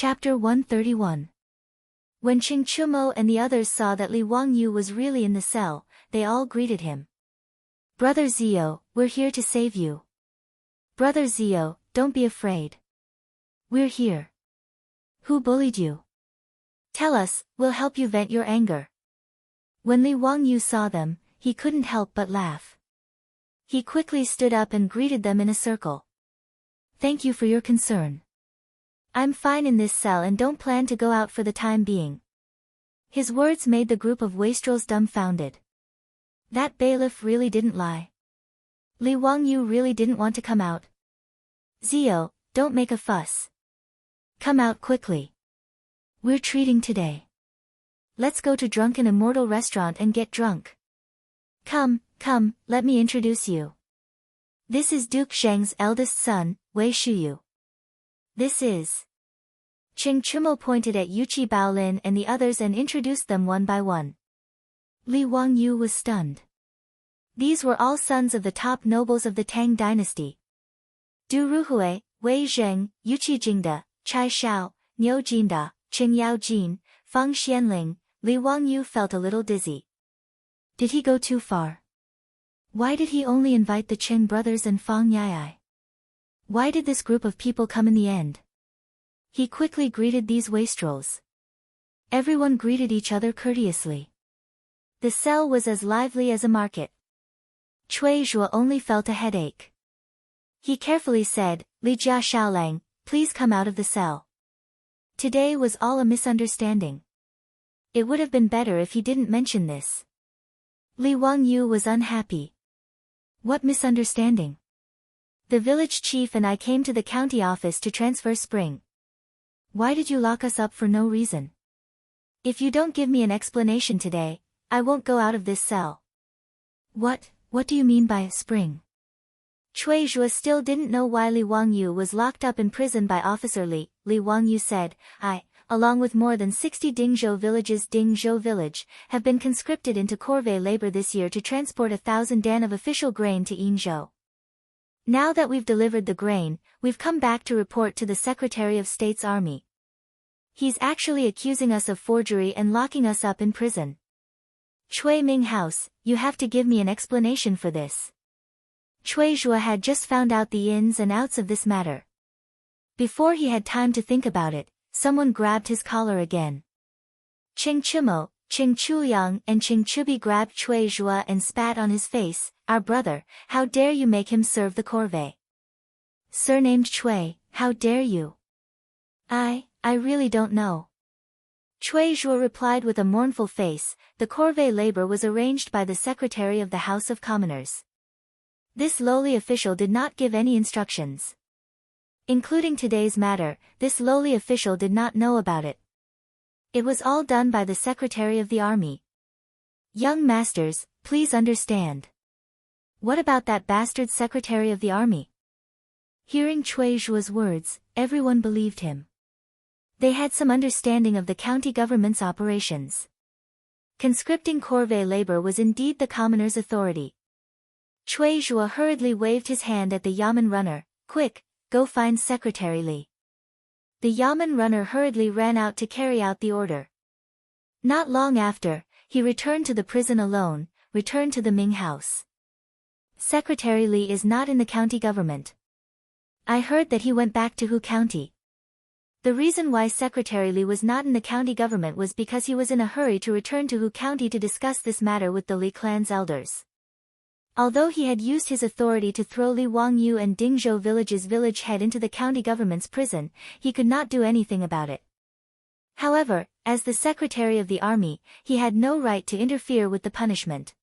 Chapter 131. When Qing Chumo and the others saw that Li Wangyu was really in the cell, they all greeted him. "Brother Zio, we're here to save you. Brother Zio, don't be afraid. We're here. Who bullied you? Tell us, we'll help you vent your anger." When Li Wangyu saw them, he couldn't help but laugh. He quickly stood up and greeted them in a circle. "Thank you for your concern. I'm fine in this cell and don't plan to go out for the time being." His words made the group of wastrels dumbfounded. That bailiff really didn't lie. Li Wangyu really didn't want to come out. "Zio, don't make a fuss. Come out quickly. We're treating today. Let's go to Drunken Immortal Restaurant and get drunk. Come, let me introduce you. This is Duke Zheng's eldest son, Wei Shuyu. This is..." Qing Chumo pointed at Yuchi Baolin and the others and introduced them one by one. Li Wangyu was stunned. These were all sons of the top nobles of the Tang dynasty. Du Ruhui, Wei Zheng, Yuchi Jingda, Chai Shao, Niu Jinda, Qing Yao Jin, Feng Xianling. Li Wangyu felt a little dizzy. Did he go too far? Why did he only invite the Qing brothers and Feng Yai? Why did this group of people come in the end? He quickly greeted these wastrels. Everyone greeted each other courteously. The cell was as lively as a market. Cui Zhuo only felt a headache. He carefully said, "Li Jia Shaolang, please come out of the cell. Today was all a misunderstanding." It would have been better if he didn't mention this. Li Wangyu was unhappy. What misunderstanding? The village chief and I came to the county office to transfer Spring. Why did you lock us up for no reason? If you don't give me an explanation today, I won't go out of this cell. What do you mean by Spring? Cui Zhuo still didn't know why Li Wangyu was locked up in prison by Officer Li. Li Wangyu said, "I, along with more than 60 Dingzhou villages, Dingzhou village, have been conscripted into corvée labor this year to transport 1,000 dan of official grain to Yinzhou. Now that we've delivered the grain, we've come back to report to the Secretary of State's army. He's actually accusing us of forgery and locking us up in prison. Cui Ming House, you have to give me an explanation for this." Cui Zhuo had just found out the ins and outs of this matter. Before he had time to think about it, someone grabbed his collar again. Qing Chumo, Qing Chuyang and Qing Chubi grabbed Cui Zhuo and spat on his face. "Our brother, how dare you make him serve the corvée? Surnamed Cui, how dare you?" I really don't know." Cui Zhuo replied with a mournful face. The corvée labor was arranged by the Secretary of the House of Commoners. This lowly official did not give any instructions. Including today's matter, this lowly official did not know about it. It was all done by the Secretary of the Army. Young masters, please understand. What about that bastard Secretary of the Army? Hearing Cui Zhuo's words, everyone believed him. They had some understanding of the county government's operations. Conscripting corvée labor was indeed the commoner's authority. Cui Zhuo hurriedly waved his hand at the Yamen runner. "Quick, go find Secretary Li." The Yamen runner hurriedly ran out to carry out the order. Not long after, he returned to the prison alone, returned to the Ming house. "Secretary Li is not in the county government. I heard that he went back to Hu County." The reason why Secretary Li was not in the county government was because he was in a hurry to return to Hu County to discuss this matter with the Li clan's elders. Although he had used his authority to throw Li Wangyu and Dingzhou village's village head into the county government's prison, he could not do anything about it. However, as the Secretary of the Army, he had no right to interfere with the punishment.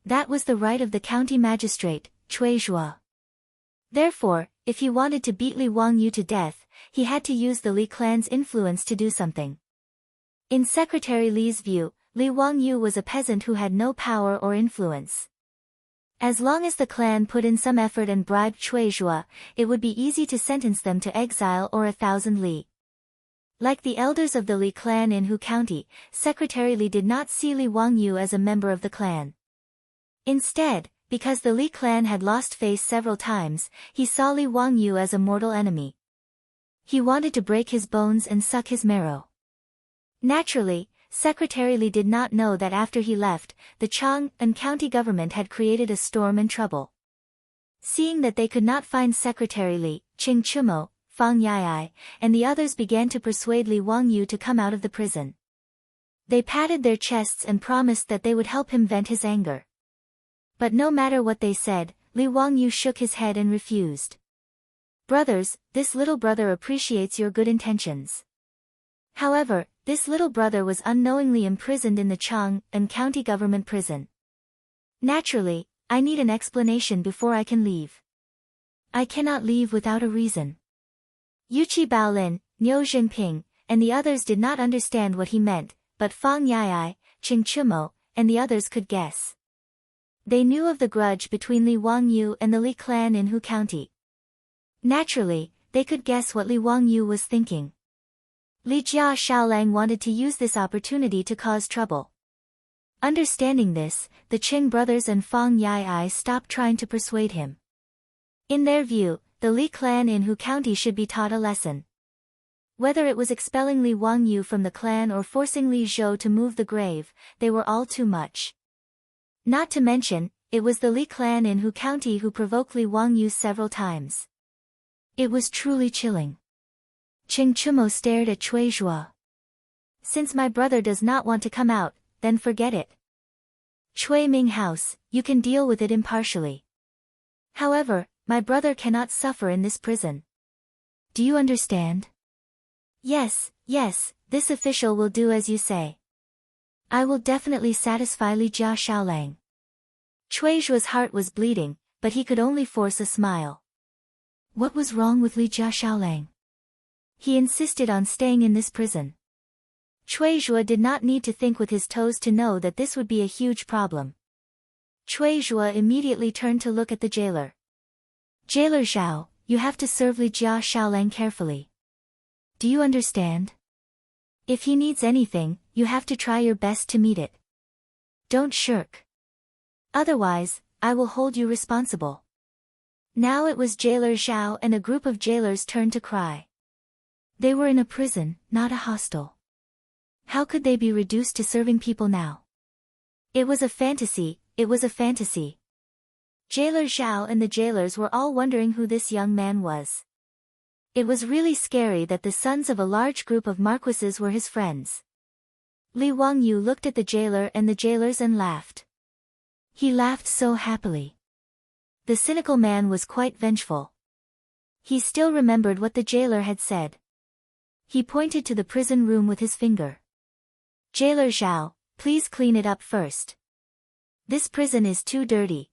That was the right of the county magistrate, Cui Zhuo. Therefore, if he wanted to beat Li Wangyu to death, he had to use the Li clan's influence to do something. In Secretary Li's view, Li Wangyu was a peasant who had no power or influence. As long as the clan put in some effort and bribed Cui Zhuo, it would be easy to sentence them to exile or 1,000 li. Like the elders of the Li clan in Hu County, Secretary Li did not see Li Wangyu as a member of the clan. Instead, because the Li clan had lost face several times, he saw Li Wangyu as a mortal enemy. He wanted to break his bones and suck his marrow. Naturally, Secretary Li did not know that after he left, the Chang'an county government had created a storm and trouble. Seeing that they could not find Secretary Li, Qing Chumo, Fang Yai, and the others began to persuade Li Wangyu to come out of the prison. They patted their chests and promised that they would help him vent his anger. But no matter what they said, Li Wangyu shook his head and refused. Brothers, this little brother appreciates your good intentions. However, this little brother was unknowingly imprisoned in the Chang'an county government prison. Naturally, I need an explanation before I can leave. I cannot leave without a reason. Yuqi Baolin, Niu Jinping, and the others did not understand what he meant, but Fang Yai, Qing Chumo, and the others could guess. They knew of the grudge between Li Wangyu and the Li clan in Hu County. Naturally, they could guess what Li Wangyu was thinking. Li Jia Shaolang wanted to use this opportunity to cause trouble. Understanding this, the Qing brothers and Fang Yai stopped trying to persuade him. In their view, the Li clan in Hu County should be taught a lesson. Whether it was expelling Li Wangyu from the clan or forcing Li Zhou to move the grave, they were all too much. Not to mention, it was the Li clan in Hu County who provoked Li Wangyu several times. It was truly chilling. Qing Chumo stared at Cui Zhuo. Since my brother does not want to come out, then forget it. Cui Ming House, you can deal with it impartially. However, my brother cannot suffer in this prison. Do you understand? Yes, this official will do as you say. I will definitely satisfy Li Jia Shaolang. Cui Zhuo's heart was bleeding, but he could only force a smile. What was wrong with Li Jia Shaolang? He insisted on staying in this prison. Cui Zhuo did not need to think with his toes to know that this would be a huge problem. Cui Zhuo immediately turned to look at the jailer. Jailer Zhao, you have to serve Li Jia Shaolang carefully. Do you understand? If he needs anything, you have to try your best to meet it. Don't shirk. Otherwise, I will hold you responsible. Now it was Jailer Zhao and a group of jailers turned to cry. They were in a prison, not a hostel. How could they be reduced to serving people now? It was a fantasy. Jailer Zhao and the jailers were all wondering who this young man was. It was really scary that the sons of a large group of marquises were his friends. Li Wangyu looked at the jailer and the jailers and laughed. He laughed so happily. The cynical man was quite vengeful. He still remembered what the jailer had said. He pointed to the prison room with his finger. Jailer Zhao, please clean it up first. This prison is too dirty.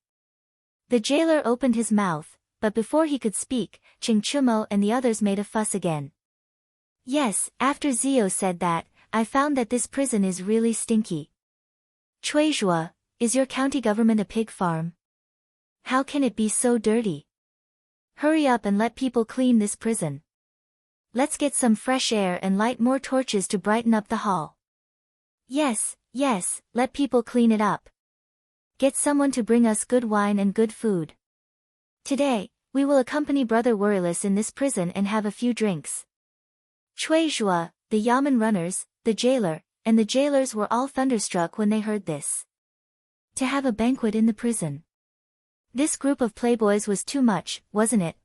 The jailer opened his mouth, but before he could speak, Qing Chumo and the others made a fuss again. Yes, after Zio said that, I found that this prison is really stinky. Cui Zhuo, is your county government a pig farm? How can it be so dirty? Hurry up and let people clean this prison. Let's get some fresh air and light more torches to brighten up the hall. Yes, let people clean it up. Get someone to bring us good wine and good food. Today, we will accompany Brother Worryless in this prison and have a few drinks. Cui Zhuo, the Yamen runners, the jailer, and the jailers were all thunderstruck when they heard this. To have a banquet in the prison. This group of playboys was too much, wasn't it?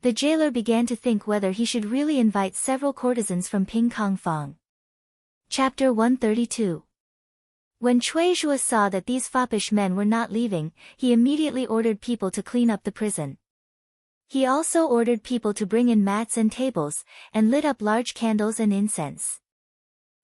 The jailer began to think whether he should really invite several courtesans from Ping Kong Fong. Chapter 132. When Cui Zhuo saw that these foppish men were not leaving, he immediately ordered people to clean up the prison. He also ordered people to bring in mats and tables, and lit up large candles and incense.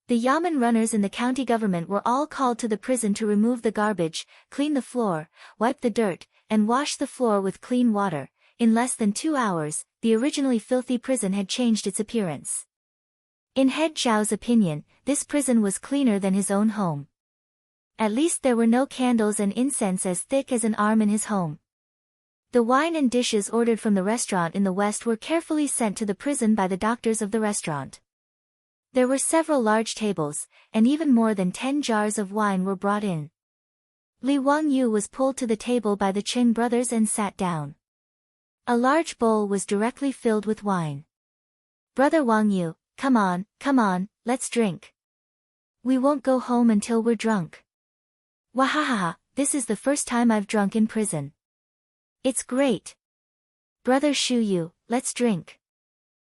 The Yamen runners in the county government were all called to the prison to remove the garbage, clean the floor, wipe the dirt, and wash the floor with clean water. In less than 2 hours, the originally filthy prison had changed its appearance. In Head Zhao's opinion, this prison was cleaner than his own home. At least there were no candles and incense as thick as an arm in his home. The wine and dishes ordered from the restaurant in the west were carefully sent to the prison by the doctors of the restaurant. There were several large tables, and even more than 10 jars of wine were brought in. Li Wangyu was pulled to the table by the Qing brothers and sat down. A large bowl was directly filled with wine. Brother Wang Yu, come on, let's drink. We won't go home until we're drunk. Wahahaha, this is the first time I've drunk in prison. It's great. Brother Shu Yu, let's drink.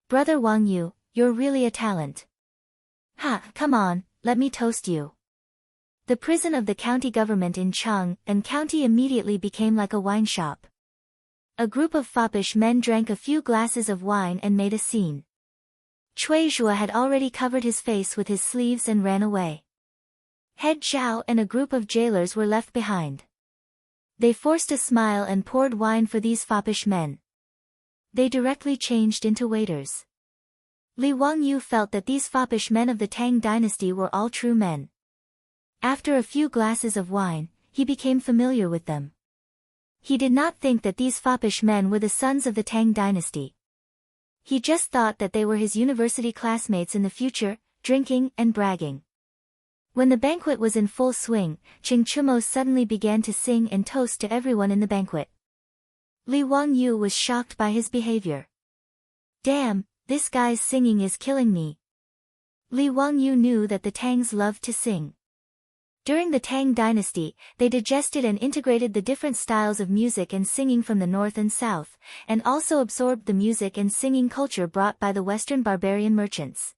Brother Wang Yu, you're really a talent. Ha, come on, let me toast you. The prison of the county government in Chang and County immediately became like a wine shop. A group of foppish men drank a few glasses of wine and made a scene. Cui Zhuo had already covered his face with his sleeves and ran away. Head Zhao and a group of jailers were left behind. They forced a smile and poured wine for these foppish men. They directly changed into waiters. Li Wangyu felt that these foppish men of the Tang dynasty were all true men. After a few glasses of wine, he became familiar with them. He did not think that these foppish men were the sons of the Tang dynasty. He just thought that they were his university classmates in the future, drinking and bragging. When the banquet was in full swing, Ching Chumo suddenly began to sing and toast to everyone in the banquet. Li Wangyu was shocked by his behavior. Damn, this guy's singing is killing me. Li Wangyu knew that the Tangs loved to sing. During the Tang dynasty, they digested and integrated the different styles of music and singing from the north and south, and also absorbed the music and singing culture brought by the Western barbarian merchants.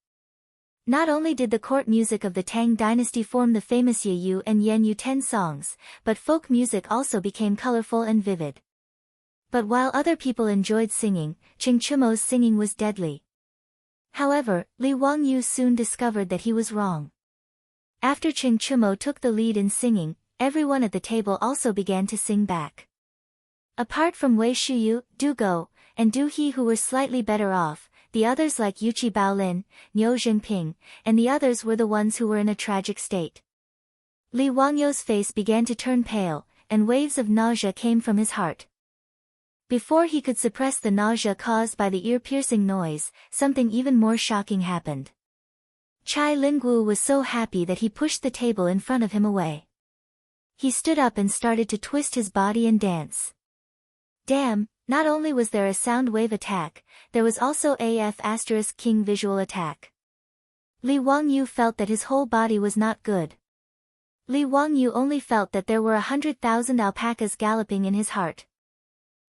Not only did the court music of the Tang dynasty form the famous Ye Yu and Yen Yu 10 songs, but folk music also became colorful and vivid. But while other people enjoyed singing, Ching Chumo's singing was deadly. However, Li Wangyu soon discovered that he was wrong. After Ching Chumo took the lead in singing, everyone at the table also began to sing back. Apart from Wei Shuyu, Du Go, and Du He who were slightly better off, the others like Yuqi Baolin, Niu Jingping, and the others were the ones who were in a tragic state. Li Wangyu's face began to turn pale, and waves of nausea came from his heart. Before he could suppress the nausea caused by the ear-piercing noise, something even more shocking happened. Chai Lingguo was so happy that he pushed the table in front of him away. He stood up and started to twist his body and dance. Damn, not only was there a sound wave attack, there was also a F*King visual attack. Li Wangyu felt that his whole body was not good. Li Wangyu only felt that there were 100,000 alpacas galloping in his heart.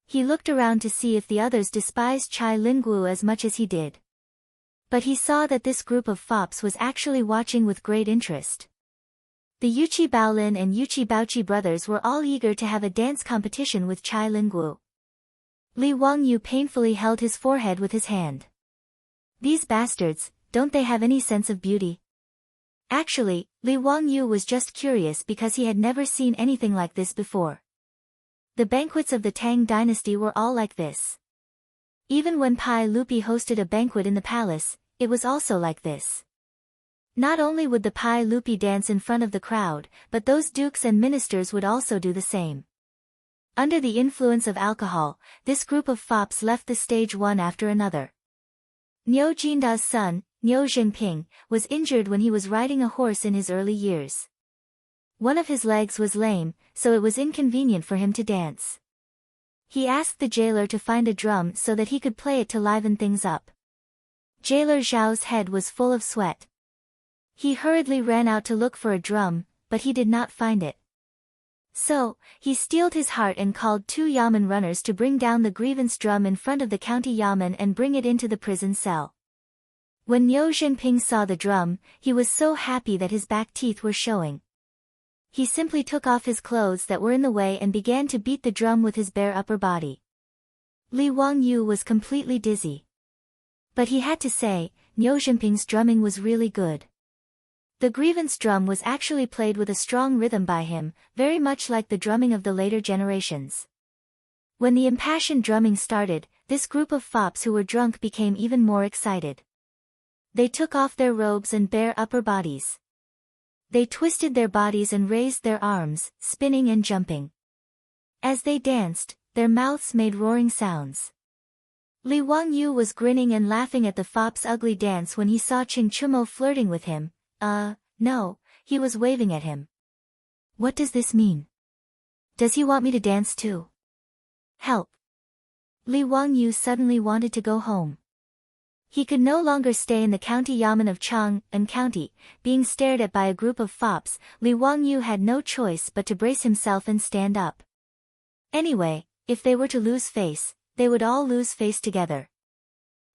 He looked around to see if the others despised Chai Lingguo as much as he did. But he saw that this group of fops was actually watching with great interest. The Yuqi Baolin and Yuqi Baoqi brothers were all eager to have a dance competition with Chai Lingguo. Li Wangyu painfully held his forehead with his hand. These bastards, don't they have any sense of beauty? Actually, Li Wangyu was just curious because he had never seen anything like this before. The banquets of the Tang dynasty were all like this. Even when Pai Lupi hosted a banquet in the palace, it was also like this. Not only would the Pai Lupi dance in front of the crowd, but those dukes and ministers would also do the same. Under the influence of alcohol, this group of fops left the stage one after another. Niu Jinda's son, Niu Jingping, was injured when he was riding a horse in his early years. One of his legs was lame, so it was inconvenient for him to dance. He asked the jailer to find a drum so that he could play it to liven things up. Jailer Zhao's head was full of sweat. He hurriedly ran out to look for a drum, but he did not find it. So, he steeled his heart and called 2 yamen runners to bring down the grievance drum in front of the county yamen and bring it into the prison cell. When Niu Jingping saw the drum, he was so happy that his back teeth were showing. He simply took off his clothes that were in the way and began to beat the drum with his bare upper body. Li Wangyu was completely dizzy. But he had to say, Niu Jingping's drumming was really good. The grievance drum was actually played with a strong rhythm by him, very much like the drumming of the later generations. When the impassioned drumming started, this group of fops who were drunk became even more excited. They took off their robes and bare upper bodies. They twisted their bodies and raised their arms, spinning and jumping. As they danced, their mouths made roaring sounds. Li Wangyu was grinning and laughing at the fop's ugly dance when he saw Ching Chumo flirting with him. No, he was waving at him. What does this mean? Does he want me to dance too? Help! Li Wangyu suddenly wanted to go home. He could no longer stay in the county yamen of Chang'an County, being stared at by a group of fops. Li Wangyu had no choice but to brace himself and stand up. Anyway, if they were to lose face, they would all lose face together.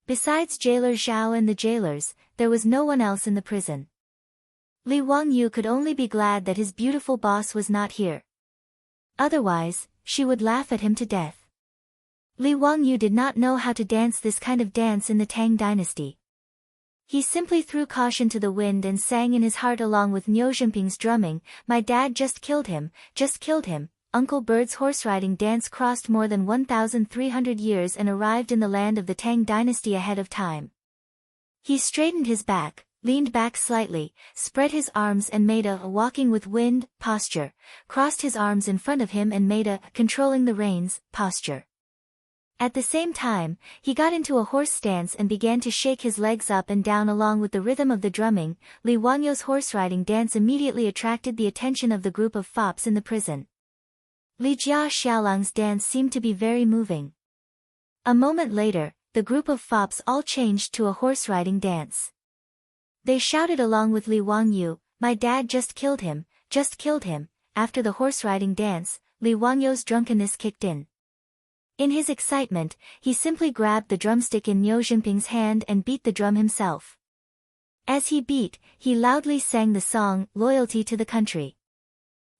Besides jailer Zhao and the jailers, there was no one else in the prison. Li Wangyu could only be glad that his beautiful boss was not here. Otherwise, she would laugh at him to death. Li Wangyu did not know how to dance this kind of dance in the Tang dynasty. He simply threw caution to the wind and sang in his heart along with Niu Jinping's drumming, "My dad just killed him, just killed him." Uncle Bird's horse-riding dance crossed more than 1,300 years and arrived in the land of the Tang dynasty ahead of time. He straightened his back, leaned back slightly, spread his arms and made a walking with wind posture, crossed his arms in front of him and made a controlling the reins posture. At the same time, he got into a horse stance and began to shake his legs up and down along with the rhythm of the drumming. Li Wangyu's horse-riding dance immediately attracted the attention of the group of fops in the prison. Li Jia Xiaolang's dance seemed to be very moving. A moment later, the group of fops all changed to a horse-riding dance. They shouted along with Li Wangyu, "My dad just killed him, just killed him." After the horse-riding dance, Li Wangyu's drunkenness kicked in. In his excitement, he simply grabbed the drumstick in Niu Jinping's hand and beat the drum himself. As he beat, he loudly sang the song, "Loyalty to the Country."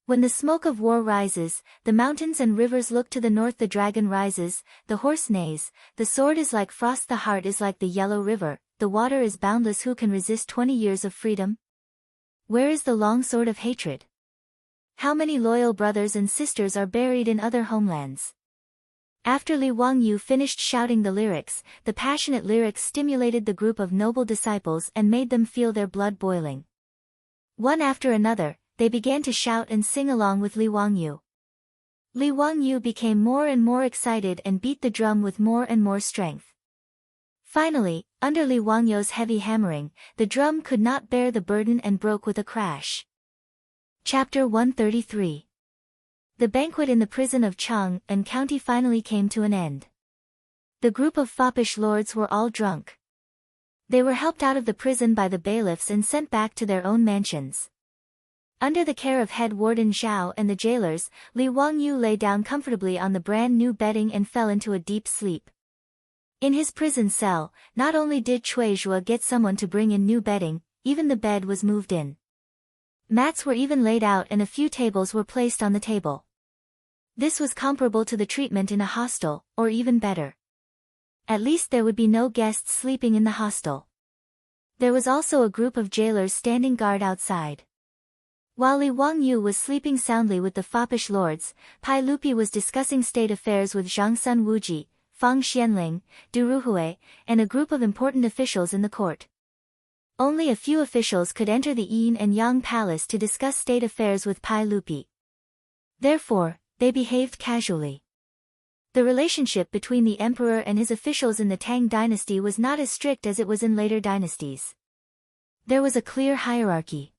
When the smoke of war rises, the mountains and rivers look to the north, the dragon rises, the horse neighs, the sword is like frost, the heart is like the yellow river, the water is boundless, who can resist 20 years of freedom? Where is the long sword of hatred? How many loyal brothers and sisters are buried in other homelands? After Li Wangyu finished shouting the lyrics, the passionate lyrics stimulated the group of noble disciples and made them feel their blood boiling. One after another, they began to shout and sing along with Li Wangyu. Li Wangyu became more and more excited and beat the drum with more and more strength. Finally, under Li Wangyu's heavy hammering, the drum could not bear the burden and broke with a crash. Chapter 133. The banquet in the prison of Chang'an County finally came to an end. The group of foppish lords were all drunk. They were helped out of the prison by the bailiffs and sent back to their own mansions. Under the care of head warden Zhao and the jailers, Li Wangyu lay down comfortably on the brand new bedding and fell into a deep sleep. In his prison cell, not only did Cui Zhuo get someone to bring in new bedding, even the bed was moved in. Mats were even laid out and a few tables were placed on the table. This was comparable to the treatment in a hostel, or even better. At least there would be no guests sleeping in the hostel. There was also a group of jailers standing guard outside. While Li Wangyu was sleeping soundly with the foppish lords, Pai Lupi was discussing state affairs with Zhang Sun Wuji, Fang Xianling, Du Ruhui, and a group of important officials in the court. Only a few officials could enter the Yin and Yang palace to discuss state affairs with Pai Lupi. Therefore, they behaved casually. The relationship between the emperor and his officials in the Tang dynasty was not as strict as it was in later dynasties. There was a clear hierarchy.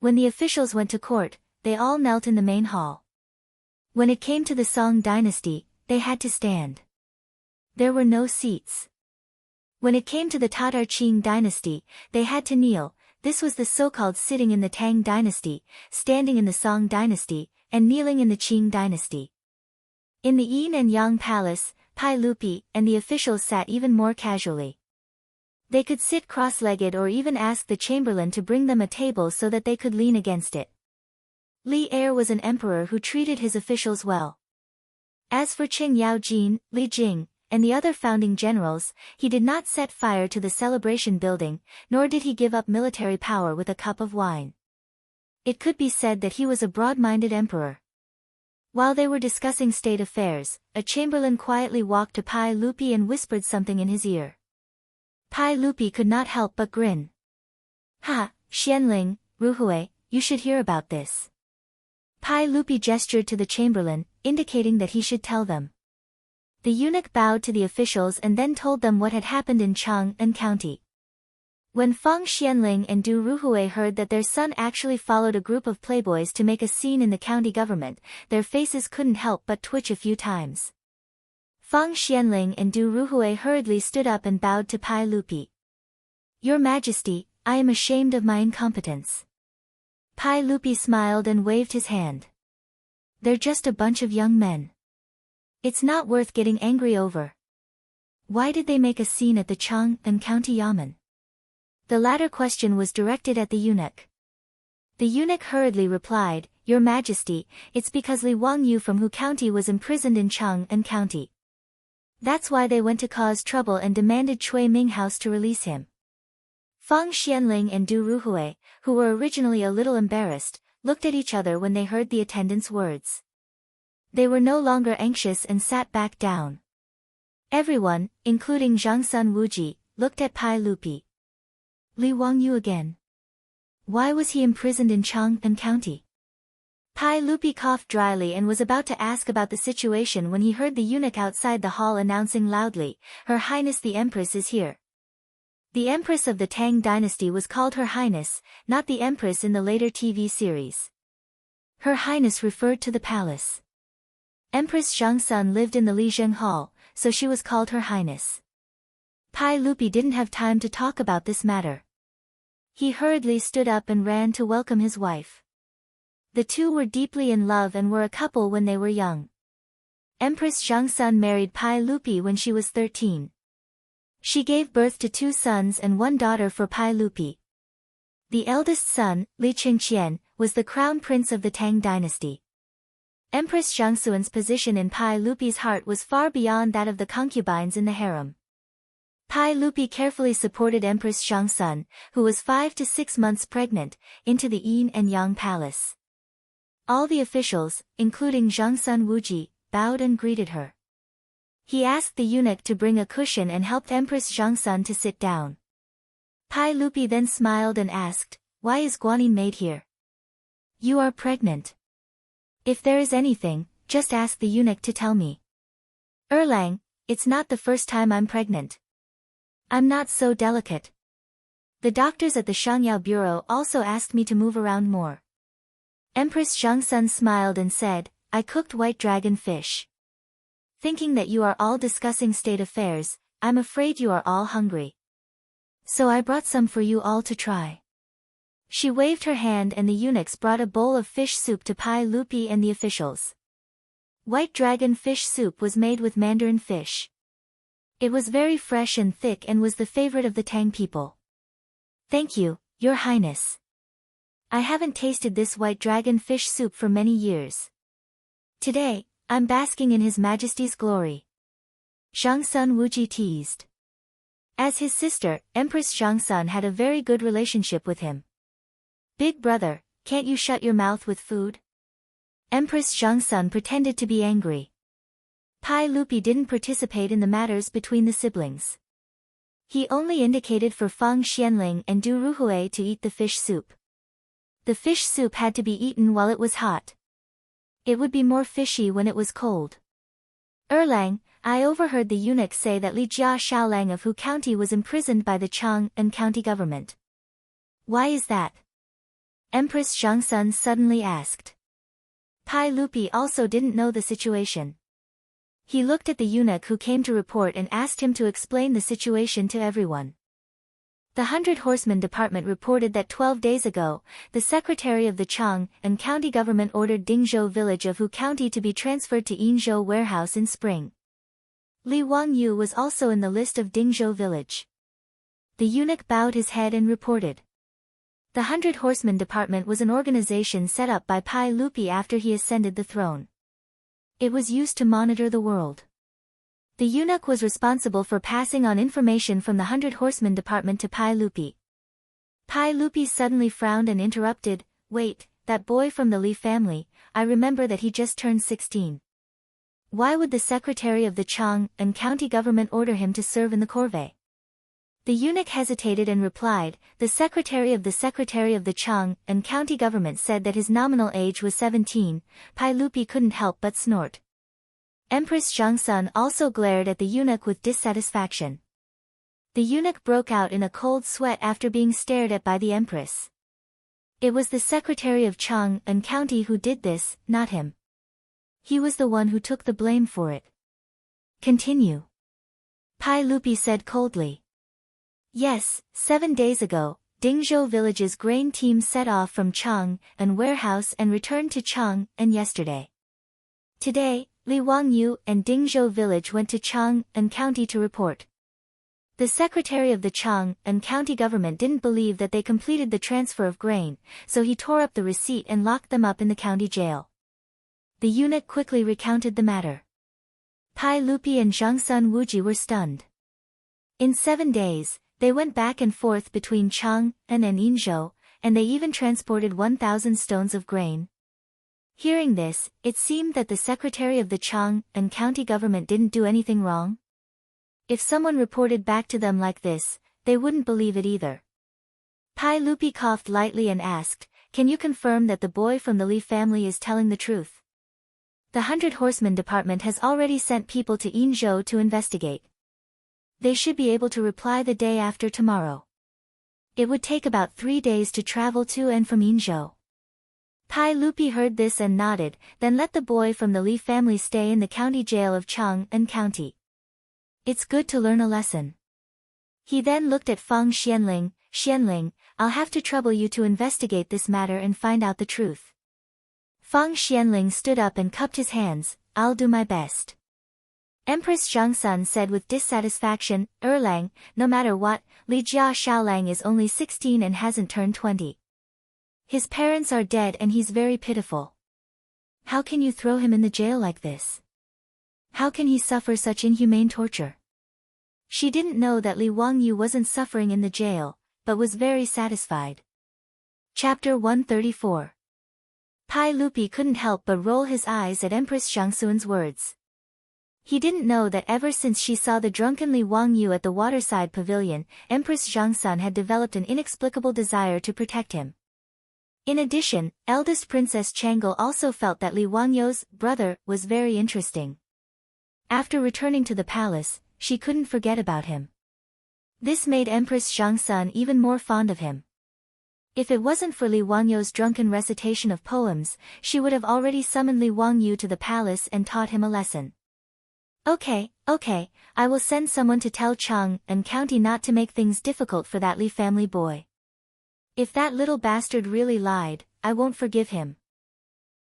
When the officials went to court, they all knelt in the main hall. When it came to the Song dynasty, they had to stand. There were no seats. When it came to the Tatar Qing dynasty, they had to kneel. This was the so-called sitting in the Tang dynasty, standing in the Song dynasty, and kneeling in the Qing dynasty. In the Yin and Yang palace, Pai Lupi and the officials sat even more casually. They could sit cross-legged or even ask the chamberlain to bring them a table so that they could lean against it. Li Er was an emperor who treated his officials well. As for Qing Yaojin, Li Jing, and the other founding generals, he did not set fire to the celebration building, nor did he give up military power with a cup of wine. It could be said that he was a broad-minded emperor. While they were discussing state affairs, a chamberlain quietly walked to Pai Lupi and whispered something in his ear. Pai Lupi could not help but grin. "Ha, Xianling, Ruhui, you should hear about this." Pai Lupi gestured to the chamberlain, indicating that he should tell them. The eunuch bowed to the officials and then told them what had happened in Chang'an County. When Fang Xianling and Du Ruhui heard that their son actually followed a group of playboys to make a scene in the county government, their faces couldn't help but twitch a few times. Feng Xianling and Du Ruhui hurriedly stood up and bowed to Pai Lupi. Your Majesty, I am ashamed of my incompetence. Pai Lupi smiled and waved his hand. They're just a bunch of young men. It's not worth getting angry over. Why did they make a scene at the Chang'an County Yamen? The latter question was directed at the eunuch. The eunuch hurriedly replied, Your Majesty, it's because Li Wangyu from Hu County was imprisoned in Chang'an County. That's why they went to cause trouble and demanded Cui Ming House to release him. Feng Xianling and Du Ruhui, who were originally a little embarrassed, looked at each other when they heard the attendant's words. They were no longer anxious and sat back down. Everyone, including Zhangsun Wuji, looked at Pai Lupi. Li Wangyu again. Why was he imprisoned in Chang'an County? Pai Lupi coughed dryly and was about to ask about the situation when he heard the eunuch outside the hall announcing loudly, Her Highness the Empress is here. The Empress of the Tang dynasty was called Her Highness, not the Empress in the later TV series. Her Highness referred to the palace. Empress Zhangsun lived in the Lizheng Hall, so she was called Her Highness. Pai Lupi didn't have time to talk about this matter. He hurriedly stood up and ran to welcome his wife. The two were deeply in love and were a couple when they were young. Empress Zhangsun married Pai Lupi when she was 13. She gave birth to 2 sons and 1 daughter for Pai Lupi. The eldest son, Li Qingqian, was the crown prince of the Tang dynasty. Empress Zhangsun's position in Pai Lupi's heart was far beyond that of the concubines in the harem. Pai Lupi carefully supported Empress Zhangsun, who was 5 to 6 months pregnant, into the Yin and Yang palace. All the officials, including Zhangsun Wuji, bowed and greeted her. He asked the eunuch to bring a cushion and helped Empress Zhangsun to sit down. Pai Lupi then smiled and asked, Why is Guanyin maid here? You are pregnant. If there is anything, just ask the eunuch to tell me. Erlang, it's not the first time I'm pregnant. I'm not so delicate. The doctors at the Shangyao Bureau also asked me to move around more. Empress Zhangsun smiled and said, I cooked white dragon fish. Thinking that you are all discussing state affairs, I'm afraid you are all hungry. So I brought some for you all to try. She waved her hand and the eunuchs brought a bowl of fish soup to Pai Lupi and the officials. White dragon fish soup was made with mandarin fish. It was very fresh and thick and was the favorite of the Tang people. Thank you, Your Highness. I haven't tasted this white dragon fish soup for many years. Today, I'm basking in His Majesty's glory. Zhangsun Wuji teased. As his sister, Empress Zhangsun had a very good relationship with him. Big brother, can't you shut your mouth with food? Empress Zhangsun pretended to be angry. Pai Lupi didn't participate in the matters between the siblings. He only indicated for Feng Xianling and Du Ruhui to eat the fish soup. The fish soup had to be eaten while it was hot. It would be more fishy when it was cold. Erlang, I overheard the eunuch say that Li Jia Shaolang of Hu County was imprisoned by the Chang'an County government. Why is that? Empress Zhangsun suddenly asked. Pai Lupi also didn't know the situation. He looked at the eunuch who came to report and asked him to explain the situation to everyone. The 100 Horsemen Department reported that 12 days ago, the secretary of the Chang'an County government ordered Dingzhou village of Hu County to be transferred to Yinzhou warehouse in spring. Li Wangyu was also in the list of Dingzhou village. The eunuch bowed his head and reported. The 100 Horsemen Department was an organization set up by Pai Lupi after he ascended the throne. It was used to monitor the world. The eunuch was responsible for passing on information from the 100 Horsemen Department to Pai Lupi. Pai Lupi suddenly frowned and interrupted, Wait, that boy from the Li family, I remember that he just turned 16. Why would the secretary of the Chang'an County government order him to serve in the corvée? The eunuch hesitated and replied, The secretary of the Chang'an County government said that his nominal age was 17, Pai Lupi couldn't help but snort. Empress Zhangsun also glared at the eunuch with dissatisfaction. The eunuch broke out in a cold sweat after being stared at by the empress. It was the secretary of Chang'an County who did this, not him. He was the one who took the blame for it. Continue. Pai Lupi said coldly. Yes, 7 days ago, Dingzhou village's grain team set off from Chang'an warehouse and returned to Chang'an yesterday. Today, Li Wangyu and Dingzhou village went to Chang'an County to report. The secretary of the Chang'an County government didn't believe that they completed the transfer of grain, so he tore up the receipt and locked them up in the county jail. The eunuch quickly recounted the matter. Pai Lupi and Zhangsun Wuji were stunned. In 7 days, they went back and forth between Chang'an and Yinzhou, and they even transported 1,000 stones of grain. Hearing this, it seemed that the secretary of the Chang'an County government didn't do anything wrong. If someone reported back to them like this, they wouldn't believe it either. Pai Lupi coughed lightly and asked, "Can you confirm that the boy from the Li family is telling the truth?" The 100 Horsemen Department has already sent people to Yinzhou to investigate. They should be able to reply the day after tomorrow. It would take about 3 days to travel to and from Yinzhou. Pai Lupi heard this and nodded, then let the boy from the Li family stay in the county jail of Chang'an County. It's good to learn a lesson. He then looked at Fang Xianling. "Xianling, I'll have to trouble you to investigate this matter and find out the truth." Fang Xianling stood up and cupped his hands. "I'll do my best." Empress Zhangsun said with dissatisfaction, "Erlang, no matter what, Li Jia Xiaolang is only 16 and hasn't turned 20. His parents are dead and he's very pitiful. How can you throw him in the jail like this? How can he suffer such inhumane torture?" She didn't know that Li Wangyu wasn't suffering in the jail, but was very satisfied. Chapter 134. Pai Lupi couldn't help but roll his eyes at Empress Zhangsun's words. He didn't know that ever since she saw the drunken Li Wangyu at the waterside pavilion, Empress Zhangsun had developed an inexplicable desire to protect him. In addition, eldest Princess Changle also felt that Li Wangyu's brother was very interesting. After returning to the palace, she couldn't forget about him. This made Empress Zhangsun even more fond of him. If it wasn't for Li Wangyu's drunken recitation of poems, she would have already summoned Li Wangyu to the palace and taught him a lesson. Okay, I will send someone to tell Chang'an County not to make things difficult for that Li family boy. If that little bastard really lied, I won't forgive him.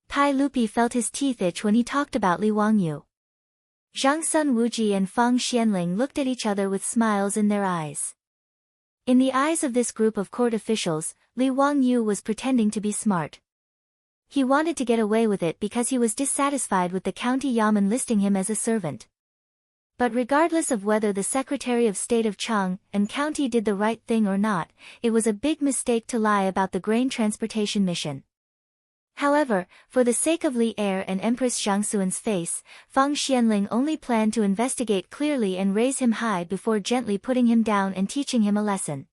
Pai Lupi felt his teeth itch when he talked about Li Wangyu. Zhangsun Wuji and Fang Xianling looked at each other with smiles in their eyes. In the eyes of this group of court officials, Li Wangyu was pretending to be smart. He wanted to get away with it because he was dissatisfied with the county yamen listing him as a servant. But regardless of whether the Secretary of State of Chang'an County did the right thing or not, it was a big mistake to lie about the grain transportation mission. However, for the sake of Li Heir and Empress Zhangsun's face, Fang Xianling only planned to investigate clearly and raise him high before gently putting him down and teaching him a lesson.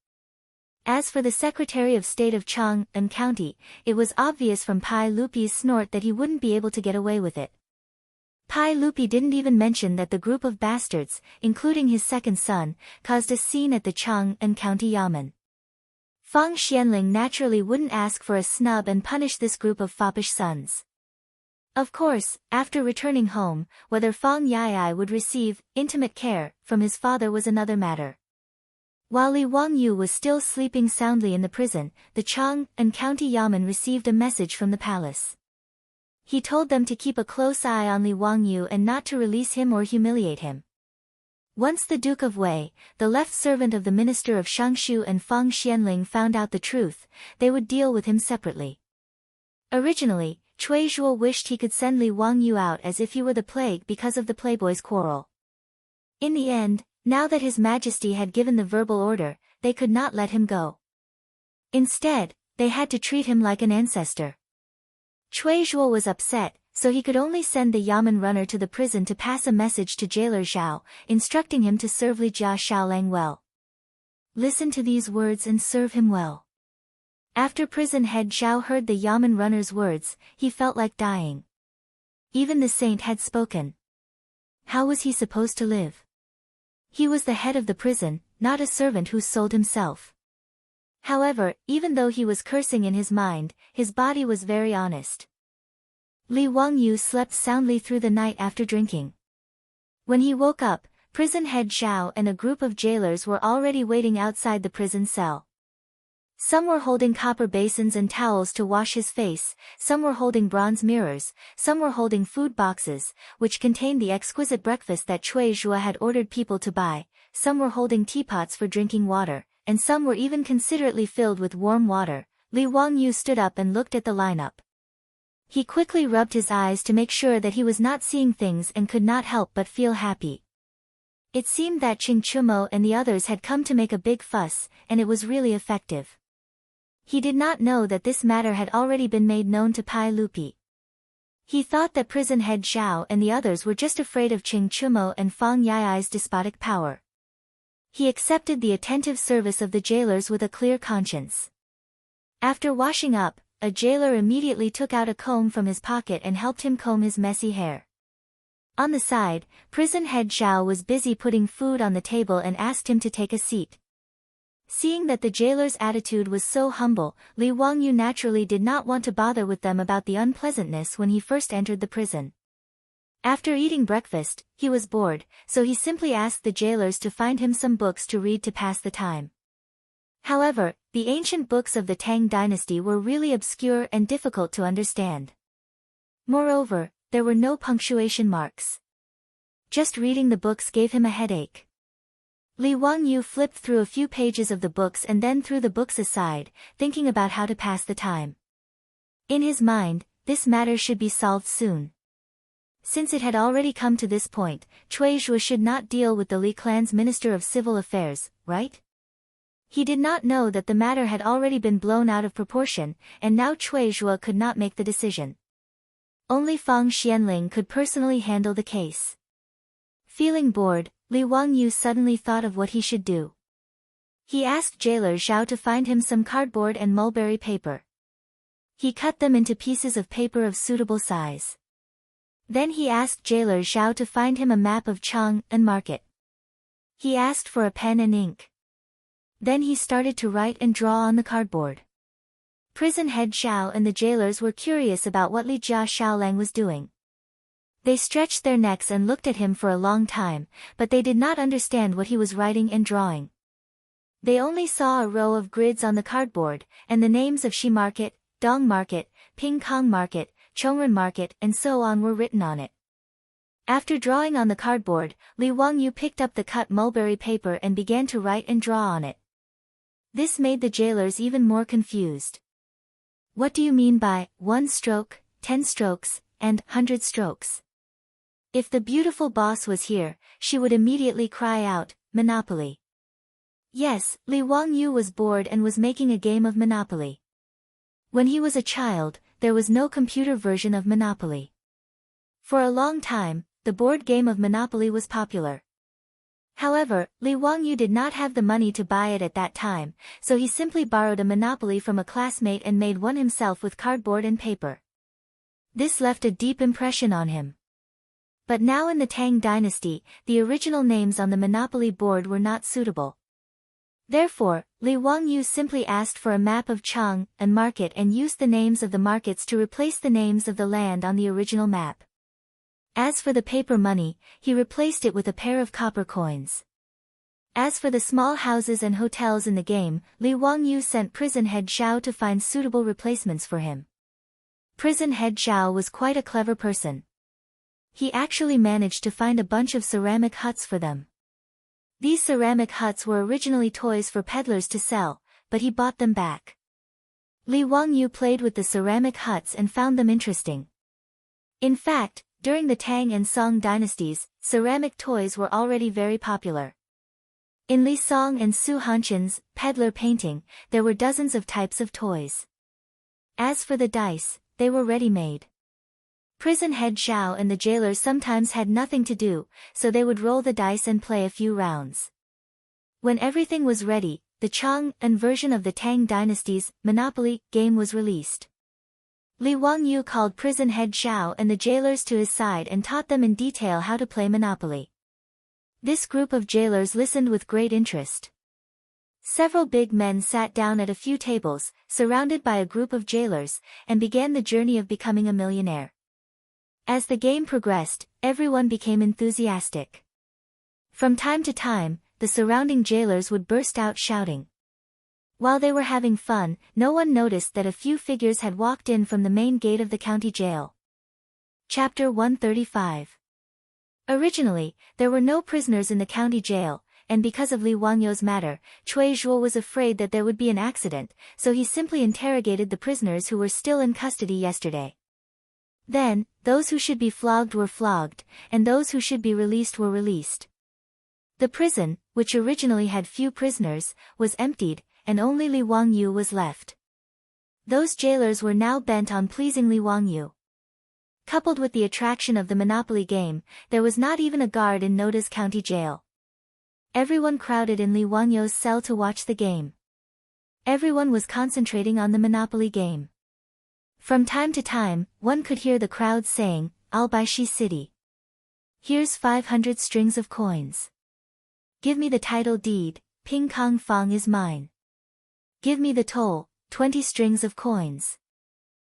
As for the Secretary of State of Chang'an County, it was obvious from Pai Lupi's snort that he wouldn't be able to get away with it. Pai Lupi didn't even mention that the group of bastards, including his second son, caused a scene at the Chang'an County Yamen. Fang Xianling naturally wouldn't ask for a snub and punish this group of foppish sons. Of course, after returning home, whether Fang Yai would receive intimate care from his father was another matter. While Li Wangyu was still sleeping soundly in the prison, the Chang'an County Yamen received a message from the palace. He told them to keep a close eye on Li Wangyu and not to release him or humiliate him. Once the Duke of Wei, the left servant of the Minister of Shangshu, and Fang Xianling found out the truth, they would deal with him separately. Originally, Cui Zhuo wished he could send Li Wangyu out as if he were the plague because of the playboys' quarrel. In the end, now that His Majesty had given the verbal order, they could not let him go. Instead, they had to treat him like an ancestor. Cui Zhuo was upset, so he could only send the Yamen runner to the prison to pass a message to jailer Zhao, instructing him to serve Li Jia Xiaolang well. Listen to these words and serve him well. After prison head Zhao heard the Yamen runner's words, he felt like dying. Even the saint had spoken. How was he supposed to live? He was the head of the prison, not a servant who sold himself. However, even though he was cursing in his mind, his body was very honest. Li Wangyu slept soundly through the night after drinking. When he woke up, prison head Xiao and a group of jailers were already waiting outside the prison cell. Some were holding copper basins and towels to wash his face, some were holding bronze mirrors, some were holding food boxes, which contained the exquisite breakfast that Cui Zhua had ordered people to buy, some were holding teapots for drinking water, and some were even considerately filled with warm water. Li Wangyu stood up and looked at the lineup. He quickly rubbed his eyes to make sure that he was not seeing things and could not help but feel happy. It seemed that Qing Chumo and the others had come to make a big fuss, and it was really effective. He did not know that this matter had already been made known to Pai Lupi. He thought that prison head Xiao and the others were just afraid of Qing Chumo and Fang Yai's despotic power. He accepted the attentive service of the jailers with a clear conscience. After washing up, a jailer immediately took out a comb from his pocket and helped him comb his messy hair. On the side, prison head Xiao was busy putting food on the table and asked him to take a seat. Seeing that the jailer's attitude was so humble, Li Wangyu naturally did not want to bother with them about the unpleasantness when he first entered the prison. After eating breakfast, he was bored, so he simply asked the jailers to find him some books to read to pass the time. However, the ancient books of the Tang dynasty were really obscure and difficult to understand. Moreover, there were no punctuation marks. Just reading the books gave him a headache. Li Wangyu flipped through a few pages of the books and then threw the books aside, thinking about how to pass the time. In his mind, this matter should be solved soon. Since it had already come to this point, Cui Zhua should not deal with the Li clan's Minister of Civil Affairs, right? He did not know that the matter had already been blown out of proportion, and now Cui Zhua could not make the decision. Only Fang Xianling could personally handle the case. Feeling bored, Li Wangyu suddenly thought of what he should do. He asked jailer Zhao to find him some cardboard and mulberry paper. He cut them into pieces of paper of suitable size. Then he asked jailer Zhao to find him a map of Chang and market. He asked for a pen and ink. Then he started to write and draw on the cardboard. Prison head Xiao and the jailers were curious about what Li Jia Xiaolang was doing. They stretched their necks and looked at him for a long time, but they did not understand what he was writing and drawing. They only saw a row of grids on the cardboard, and the names of Shi Market, Dong Market, Ping Kong Market, Chongren Market and so on were written on it. After drawing on the cardboard, Li Wangyu picked up the cut mulberry paper and began to write and draw on it. This made the jailers even more confused. What do you mean by 1 stroke, 10 strokes, and 100 strokes? If the beautiful boss was here, she would immediately cry out, Monopoly. Yes, Li Wangyu was bored and was making a game of Monopoly. When he was a child, there was no computer version of Monopoly. For a long time, the board game of Monopoly was popular. However, Li Wangyu did not have the money to buy it at that time, so he simply borrowed a Monopoly from a classmate and made one himself with cardboard and paper. This left a deep impression on him. But now in the Tang dynasty, the original names on the Monopoly board were not suitable. Therefore, Li Wangyu simply asked for a map of Chang and market and used the names of the markets to replace the names of the land on the original map. As for the paper money, he replaced it with a pair of copper coins. As for the small houses and hotels in the game, Li Wangyu sent prison head Xiao to find suitable replacements for him. Prison head Xiao was quite a clever person. He actually managed to find a bunch of ceramic huts for them. These ceramic huts were originally toys for peddlers to sell, but he bought them back. Li Wangyu played with the ceramic huts and found them interesting. In fact, during the Tang and Song dynasties, ceramic toys were already very popular. In Li Song and Su Hanshin's peddler painting, there were dozens of types of toys. As for the dice, they were ready-made. Prison head Xiao and the jailers sometimes had nothing to do, so they would roll the dice and play a few rounds. When everything was ready, the Chang and version of the Tang dynasty's Monopoly game was released. Li Wangyu called prison head Xiao and the jailers to his side and taught them in detail how to play Monopoly. This group of jailers listened with great interest. Several big men sat down at a few tables, surrounded by a group of jailers, and began the journey of becoming a millionaire. As the game progressed, everyone became enthusiastic. From time to time, the surrounding jailers would burst out shouting. While they were having fun, no one noticed that a few figures had walked in from the main gate of the county jail. Chapter 135. Originally, there were no prisoners in the county jail, and because of Li Wangyou's matter, Cui Zhuo was afraid that there would be an accident, so he simply interrogated the prisoners who were still in custody yesterday. Then, those who should be flogged were flogged, and those who should be released were released. The prison, which originally had few prisoners, was emptied, and only Li Wangyou was left. Those jailers were now bent on pleasing Li Wangyou. Coupled with the attraction of the Monopoly game, there was not even a guard in Noda's county jail. Everyone crowded in Li Wangyou's cell to watch the game. Everyone was concentrating on the Monopoly game. From time to time, one could hear the crowd saying, "I'll buy Shi City. Here's 500 strings of coins. Give me the title deed, Ping Kong Fong is mine. Give me the toll, 20 strings of coins."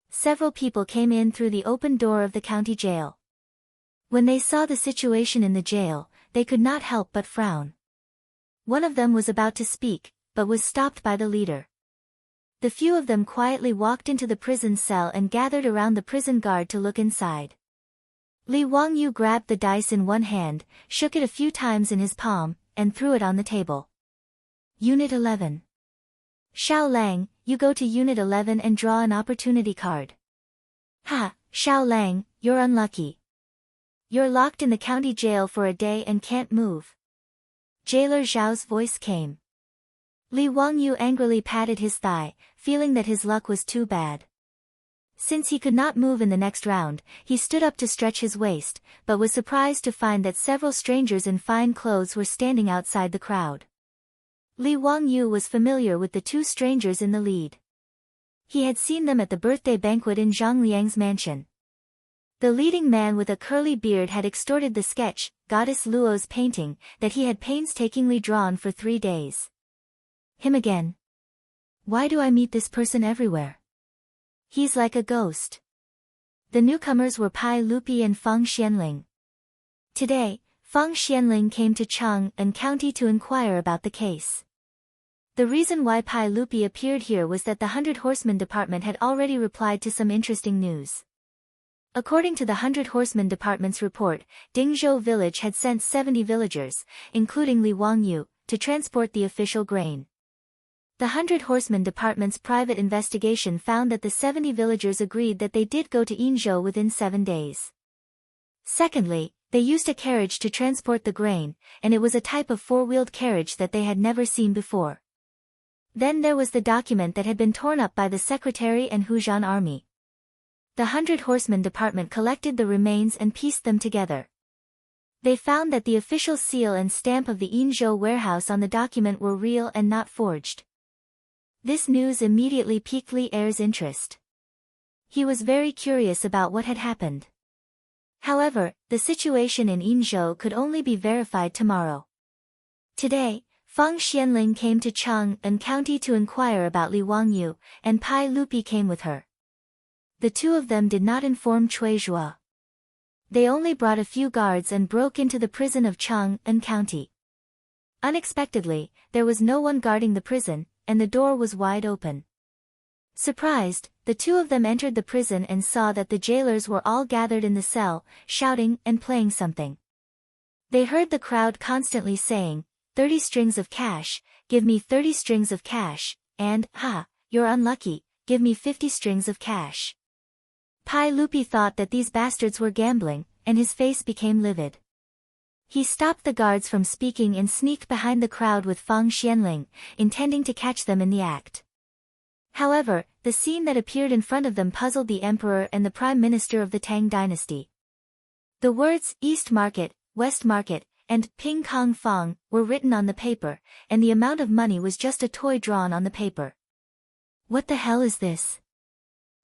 Several people came in through the open door of the county jail. When they saw the situation in the jail, they could not help but frown. One of them was about to speak, but was stopped by the leader. The few of them quietly walked into the prison cell and gathered around the prison guard to look inside. Li Wangyou grabbed the dice in one hand, shook it a few times in his palm, and threw it on the table. Unit 11. Xiao Lang, you go to Unit 11 and draw an opportunity card. Ha, Xiao Lang, you're unlucky. You're locked in the county jail for a day and can't move. Jailer Zhao's voice came. Li Wangyou angrily patted his thigh, feeling that his luck was too bad. Since he could not move in the next round, he stood up to stretch his waist, but was surprised to find that several strangers in fine clothes were standing outside the crowd. Li Wangyou was familiar with the two strangers in the lead. He had seen them at the birthday banquet in Zhang Liang's mansion. The leading man with a curly beard had extorted the sketch, Goddess Luo's painting, that he had painstakingly drawn for 3 days. Him again. Why do I meet this person everywhere? He's like a ghost. The newcomers were Pai Lupi and Feng Xianling. Today, Feng Xianling came to Chang'an County to inquire about the case. The reason why Pai Lupi appeared here was that the 100 Horsemen Department had already replied to some interesting news. According to the 100 Horsemen Department's report, Dingzhou village had sent 70 villagers, including Li Wangyou, to transport the official grain. The 100 Horsemen Department's private investigation found that the 70 villagers agreed that they did go to Yinzhou within 7 days. Secondly, they used a carriage to transport the grain, and it was a type of four-wheeled carriage that they had never seen before. Then there was the document that had been torn up by the Secretary and Huzhan army. The 100 Horsemen Department collected the remains and pieced them together. They found that the official seal and stamp of the Yinzhou warehouse on the document were real and not forged. This news immediately piqued Li Er's interest. He was very curious about what had happened. However, the situation in Yinzhou could only be verified tomorrow. Today, Feng Xianling came to Chang'an County to inquire about Li Wangyou, and Pai Lupi came with her. The two of them did not inform Cui Zhuo. They only brought a few guards and broke into the prison of Chang'an County. Unexpectedly, there was no one guarding the prison, and the door was wide open. Surprised, the two of them entered the prison and saw that the jailers were all gathered in the cell, shouting and playing something. They heard the crowd constantly saying, 30 strings of cash, give me 30 strings of cash, and, ha, you're unlucky, give me 50 strings of cash. Pai Lupi thought that these bastards were gambling, and his face became livid. He stopped the guards from speaking and sneaked behind the crowd with Feng Xianling, intending to catch them in the act. However, the scene that appeared in front of them puzzled the emperor and the prime minister of the Tang dynasty. The words, East Market, West Market, and Ping Kong Fong were written on the paper, and the amount of money was just a toy drawn on the paper. What the hell is this?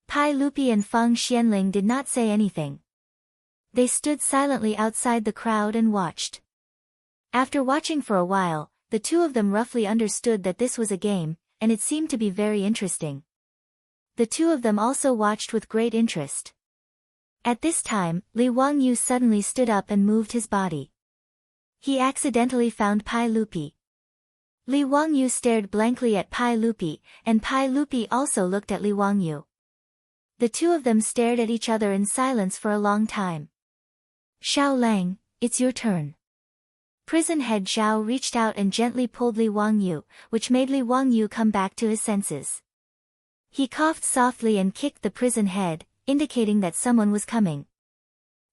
Pai Lupi and Feng Xianling did not say anything. They stood silently outside the crowd and watched. After watching for a while, the two of them roughly understood that this was a game, and it seemed to be very interesting. The two of them also watched with great interest. At this time, Li Wangyu suddenly stood up and moved his body. He accidentally found Pai Lupi. Li Wangyu stared blankly at Pai Lupi, and Pai Lupi also looked at Li Wangyu. The two of them stared at each other in silence for a long time. Xiao Lang, it's your turn. Prison head Zhao reached out and gently pulled Li Wangyu, which made Li Wangyu come back to his senses. He coughed softly and kicked the prison head, indicating that someone was coming.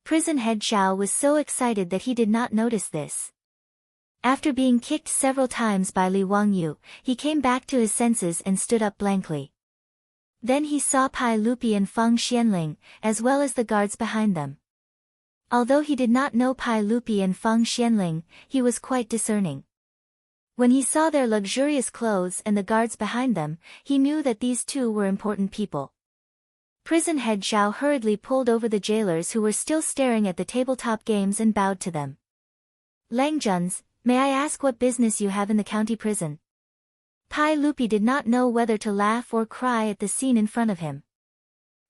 Prison head Zhao was so excited that he did not notice this. After being kicked several times by Li Wangyu, he came back to his senses and stood up blankly. Then he saw Pai Lupi and Feng Xianling, as well as the guards behind them. Although he did not know Pai Lupi and Feng Xianling, he was quite discerning. When he saw their luxurious clothes and the guards behind them, he knew that these two were important people. Prison head Zhao hurriedly pulled over the jailers who were still staring at the tabletop games and bowed to them. Lang Juns, may I ask what business you have in the county prison? Pai Lupi did not know whether to laugh or cry at the scene in front of him.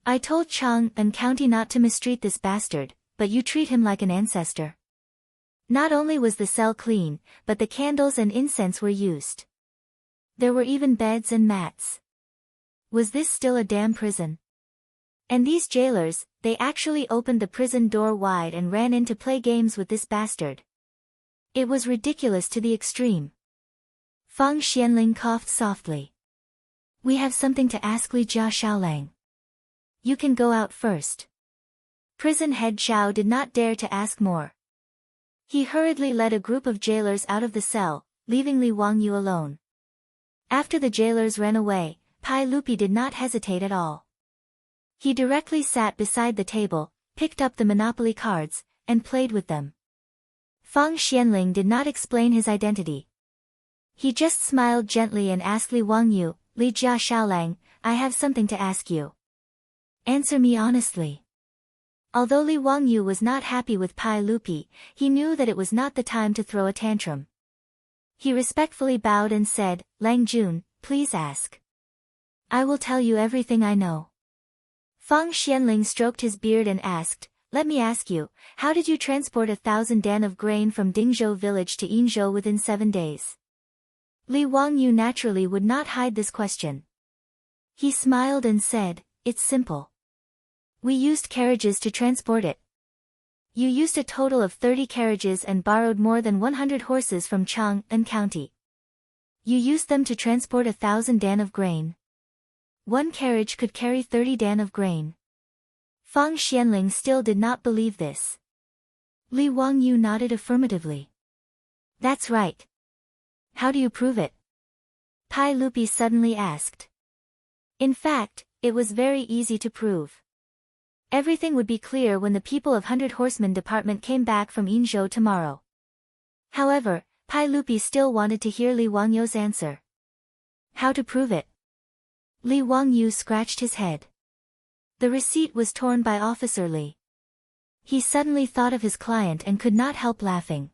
I told Chang and County not to mistreat this bastard, but you treat him like an ancestor. Not only was the cell clean, but the candles and incense were used. There were even beds and mats. Was this still a damn prison? And these jailers, they actually opened the prison door wide and ran in to play games with this bastard. It was ridiculous to the extreme. Feng Xianling coughed softly. We have something to ask Li Jia Xiaolang. You can go out first. Prison head Zhao did not dare to ask more. He hurriedly led a group of jailers out of the cell, leaving Li Wangyu alone. After the jailers ran away, Pai Lupi did not hesitate at all. He directly sat beside the table, picked up the Monopoly cards, and played with them. Feng Xianling did not explain his identity. He just smiled gently and asked Li Wangyu, Li Jia Xiaolang, I have something to ask you. Answer me honestly. Although Li Wangyu was not happy with Pai Lupi, he knew that it was not the time to throw a tantrum. He respectfully bowed and said, Lang Jun, please ask. I will tell you everything I know. Feng Xianling stroked his beard and asked, let me ask you, how did you transport 1,000 dan of grain from Dingzhou village to Yinzhou within 7 days? Li Wangyu naturally would not hide this question. He smiled and said, it's simple. We used carriages to transport it. You used a total of 30 carriages and borrowed more than 100 horses from Chang and County. You used them to transport 1,000 dan of grain. One carriage could carry 30 dan of grain. Feng Xianling still did not believe this. Li Wangyu nodded affirmatively. That's right. How do you prove it? Pai Lupi suddenly asked. In fact, it was very easy to prove. Everything would be clear when the people of 100 Horsemen Department came back from Yinzhou tomorrow. However, Pai Lupi still wanted to hear Li Wangyu's answer. How to prove it? Li Wangyu scratched his head. The receipt was torn by Officer Li. He suddenly thought of his client and could not help laughing.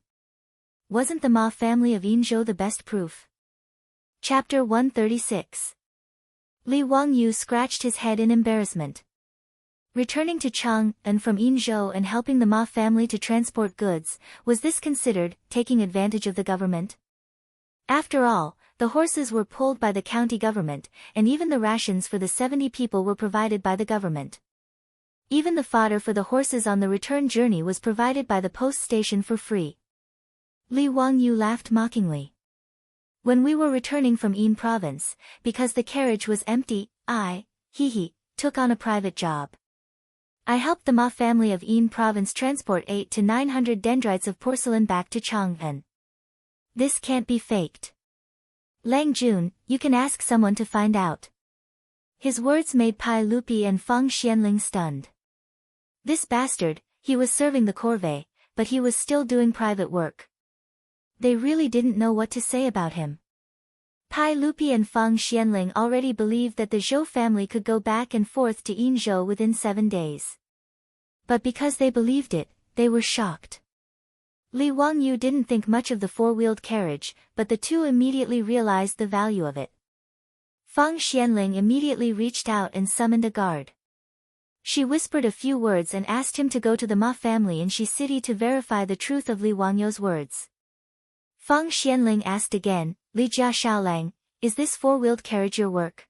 Wasn't the Ma family of Yinzhou the best proof? Chapter 136. Li Wangyu scratched his head in embarrassment. Returning to Chang'an from Yinzhou and helping the Ma family to transport goods, was this considered taking advantage of the government? After all, the horses were pulled by the county government, and even the rations for the 70 people were provided by the government. Even the fodder for the horses on the return journey was provided by the post station for free. Li Wangyu laughed mockingly. When we were returning from Yin province, because the carriage was empty, I, took on a private job. I helped the Ma family of Yin province transport 800 to 900 dendrites of porcelain back to Chang'an. This can't be faked. Lang Jun, you can ask someone to find out. His words made Pai Lupi and Feng Xianling stunned. This bastard, he was serving the corvée, but he was still doing private work. They really didn't know what to say about him. Pai Lupi and Feng Xianling already believed that the Zhou family could go back and forth to Yinzhou within 7 days. But because they believed it, they were shocked. Li Wangyu didn't think much of the four-wheeled carriage, but the two immediately realized the value of it. Feng Xianling immediately reached out and summoned a guard. She whispered a few words and asked him to go to the Ma family in Shi City to verify the truth of Li Wangyou's words. Feng Xianling asked again, Li Jia Xiaolang, is this four-wheeled carriage your work?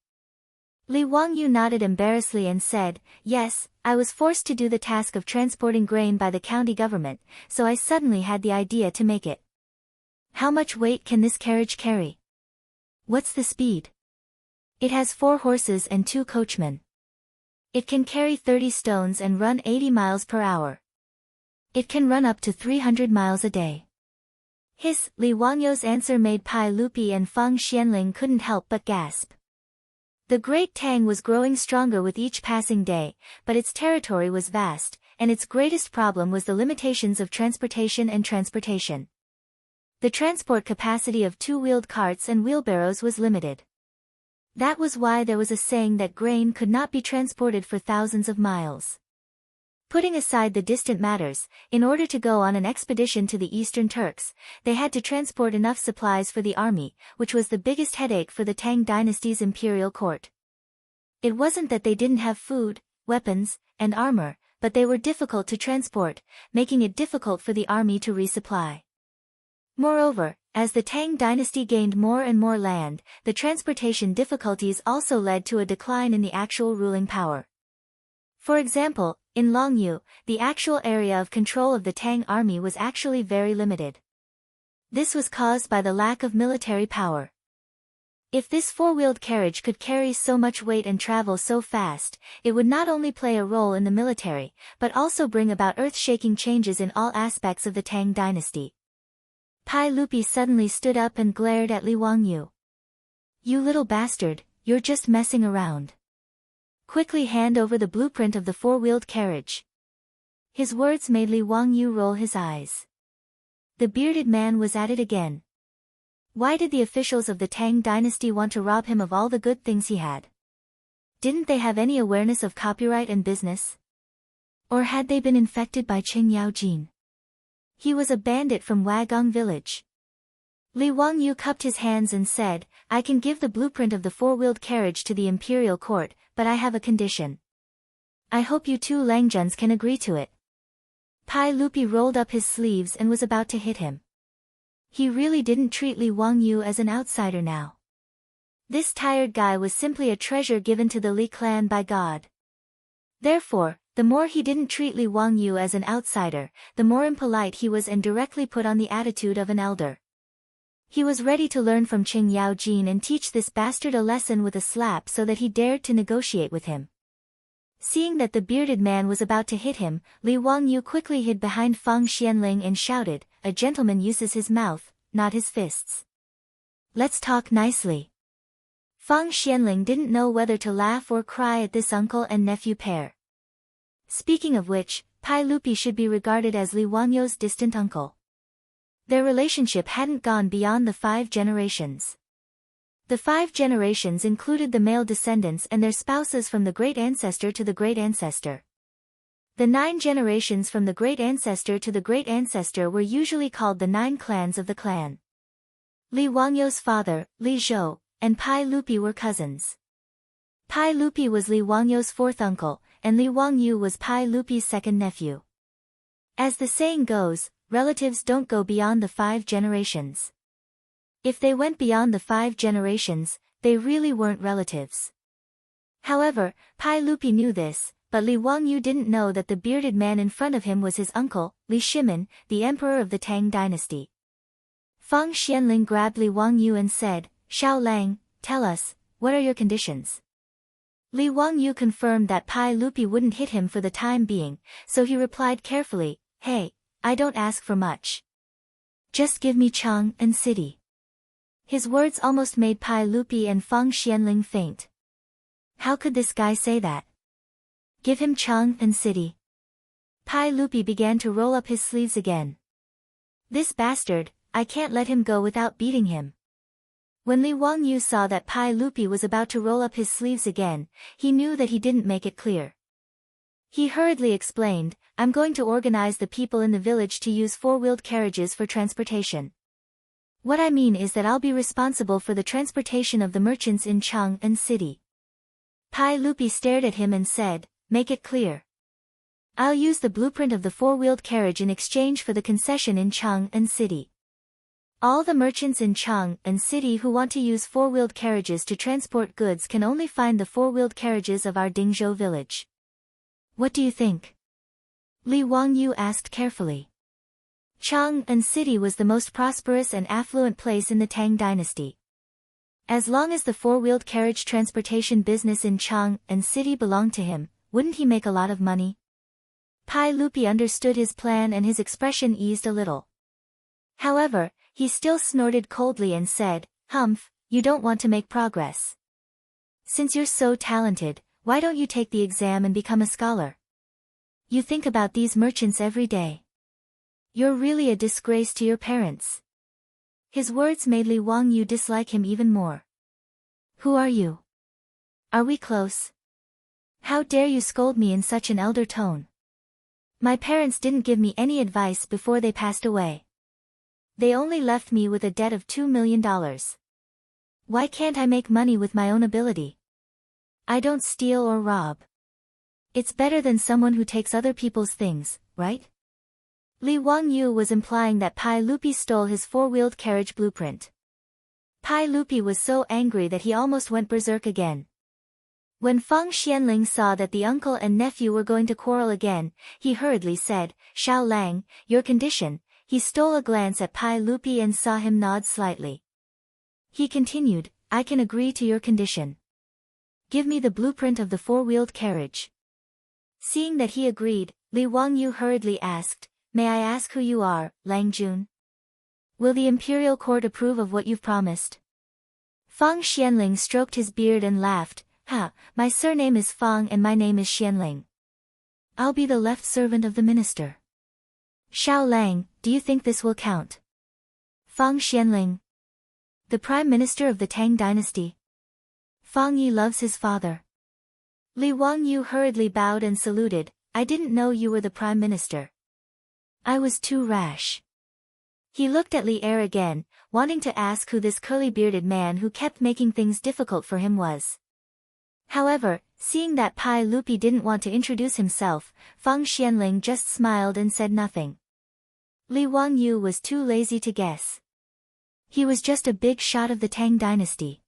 Li Wangyou nodded embarrassedly and said, yes, I was forced to do the task of transporting grain by the county government, so I suddenly had the idea to make it. How much weight can this carriage carry? What's the speed? It has 4 horses and 2 coachmen. It can carry 30 stones and run 80 miles per hour. It can run up to 300 miles a day. Li Wangyou's answer made Pai Lupi and Feng Xianling couldn't help but gasp. The Great Tang was growing stronger with each passing day, but its territory was vast, and its greatest problem was the limitations of transportation and transportation. The transport capacity of 2-wheeled carts and wheelbarrows was limited. That was why there was a saying that grain could not be transported for thousands of miles. Putting aside the distant matters, in order to go on an expedition to the Eastern Turks, they had to transport enough supplies for the army, which was the biggest headache for the Tang dynasty's imperial court. It wasn't that they didn't have food, weapons, and armor, but they were difficult to transport, making it difficult for the army to resupply. Moreover, as the Tang dynasty gained more and more land, the transportation difficulties also led to a decline in the actual ruling power. For example, in Longyu, the actual area of control of the Tang army was actually very limited. This was caused by the lack of military power. If this four-wheeled carriage could carry so much weight and travel so fast, it would not only play a role in the military, but also bring about earth-shaking changes in all aspects of the Tang dynasty. Pai Lupi suddenly stood up and glared at Li Wangyou. You little bastard, you're just messing around. Quickly hand over the blueprint of the four-wheeled carriage. His words made Li Wangyou roll his eyes. The bearded man was at it again. Why did the officials of the Tang dynasty want to rob him of all the good things he had? Didn't they have any awareness of copyright and business? Or had they been infected by Qing Yaojin? He was a bandit from Wagong village. Li Wangyou cupped his hands and said, I can give the blueprint of the four-wheeled carriage to the imperial court, but I have a condition. I hope you two Langjuns can agree to it. Pai Lupi rolled up his sleeves and was about to hit him. He really didn't treat Li Wangyou as an outsider now. This tired guy was simply a treasure given to the Li clan by God. Therefore, the more he didn't treat Li Wangyou as an outsider, the more impolite he was and directly put on the attitude of an elder. He was ready to learn from Qing Yaojin and teach this bastard a lesson with a slap so that he dared to negotiate with him. Seeing that the bearded man was about to hit him, Li Wangyou quickly hid behind Feng Xianling and shouted, a gentleman uses his mouth, not his fists. Let's talk nicely. Feng Xianling didn't know whether to laugh or cry at this uncle and nephew pair. Speaking of which, Pai Lupi should be regarded as Li Wangyou's distant uncle. Their relationship hadn't gone beyond the 5 generations. The 5 generations included the male descendants and their spouses from the great ancestor to the great ancestor. The 9 generations from the great ancestor to the great ancestor were usually called the 9 clans of the clan. Li Wangyou's father, Li Zhou, and Pai Lupi were cousins. Pai Lupi was Li Wangyou's 4th uncle, and Li Wangyou was Pai Lupi's 2nd nephew. As the saying goes, relatives don't go beyond the 5 generations. If they went beyond the 5 generations, they really weren't relatives. However, Pai Lupi knew this, but Li Wangyou didn't know that the bearded man in front of him was his uncle, Li Shimin, the emperor of the Tang dynasty. Feng Xianling grabbed Li Wangyou and said, Xiao Lang, tell us, what are your conditions? Li Wangyou confirmed that Pai Lupi wouldn't hit him for the time being, so he replied carefully, Hey, I don't ask for much. Just give me Chang and city. His words almost made Pai Lupi and Feng Xianling faint. How could this guy say that? Give him Chang and city. Pai Lupi began to roll up his sleeves again. This bastard, I can't let him go without beating him. When Li Wangyou saw that Pai Lupi was about to roll up his sleeves again, he knew that he didn't make it clear. He hurriedly explained, I'm going to organize the people in the village to use 4-wheeled carriages for transportation. What I mean is that I'll be responsible for the transportation of the merchants in Chang and city. Pai Lupi stared at him and said, make it clear. I'll use the blueprint of the four-wheeled carriage in exchange for the concession in Chang'an City. All the merchants in Chang'an City who want to use four-wheeled carriages to transport goods can only find the four-wheeled carriages of our Dingzhou village. What do you think? Li Wangyu asked carefully. Chang'an City was the most prosperous and affluent place in the Tang dynasty. As long as the four-wheeled carriage transportation business in Chang'an City belonged to him, wouldn't he make a lot of money? Pai Lupi understood his plan and his expression eased a little. However, he still snorted coldly and said, "Humph, you don't want to make progress. Since you're so talented, why don't you take the exam and become a scholar? You think about these merchants every day. You're really a disgrace to your parents." His words made Li Wangyu dislike him even more. "Who are you? Are we close? How dare you scold me in such an elder tone? My parents didn't give me any advice before they passed away. They only left me with a debt of $2 million. Why can't I make money with my own ability? I don't steal or rob. It's better than someone who takes other people's things, right?" Li Wangyu was implying that Pai Lupi stole his four-wheeled carriage blueprint. Pai Lupi was so angry that he almost went berserk again. When Feng Xianling saw that the uncle and nephew were going to quarrel again, he hurriedly said, "Xiao Lang, your condition." He stole a glance at Pai Lupi and saw him nod slightly. He continued, "I can agree to your condition. Give me the blueprint of the four-wheeled carriage." Seeing that he agreed, Li Wangyu hurriedly asked, "May I ask who you are, Lang Jun? Will the imperial court approve of what you've promised?" Feng Xianling stroked his beard and laughed, "Ha, my surname is Feng and my name is Xianling. I'll be the left servant of the minister." "Xiao Lang, do you think this will count?" "Feng Xianling. The prime minister of the Tang dynasty. Feng Yi loves his father." Li Wangyu hurriedly bowed and saluted, "I didn't know you were the prime minister. I was too rash." He looked at Li Er again, wanting to ask who this curly-bearded man who kept making things difficult for him was. However, seeing that Pai Lupi didn't want to introduce himself, Feng Xianling just smiled and said nothing. Li Wangyu was too lazy to guess. He was just a big shot of the Tang dynasty.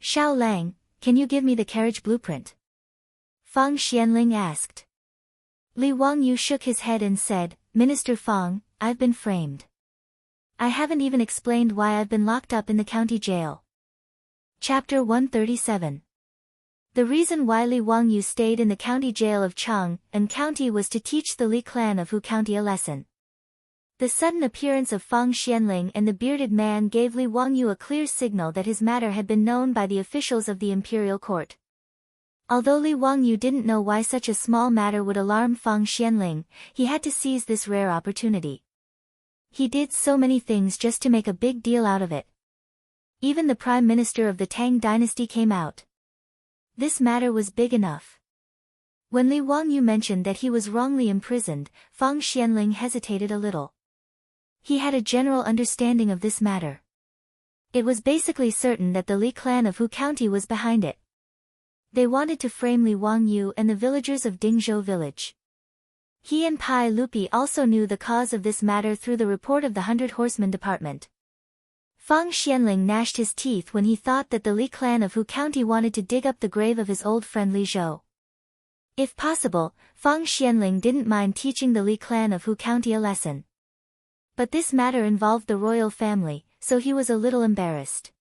"Xiao Lang, can you give me the carriage blueprint?" Feng Xianling asked. Li Wangyu shook his head and said, "Minister Feng, I've been framed. I haven't even explained why I've been locked up in the county jail." Chapter 137. The reason why Li Wangyu stayed in the county jail of Chang'an County was to teach the Li clan of Hu County a lesson. The sudden appearance of Feng Xianling and the bearded man gave Li Wangyu a clear signal that his matter had been known by the officials of the imperial court. Although Li Wangyu didn't know why such a small matter would alarm Feng Xianling, he had to seize this rare opportunity. He did so many things just to make a big deal out of it. Even the prime minister of the Tang dynasty came out. This matter was big enough. When Li Wangyu mentioned that he was wrongly imprisoned, Feng Xianling hesitated a little. He had a general understanding of this matter. It was basically certain that the Li clan of Hu County was behind it. They wanted to frame Li Wangyu and the villagers of Dingzhou village. He and Pai Lupi also knew the cause of this matter through the report of the 100 Horsemen Department. Feng Xianling gnashed his teeth when he thought that the Li clan of Hu County wanted to dig up the grave of his old friend Li Zhou. If possible, Feng Xianling didn't mind teaching the Li clan of Hu County a lesson. But this matter involved the royal family, so he was a little embarrassed.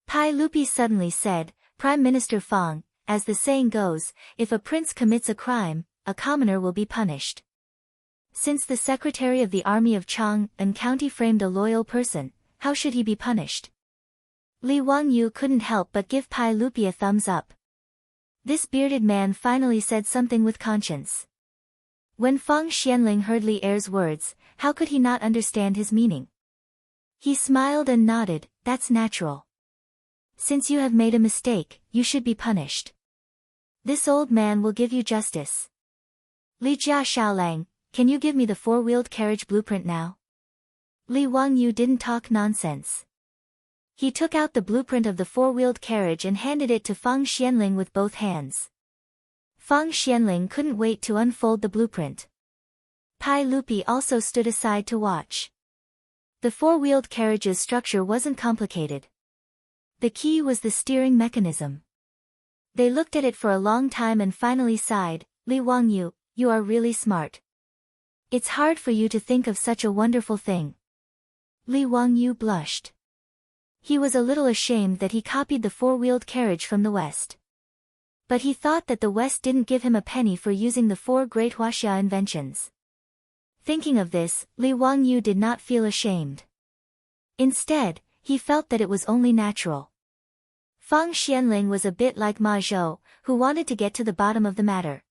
Pai Lupi suddenly said, "Prime Minister Feng, as the saying goes, if a prince commits a crime, a commoner will be punished. Since the secretary of the army of Chang'an County framed a loyal person, how should he be punished?" Li Wangyu couldn't help but give Pai Lupi a thumbs up. This bearded man finally said something with conscience. When Feng Xianling heard Li Er's words, how could he not understand his meaning? He smiled and nodded, "That's natural. Since you have made a mistake, you should be punished. This old man will give you justice. Li Jia Xiaolang, can you give me the four-wheeled carriage blueprint now?" Li Wangyu didn't talk nonsense. He took out the blueprint of the four-wheeled carriage and handed it to Feng Xianling with both hands. Fang Xianling couldn't wait to unfold the blueprint. Pai Lupi also stood aside to watch. The four-wheeled carriage's structure wasn't complicated. The key was the steering mechanism. They looked at it for a long time and finally sighed, "Li Wangyu, you are really smart. It's hard for you to think of such a wonderful thing." Li Wangyu blushed. He was a little ashamed that he copied the four-wheeled carriage from the West. But he thought that the West didn't give him a penny for using the four great Huaxia inventions. Thinking of this, Li Wangyu did not feel ashamed. Instead, he felt that it was only natural. Fang Xianling was a bit like Ma Zhou, who wanted to get to the bottom of the matter.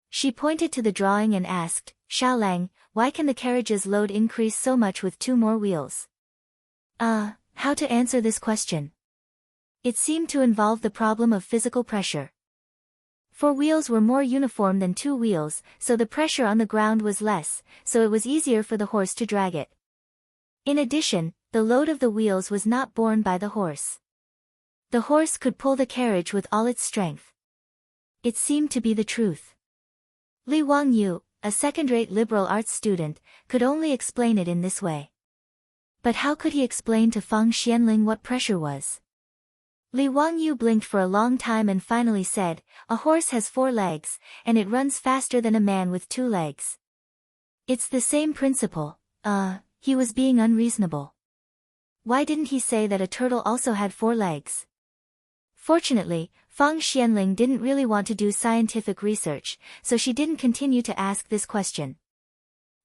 She pointed to the drawing and asked, "Xiaolang, why can the carriage's load increase so much with two more wheels?" How to answer this question? It seemed to involve the problem of physical pressure. Four wheels were more uniform than two wheels, so the pressure on the ground was less, so it was easier for the horse to drag it. In addition, the load of the wheels was not borne by the horse. The horse could pull the carriage with all its strength. It seemed to be the truth. Li Wangyu, a second-rate liberal arts student, could only explain it in this way. But how could he explain to Fang Xianling what pressure was? Li Wangyu blinked for a long time and finally said, "A horse has four legs, and it runs faster than a man with two legs. It's the same principle." He was being unreasonable. Why didn't he say that a turtle also had four legs? Fortunately, Fang Xianling didn't really want to do scientific research, so she didn't continue to ask this question.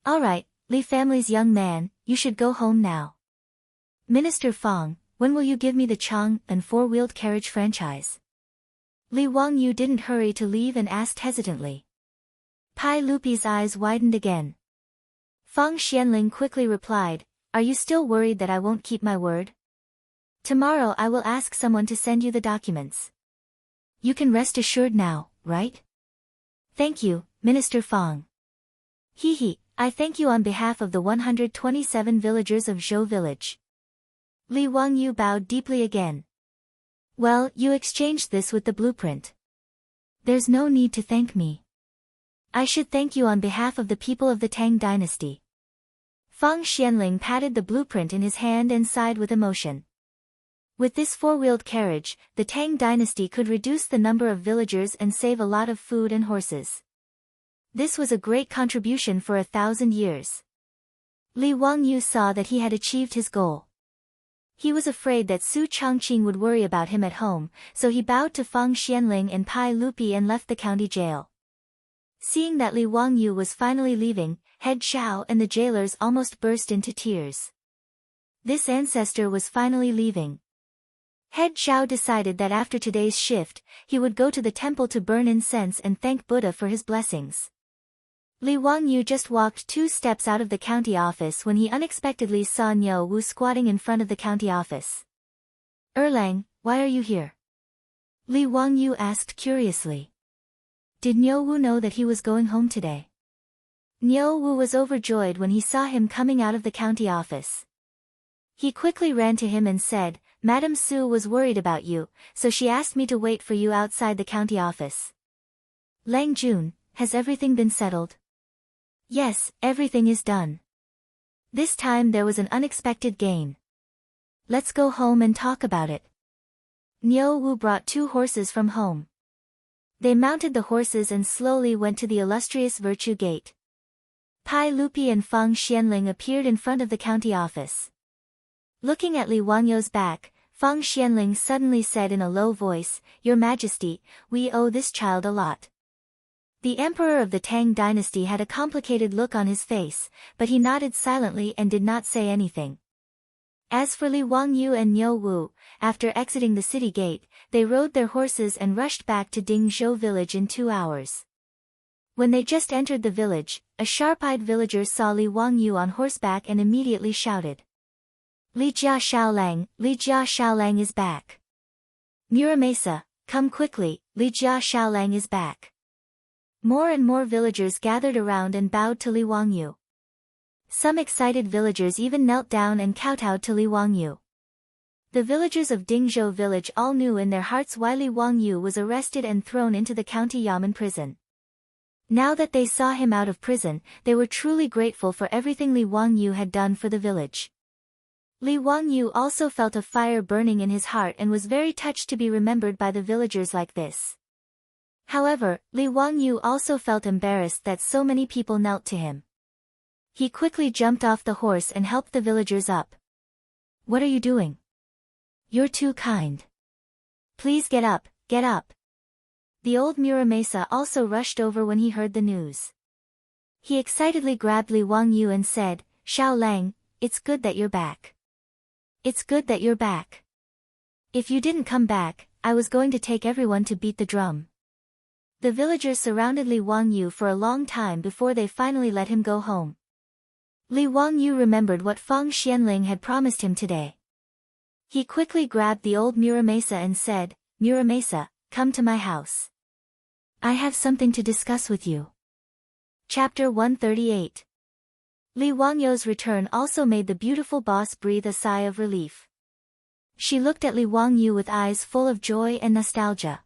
"All right, Li family's young man, you should go home now. Minister Fang, when will you give me the Chang and four-wheeled carriage franchise?" Li Wangyu didn't hurry to leave and asked hesitantly. Pai Lupi's eyes widened again. Fang Xianling quickly replied, "Are you still worried that I won't keep my word? Tomorrow I will ask someone to send you the documents. You can rest assured now, right?" "Thank you, Minister Fang." I thank you on behalf of the 127 villagers of Zhou village." Li Wangyu bowed deeply again. "Well, you exchanged this with the blueprint. There's no need to thank me. I should thank you on behalf of the people of the Tang dynasty." Fang Xianling patted the blueprint in his hand and sighed with emotion. With this four-wheeled carriage, the Tang dynasty could reduce the number of villagers and save a lot of food and horses. This was a great contribution for 1,000 years. Li Wangyu saw that he had achieved his goal. He was afraid that Su Changqing would worry about him at home, so he bowed to Fang Xianling and Pai Lupi and left the county jail. Seeing that Li Wangyu was finally leaving, Head Xiao and the jailers almost burst into tears. This ancestor was finally leaving. Head Xiao decided that after today's shift, he would go to the temple to burn incense and thank Buddha for his blessings. Li Wangyu just walked 2 steps out of the county office when he unexpectedly saw Niu Wu squatting in front of the county office. "Erlang, why are you here?" Li Wangyu asked curiously. Did Niu Wu know that he was going home today? Niu Wu was overjoyed when he saw him coming out of the county office. He quickly ran to him and said, "Madam Su was worried about you, so she asked me to wait for you outside the county office." "Lang Jun, has everything been settled?" "Yes, everything is done. This time there was an unexpected gain. Let's go home and talk about it." Niu Wu brought 2 horses from home. They mounted the horses and slowly went to the illustrious Virtue Gate. Pai Lupi and Fang Xianling appeared in front of the county office. Looking at Li Wangyu's back, Fang Xianling suddenly said in a low voice, "Your Majesty, we owe this child a lot." The emperor of the Tang dynasty had a complicated look on his face, but he nodded silently and did not say anything. As for Li Wangyu and Niu Wu, after exiting the city gate, they rode their horses and rushed back to Dingzhou village in 2 hours. When they just entered the village, a sharp-eyed villager saw Li Wangyu on horseback and immediately shouted, Li Jia Shaolang is back. Muramesa, come quickly, Li Jia Shaolang is back." More and more villagers gathered around and bowed to Li Wangyu. Some excited villagers even knelt down and kowtowed to Li Wangyu. The villagers of Dingzhou village all knew in their hearts why Li Wangyu was arrested and thrown into the county Yamen prison. Now that they saw him out of prison, they were truly grateful for everything Li Wangyu had done for the village. Li Wangyu also felt a fire burning in his heart and was very touched to be remembered by the villagers like this. However, Li Wangyu also felt embarrassed that so many people knelt to him. He quickly jumped off the horse and helped the villagers up. "What are you doing? You're too kind. Please get up, get up." The old Muramasa also rushed over when he heard the news. He excitedly grabbed Li Wangyu and said, "Xiao Lang, it's good that you're back. It's good that you're back. If you didn't come back, I was going to take everyone to beat the drum." The villagers surrounded Li Wangyu for a long time before they finally let him go home. Li Wangyu remembered what Fang Xianling had promised him today. He quickly grabbed the old Muramasa and said, "Muramasa, come to my house. I have something to discuss with you." Chapter 138. Li Wangyu's return also made the beautiful boss breathe a sigh of relief. She looked at Li Wangyu with eyes full of joy and nostalgia.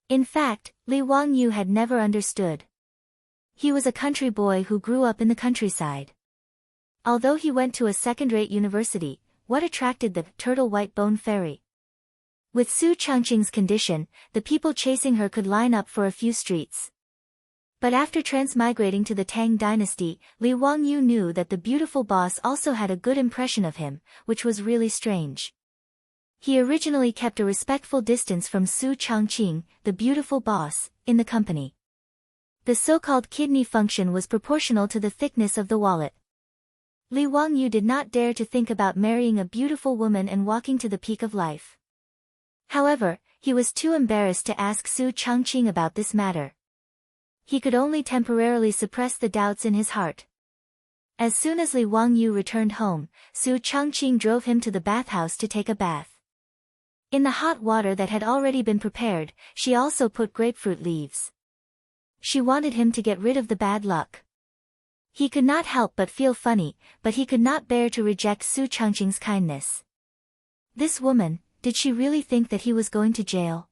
In fact, Li Wangyu had never understood. He was a country boy who grew up in the countryside. Although he went to a second-rate university, what attracted the turtle white-bone fairy? With Su Changqing's condition, the people chasing her could line up for a few streets. But after transmigrating to the Tang dynasty, Li Wangyu knew that the beautiful boss also had a good impression of him, which was really strange. He originally kept a respectful distance from Su Changqing, the beautiful boss, in the company. The so-called kidney function was proportional to the thickness of the wallet. Li Wangyu did not dare to think about marrying a beautiful woman and walking to the peak of life. However, he was too embarrassed to ask Su Changqing about this matter. He could only temporarily suppress the doubts in his heart. As soon as Li Wangyu returned home, Su Changqing drove him to the bathhouse to take a bath. In the hot water that had already been prepared, she also put grapefruit leaves. She wanted him to get rid of the bad luck. He could not help but feel funny, but he could not bear to reject Su Changqing's kindness. This woman, did she really think that he was going to jail?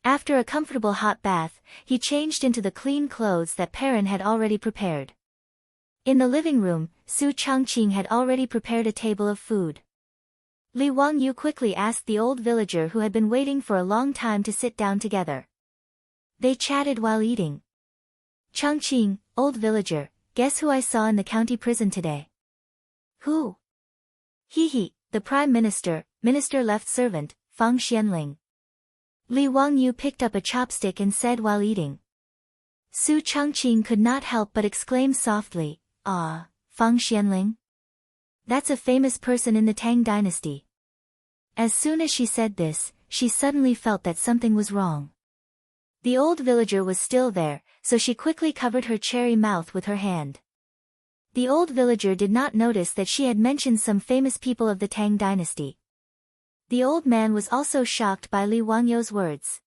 After a comfortable hot bath, he changed into the clean clothes that Perrin had already prepared. In the living room, Su Changqing had already prepared a table of food. Li Wangyu quickly asked the old villager who had been waiting for a long time to sit down together. They chatted while eating. "Changqing, old villager, guess who I saw in the county prison today?" "Who?" "He, the Prime Minister, Minister-left servant, Fang Xianling." Li Wangyu picked up a chopstick and said while eating. Su Changqing could not help but exclaim softly, "Ah, Fang Xianling? That's a famous person in the Tang dynasty." As soon as she said this, she suddenly felt that something was wrong. The old villager was still there, so she quickly covered her cherry mouth with her hand. The old villager did not notice that she had mentioned some famous people of the Tang dynasty. The old man was also shocked by Li Wangyu's words.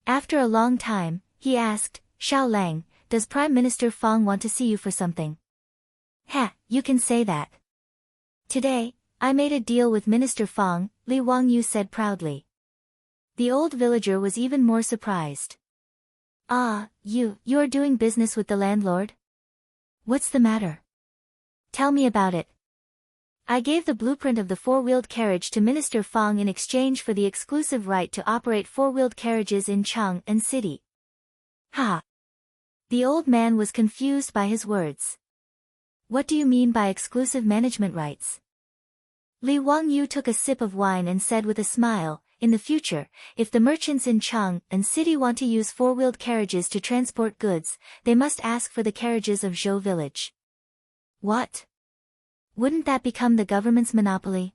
After a long time, he asked, "Xiao Lang, does Prime Minister Fang want to see you for something?" "Ha, you can say that. Today, I made a deal with Minister Fang," Li Wangyu said proudly. The old villager was even more surprised. "Ah, you are doing business with the landlord? What's the matter? Tell me about it." "I gave the blueprint of the four-wheeled carriage to Minister Fang in exchange for the exclusive right to operate four-wheeled carriages in Chang'an City." "Ha!" The old man was confused by his words. "What do you mean by exclusive management rights?" Li Wangyu took a sip of wine and said with a smile, "In the future, if the merchants in Chang'an City want to use four-wheeled carriages to transport goods, they must ask for the carriages of Zhou village." "What? Wouldn't that become the government's monopoly?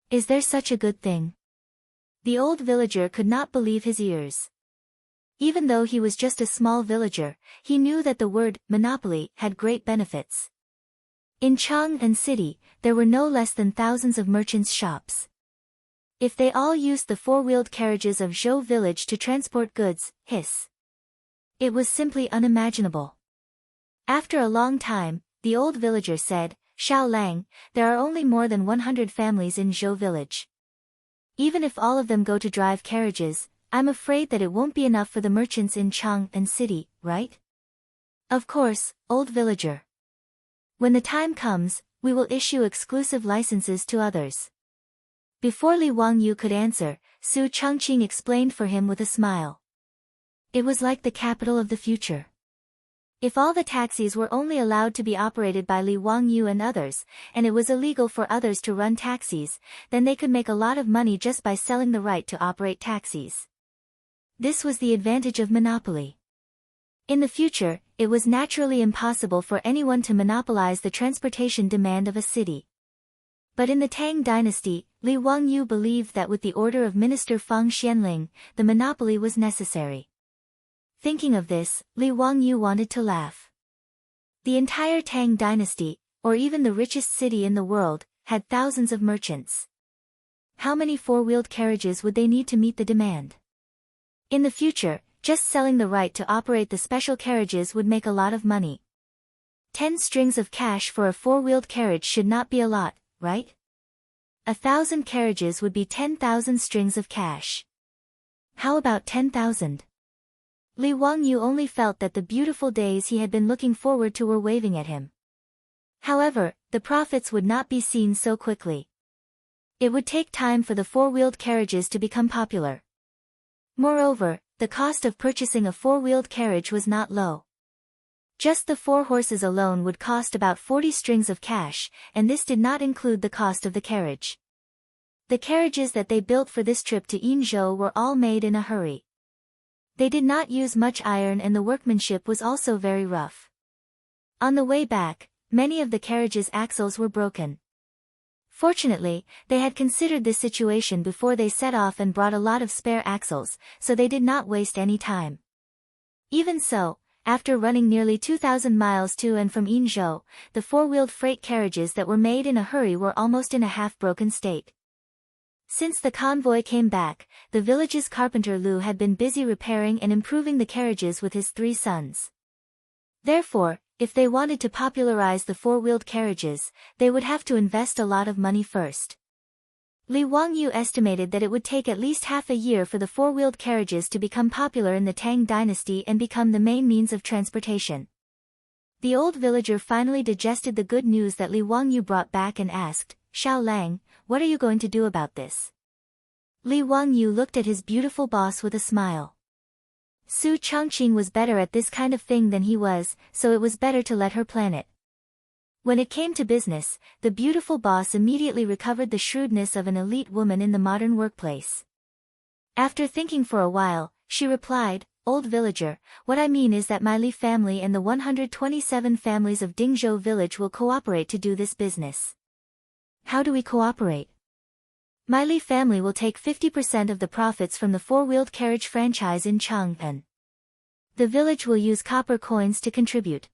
Is there such a good thing?" The old villager could not believe his ears. Even though he was just a small villager, he knew that the word monopoly had great benefits. In Chang'an City, there were no less than thousands of merchants' shops. If they all used the four-wheeled carriages of Zhou village to transport goods, it was simply unimaginable. After a long time, the old villager said, Xiao Lang, there are only more than 100 families in Zhou village. Even if all of them go to drive carriages, I'm afraid that it won't be enough for the merchants in Chang'an city, right? Of course, old villager. When the time comes, we will issue exclusive licenses to others. Before Li Wangyu could answer, Su Changqing explained for him with a smile. It was like the capital of the future. If all the taxis were only allowed to be operated by Li Wangyu and others, and it was illegal for others to run taxis, then they could make a lot of money just by selling the right to operate taxis. This was the advantage of monopoly. In the future, it was naturally impossible for anyone to monopolize the transportation demand of a city. But in the Tang dynasty, Li Wangyu believed that with the order of Minister Feng Xianling, the monopoly was necessary. Thinking of this, Li Wangyu wanted to laugh. The entire Tang dynasty, or even the richest city in the world, had thousands of merchants. How many four-wheeled carriages would they need to meet the demand? In the future, just selling the right to operate the special carriages would make a lot of money. 10 strings of cash for a four-wheeled carriage should not be a lot, right? 1,000 carriages would be 10,000 strings of cash. How about 10,000? Li Wangyu only felt that the beautiful days he had been looking forward to were waving at him. However, the profits would not be seen so quickly. It would take time for the four-wheeled carriages to become popular. Moreover, the cost of purchasing a four-wheeled carriage was not low. Just the 4 horses alone would cost about 40 strings of cash, and this did not include the cost of the carriage. The carriages that they built for this trip to Yinzhou were all made in a hurry. They did not use much iron and the workmanship was also very rough. On the way back, many of the carriage's axles were broken. Fortunately, they had considered this situation before they set off and brought a lot of spare axles, so they did not waste any time. Even so, after running nearly 2,000 miles to and from Yinzhou, the four-wheeled freight carriages that were made in a hurry were almost in a half-broken state. Since the convoy came back, the village's carpenter Lu had been busy repairing and improving the carriages with his 3 sons. Therefore, if they wanted to popularize the four-wheeled carriages, they would have to invest a lot of money first. Li Wangyu estimated that it would take at least half a year for the four-wheeled carriages to become popular in the Tang dynasty and become the main means of transportation. The old villager finally digested the good news that Li Wangyu brought back and asked, Xiao Lang, what are you going to do about this? Li Wangyu looked at his beautiful boss with a smile. Su Changqing was better at this kind of thing than he was, so it was better to let her plan it. When it came to business, the beautiful boss immediately recovered the shrewdness of an elite woman in the modern workplace. After thinking for a while, she replied, Old villager, what I mean is that my Li family and the 127 families of Dingzhou village will cooperate to do this business. How do we cooperate? My Li family will take 50% of the profits from the four-wheeled carriage franchise in Chang'an. The village will use copper coins to contribute.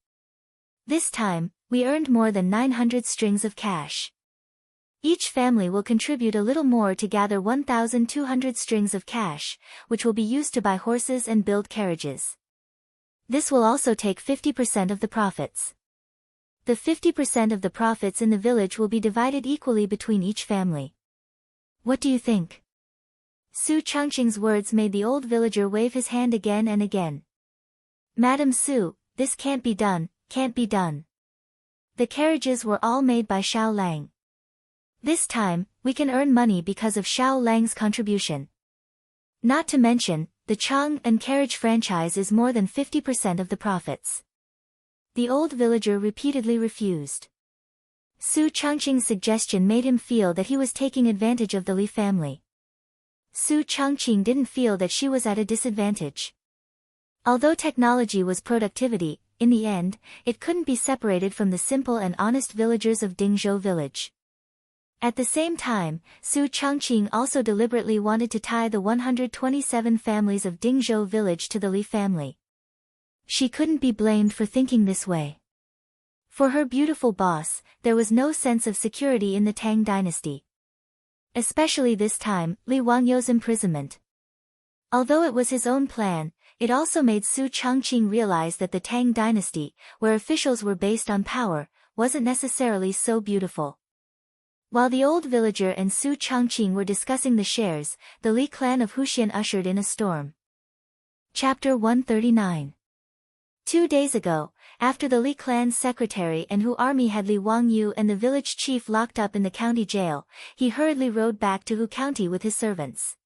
This time, we earned more than 900 strings of cash. Each family will contribute a little more to gather 1,200 strings of cash, which will be used to buy horses and build carriages. This will also take 50% of the profits. The 50% of the profits in the village will be divided equally between each family. What do you think? Su Changqing's words made the old villager wave his hand again and again. Madam Su, this can't be done, can't be done. The carriages were all made by Xiao Lang. This time, we can earn money because of Xiao Lang's contribution. Not to mention, the Chang'an carriage franchise is more than 50% of the profits. The old villager repeatedly refused. Su Changqing's suggestion made him feel that he was taking advantage of the Li family. Su Changqing didn't feel that she was at a disadvantage. Although technology was productivity, in the end, it couldn't be separated from the simple and honest villagers of Dingzhou village. At the same time, Su Changqing also deliberately wanted to tie the 127 families of Dingzhou village to the Li family. She couldn't be blamed for thinking this way. For her beautiful boss, there was no sense of security in the Tang dynasty. Especially this time, Li Wangyu's imprisonment. Although it was his own plan, it also made Su Changqing realize that the Tang dynasty, where officials were based on power, wasn't necessarily so beautiful. While the old villager and Su Changqing were discussing the shares, the Li clan of Huxian ushered in a storm. Chapter 139. 2 days ago, after the Li clan's secretary and Hu army had Li Wangyu and the village chief locked up in the county jail, he hurriedly rode back to Hu County with his servants.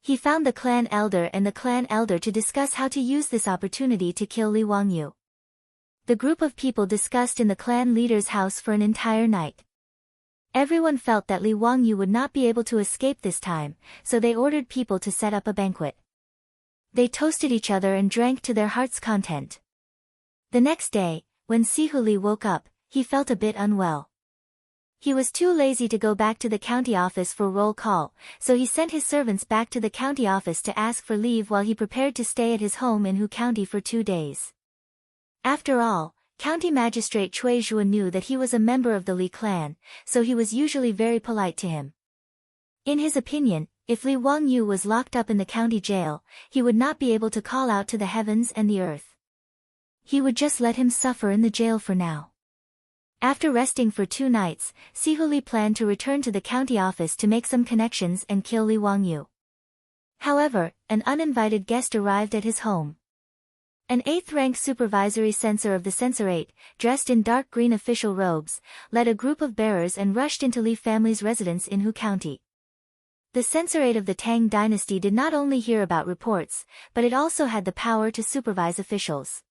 He found the clan elder and the clan elder to discuss how to use this opportunity to kill Li Wangyu. The group of people discussed in the clan leader's house for an entire night. Everyone felt that Li Wangyu would not be able to escape this time, so they ordered people to set up a banquet. They toasted each other and drank to their heart's content. The next day, when Sihu Li woke up, he felt a bit unwell. He was too lazy to go back to the county office for roll call, so he sent his servants back to the county office to ask for leave while he prepared to stay at his home in Hu County for 2 days. After all, County Magistrate Cui Zhuo knew that he was a member of the Li clan, so he was usually very polite to him. In his opinion, if Li Wangyu was locked up in the county jail, he would not be able to call out to the heavens and the earth. He would just let him suffer in the jail for now. After resting for 2 nights, Sihu Li planned to return to the county office to make some connections and kill Li Wangyu. However, an uninvited guest arrived at his home. An 8th-rank supervisory censor of the censorate, dressed in dark green official robes, led a group of bearers and rushed into Li family's residence in Hu County. The censorate of the Tang dynasty did not only hear about reports, but it also had the power to supervise officials.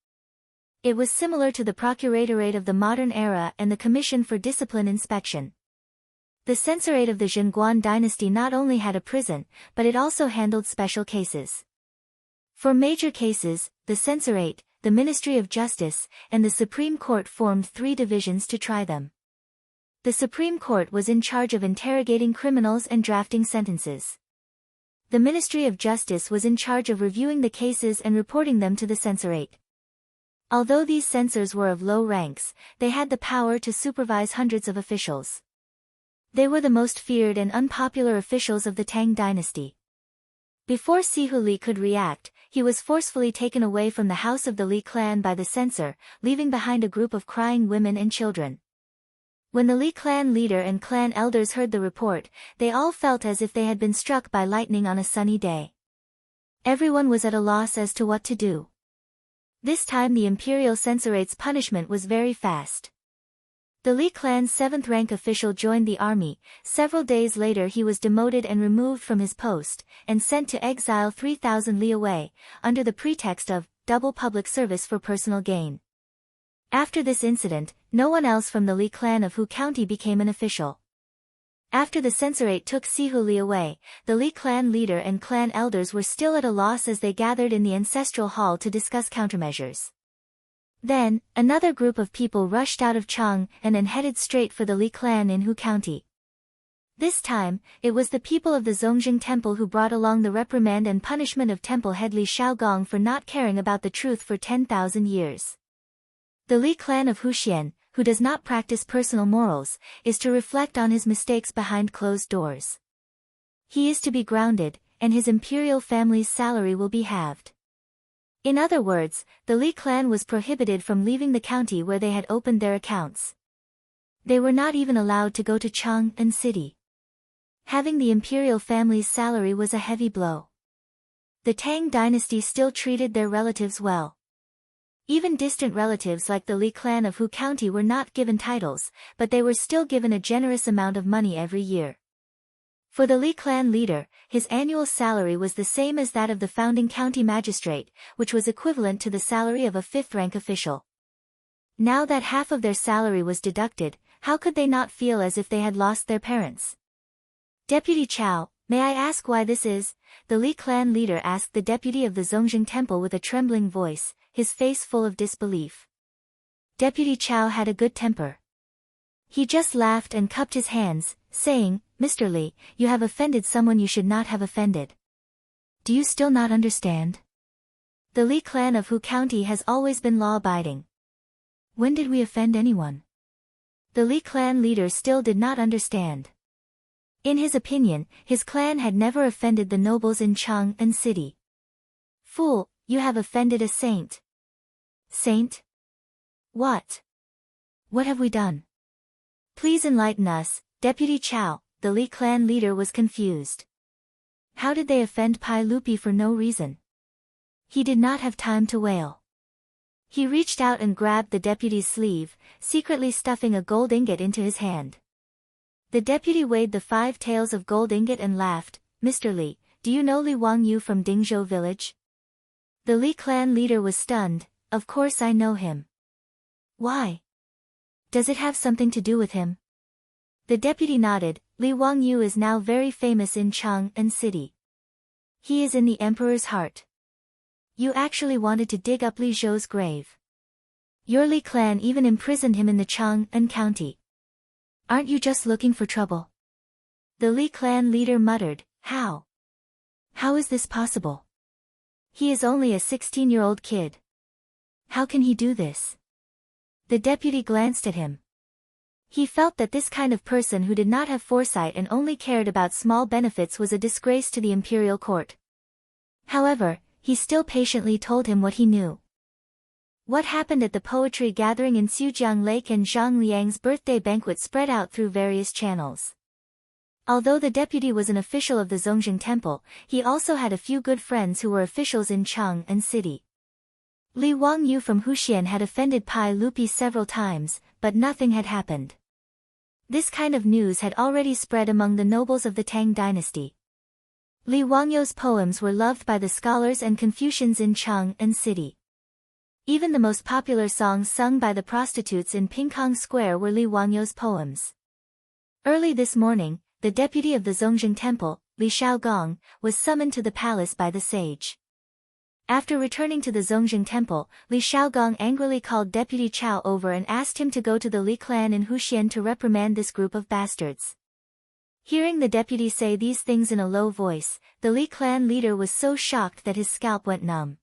It was similar to the procuratorate of the modern era and the Commission for Discipline Inspection. The censorate of the Zhenguan dynasty not only had a prison, but it also handled special cases. For major cases, the censorate, the Ministry of Justice, and the Supreme Court formed 3 divisions to try them. The Supreme Court was in charge of interrogating criminals and drafting sentences. The Ministry of Justice was in charge of reviewing the cases and reporting them to the censorate. Although these censors were of low ranks, they had the power to supervise hundreds of officials. They were the most feared and unpopular officials of the Tang dynasty. Before Sihu Li could react, he was forcefully taken away from the house of the Li clan by the censor, leaving behind a group of crying women and children. When the Li clan leader and clan elders heard the report, they all felt as if they had been struck by lightning on a sunny day. Everyone was at a loss as to what to do. This time the imperial censorate's punishment was very fast. The Li clan's 7th-rank official joined the army. Several days later he was demoted and removed from his post, and sent to exile 3,000 li away, under the pretext of double public service for personal gain. After this incident, no one else from the Li clan of Hu County became an official. After the censorate took Sihu Li away, the Li clan leader and clan elders were still at a loss as they gathered in the ancestral hall to discuss countermeasures. Then, another group of people rushed out of Chang and headed straight for the Li clan in Hu County. This time, it was the people of the Zongjing Temple who brought along the reprimand and punishment of temple head Li Shaogong for not caring about the truth for 10,000 years. The Li clan of Huxian, who does not practice personal morals, is to reflect on his mistakes behind closed doors. He is to be grounded, and his imperial family's salary will be halved. In other words, the Li clan was prohibited from leaving the county where they had opened their accounts. They were not even allowed to go to Chang'an City. Having the imperial family's salary was a heavy blow. The Tang dynasty still treated their relatives well. Even distant relatives like the Li clan of Hu County were not given titles, but they were still given a generous amount of money every year. For the Li clan leader, his annual salary was the same as that of the founding county magistrate, which was equivalent to the salary of a 5th-rank official. Now that half of their salary was deducted, how could they not feel as if they had lost their parents? Deputy Chow, may I ask why this is? The Li clan leader asked the deputy of the Zongjing Temple with a trembling voice, his face full of disbelief. Deputy Chow had a good temper. He just laughed and cupped his hands, saying, "Mr. Li, you have offended someone you should not have offended. Do you still not understand? The Li clan of Hu County has always been law-abiding. When did we offend anyone?" The Li clan leader still did not understand. In his opinion, his clan had never offended the nobles in Chang'an City. "Fool, you have offended a saint." "Saint? What?" What have we done? Please enlighten us, Deputy Chow. The Li clan leader was confused. How did they offend Pai Lupi for no reason? He did not have time to wail. He reached out and grabbed the deputy's sleeve, secretly stuffing a gold ingot into his hand. The deputy weighed the 5 taels of gold ingot and laughed. Mr. Li, do you know Li Wangyu from Dingzhou village? The Li clan leader was stunned. Of course I know him. Why? Does it have something to do with him? The deputy nodded. Li Wangyu is now very famous in Chang'an City. He is in the emperor's heart. You actually wanted to dig up Li Zhou's grave. Your Li clan even imprisoned him in the Chang'an County. Aren't you just looking for trouble? The Li clan leader muttered. How? How is this possible? He is only a 16-year-old kid. How can he do this? The deputy glanced at him. He felt that this kind of person who did not have foresight and only cared about small benefits was a disgrace to the imperial court. However, he still patiently told him what he knew. What happened at the poetry gathering in Sujiang Lake and Zhang Liang's birthday banquet spread out through various channels. Although the deputy was an official of the Zongjing Temple, he also had a few good friends who were officials in Chang'an City. Li Wangyu from Huxian had offended Pai Lupi several times, but nothing had happened. This kind of news had already spread among the nobles of the Tang dynasty. Li Wangyu's poems were loved by the scholars and Confucians in Chang'an City. Even the most popular songs sung by the prostitutes in Pingkong Square were Li Wangyu's poems. Early this morning, the deputy of the Zongjing Temple, Li Shaogong, was summoned to the palace by the sage. After returning to the Zongjing Temple, Li Shaogong angrily called Deputy Chow over and asked him to go to the Li clan in Huxian to reprimand this group of bastards. Hearing the deputy say these things in a low voice, the Li clan leader was so shocked that his scalp went numb.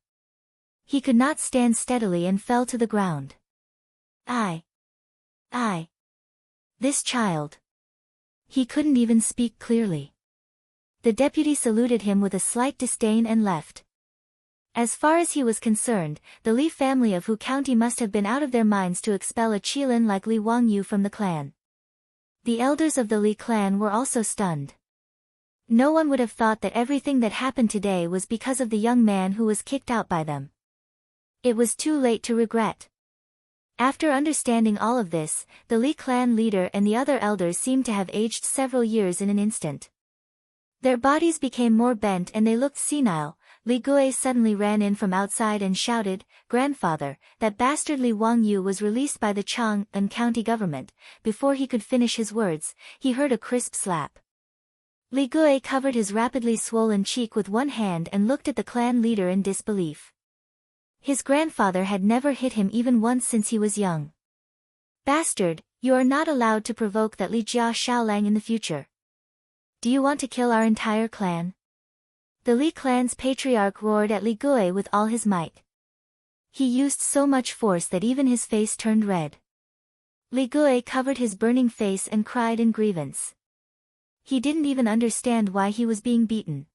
He could not stand steadily and fell to the ground. This child. He couldn't even speak clearly. The deputy saluted him with a slight disdain and left. As far as he was concerned, the Li family of Hu County must have been out of their minds to expel a Qilin like Li Wangyu from the clan. The elders of the Li clan were also stunned. No one would have thought that everything that happened today was because of the young man who was kicked out by them. It was too late to regret. After understanding all of this, the Li clan leader and the other elders seemed to have aged several years in an instant. Their bodies became more bent and they looked senile. Li Gui suddenly ran in from outside and shouted, "Grandfather, that bastard Li Wangyu was released by the Chang'an County government." Before he could finish his words, he heard a crisp slap. Li Gui covered his rapidly swollen cheek with one hand and looked at the clan leader in disbelief. His grandfather had never hit him even once since he was young. "Bastard, you are not allowed to provoke that Li Jia Shaolang in the future. Do you want to kill our entire clan?" The Li clan's patriarch roared at Li Gui with all his might. He used so much force that even his face turned red. Li Gui covered his burning face and cried in grievance. He didn't even understand why he was being beaten.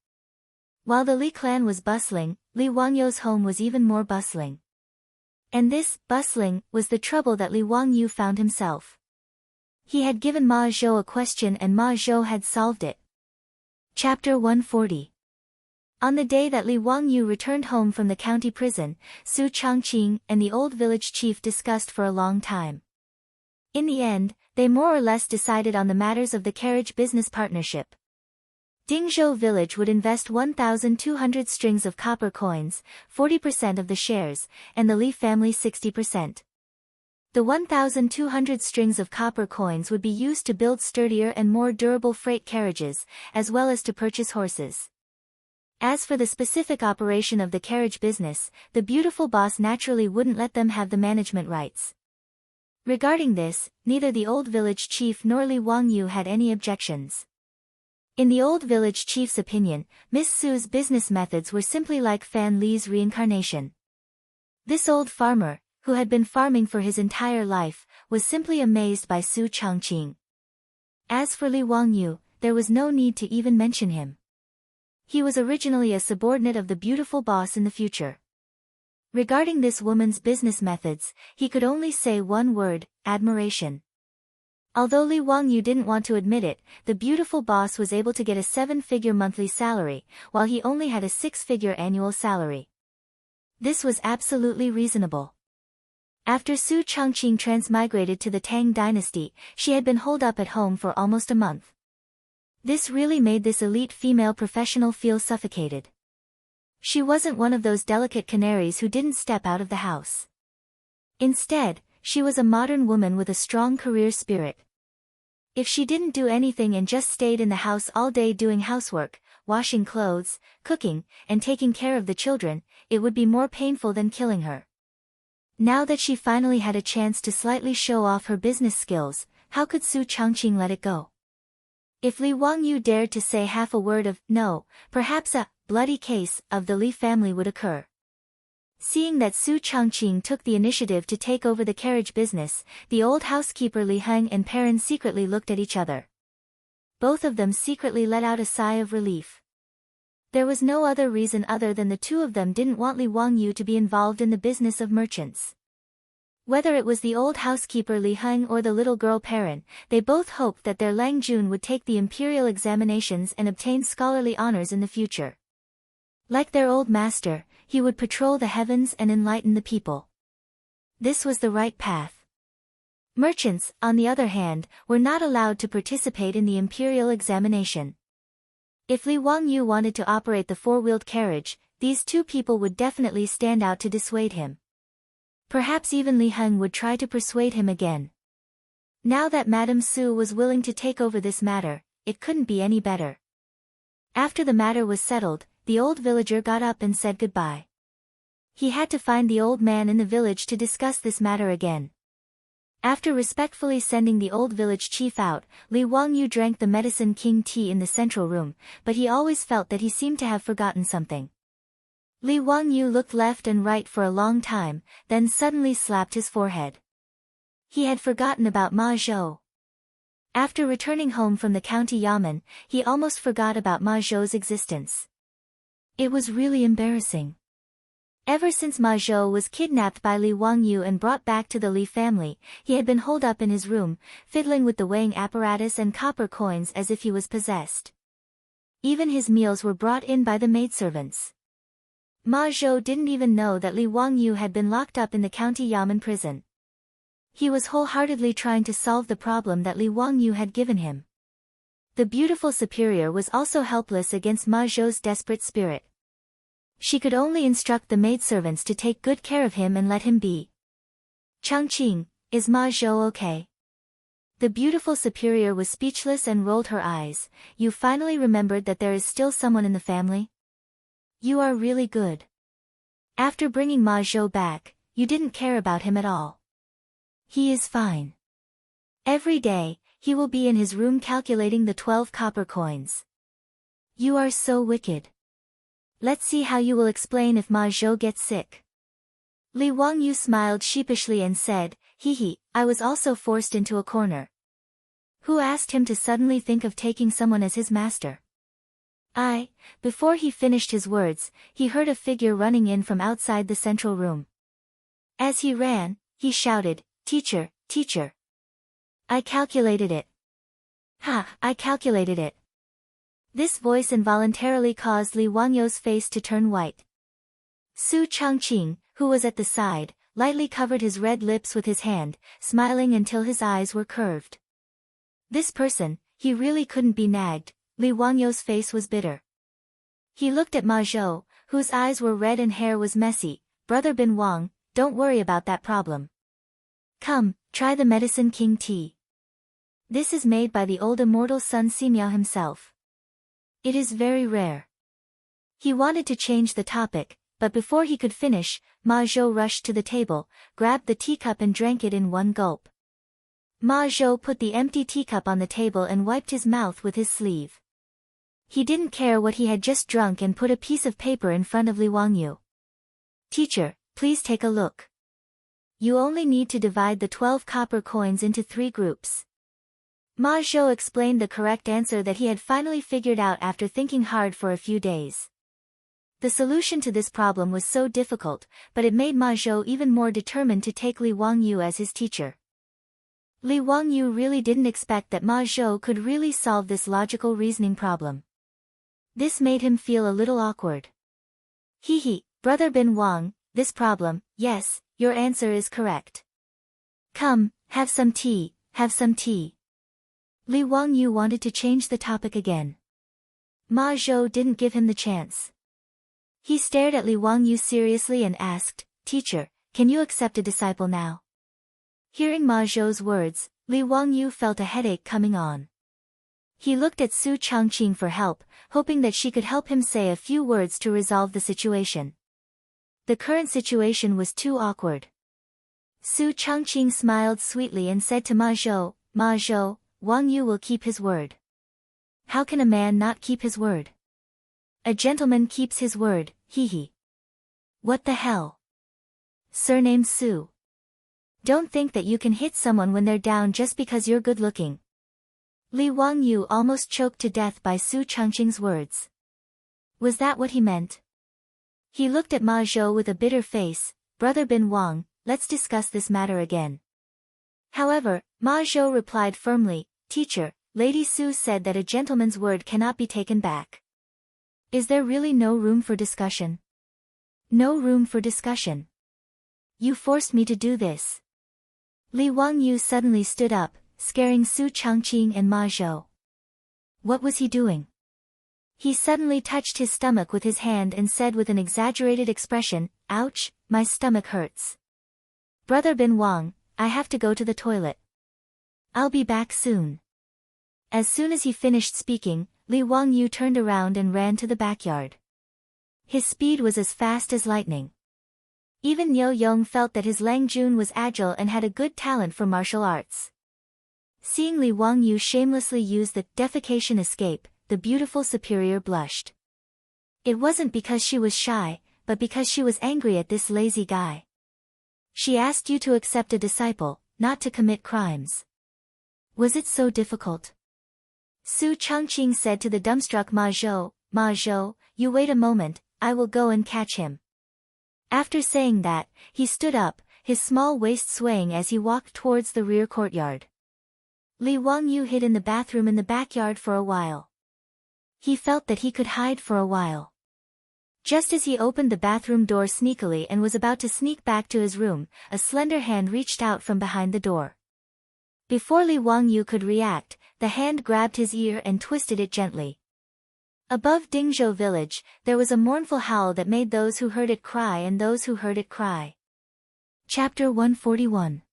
While the Li clan was bustling, Li Wangyu's home was even more bustling. And this, bustling, was the trouble that Li Wangyu found himself. He had given Ma Zhou a question and Ma Zhou had solved it. Chapter 140. On the day that Li Wangyu returned home from the county prison, Su Changqing and the old village chief discussed for a long time. In the end, they more or less decided on the matters of the carriage business partnership. Dingzhou village would invest 1,200 strings of copper coins, 40% of the shares, and the Li family 60%. The 1,200 strings of copper coins would be used to build sturdier and more durable freight carriages, as well as to purchase horses. As for the specific operation of the carriage business, the beautiful boss naturally wouldn't let them have the management rights. Regarding this, neither the old village chief nor Li Wangyu had any objections. In the old village chief's opinion, Miss Su's business methods were simply like Fan Li's reincarnation. This old farmer, who had been farming for his entire life, was simply amazed by Su Changqing. As for Li Wangyu, there was no need to even mention him. He was originally a subordinate of the beautiful boss in the future. Regarding this woman's business methods, he could only say one word: admiration. Although Li Wangyu didn't want to admit it, the beautiful boss was able to get a 7-figure monthly salary, while he only had a 6-figure annual salary. This was absolutely reasonable. After Su Changqing transmigrated to the Tang dynasty, she had been holed up at home for almost a month. This really made this elite female professional feel suffocated. She wasn't one of those delicate canaries who didn't step out of the house. Instead, she was a modern woman with a strong career spirit. If she didn't do anything and just stayed in the house all day doing housework, washing clothes, cooking, and taking care of the children, it would be more painful than killing her. Now that she finally had a chance to slightly show off her business skills, how could Su Changqing let it go? If Li Wangyu dared to say half a word of no, perhaps a bloody case of the Li family would occur. Seeing that Su Changqing took the initiative to take over the carriage business, the old housekeeper Li Heng and Perrin secretly looked at each other. Both of them secretly let out a sigh of relief. There was no other reason other than the two of them didn't want Li Wangyu to be involved in the business of merchants. Whether it was the old housekeeper Li Heng or the little girl Perrin, they both hoped that their Lang Jun would take the imperial examinations and obtain scholarly honors in the future. Like their old master, he would patrol the heavens and enlighten the people. This was the right path. Merchants, on the other hand, were not allowed to participate in the imperial examination. If Li Wangyu wanted to operate the four-wheeled carriage, these two people would definitely stand out to dissuade him. Perhaps even Li Heng would try to persuade him again. Now that Madame Su was willing to take over this matter, it couldn't be any better. After the matter was settled, the old villager got up and said goodbye. He had to find the old man in the village to discuss this matter again. After respectfully sending the old village chief out, Li Wangyu drank the medicine king tea in the central room, but he always felt that he seemed to have forgotten something. Li Wangyu looked left and right for a long time, then suddenly slapped his forehead. He had forgotten about Ma Zhou. After returning home from the county yamen, he almost forgot about Ma Zhou's existence. It was really embarrassing. Ever since Ma Zhou was kidnapped by Li Wangyu and brought back to the Li family, he had been holed up in his room, fiddling with the weighing apparatus and copper coins as if he was possessed. Even his meals were brought in by the maidservants. Ma Zhou didn't even know that Li Wangyu had been locked up in the county yamen prison. He was wholeheartedly trying to solve the problem that Li Wangyu had given him. The beautiful superior was also helpless against Ma Zhou's desperate spirit. She could only instruct the maidservants to take good care of him and let him be. Changqing, is Ma Zhou okay? The beautiful superior was speechless and rolled her eyes. You finally remembered that there is still someone in the family? You are really good. After bringing Ma Zhou back, you didn't care about him at all. He is fine. Every day, he will be in his room calculating the 12 copper coins. You are so wicked. Let's see how you will explain if Ma Zhou gets sick. Li Wangyu smiled sheepishly and said, "Hee, I was also forced into a corner." Who asked him to suddenly think of taking someone as his master? Before he finished his words, he heard a figure running in from outside the central room. As he ran, he shouted, "Teacher, teacher! I calculated it. I calculated it." This voice involuntarily caused Li Wangyu's face to turn white. Su Changqing, who was at the side, lightly covered his red lips with his hand, smiling until his eyes were curved. This person, he really couldn't be nagged. Li Wangyu's face was bitter. He looked at Ma Zhou, whose eyes were red and hair was messy. "Brother Bin Wang, don't worry about that problem. Come, try the medicine king tea. This is made by the old immortal Sun Simiao himself. It is very rare." He wanted to change the topic, but before he could finish, Ma Zhou rushed to the table, grabbed the teacup and drank it in one gulp. Ma Zhou put the empty teacup on the table and wiped his mouth with his sleeve. He didn't care what he had just drunk and put a piece of paper in front of Li Wangyu. "Teacher, please take a look. You only need to divide the 12 copper coins into 3 groups." Ma Zhou explained the correct answer that he had finally figured out after thinking hard for a few days. The solution to this problem was so difficult, but it made Ma Zhou even more determined to take Li Wangyu as his teacher. Li Wangyu really didn't expect that Ma Zhou could really solve this logical reasoning problem. This made him feel a little awkward. Hee, Brother Bin Wang, this problem, yes, your answer is correct. Come, have some tea, have some tea. Li Wangyu wanted to change the topic again. Ma Zhou didn't give him the chance. He stared at Li Wangyu seriously and asked, Teacher, can you accept a disciple now? Hearing Ma Zhou's words, Li Wangyu felt a headache coming on. He looked at Su Changqing for help, hoping that she could help him say a few words to resolve the situation. The current situation was too awkward. Su Changqing smiled sweetly and said to Ma Zhou, Wang Yu will keep his word. How can a man not keep his word? A gentleman keeps his word, hee. What the hell? Surname Su. Don't think that you can hit someone when they're down just because you're good looking. Li Wangyu almost choked to death by Su Changqing's words. Was that what he meant? He looked at Ma Zhou with a bitter face. Brother Bin Wang, let's discuss this matter again. However, Ma Zhou replied firmly, Teacher, Lady Su said that a gentleman's word cannot be taken back. Is there really no room for discussion? No room for discussion. You forced me to do this. Li Wangyu suddenly stood up, scaring Su Changqing and Ma Zhou. What was he doing? He suddenly touched his stomach with his hand and said with an exaggerated expression, Ouch, my stomach hurts. Brother Bin Wang, I have to go to the toilet. I'll be back soon. As soon as he finished speaking, Li Wangyu turned around and ran to the backyard. His speed was as fast as lightning. Even Niu Yong felt that his Lang Jun was agile and had a good talent for martial arts. Seeing Li Wangyu shamelessly use the defecation escape, the beautiful superior blushed. It wasn't because she was shy, but because she was angry at this lazy guy. She asked you to accept a disciple, not to commit crimes. Was it so difficult? Su Changqing said to the dumbstruck Ma Zhou, you wait a moment, I will go and catch him. After saying that, he stood up, his small waist swaying as he walked towards the rear courtyard. Li Wangyu hid in the bathroom in the backyard for a while. He felt that he could hide for a while. Just as he opened the bathroom door sneakily and was about to sneak back to his room, a slender hand reached out from behind the door. Before Li Wangyu could react, the hand grabbed his ear and twisted it gently. Above Dingzhou village, there was a mournful howl that made those who heard it cry and those who heard it cry. Chapter 141.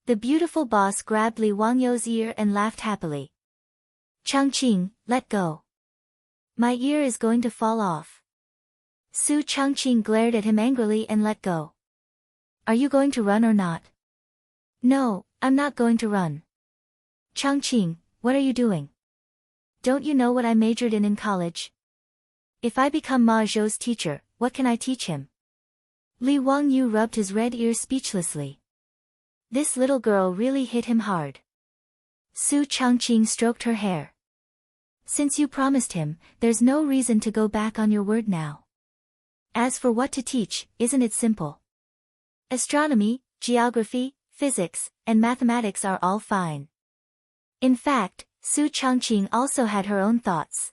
The beautiful boss grabbed Li Wangyu's ear and laughed happily. Changqing, let go. My ear is going to fall off. Su Changqing glared at him angrily and let go. Are you going to run or not? No, I'm not going to run. Changqing, what are you doing? Don't you know what I majored in college? If I become Ma Zhou's teacher, what can I teach him? Li Wangyu rubbed his red ear speechlessly. This little girl really hit him hard. Su Changqing stroked her hair. Since you promised him, there's no reason to go back on your word now. As for what to teach, isn't it simple? Astronomy, geography, physics, and mathematics are all fine. In fact, Su Changqing also had her own thoughts.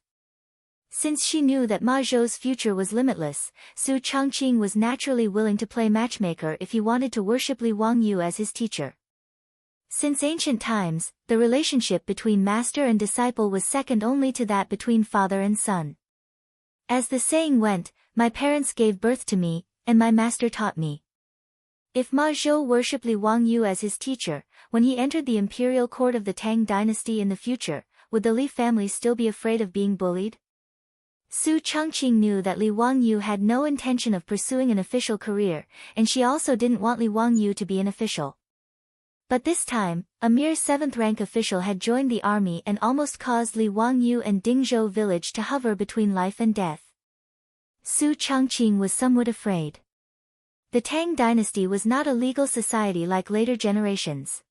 Since she knew that Ma Zhou's future was limitless, Su Changqing was naturally willing to play matchmaker if he wanted to worship Li Wangyu as his teacher. Since ancient times, the relationship between master and disciple was second only to that between father and son. As the saying went, my parents gave birth to me, and my master taught me. If Ma Zhou worshipped Li Wangyu as his teacher, when he entered the imperial court of the Tang dynasty in the future, would the Li family still be afraid of being bullied? Su Changqing knew that Li Wangyu had no intention of pursuing an official career, and she also didn't want Li Wangyu to be an official. But this time, a mere 7th-rank official had joined the army and almost caused Li Wangyu and Dingzhou village to hover between life and death. Su Changqing was somewhat afraid. The Tang dynasty was not a legal society like later generations.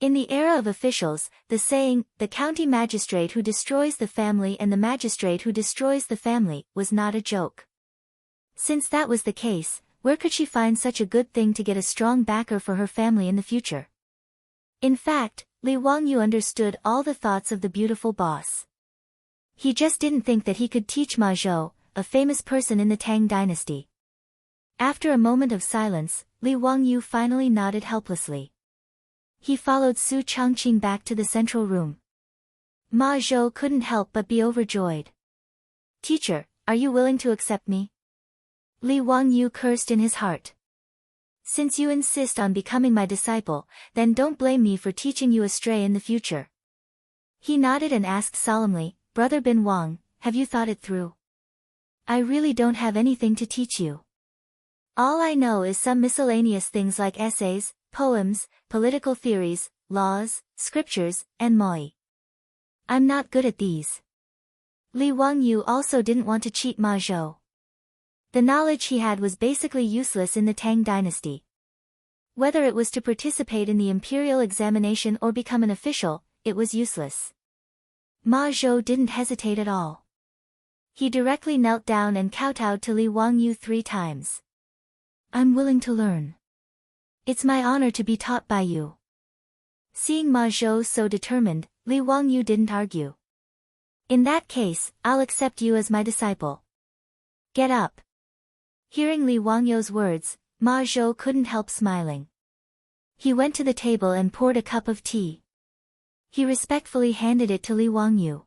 In the era of officials, the saying, the county magistrate who destroys the family and the magistrate who destroys the family, was not a joke. Since that was the case, where could she find such a good thing to get a strong backer for her family in the future? In fact, Li Wangyu understood all the thoughts of the beautiful boss. He just didn't think that he could teach Ma Zhou, a famous person in the Tang dynasty. After a moment of silence, Li Wangyu finally nodded helplessly. He followed Su Changqing back to the central room. Ma Zhou couldn't help but be overjoyed. "Teacher, are you willing to accept me?" Li Wangyu cursed in his heart. "Since you insist on becoming my disciple, then don't blame me for teaching you astray in the future." He nodded and asked solemnly, "Brother Bin Wang, have you thought it through? I really don't have anything to teach you. All I know is some miscellaneous things like essays, poems, political theories, laws, scriptures, and moi. I'm not good at these." Li Wangyu also didn't want to cheat Ma Zhou. The knowledge he had was basically useless in the Tang dynasty. Whether it was to participate in the imperial examination or become an official, it was useless. Ma Zhou didn't hesitate at all. He directly knelt down and kowtowed to Li Wangyu 3 times. "I'm willing to learn. It's my honor to be taught by you." Seeing Ma Zhou so determined, Li Wangyu didn't argue. "In that case, I'll accept you as my disciple. Get up." Hearing Li Wangyu's words, Ma Zhou couldn't help smiling. He went to the table and poured a cup of tea. He respectfully handed it to Li Wangyu.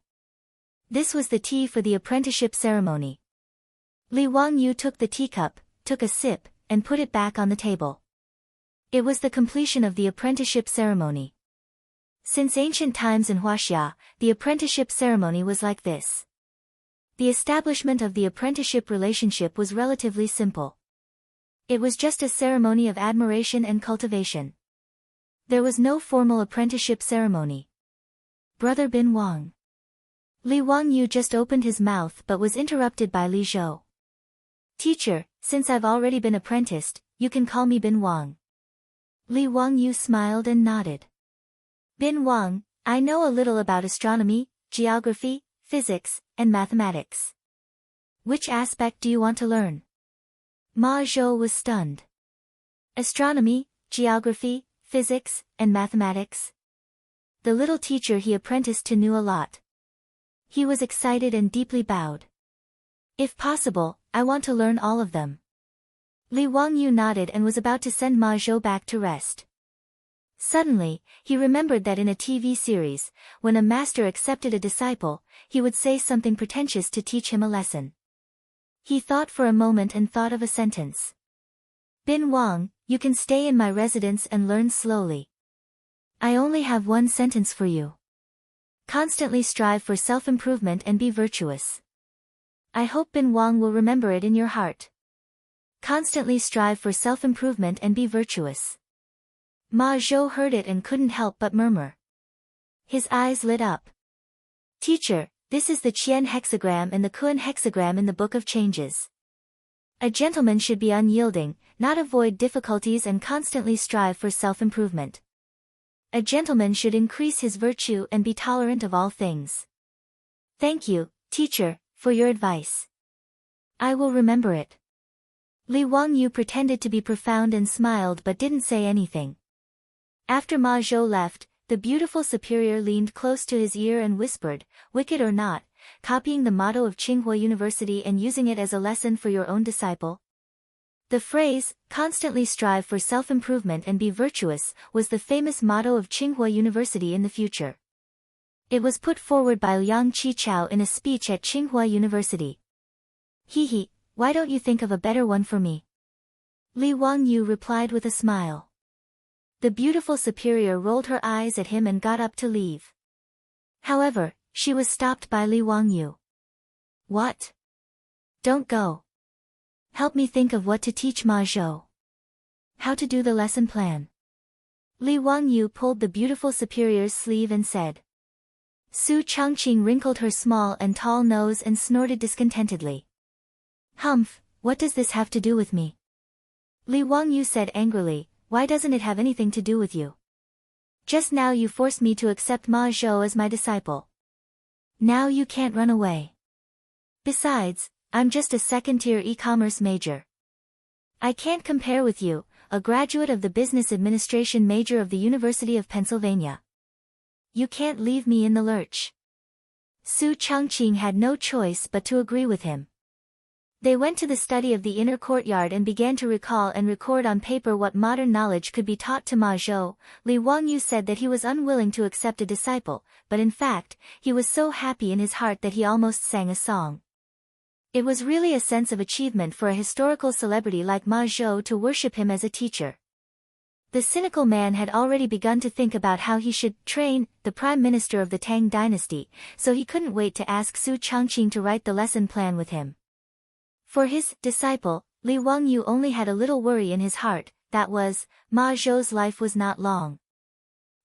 This was the tea for the apprenticeship ceremony. Li Wangyu took the teacup, took a sip, and put it back on the table. It was the completion of the apprenticeship ceremony. Since ancient times in Huaxia, the apprenticeship ceremony was like this. The establishment of the apprenticeship relationship was relatively simple. It was just a ceremony of admiration and cultivation. There was no formal apprenticeship ceremony. "Brother Bin Wang." Li Wangyu just opened his mouth but was interrupted by Li Zhou. "Teacher, since I've already been apprenticed, you can call me Bin Wang." Li Wangyu smiled and nodded. "Bin Wang, I know a little about astronomy, geography, physics, and mathematics. Which aspect do you want to learn?" Ma Zhou was stunned. Astronomy, geography, physics, and mathematics? The little teacher he apprenticed to knew a lot. He was excited and deeply bowed. "If possible, I want to learn all of them." Li Wangyu nodded and was about to send Ma Zhou back to rest. Suddenly, he remembered that in a TV series, when a master accepted a disciple, he would say something pretentious to teach him a lesson. He thought for a moment and thought of a sentence. "Bin Wang, you can stay in my residence and learn slowly. I only have one sentence for you. Constantly strive for self-improvement and be virtuous." I hope Bin Wang will remember it in your heart. Constantly strive for self-improvement and be virtuous. Ma Zhou heard it and couldn't help but murmur. His eyes lit up. "Teacher, this is the Qian hexagram and the Kun hexagram in the Book of Changes. A gentleman should be unyielding, not avoid difficulties and constantly strive for self-improvement. A gentleman should increase his virtue and be tolerant of all things. Thank you, teacher, for your advice. I will remember it." Li Wangyu pretended to be profound and smiled but didn't say anything. After Ma Zhou left, the beautiful superior leaned close to his ear and whispered, "Wicked or not, copying the motto of Tsinghua University and using it as a lesson for your own disciple?" The phrase, "constantly strive for self-improvement and be virtuous," was the famous motto of Tsinghua University in the future. It was put forward by Liang Qichao in a speech at Tsinghua University. "He, why don't you think of a better one for me?" Li Wangyu replied with a smile. The beautiful superior rolled her eyes at him and got up to leave. However, she was stopped by Li Wangyu. "What? Don't go. Help me think of what to teach Ma Zhou. How to do the lesson plan." Li Wangyu pulled the beautiful superior's sleeve and said. Su Changqing wrinkled her small and tall nose and snorted discontentedly. "Humph, what does this have to do with me?" Li Wangyu said angrily, "Why doesn't it have anything to do with you? Just now you forced me to accept Ma Zhou as my disciple. Now you can't run away. Besides, I'm just a second-tier e-commerce major. I can't compare with you, a graduate of the business administration major of the University of Pennsylvania. You can't leave me in the lurch. Su Changqing had no choice but to agree with him. They went to the study of the inner courtyard and began to recall and record on paper what modern knowledge could be taught to Ma Zhou. Li Wangyu said that he was unwilling to accept a disciple, but in fact, he was so happy in his heart that he almost sang a song. It was really a sense of achievement for a historical celebrity like Ma Zhou to worship him as a teacher. The cynical man had already begun to think about how he should train the prime minister of the Tang dynasty, so he couldn't wait to ask Su Changqing to write the lesson plan with him. For his disciple, Li Wangyu only had a little worry in his heart, that was, Ma Zhou's life was not long.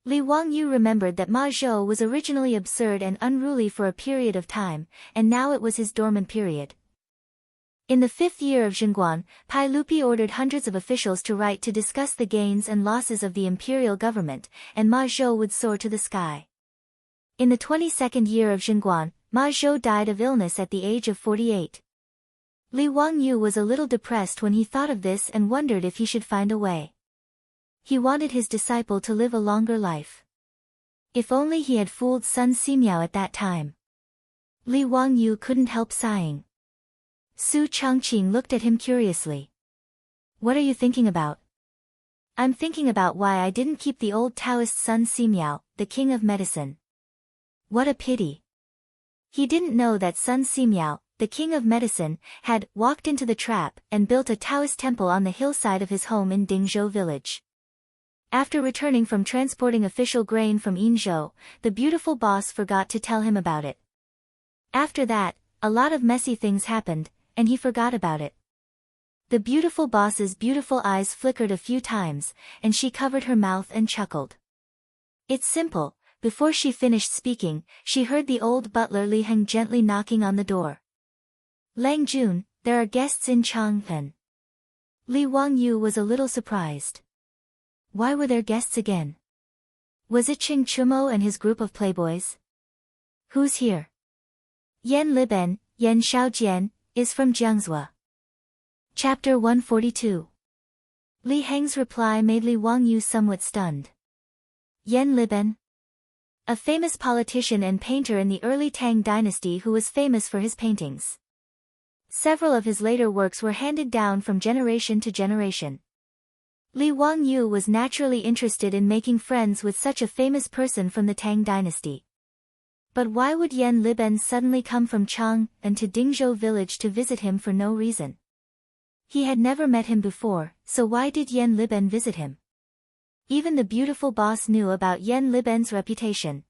Li Wangyu remembered that Ma Zhou was originally absurd and unruly for a period of time, and now it was his dormant period. In the 5th year of Zhenguan, Pai Lupi ordered hundreds of officials to write to discuss the gains and losses of the imperial government, and Ma Zhou would soar to the sky. In the 22nd year of Zhenguan, Ma Zhou died of illness at the age of 48. Li Wangyu was a little depressed when he thought of this and wondered if he should find a way. He wanted his disciple to live a longer life. If only he had fooled Sun Simiao at that time. Li Wangyu couldn't help sighing. Su Changqing looked at him curiously. What are you thinking about? I'm thinking about why I didn't keep the old Taoist Sun Simiao, the king of medicine. What a pity. He didn't know that Sun Simiao, the king of medicine, had walked into the trap and built a Taoist temple on the hillside of his home in Dingzhou village. After returning from transporting official grain from Yinzhou, the beautiful boss forgot to tell him about it. After that, a lot of messy things happened, and he forgot about it. The beautiful boss's beautiful eyes flickered a few times, and she covered her mouth and chuckled. It's simple. Before she finished speaking, she heard the old butler Li Heng gently knocking on the door. Lang Jun, there are guests in Chang'an. Li Wangyu was a little surprised. Why were there guests again? Was it Qing Chumo and his group of playboys? Who's here? Yan Liben, Yan Shaojian, is from Jiangzhou. Chapter 142. Li Heng's reply made Li Wangyu somewhat stunned. Yan Liben? A famous politician and painter in the early Tang dynasty who was famous for his paintings. Several of his later works were handed down from generation to generation. Li Wangyu was naturally interested in making friends with such a famous person from the Tang dynasty. But why would Yan Liben suddenly come from Chang'an to Dingzhou village to visit him for no reason? He had never met him before, so why did Yan Liben visit him? Even the beautiful boss knew about Yan Liben's reputation.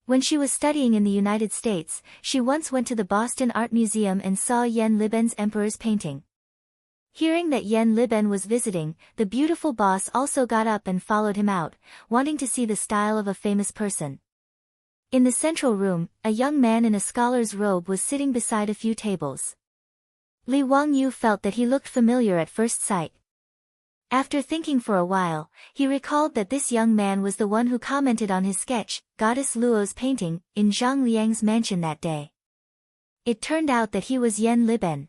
When she was studying in the United States, she once went to the Boston Art Museum and saw Yan Liben's Emperor's painting. Hearing that Yan Liben was visiting, the beautiful boss also got up and followed him out, wanting to see the style of a famous person. In the central room, a young man in a scholar's robe was sitting beside a few tables. Li Wangyu felt that he looked familiar at first sight. After thinking for a while, he recalled that this young man was the one who commented on his sketch, Goddess Luo's painting, in Zhang Liang's mansion that day. It turned out that he was Yan Liben.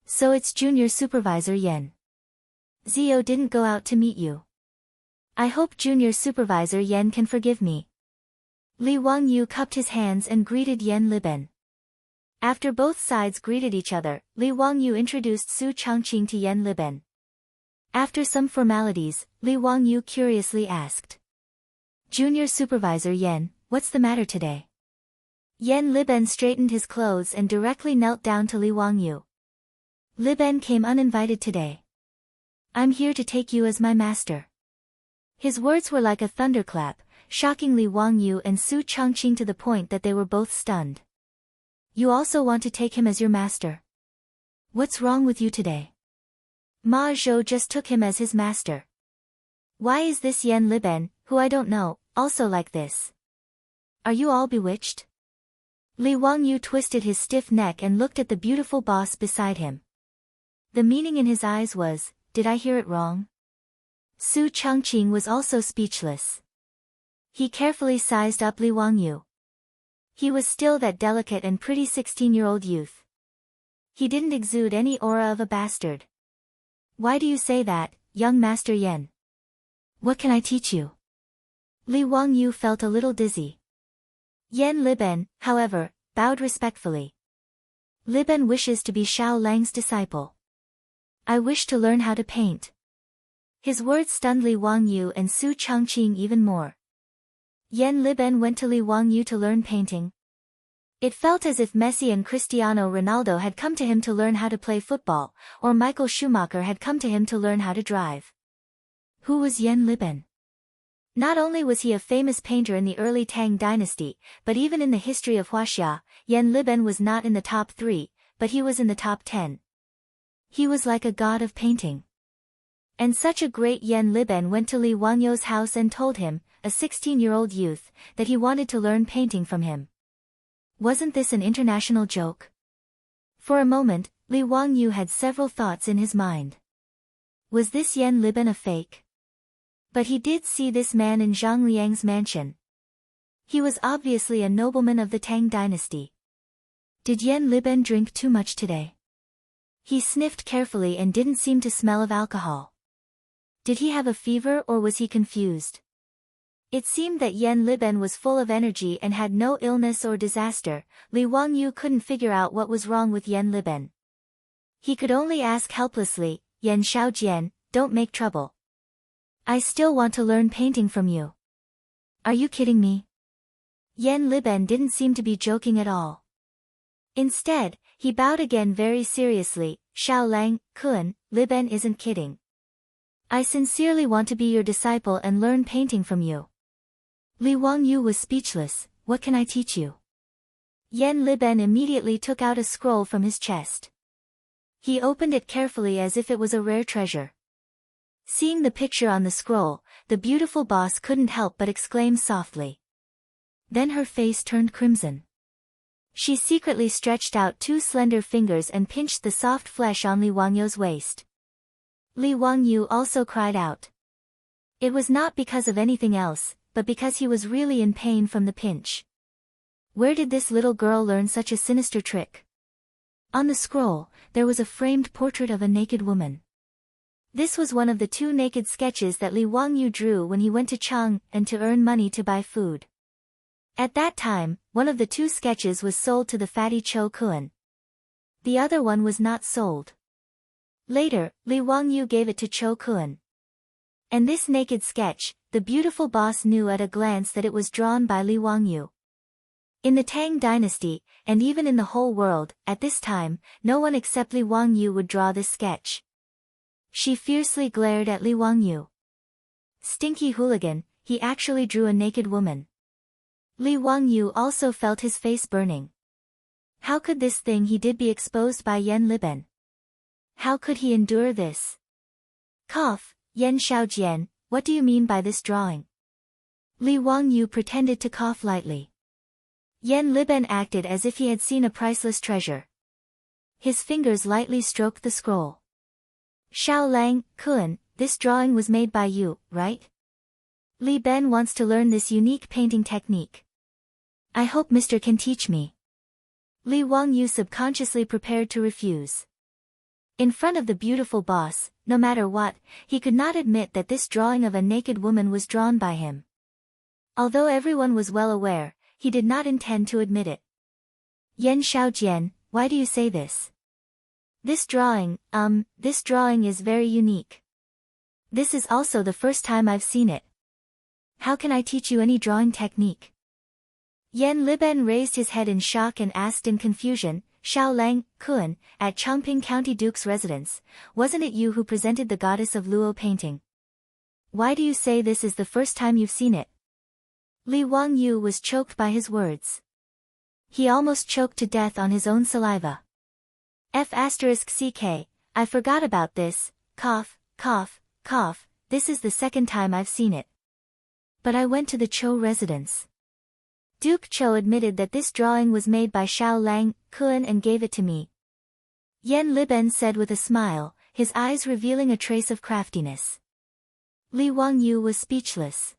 So it's Junior Supervisor Yan. Zio didn't go out to meet you. I hope Junior Supervisor Yan can forgive me. Li Wangyu cupped his hands and greeted Yan Liben. After both sides greeted each other, Li Wangyu introduced Su Changqing to Yan Liben. After some formalities, Li Wangyu curiously asked. Junior Supervisor Yan, what's the matter today? Yan Liben straightened his clothes and directly knelt down to Li Wangyu. Liben came uninvited today. I'm here to take you as my master. His words were like a thunderclap, shocking Li Wangyu and Su Changqing to the point that they were both stunned. You also want to take him as your master? What's wrong with you today? Ma Zhou just took him as his master. Why is this Yan Liben, who I don't know, also like this? Are you all bewitched? Li Wangyu twisted his stiff neck and looked at the beautiful boss beside him. The meaning in his eyes was, did I hear it wrong? Su Changqing was also speechless. He carefully sized up Li Wangyu. He was still that delicate and pretty 16-year-old youth. He didn't exude any aura of a bastard. Why do you say that, young Master Yen? What can I teach you? Li Wangyu felt a little dizzy. Yen Liben, however, bowed respectfully. Liben wishes to be Xiao Lang's disciple. I wish to learn how to paint. His words stunned Li Wangyu and Su Chongqing even more. Yen Liben went to Li Wangyu to learn painting. It felt as if Messi and Cristiano Ronaldo had come to him to learn how to play football, or Michael Schumacher had come to him to learn how to drive. Who was Yen Liben? Not only was he a famous painter in the early Tang dynasty, but even in the history of Huaxia, Yen Liben was not in the top 3, but he was in the top 10. He was like a god of painting. And such a great Yen Liben went to Li Wangyu's house and told him, a 16-year-old youth, that he wanted to learn painting from him. Wasn't this an international joke? For a moment, Li Wangyu had several thoughts in his mind. Was this Yen Liben a fake? But he did see this man in Zhang Liang's mansion. He was obviously a nobleman of the Tang dynasty. Did Yen Liben drink too much today? He sniffed carefully and didn't seem to smell of alcohol. Did he have a fever or was he confused? It seemed that Yen Liben was full of energy and had no illness or disaster. Li Wangyu couldn't figure out what was wrong with Yen Liben. He could only ask helplessly, Yen Xiaojian, don't make trouble. I still want to learn painting from you. Are you kidding me? Yen Liben didn't seem to be joking at all. Instead, he bowed again very seriously, Xiao Lang, Kun, Liben isn't kidding. I sincerely want to be your disciple and learn painting from you. Li Wangyu was speechless. What can I teach you? Yen Liben immediately took out a scroll from his chest. He opened it carefully as if it was a rare treasure. Seeing the picture on the scroll, the beautiful boss couldn't help but exclaim softly. Then her face turned crimson. She secretly stretched out 2 slender fingers and pinched the soft flesh on Li Wangyu's waist. Li Wangyu also cried out. It was not because of anything else, but because he was really in pain from the pinch. Where did this little girl learn such a sinister trick? On the scroll, there was a framed portrait of a naked woman. This was one of the 2 naked sketches that Li Wangyu drew when he went to Chang and to earn money to buy food. At that time, one of the 2 sketches was sold to the fatty Cho Kun. The other one was not sold. Later, Li Wangyu gave it to Cho Kun. And this naked sketch, the beautiful boss knew at a glance that it was drawn by Li Wangyu. In the Tang dynasty, and even in the whole world, at this time, no one except Li Wangyu would draw this sketch. She fiercely glared at Li Wangyu. Stinky hooligan, he actually drew a naked woman. Li Wangyu also felt his face burning. How could this thing he did be exposed by Yen Liben? How could he endure this? Cough, Yen Xiaojian, what do you mean by this drawing? Li Wangyu pretended to cough lightly. Yen Liben acted as if he had seen a priceless treasure. His fingers lightly stroked the scroll. Xiao Lang, Kun, this drawing was made by you, right? Li Ben wants to learn this unique painting technique. I hope Mr. can teach me. Li Wangyu subconsciously prepared to refuse. In front of the beautiful boss, no matter what, he could not admit that this drawing of a naked woman was drawn by him. Although everyone was well aware, he did not intend to admit it. Yen Xiaojian, why do you say this? This drawing is very unique. This is also the first time I've seen it. How can I teach you any drawing technique? Yen Liben raised his head in shock and asked in confusion, Xiao Lang, Kun, at Chongping County Duke's residence, wasn't it you who presented the goddess of Luo painting? Why do you say this is the first time you've seen it? Li Wangyu was choked by his words. He almost choked to death on his own saliva. *CK, I forgot about this, cough, cough, cough, this is the second time I've seen it. But I went to the Cho residence. Duke Cho admitted that this drawing was made by Xiao Lang, Kun and gave it to me. Yen Liben said with a smile, his eyes revealing a trace of craftiness. Li Wangyu was speechless.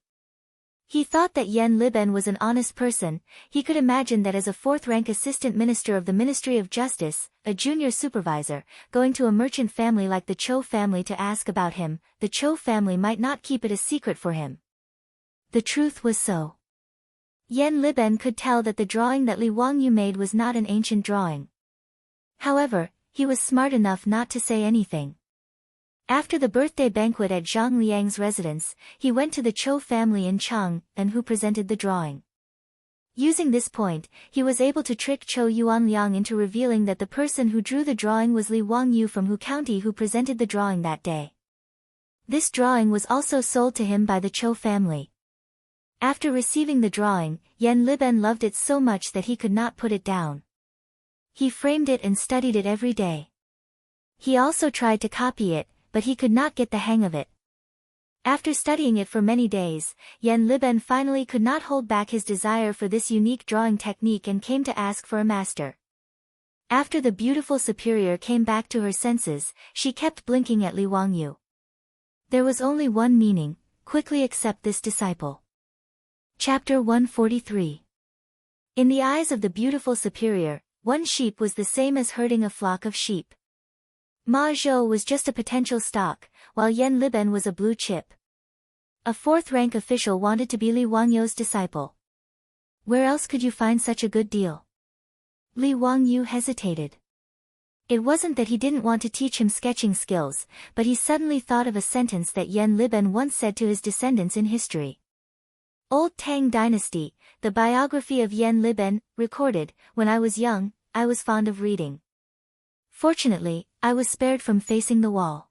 He thought that Yan Liben was an honest person. He could imagine that as a fourth-rank assistant minister of the Ministry of Justice, a junior supervisor, going to a merchant family like the Cho family to ask about him, the Cho family might not keep it a secret for him. The truth was so. Yan Liben could tell that the drawing that Li Wangyu made was not an ancient drawing. However, he was smart enough not to say anything. After the birthday banquet at Zhang Liang's residence, he went to the Cho family in Chang, and who presented the drawing. Using this point, he was able to trick Cho Yuanliang into revealing that the person who drew the drawing was Li Wangyu from Hu County who presented the drawing that day. This drawing was also sold to him by the Cho family. After receiving the drawing, Yan Liben loved it so much that he could not put it down. He framed it and studied it every day. He also tried to copy it, but he could not get the hang of it. After studying it for many days, Yan Liben finally could not hold back his desire for this unique drawing technique and came to ask for a master. After the beautiful superior came back to her senses, she kept blinking at Li Wangyu. There was only one meaning: quickly accept this disciple. Chapter 143. In the eyes of the beautiful superior, one sheep was the same as herding a flock of sheep. Ma Zhou was just a potential stock, while Yan Liben was a blue chip. A fourth-rank official wanted to be Li Wangyu's disciple. Where else could you find such a good deal? Li Wangyu hesitated. It wasn't that he didn't want to teach him sketching skills, but he suddenly thought of a sentence that Yan Liben once said to his descendants in history. Old Tang Dynasty, the biography of Yan Liben, recorded, "When I was young, I was fond of reading. Fortunately, I was spared from facing the wall.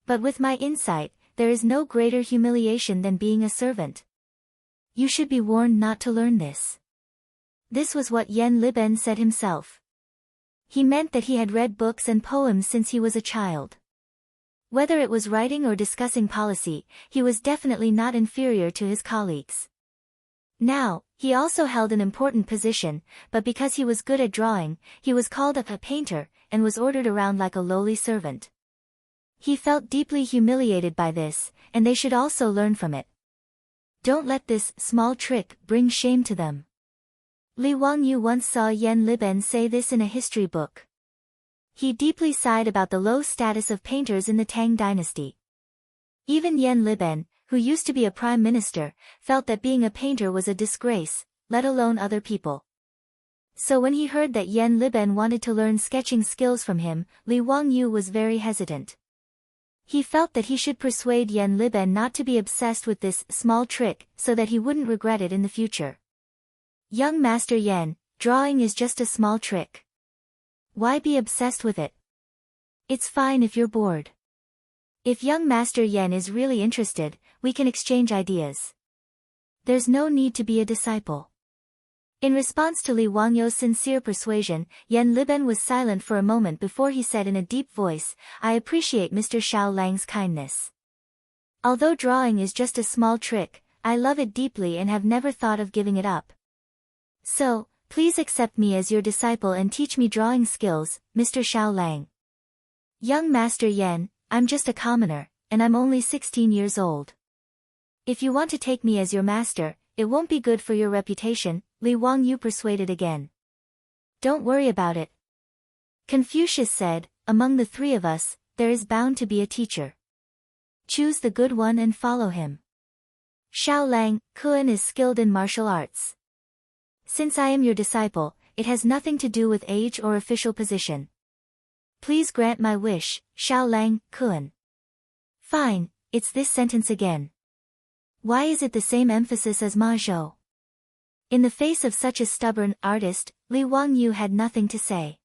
But with my insight, there is no greater humiliation than being a servant. You should be warned not to learn this." This was what Yan Liben said himself. He meant that he had read books and poems since he was a child. Whether it was writing or discussing policy, he was definitely not inferior to his colleagues. Now, he also held an important position, but because he was good at drawing, he was called a painter, and was ordered around like a lowly servant. He felt deeply humiliated by this, and they should also learn from it. Don't let this small trick bring shame to them. Li Wangyu once saw Yan Liben say this in a history book. He deeply sighed about the low status of painters in the Tang dynasty. Even Yan Liben, who used to be a prime minister, felt that being a painter was a disgrace, let alone other people. So when he heard that Yan Liben wanted to learn sketching skills from him, Li Wangyu was very hesitant. He felt that he should persuade Yan Liben not to be obsessed with this small trick so that he wouldn't regret it in the future. Young Master Yan, drawing is just a small trick. Why be obsessed with it? It's fine if you're bored. If young Master Yan is really interested, we can exchange ideas. There's no need to be a disciple. In response to Li Wangyu's sincere persuasion, Yan Liben was silent for a moment before he said in a deep voice, "I appreciate Mr. Xiao Lang's kindness. Although drawing is just a small trick, I love it deeply and have never thought of giving it up. So, please accept me as your disciple and teach me drawing skills, Mr. Xiao Lang." Young Master Yan, I'm just a commoner, and I'm only 16 years old. If you want to take me as your master, it won't be good for your reputation, Li Wangyu persuaded again. Don't worry about it. Confucius said, among the three of us, there is bound to be a teacher. Choose the good one and follow him. Xiao Lang, Kuan is skilled in martial arts. Since I am your disciple, it has nothing to do with age or official position. Please grant my wish, Xiao Lang, Kuan. Fine, it's this sentence again. Why is it the same emphasis as Ma Zhou? In the face of such a stubborn artist, Li Wangyu had nothing to say.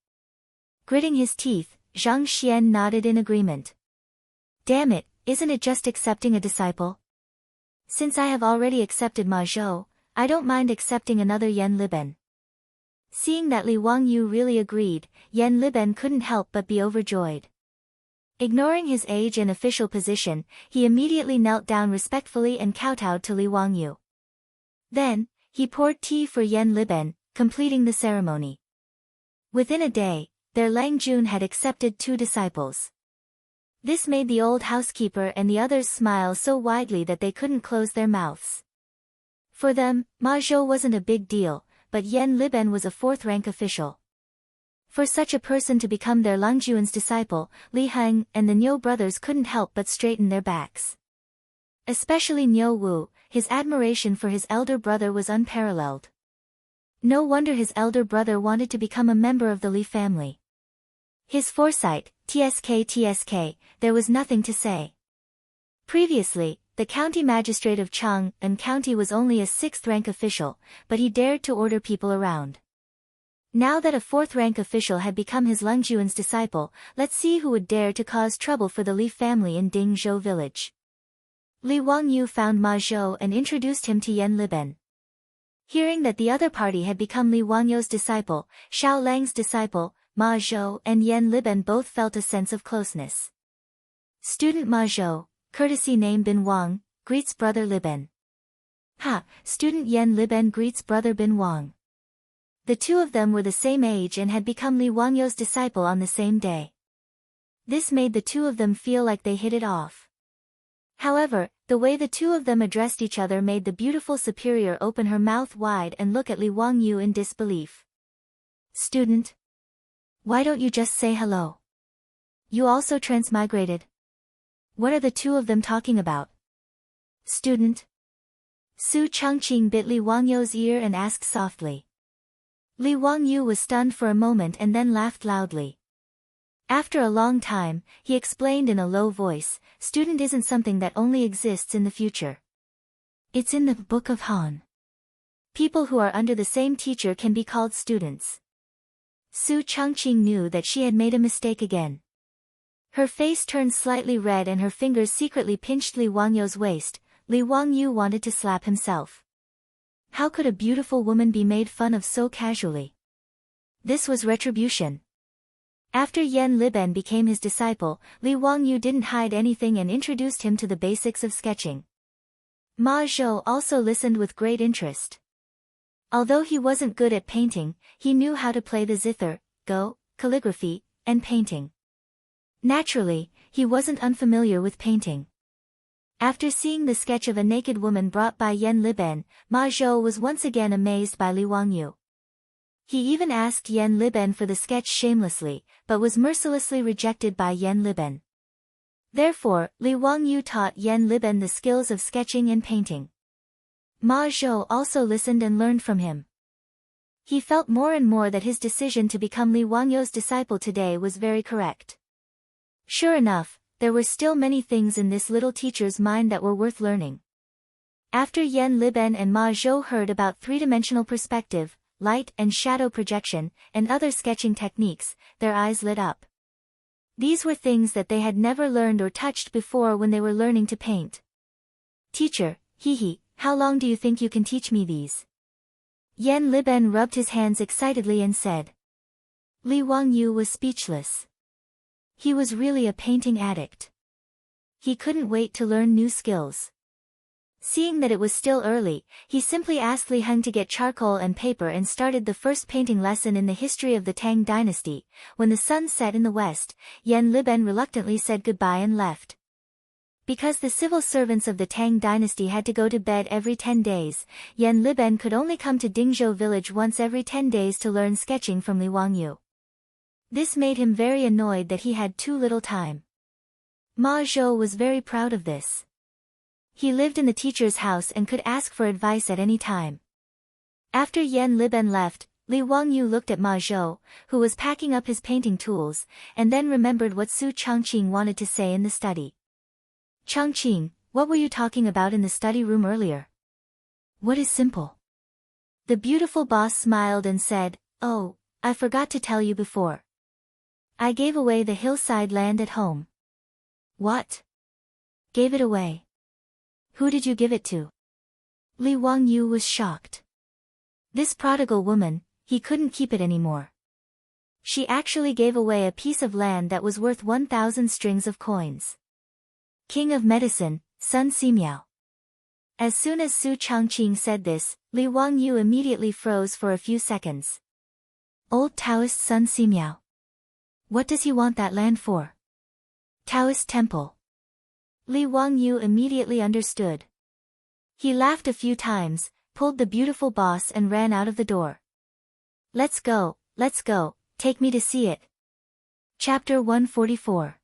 Gritting his teeth, Zhang Xian nodded in agreement. Damn it, isn't it just accepting a disciple? Since I have already accepted Ma Zhou, I don't mind accepting another Yan Liben. Seeing that Li Wangyu really agreed, Yan Liben couldn't help but be overjoyed. Ignoring his age and official position, he immediately knelt down respectfully and kowtowed to Li Wangyu. Then, he poured tea for Yan Liben, completing the ceremony. Within a day, their Lang Jun had accepted 2 disciples. This made the old housekeeper and the others smile so widely that they couldn't close their mouths. For them, Ma Zhou wasn't a big deal, but Yan Liben was a fourth-rank official. For such a person to become their Langjuan's disciple, Li Heng and the Niu brothers couldn't help but straighten their backs. Especially Niu Wu, his admiration for his elder brother was unparalleled. No wonder his elder brother wanted to become a member of the Li family. His foresight, tsk, there was nothing to say. Previously, the county magistrate of Chang'an County was only a sixth-rank official, but he dared to order people around. Now that a fourth-rank official had become his Langjuan's disciple, let's see who would dare to cause trouble for the Li family in Dingzhou village. Li Wangyu found Ma Zhou and introduced him to Yan Liben. Hearing that the other party had become Li Wangyu's disciple, Xiao Lang's disciple, Ma Zhou and Yan Liben both felt a sense of closeness. Student Ma Zhou, courtesy name Bin Wang, greets brother Liben. Ha! Student Yan Liben greets brother Bin Wang. The two of them were the same age and had become Li Wangyu's disciple on the same day. This made the two of them feel like they hit it off. However, the way the two of them addressed each other made the beautiful superior open her mouth wide and look at Li Wangyu in disbelief. Student, why don't you just say hello? You also transmigrated. What are the two of them talking about? Student. Su Changqing bit Li Wangyu's ear and asked softly. Li Wangyu was stunned for a moment and then laughed loudly. After a long time, he explained in a low voice, student isn't something that only exists in the future. It's in the Book of Han. People who are under the same teacher can be called students. Su Changqing knew that she had made a mistake again. Her face turned slightly red and her fingers secretly pinched Li Wangyu's waist. Li Wangyu wanted to slap himself. How could a beautiful woman be made fun of so casually? This was retribution. After Yan Liben became his disciple, Li Wangyu didn't hide anything and introduced him to the basics of sketching. Ma Zhou also listened with great interest. Although he wasn't good at painting, he knew how to play the zither, go, calligraphy, and painting. Naturally, he wasn't unfamiliar with painting. After seeing the sketch of a naked woman brought by Yan Liben, Ma Zhou was once again amazed by Li Wangyu. He even asked Yan Liben for the sketch shamelessly, but was mercilessly rejected by Yan Liben. Therefore, Li Wangyu taught Yan Liben the skills of sketching and painting. Ma Zhou also listened and learned from him. He felt more and more that his decision to become Li Wangyu's disciple today was very correct. Sure enough, there were still many things in this little teacher's mind that were worth learning. After Yan Liben and Ma Zhou heard about three-dimensional perspective, light and shadow projection, and other sketching techniques, their eyes lit up. These were things that they had never learned or touched before when they were learning to paint. Teacher, how long do you think you can teach me these? Yan Liben rubbed his hands excitedly and said. Li Wangyu was speechless. He was really a painting addict. He couldn't wait to learn new skills. Seeing that it was still early, he simply asked Li Heng to get charcoal and paper and started the first painting lesson in the history of the Tang dynasty. When the sun set in the west, Yan Liben reluctantly said goodbye and left. Because the civil servants of the Tang dynasty had to go to bed every 10 days, Yan Liben could only come to Dingzhou village once every 10 days to learn sketching from Li Wangyu. This made him very annoyed that he had too little time. Ma Zhou was very proud of this. He lived in the teacher's house and could ask for advice at any time. After Yan Liben left, Li Wangyu looked at Ma Zhou, who was packing up his painting tools, and then remembered what Su Changqing wanted to say in the study. Changqing, what were you talking about in the study room earlier? What is simple? The beautiful boss smiled and said, Oh, I forgot to tell you before. I gave away the hillside land at home. What? Gave it away? Who did you give it to? Li Wangyu was shocked. This prodigal woman, he couldn't keep it anymore. She actually gave away a piece of land that was worth 1,000 strings of coins. King of Medicine, Sun Simiao. As soon as Su Changqing said this, Li Wangyu immediately froze for a few seconds. Old Taoist Sun Simiao. What does he want that land for? Taoist temple. Li Wangyu immediately understood. He laughed a few times, pulled the beautiful boss and ran out of the door. Let's go, take me to see it. Chapter 144.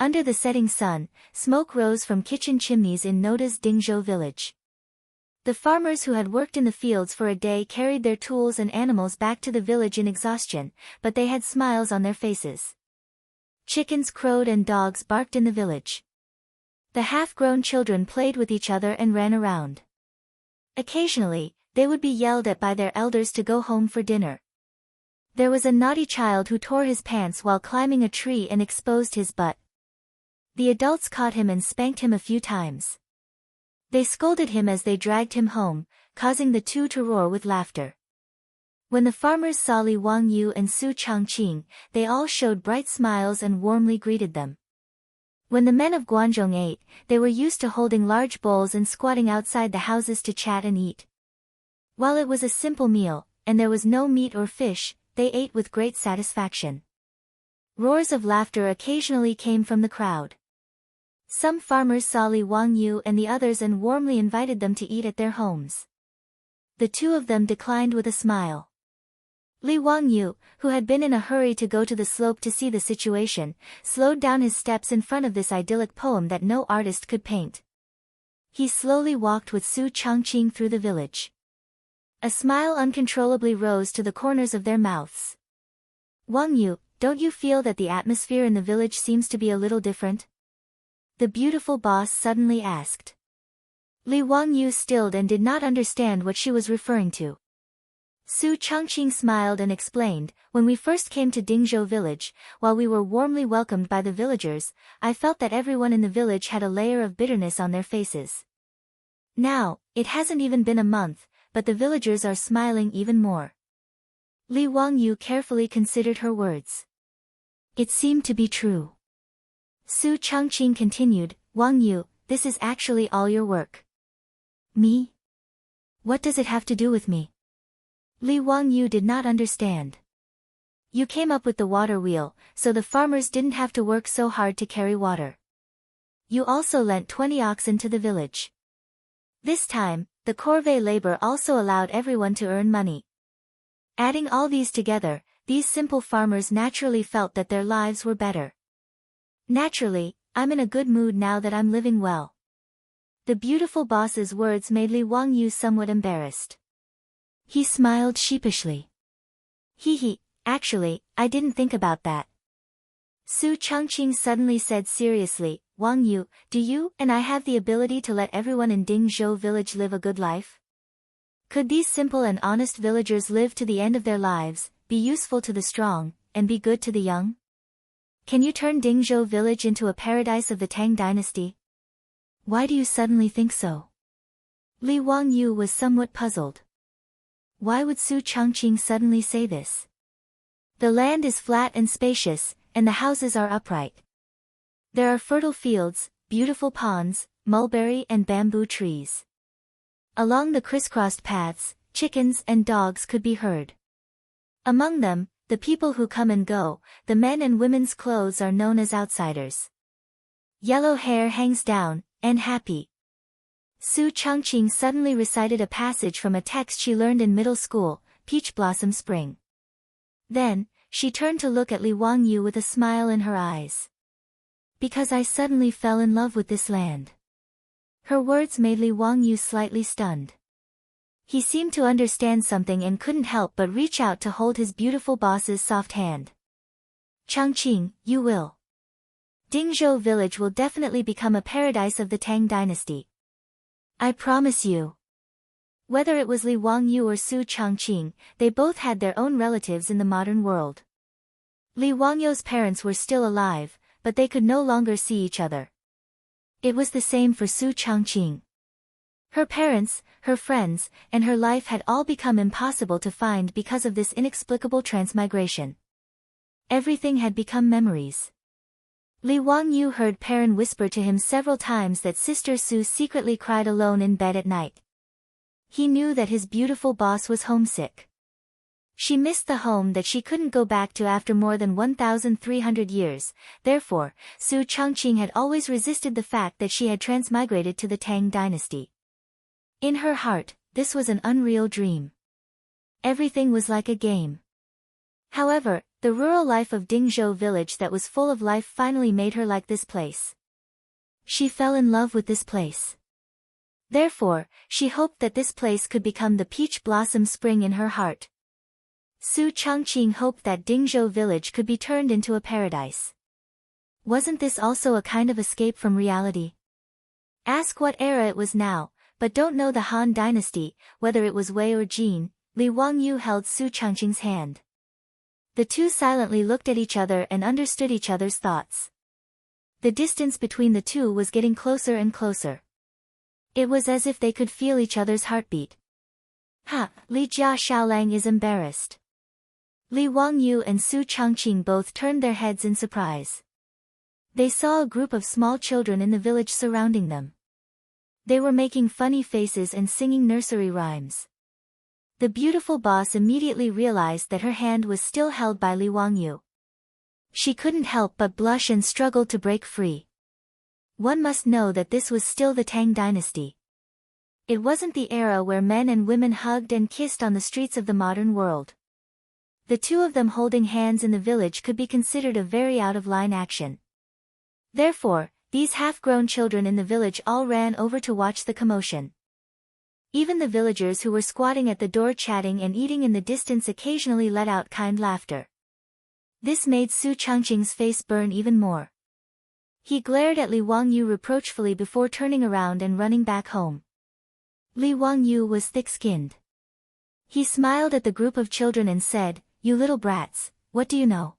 Under the setting sun, smoke rose from kitchen chimneys in Noda's Dingzhou village. The farmers who had worked in the fields for a day carried their tools and animals back to the village in exhaustion, but they had smiles on their faces. Chickens crowed and dogs barked in the village. The half-grown children played with each other and ran around. Occasionally, they would be yelled at by their elders to go home for dinner. There was a naughty child who tore his pants while climbing a tree and exposed his butt. The adults caught him and spanked him a few times. They scolded him as they dragged him home, causing the two to roar with laughter. When the farmers saw Li Wangyu and Su Changqing, they all showed bright smiles and warmly greeted them. When the men of Guanzhong ate, they were used to holding large bowls and squatting outside the houses to chat and eat. While it was a simple meal, and there was no meat or fish, they ate with great satisfaction. Roars of laughter occasionally came from the crowd. Some farmers saw Li Wangyu and the others and warmly invited them to eat at their homes. The two of them declined with a smile. Li Wangyu, who had been in a hurry to go to the slope to see the situation, slowed down his steps in front of this idyllic poem that no artist could paint. He slowly walked with Su Changqing through the village. A smile uncontrollably rose to the corners of their mouths. Wangyu, don't you feel that the atmosphere in the village seems to be a little different? The beautiful boss suddenly asked. Li Wangyu stilled and did not understand what she was referring to. Su Changqing smiled and explained, when we first came to Dingzhou village, while we were warmly welcomed by the villagers, I felt that everyone in the village had a layer of bitterness on their faces. Now, it hasn't even been a month, but the villagers are smiling even more. Li Wangyu carefully considered her words. It seemed to be true. Su Changqing continued, Wangyu, this is actually all your work. Me? What does it have to do with me? Li Wangyu did not understand. You came up with the water wheel, so the farmers didn't have to work so hard to carry water. You also lent 20 oxen to the village. This time, the corvée labor also allowed everyone to earn money. Adding all these together, these simple farmers naturally felt that their lives were better. Naturally, I'm in a good mood now that I'm living well. The beautiful boss's words made Li Wangyu somewhat embarrassed. He smiled sheepishly. Actually, I didn't think about that. Su Changqing suddenly said seriously, Wangyu, do you and I have the ability to let everyone in Dingzhou village live a good life? Could these simple and honest villagers live to the end of their lives, be useful to the strong, and be good to the young? Can you turn Dingzhou village into a paradise of the Tang dynasty? Why do you suddenly think so? Li Wangyu was somewhat puzzled. Why would Su Changqing suddenly say this? The land is flat and spacious, and the houses are upright. There are fertile fields, beautiful ponds, mulberry and bamboo trees. Along the crisscrossed paths, chickens and dogs could be heard. Among them, the people who come and go, the men and women's clothes are known as outsiders. Yellow hair hangs down, and happy. Su Changqing suddenly recited a passage from a text she learned in middle school, Peach Blossom Spring. Then, she turned to look at Li Wangyu with a smile in her eyes. Because I suddenly fell in love with this land. Her words made Li Wangyu slightly stunned. He seemed to understand something and couldn't help but reach out to hold his beautiful boss's soft hand. Changqing, you will. Dingzhou village will definitely become a paradise of the Tang dynasty. I promise you. Whether it was Li Wangyu or Su Changqing, they both had their own relatives in the modern world. Li Wangyu's parents were still alive, but they could no longer see each other. It was the same for Su Changqing. Her parents, her friends, and her life had all become impossible to find because of this inexplicable transmigration. Everything had become memories. Li Wangyu heard Perrin whisper to him several times that Sister Su secretly cried alone in bed at night. He knew that his beautiful boss was homesick. She missed the home that she couldn't go back to after more than 1,300 years, therefore, Su Changqing had always resisted the fact that she had transmigrated to the Tang dynasty. In her heart, this was an unreal dream. Everything was like a game. However, the rural life of Dingzhou village that was full of life finally made her like this place. She fell in love with this place. Therefore, she hoped that this place could become the peach blossom spring in her heart. Su Changqing hoped that Dingzhou village could be turned into a paradise. Wasn't this also a kind of escape from reality? Ask what era it was now, but don't know the Han dynasty, whether it was Wei or Jin. Li Wangyu held Su Changqing's hand. The two silently looked at each other and understood each other's thoughts. The distance between the two was getting closer and closer. It was as if they could feel each other's heartbeat. Ha! Li Jia Xiaolang is embarrassed. Li Wangyu and Su Changqing both turned their heads in surprise. They saw a group of small children in the village surrounding them. They were making funny faces and singing nursery rhymes. The beautiful boss immediately realized that her hand was still held by Li Wangyu. She couldn't help but blush and struggled to break free. One must know that this was still the Tang dynasty. It wasn't the era where men and women hugged and kissed on the streets of the modern world. The two of them holding hands in the village could be considered a very out-of-line action. Therefore, these half-grown children in the village all ran over to watch the commotion. Even the villagers who were squatting at the door chatting and eating in the distance occasionally let out kind laughter. This made Su Changqing's face burn even more. He glared at Li Wangyu reproachfully before turning around and running back home. Li Wangyu was thick-skinned. He smiled at the group of children and said, "You little brats, what do you know?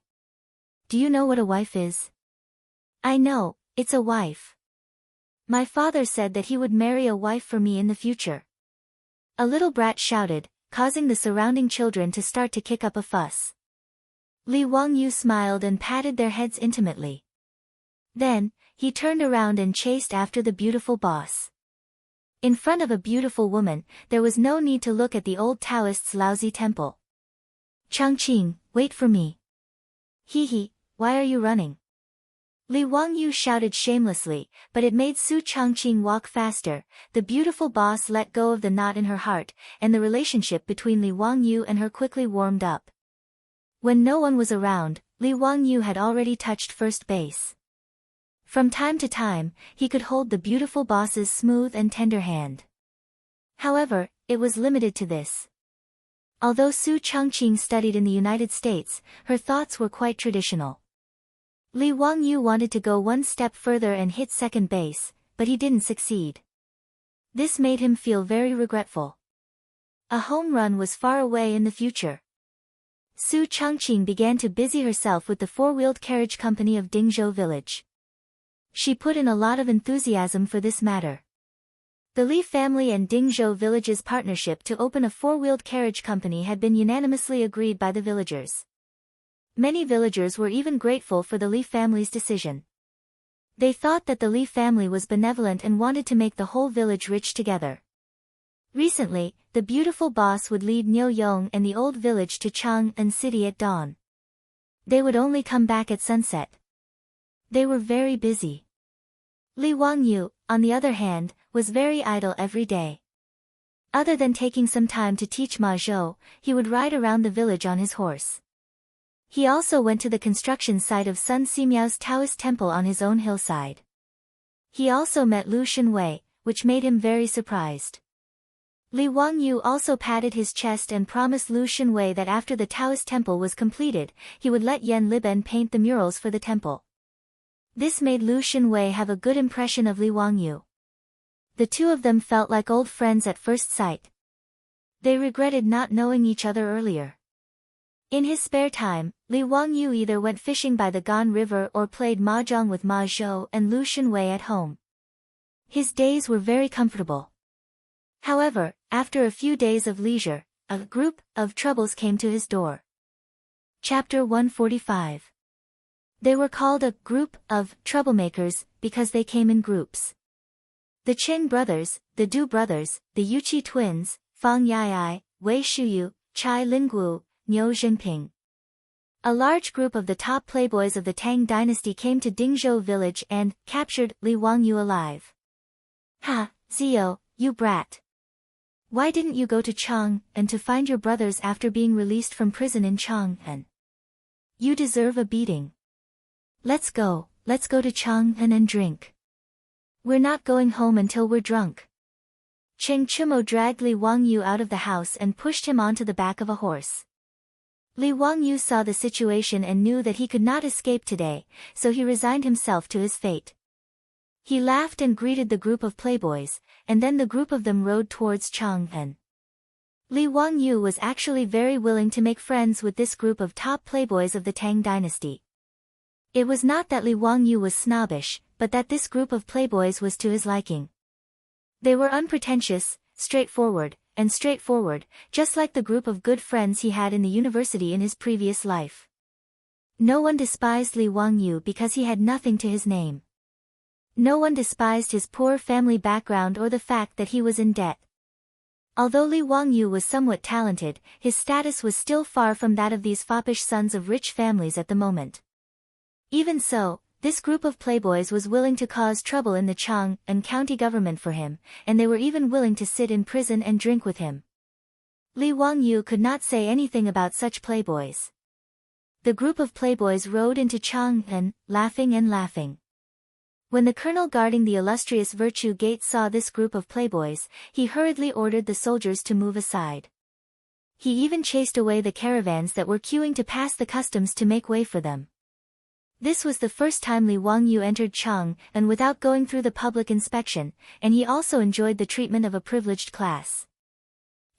Do you know what a wife is?" "I know, it's a wife. My father said that he would marry a wife for me in the future." A little brat shouted, causing the surrounding children to start to kick up a fuss. Li Wangyu smiled and patted their heads intimately. Then, he turned around and chased after the beautiful boss. In front of a beautiful woman, there was no need to look at the old Taoist's lousy temple. "Changqing, wait for me." "Hee, why are you running?" Li Wangyu shouted shamelessly, but it made Su Changqing walk faster. The beautiful boss let go of the knot in her heart, and the relationship between Li Wangyu and her quickly warmed up. When no one was around, Li Wangyu had already touched first base. From time to time, he could hold the beautiful boss's smooth and tender hand. However, it was limited to this. Although Su Changqing studied in the United States, her thoughts were quite traditional. Li Wangyu wanted to go one step further and hit second base, but he didn't succeed. This made him feel very regretful. A home run was far away in the future. Su Changqing began to busy herself with the four-wheeled carriage company of Dingzhou village. She put in a lot of enthusiasm for this matter. The Li family and Dingzhou village's partnership to open a four-wheeled carriage company had been unanimously agreed by the villagers. Many villagers were even grateful for the Li family's decision. They thought that the Li family was benevolent and wanted to make the whole village rich together. Recently, the beautiful boss would lead Niu Yong and the old village to Chang'an City at dawn. They would only come back at sunset. They were very busy. Li Wangyu, on the other hand, was very idle every day. Other than taking some time to teach Ma Zhou, he would ride around the village on his horse. He also went to the construction site of Sun Simiao's Taoist temple on his own hillside. He also met Lu Shenwei, which made him very surprised. Li Wangyu also patted his chest and promised Lu Shenwei that after the Taoist temple was completed, he would let Yan Liben paint the murals for the temple. This made Lu Shenwei have a good impression of Li Wangyu. The two of them felt like old friends at first sight. They regretted not knowing each other earlier. In his spare time, Li Wangyu either went fishing by the Gan River or played mahjong with Ma Zhou and Lu Shenwei at home. His days were very comfortable. However, after a few days of leisure, a group of troubles came to his door. Chapter 145. They were called a group of troublemakers because they came in groups. The Qing brothers, the Du brothers, the Yuqi twins, Fang Yai, Wei Shuyu, Chai Lingguo, Niu Jinping. A large group of the top playboys of the Tang dynasty came to Dingzhou village and captured Li Wangyu alive. "Ha, Zio, you brat. Why didn't you go to Chang'an to find your brothers after being released from prison in Chang'an? You deserve a beating. Let's go to Chang'an and drink. We're not going home until we're drunk. Cheng Chumo dragged Li Wangyu out of the house and pushed him onto the back of a horse. Li Wangyu saw the situation and knew that he could not escape today, so he resigned himself to his fate. He laughed and greeted the group of playboys, and then the group of them rode towards Chang'an. Li Wangyu was actually very willing to make friends with this group of top playboys of the Tang dynasty. It was not that Li Wangyu was snobbish, but that this group of playboys was to his liking. They were unpretentious, straightforward, just like the group of good friends he had in the university in his previous life. No one despised Li Wangyu because he had nothing to his name. No one despised his poor family background or the fact that he was in debt. Although Li Wangyu was somewhat talented, his status was still far from that of these foppish sons of rich families at the moment. Even so, this group of playboys was willing to cause trouble in the Chang'an county government for him, and they were even willing to sit in prison and drink with him. Li Wangyu could not say anything about such playboys. The group of playboys rode into Chang'an, laughing and laughing. When the colonel guarding the illustrious Virtue Gate saw this group of playboys, he hurriedly ordered the soldiers to move aside. He even chased away the caravans that were queuing to pass the customs to make way for them. This was the first time Li Wangyu entered Chang'an without going through the public inspection, and he also enjoyed the treatment of a privileged class.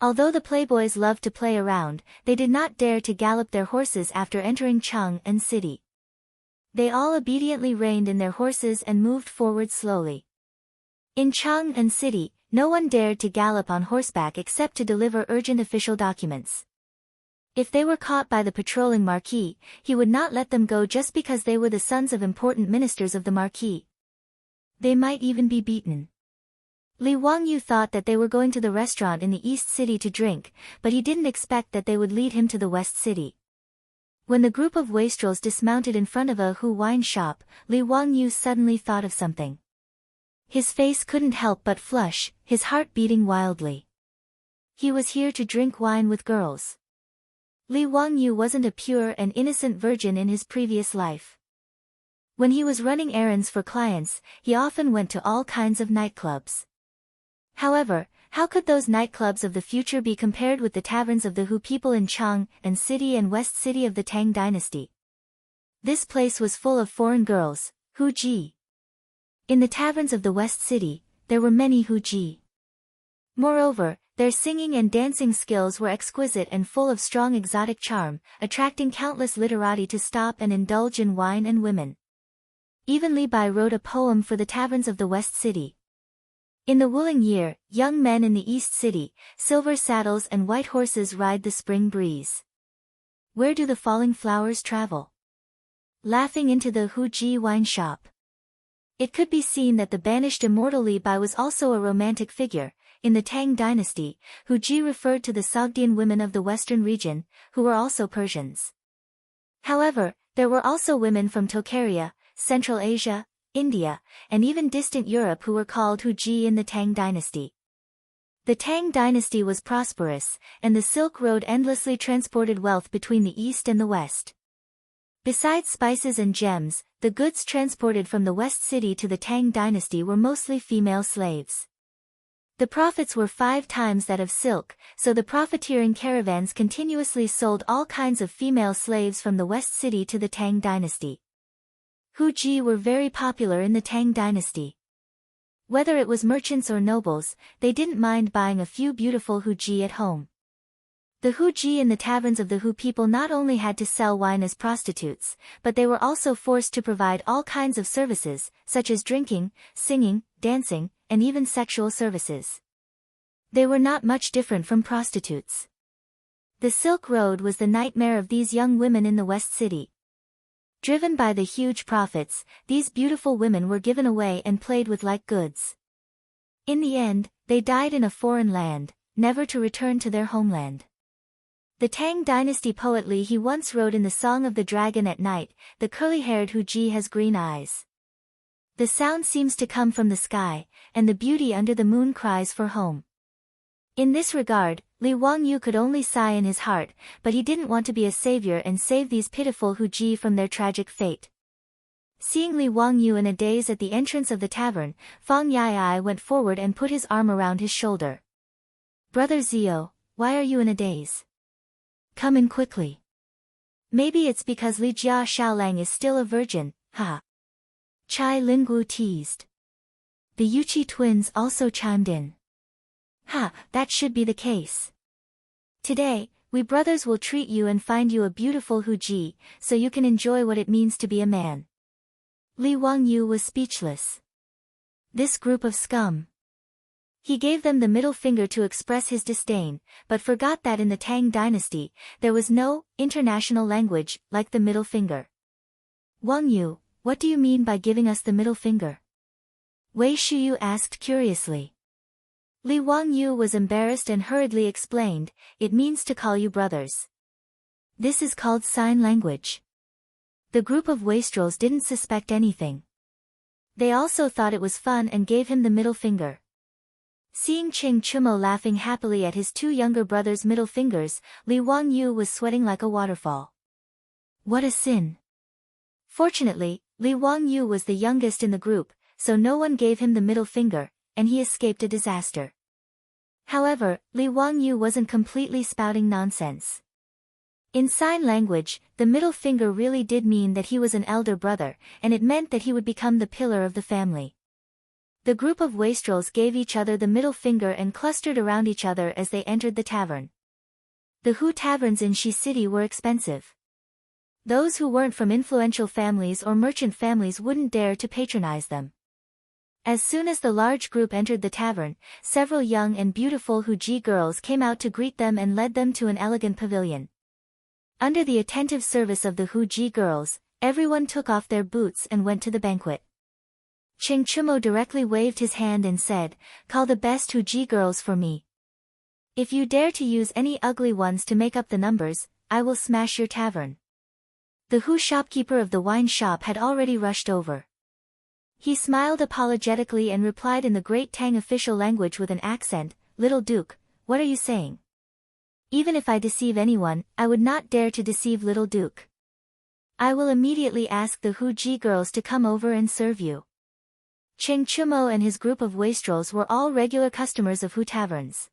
Although the playboys loved to play around, they did not dare to gallop their horses after entering Chang'an city. They all obediently reined in their horses and moved forward slowly. In Chang'an city, no one dared to gallop on horseback except to deliver urgent official documents. If they were caught by the patrolling marquis, he would not let them go just because they were the sons of important ministers of the marquis. They might even be beaten. Li Wangyu thought that they were going to the restaurant in the East City to drink, but he didn't expect that they would lead him to the West City. When the group of wastrels dismounted in front of a wine shop, Li Wangyu suddenly thought of something. His face couldn't help but flush, his heart beating wildly. He was here to drink wine with girls. Li Wangyu wasn't a pure and innocent virgin in his previous life. When he was running errands for clients, he often went to all kinds of nightclubs. However, how could those nightclubs of the future be compared with the taverns of the Hu people in Chang'an City and West City of the Tang dynasty? This place was full of foreign girls, Hu Ji. In the taverns of the West City, there were many Hu Ji. Moreover, their singing and dancing skills were exquisite and full of strong exotic charm, attracting countless literati to stop and indulge in wine and women. Even Li Bai wrote a poem for the taverns of the West City. In the Wuling year, young men in the East City, silver saddles and white horses ride the spring breeze. Where do the falling flowers travel? Laughing into the Hu Ji wine shop. It could be seen that the banished immortal Li Bai was also a romantic figure. In the Tang dynasty, Hu Ji referred to the Sogdian women of the western region, who were also Persians. However, there were also women from Tocharia, Central Asia, India, and even distant Europe who were called Hu Ji in the Tang dynasty. The Tang dynasty was prosperous, and the Silk Road endlessly transported wealth between the East and the West. Besides spices and gems, the goods transported from the West City to the Tang dynasty were mostly female slaves. The profits were 5 times that of silk, so the profiteering caravans continuously sold all kinds of female slaves from the West City to the Tang dynasty. Hu Ji were very popular in the Tang dynasty. Whether it was merchants or nobles, they didn't mind buying a few beautiful Hu Ji at home. The Hu Ji in the taverns of the Hu people not only had to sell wine as prostitutes, but they were also forced to provide all kinds of services, such as drinking, singing, dancing, and even sexual services. They were not much different from prostitutes. The Silk Road was the nightmare of these young women in the West City. Driven by the huge profits, these beautiful women were given away and played with like goods. In the end, they died in a foreign land, never to return to their homeland. The Tang dynasty poet Li He once wrote in the Song of the Dragon at night, the curly-haired Hu Ji has green eyes. The sound seems to come from the sky, and the beauty under the moon cries for home. In this regard, Li Wangyu could only sigh in his heart, but he didn't want to be a savior and save these pitiful Huji from their tragic fate. Seeing Li Wangyu in a daze at the entrance of the tavern, Fang Yai went forward and put his arm around his shoulder. "Brother Zio, why are you in a daze? Come in quickly. Maybe it's because Li Jia Xiaolang is still a virgin, ha." Chai Linggu teased. The Yuchi twins also chimed in. "Ha, that should be the case. Today, we brothers will treat you and find you a beautiful Huji, so you can enjoy what it means to be a man." Li Wangyu was speechless. This group of scum. He gave them the middle finger to express his disdain, but forgot that in the Tang dynasty, there was no international language like the middle finger. "Wangyu, what do you mean by giving us the middle finger?" Wei Shuyu asked curiously. Li Wangyu was embarrassed and hurriedly explained, "It means to call you brothers. This is called sign language." The group of wastrels didn't suspect anything. They also thought it was fun and gave him the middle finger. Seeing Ching Chumo laughing happily at his two younger brothers' middle fingers, Li Wangyu was sweating like a waterfall. What a sin! Fortunately, Li Wangyu was the youngest in the group, so no one gave him the middle finger, and he escaped a disaster. However, Li Wangyu wasn't completely spouting nonsense. In sign language, the middle finger really did mean that he was an elder brother, and it meant that he would become the pillar of the family. The group of wastrels gave each other the middle finger and clustered around each other as they entered the tavern. The Hu taverns in Shi City were expensive. Those who weren't from influential families or merchant families wouldn't dare to patronize them. As soon as the large group entered the tavern, several young and beautiful Huji girls came out to greet them and led them to an elegant pavilion. Under the attentive service of the Huji girls, everyone took off their boots and went to the banquet. Ching Chumo directly waved his hand and said, "Call the best Huji girls for me. If you dare to use any ugly ones to make up the numbers, I will smash your tavern." The Hu shopkeeper of the wine shop had already rushed over. He smiled apologetically and replied in the Great Tang official language with an accent, "Little Duke, what are you saying? Even if I deceive anyone, I would not dare to deceive Little Duke. I will immediately ask the Huji girls to come over and serve you." Cheng Chumo and his group of wastrels were all regular customers of Hu taverns.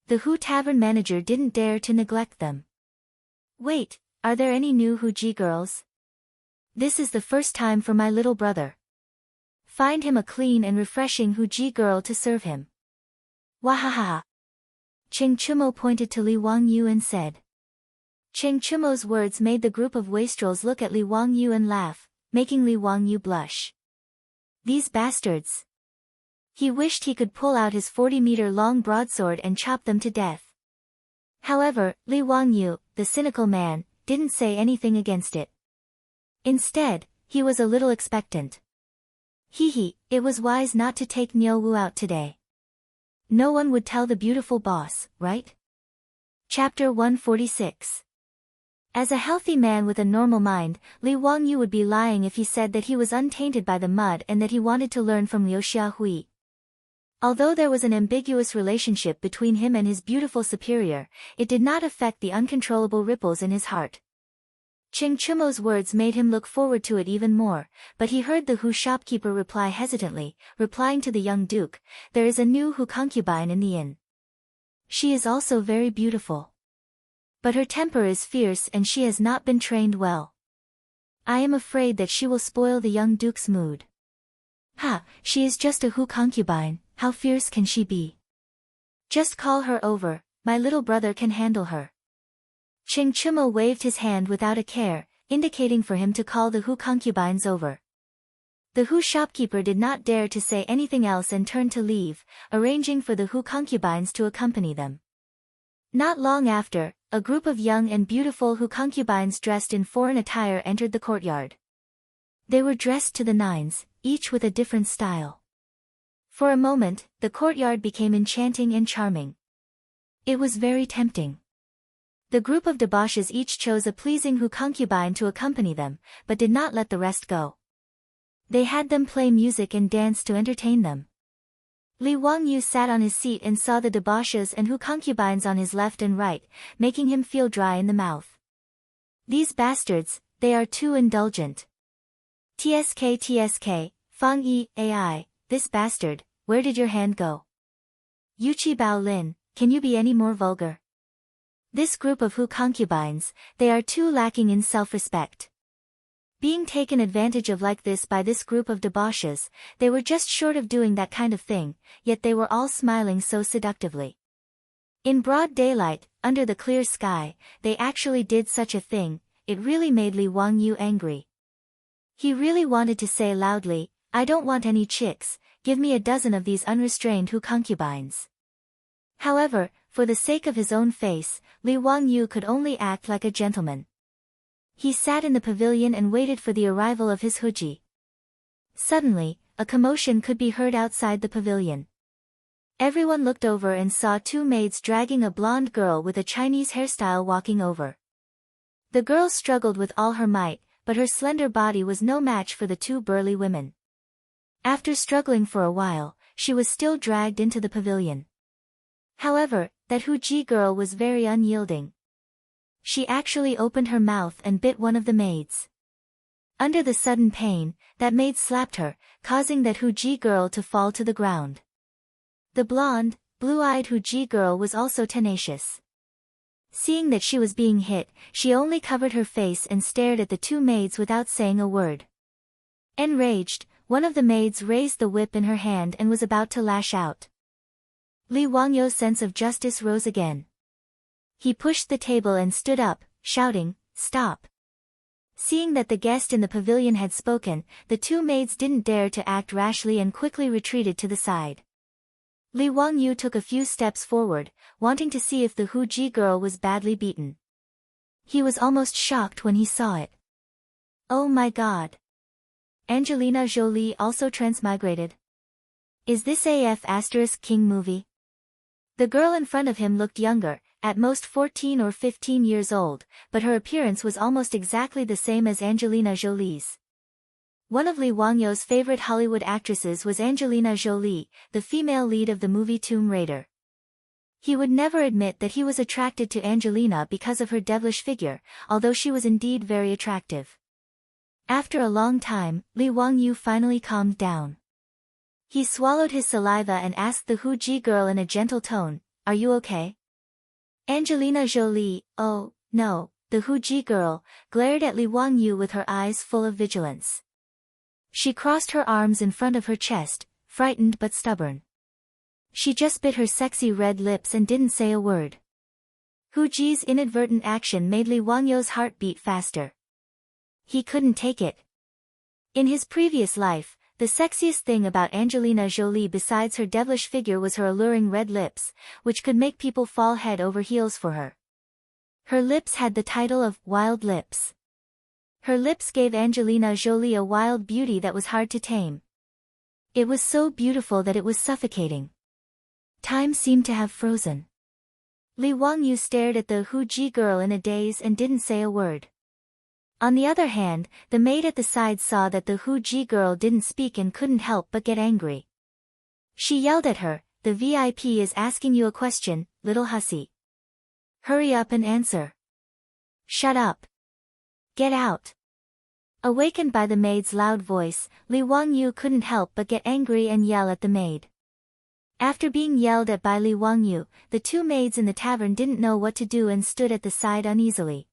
The Hu tavern manager didn't dare to neglect them. "Wait, are there any new Huji girls? This is the first time for my little brother. Find him a clean and refreshing Huji girl to serve him." "Wahaha!" Cheng Chumo pointed to Li Wangyu and said. Cheng Chumo's words made the group of wastrels look at Li Wangyu and laugh, making Li Wangyu blush. These bastards! He wished he could pull out his 40-meter-long broadsword and chop them to death. However, Li Wangyu, the cynical man, didn't say anything against it. Instead, he was a little expectant. It was wise not to take Niu Wu out today. No one would tell the beautiful boss, right? Chapter 146. As a healthy man with a normal mind, Li Wangyu would be lying if he said that he was untainted by the mud and that he wanted to learn from Liu Xiaohui. Although there was an ambiguous relationship between him and his beautiful superior, it did not affect the uncontrollable ripples in his heart. Ching Chumo's words made him look forward to it even more, but he heard the Hu shopkeeper reply hesitantly, replying to the young duke, "There is a new Hu concubine in the inn. She is also very beautiful. But her temper is fierce and she has not been trained well. I am afraid that she will spoil the young duke's mood." "Ha, she is just a Hu concubine, how fierce can she be? Just call her over, my little brother can handle her." Ching Chumo waved his hand without a care, indicating for him to call the Hu concubines over. The Hu shopkeeper did not dare to say anything else and turned to leave, arranging for the Hu concubines to accompany them. Not long after, a group of young and beautiful Hu concubines dressed in foreign attire entered the courtyard. They were dressed to the nines, each with a different style. For a moment, the courtyard became enchanting and charming. It was very tempting. The group of debauches each chose a pleasing Hu concubine to accompany them, but did not let the rest go. They had them play music and dance to entertain them. Li Wangyu sat on his seat and saw the debauches and Hu concubines on his left and right, making him feel dry in the mouth. These bastards, they are too indulgent. TSK, Fang Yi, AI, this bastard, where did your hand go? Yuchi Bao Lin, can you be any more vulgar? This group of Hu concubines, they are too lacking in self-respect. Being taken advantage of like this by this group of debauches, they were just short of doing that kind of thing, yet they were all smiling so seductively. In broad daylight, under the clear sky, they actually did such a thing. It really made Li Wangyu angry. He really wanted to say loudly, I don't want any chicks, give me a dozen of these unrestrained Hu concubines. However, for the sake of his own face, Li Wangyu could only act like a gentleman. He sat in the pavilion and waited for the arrival of his Huji. Suddenly, a commotion could be heard outside the pavilion. Everyone looked over and saw two maids dragging a blonde girl with a Chinese hairstyle walking over. The girl struggled with all her might, but her slender body was no match for the two burly women. After struggling for a while, she was still dragged into the pavilion. However, that Huji girl was very unyielding. She actually opened her mouth and bit one of the maids. Under the sudden pain, that maid slapped her, causing that Huji girl to fall to the ground. The blonde, blue-eyed Huji girl was also tenacious. Seeing that she was being hit, she only covered her face and stared at the two maids without saying a word. Enraged, one of the maids raised the whip in her hand and was about to lash out. Li Wangyu's sense of justice rose again. He pushed the table and stood up, shouting, "Stop!" Seeing that the guest in the pavilion had spoken, the two maids didn't dare to act rashly and quickly retreated to the side. Li Wangyu took a few steps forward, wanting to see if the Huji girl was badly beaten. He was almost shocked when he saw it. Oh my god! Angelina Jolie also transmigrated. Is this AF** King movie? The girl in front of him looked younger, at most 14 or 15 years old, but her appearance was almost exactly the same as Angelina Jolie's. One of Li Wangyu's favorite Hollywood actresses was Angelina Jolie, the female lead of the movie Tomb Raider. He would never admit that he was attracted to Angelina because of her devilish figure, although she was indeed very attractive. After a long time, Li Wangyu finally calmed down. He swallowed his saliva and asked the Huji girl in a gentle tone, "Are you okay?" Angelina Jolie, oh, no, the Huji girl, glared at Li Wangyu with her eyes full of vigilance. She crossed her arms in front of her chest, frightened but stubborn. She just bit her sexy red lips and didn't say a word. Huji's inadvertent action made Li Wangyu's heart beat faster. He couldn't take it. In his previous life, the sexiest thing about Angelina Jolie besides her devilish figure was her alluring red lips, which could make people fall head over heels for her. Her lips had the title of Wild Lips. Her lips gave Angelina Jolie a wild beauty that was hard to tame. It was so beautiful that it was suffocating. Time seemed to have frozen. Li Wangyu stared at the Huji girl in a daze and didn't say a word. On the other hand, the maid at the side saw that the Huji girl didn't speak and couldn't help but get angry. She yelled at her, "The VIP is asking you a question, little hussy. Hurry up and answer. Shut up. Get out." Awakened by the maid's loud voice, Li Wangyu couldn't help but get angry and yell at the maid. After being yelled at by Li Wangyu, the two maids in the tavern didn't know what to do and stood at the side uneasily.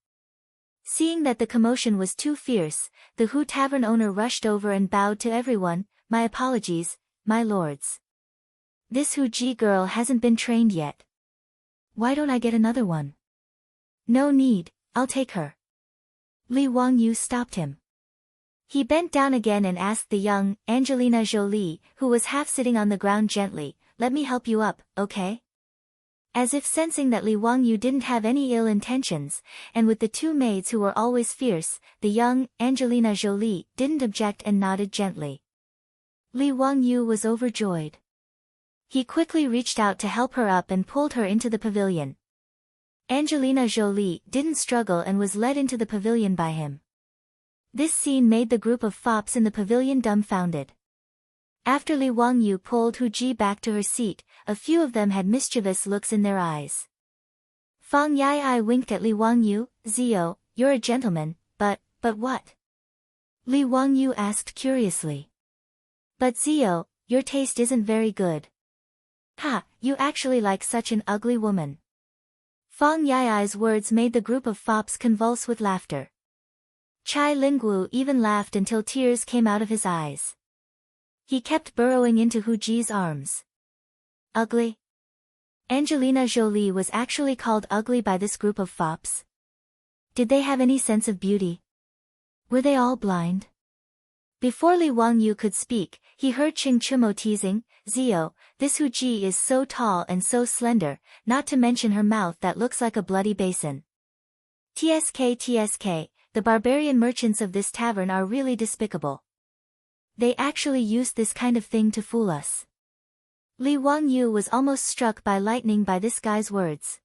Seeing that the commotion was too fierce, the Hu tavern owner rushed over and bowed to everyone, "My apologies, my lords. This Huji girl hasn't been trained yet. Why don't I get another one?" "No need, I'll take her." Li Wangyu stopped him. He bent down again and asked the young Angelina Jolie, who was half sitting on the ground gently, "Let me help you up, okay?" As if sensing that Li Wangyu didn't have any ill intentions, and with the two maids who were always fierce, the young Angelina Jolie didn't object and nodded gently. Li Wangyu was overjoyed. He quickly reached out to help her up and pulled her into the pavilion. Angelina Jolie didn't struggle and was led into the pavilion by him. This scene made the group of fops in the pavilion dumbfounded. After Li Wangyu pulled Hu Ji back to her seat, a few of them had mischievous looks in their eyes. Fang Yai winked at Li Wangyu. Zio, you're a gentleman, but what? Li Wangyu asked curiously. But Zio, your taste isn't very good. Ha, you actually like such an ugly woman. Fang Yai's words made the group of fops convulse with laughter. Chai Lingwu even laughed until tears came out of his eyes. He kept burrowing into Hu Ji's arms. Ugly? Angelina Jolie was actually called ugly by this group of fops. Did they have any sense of beauty? Were they all blind? Before Li Wangyu could speak, he heard Ching Chumo teasing, Zio, this Hu Ji is so tall and so slender, not to mention her mouth that looks like a bloody basin. TSK, the barbarian merchants of this tavern are really despicable. They actually used this kind of thing to fool us. Li Wangyu was almost struck by lightning by this guy's words.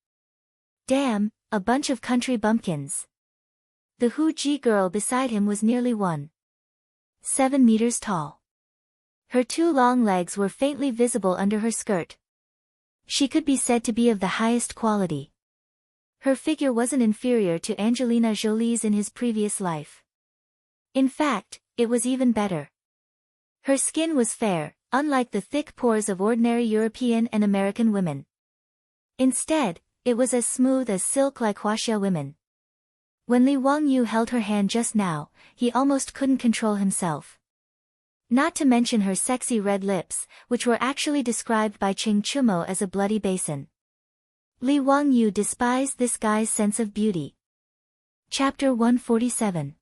Damn, a bunch of country bumpkins. The Hu Ji girl beside him was nearly 1.7 meters tall. Her 2 long legs were faintly visible under her skirt. She could be said to be of the highest quality. Her figure wasn't inferior to Angelina Jolie's in his previous life. In fact, it was even better. Her skin was fair, unlike the thick pores of ordinary European and American women. Instead, it was as smooth as silk like Huaxia women. When Li Wangyu held her hand just now, he almost couldn't control himself. Not to mention her sexy red lips, which were actually described by Ching Chumo as a bloody basin. Li Wangyu despised this guy's sense of beauty. Chapter 147.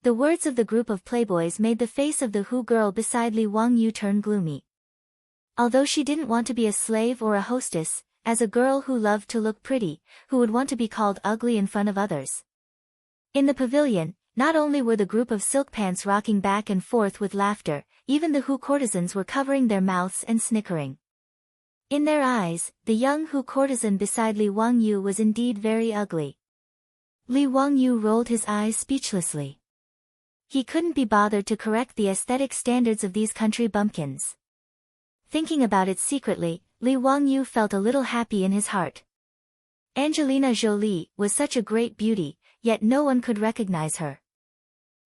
The words of the group of playboys made the face of the Hu girl beside Li Wangyu turn gloomy. Although she didn't want to be a slave or a hostess, as a girl who loved to look pretty, who would want to be called ugly in front of others. In the pavilion, not only were the group of silk pants rocking back and forth with laughter, even the Hu courtesans were covering their mouths and snickering. In their eyes, the young Hu courtesan beside Li Wangyu was indeed very ugly. Li Wangyu rolled his eyes speechlessly. He couldn't be bothered to correct the aesthetic standards of these country bumpkins. Thinking about it secretly, Li Wangyu felt a little happy in his heart. Angelina Jolie was such a great beauty, yet no one could recognize her.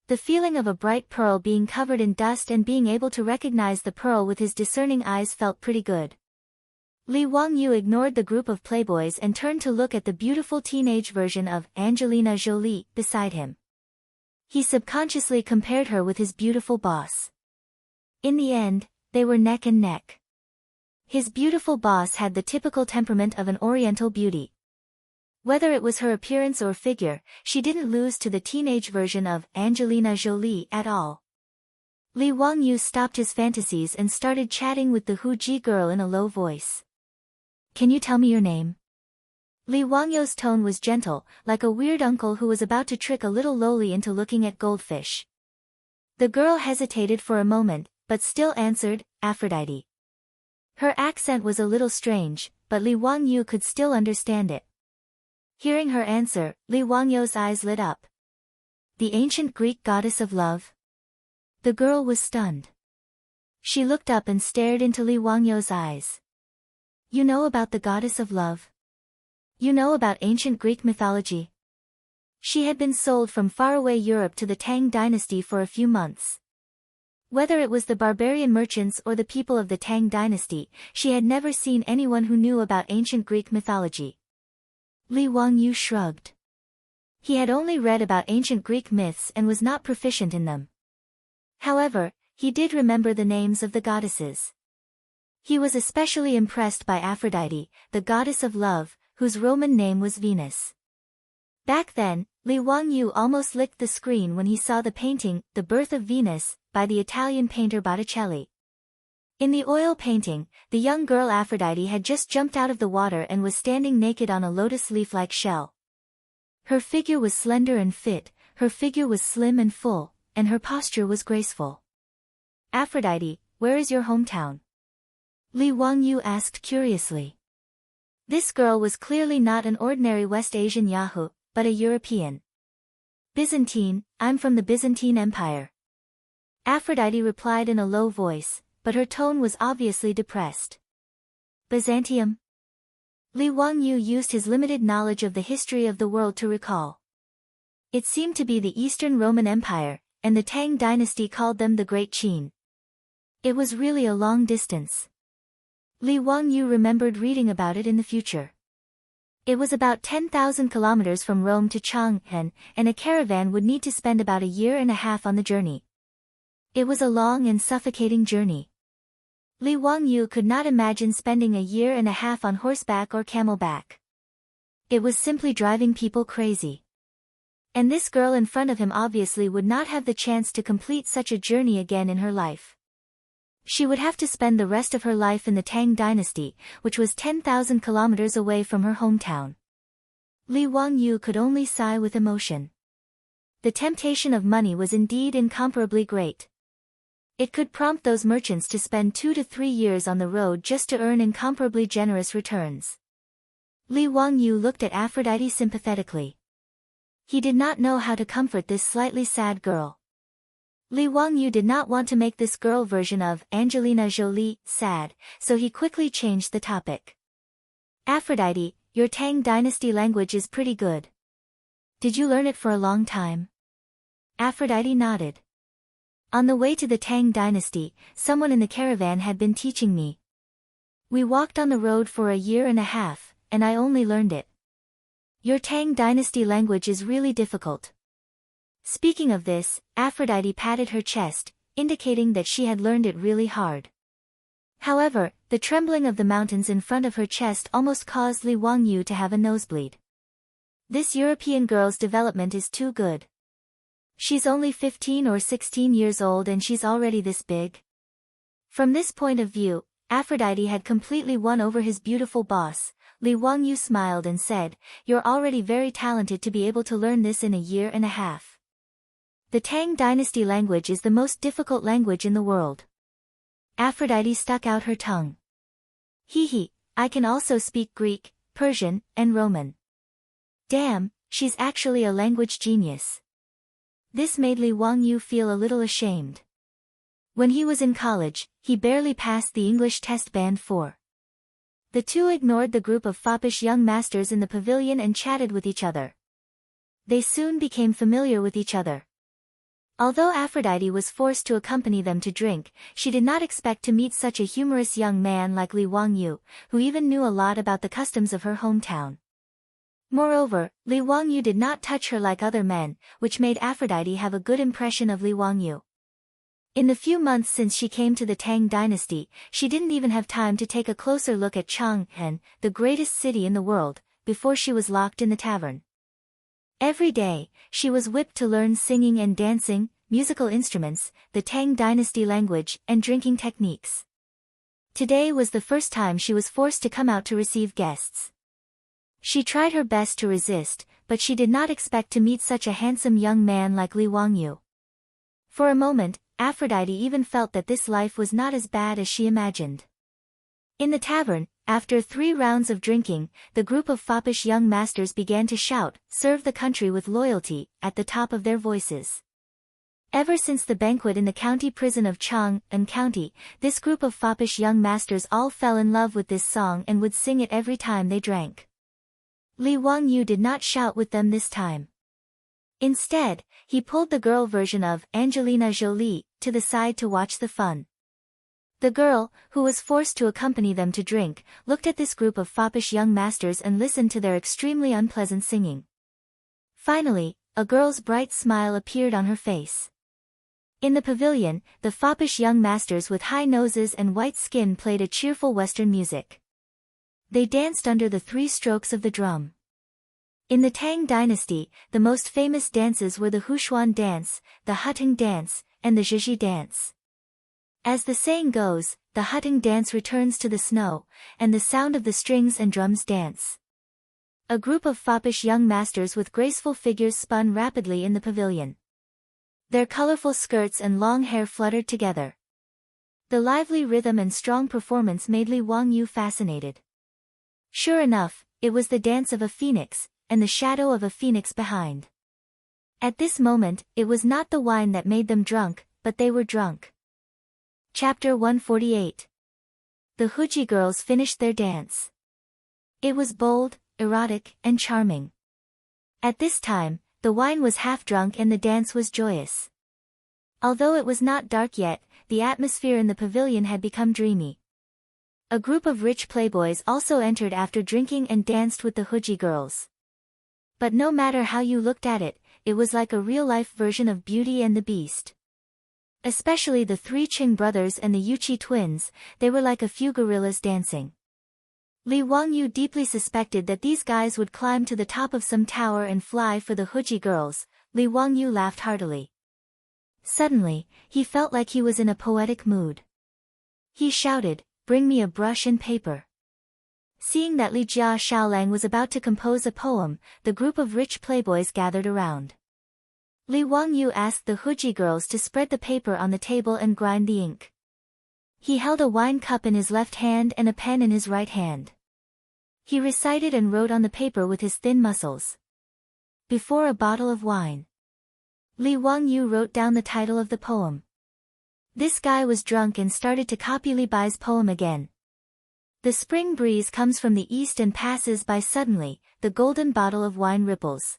The feeling of a bright pearl being covered in dust and being able to recognize the pearl with his discerning eyes felt pretty good. Li Wangyu ignored the group of playboys and turned to look at the beautiful teenage version of Angelina Jolie beside him. He subconsciously compared her with his beautiful boss. In the end, they were neck and neck. His beautiful boss had the typical temperament of an Oriental beauty. Whether it was her appearance or figure, she didn't lose to the teenage version of Angelina Jolie at all. Li Wangyu stopped his fantasies and started chatting with the Hu Ji girl in a low voice. Can you tell me your name? Li Wangyu's tone was gentle, like a weird uncle who was about to trick a little loli into looking at goldfish. The girl hesitated for a moment, but still answered, Aphrodite. Her accent was a little strange, but Li Wangyu could still understand it. Hearing her answer, Li Wangyu's eyes lit up. The ancient Greek goddess of love? The girl was stunned. She looked up and stared into Li Wangyu's eyes. You know about the goddess of love? You know about ancient Greek mythology? She had been sold from faraway Europe to the Tang dynasty for a few months. Whether it was the barbarian merchants or the people of the Tang dynasty, she had never seen anyone who knew about ancient Greek mythology. Li Wangyu shrugged. He had only read about ancient Greek myths and was not proficient in them. However, he did remember the names of the goddesses. He was especially impressed by Aphrodite, the goddess of love, whose Roman name was Venus. Back then, Li Wangyu almost licked the screen when he saw the painting, The Birth of Venus, by the Italian painter Botticelli. In the oil painting, the young girl Aphrodite had just jumped out of the water and was standing naked on a lotus leaf-like shell. Her figure was slender and fit, her figure was slim and full, and her posture was graceful. Aphrodite, where is your hometown? Li Wangyu asked curiously. This girl was clearly not an ordinary West Asian Yahoo, but a European. Byzantine, I'm from the Byzantine Empire. Aphrodite replied in a low voice, but her tone was obviously depressed. Byzantium? Li Wangyu used his limited knowledge of the history of the world to recall. It seemed to be the Eastern Roman Empire, and the Tang dynasty called them the Great Qin. It was really a long distance. Li Wangyu remembered reading about it in the future. It was about 10,000 kilometers from Rome to Chang'an, and a caravan would need to spend about a year and a half on the journey. It was a long and suffocating journey. Li Wangyu could not imagine spending a year and a half on horseback or camelback. It was simply driving people crazy. And this girl in front of him obviously would not have the chance to complete such a journey again in her life. She would have to spend the rest of her life in the Tang dynasty, which was 10,000 kilometers away from her hometown. Li Wangyu could only sigh with emotion. The temptation of money was indeed incomparably great. It could prompt those merchants to spend 2 to 3 years on the road just to earn incomparably generous returns. Li Wangyu looked at Aphrodite sympathetically. He did not know how to comfort this slightly sad girl. Li Wangyu did not want to make this girl version of Angelina Jolie sad, so he quickly changed the topic. Aphrodite, your Tang dynasty language is pretty good. Did you learn it for a long time? Aphrodite nodded. On the way to the Tang dynasty, someone in the caravan had been teaching me. We walked on the road for a year and a half, and I only learned it. Your Tang dynasty language is really difficult. Speaking of this, Aphrodite patted her chest, indicating that she had learned it really hard. However, the trembling of the mountains in front of her chest almost caused Li Wangyu to have a nosebleed. This European girl's development is too good. She's only 15 or 16 years old and she's already this big. From this point of view, Aphrodite had completely won over his beautiful boss. Li Wangyu smiled and said, "You're already very talented to be able to learn this in a year and a half. The Tang dynasty language is the most difficult language in the world." Aphrodite stuck out her tongue. "Hee, I can also speak Greek, Persian, and Roman." Damn, she's actually a language genius. This made Li Wangyu feel a little ashamed. When he was in college, he barely passed the English test band 4. The two ignored the group of foppish young masters in the pavilion and chatted with each other. They soon became familiar with each other. Although Aphrodite was forced to accompany them to drink, she did not expect to meet such a humorous young man like Li Wangyu, who even knew a lot about the customs of her hometown. Moreover, Li Wangyu did not touch her like other men, which made Aphrodite have a good impression of Li Wangyu. In the few months since she came to the Tang dynasty, she didn't even have time to take a closer look at Chang'an, the greatest city in the world, before she was locked in the tavern. Every day, she was whipped to learn singing and dancing, musical instruments, the Tang dynasty language, and drinking techniques. Today was the first time she was forced to come out to receive guests. She tried her best to resist, but she did not expect to meet such a handsome young man like Li Wangyu. For a moment, Aphrodite even felt that this life was not as bad as she imagined. In the tavern, after 3 rounds of drinking, the group of foppish young masters began to shout, "Serve the country with loyalty," at the top of their voices. Ever since the banquet in the county prison of Chang'an County, this group of foppish young masters all fell in love with this song and would sing it every time they drank. Li Wangyu did not shout with them this time. Instead, he pulled the girl version of Angelina Jolie to the side to watch the fun. The girl, who was forced to accompany them to drink, looked at this group of foppish young masters and listened to their extremely unpleasant singing. Finally, a girl's bright smile appeared on her face. In the pavilion, the foppish young masters with high noses and white skin played a cheerful Western music. They danced under the 3 strokes of the drum. In the Tang dynasty, the most famous dances were the Huchuan dance, the Huteng dance, and the Zhizhi dance. As the saying goes, the Huteng dance returns to the snow, and the sound of the strings and drums dance. A group of foppish young masters with graceful figures spun rapidly in the pavilion. Their colorful skirts and long hair fluttered together. The lively rhythm and strong performance made Li Wangyu fascinated. Sure enough, it was the dance of a phoenix, and the shadow of a phoenix behind. At this moment, it was not the wine that made them drunk, but they were drunk. Chapter 148. The Huji girls finished their dance. It was bold, erotic, and charming. At this time, the wine was half drunk and the dance was joyous. Although it was not dark yet, the atmosphere in the pavilion had become dreamy. A group of rich playboys also entered after drinking and danced with the Huji girls. But no matter how you looked at it, it was like a real-life version of Beauty and the Beast. Especially the three Qing brothers and the Yuqi twins, they were like a few gorillas dancing. Li Wangyu deeply suspected that these guys would climb to the top of some tower and fly for the Huji girls. Li Wangyu laughed heartily. Suddenly, he felt like he was in a poetic mood. He shouted, "Bring me a brush and paper." Seeing that Li Jia Shaolang was about to compose a poem, the group of rich playboys gathered around. Li Wangyu asked the Huji girls to spread the paper on the table and grind the ink. He held a wine cup in his left hand and a pen in his right hand. He recited and wrote on the paper with his thin muscles. Before a bottle of wine. Li Wangyu wrote down the title of the poem. This guy was drunk and started to copy Li Bai's poem again. The spring breeze comes from the east and passes by suddenly, the golden bottle of wine ripples.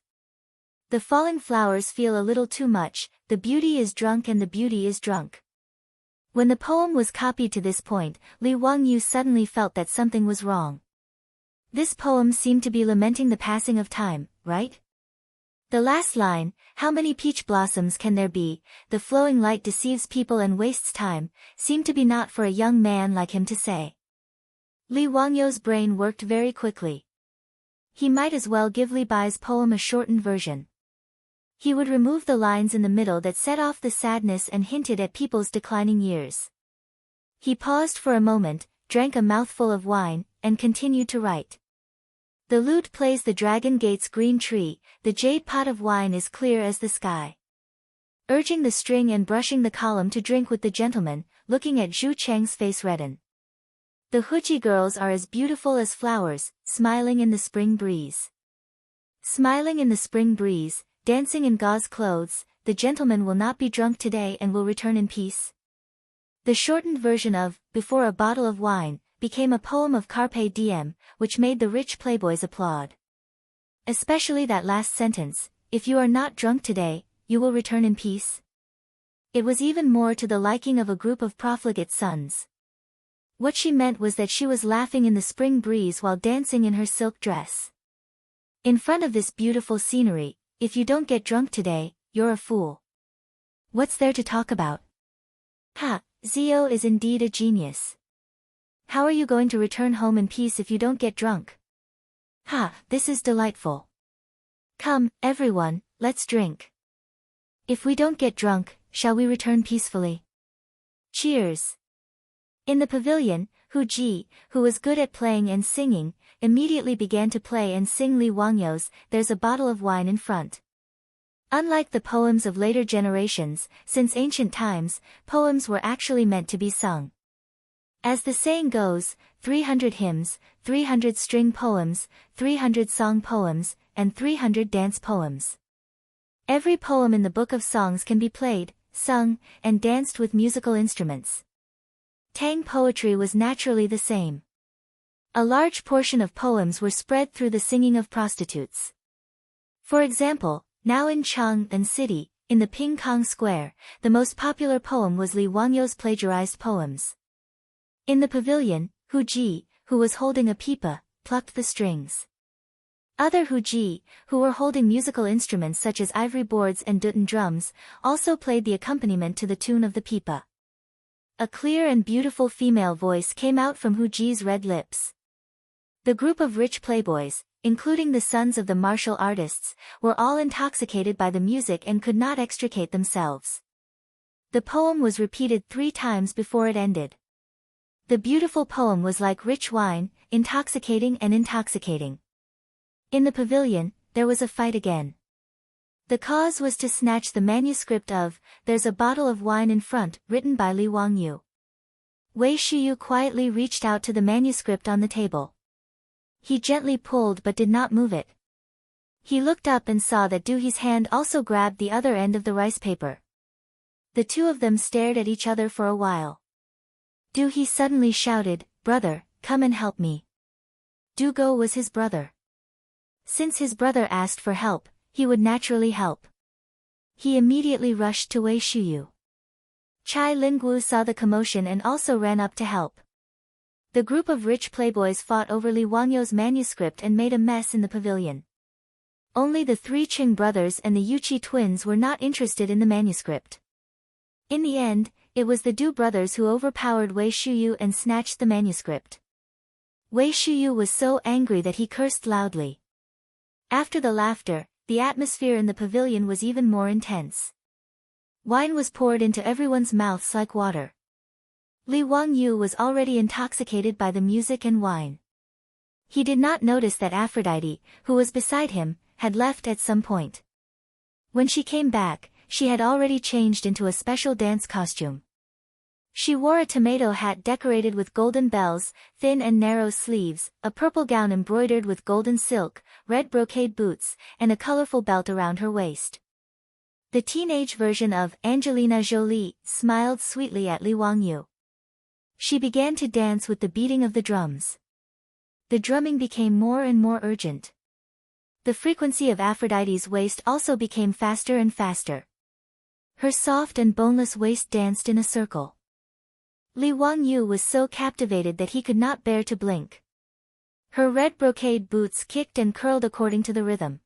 The falling flowers feel a little too much, the beauty is drunk and the beauty is drunk. When the poem was copied to this point, Li Wangyu suddenly felt that something was wrong. This poem seemed to be lamenting the passing of time, right? The last line, "How many peach blossoms can there be, the flowing light deceives people and wastes time," seemed to be not for a young man like him to say. Li Wangyu's brain worked very quickly. He might as well give Li Bai's poem a shortened version. He would remove the lines in the middle that set off the sadness and hinted at people's declining years. He paused for a moment, drank a mouthful of wine, and continued to write. The lute plays the dragon gate's green tree, the jade pot of wine is clear as the sky. Urging the string and brushing the column to drink with the gentleman, looking at Zhu Cheng's face redden. The Huji girls are as beautiful as flowers, smiling in the spring breeze. Smiling in the spring breeze, dancing in gauze clothes, the gentleman will not be drunk today and will return in peace. The shortened version of Before a Bottle of Wine became a poem of Carpe Diem, which made the rich playboys applaud. Especially that last sentence, "If you are not drunk today, you will return in peace." It was even more to the liking of a group of profligate sons. What she meant was that she was laughing in the spring breeze while dancing in her silk dress. In front of this beautiful scenery, if you don't get drunk today, you're a fool. What's there to talk about? Ha, Zio is indeed a genius. How are you going to return home in peace if you don't get drunk? Ha, this is delightful. Come, everyone, let's drink. If we don't get drunk, shall we return peacefully? Cheers. In the pavilion, Hu Ji, who was good at playing and singing, immediately began to play and sing Li Wangyu's "There's a Bottle of Wine in Front." Unlike the poems of later generations, since ancient times, poems were actually meant to be sung. As the saying goes, 300 hymns, 300 string poems, 300 song poems, and 300 dance poems. Every poem in the Book of Songs can be played, sung, and danced with musical instruments. Tang poetry was naturally the same. A large portion of poems were spread through the singing of prostitutes. For example, now in Chang'an City, in the Ping Kong Square, the most popular poem was Li Wangyu's plagiarized poems. In the pavilion, Hu Ji, who was holding a pipa, plucked the strings. Other Hu Ji, who were holding musical instruments such as ivory boards and dutan drums, also played the accompaniment to the tune of the pipa. A clear and beautiful female voice came out from Hu Ji's red lips. The group of rich playboys, including the sons of the martial artists, were all intoxicated by the music and could not extricate themselves. The poem was repeated 3 times before it ended. The beautiful poem was like rich wine, intoxicating and intoxicating. In the pavilion, there was a fight again. The cause was to snatch the manuscript of There's a Bottle of Wine in Front, written by Li Wangyu. Wei Shiyu quietly reached out to the manuscript on the table. He gently pulled but did not move it. He looked up and saw that Duhi's hand also grabbed the other end of the rice paper. The two of them stared at each other for a while. He suddenly shouted, "Brother, come and help me." Go was his brother. Since his brother asked for help, he would naturally help. He immediately rushed to Wei Shuyu. Chai Lingguo saw the commotion and also ran up to help. The group of rich playboys fought over Li Wangyou's manuscript and made a mess in the pavilion. Only the three Qing brothers and the Yuqi twins were not interested in the manuscript. In the end, it was the Du brothers who overpowered Wei Shuyu and snatched the manuscript. Wei Shuyu was so angry that he cursed loudly. After the laughter, the atmosphere in the pavilion was even more intense. Wine was poured into everyone's mouths like water. Li Wangyu was already intoxicated by the music and wine. He did not notice that Aphrodite, who was beside him, had left at some point. When she came back, she had already changed into a special dance costume. She wore a tomato hat decorated with golden bells, thin and narrow sleeves, a purple gown embroidered with golden silk, red brocade boots, and a colorful belt around her waist. The teenage version of Angelina Jolie smiled sweetly at Li Wangyu. She began to dance with the beating of the drums. The drumming became more and more urgent. The frequency of Aphrodite's waist also became faster and faster. Her soft and boneless waist danced in a circle. Li Wangyu was so captivated that he could not bear to blink. Her red brocade boots kicked and curled according to the rhythm.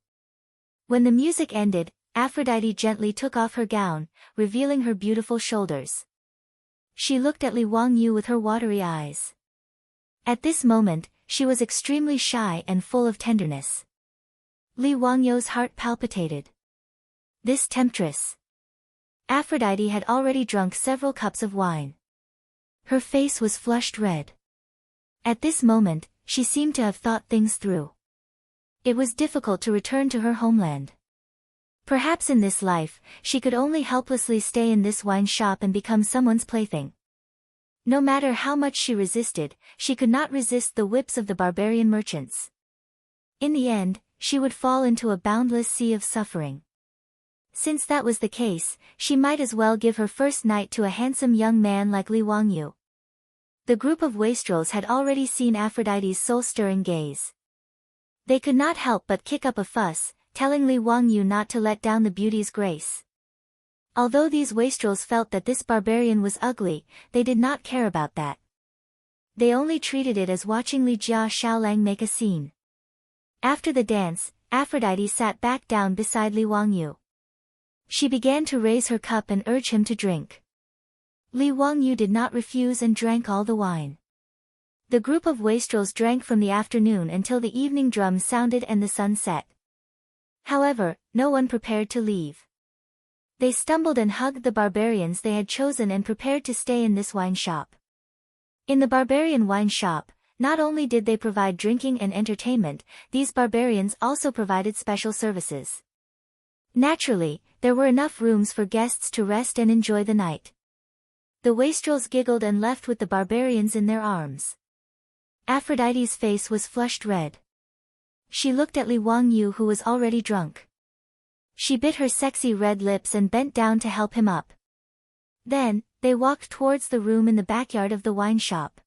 When the music ended, Aphrodite gently took off her gown, revealing her beautiful shoulders. She looked at Li Wangyu with her watery eyes. At this moment, she was extremely shy and full of tenderness. Li Wangyu's heart palpitated. This temptress. Aphrodite had already drunk several cups of wine. Her face was flushed red. At this moment, she seemed to have thought things through. It was difficult to return to her homeland. Perhaps in this life, she could only helplessly stay in this wine shop and become someone's plaything. No matter how much she resisted, she could not resist the whips of the barbarian merchants. In the end, she would fall into a boundless sea of suffering. Since that was the case, she might as well give her first night to a handsome young man like Li Wangyu. The group of wastrels had already seen Aphrodite's soul-stirring gaze. They could not help but kick up a fuss, telling Li Wangyu not to let down the beauty's grace. Although these wastrels felt that this barbarian was ugly, they did not care about that. They only treated it as watching Li Jia Xiaolang make a scene. After the dance, Aphrodite sat back down beside Li Wangyu. She began to raise her cup and urge him to drink. Li Wangyu did not refuse and drank all the wine. The group of wastrels drank from the afternoon until the evening drum sounded and the sun set. However, no one prepared to leave. They stumbled and hugged the barbarians they had chosen and prepared to stay in this wine shop. In the barbarian wine shop, not only did they provide drinking and entertainment, these barbarians also provided special services. Naturally, there were enough rooms for guests to rest and enjoy the night. The wastrels giggled and left with the barbarians in their arms. Aphrodite's face was flushed red. She looked at Li Wangyu, who was already drunk. She bit her sexy red lips and bent down to help him up. Then, they walked towards the room in the backyard of the wine shop.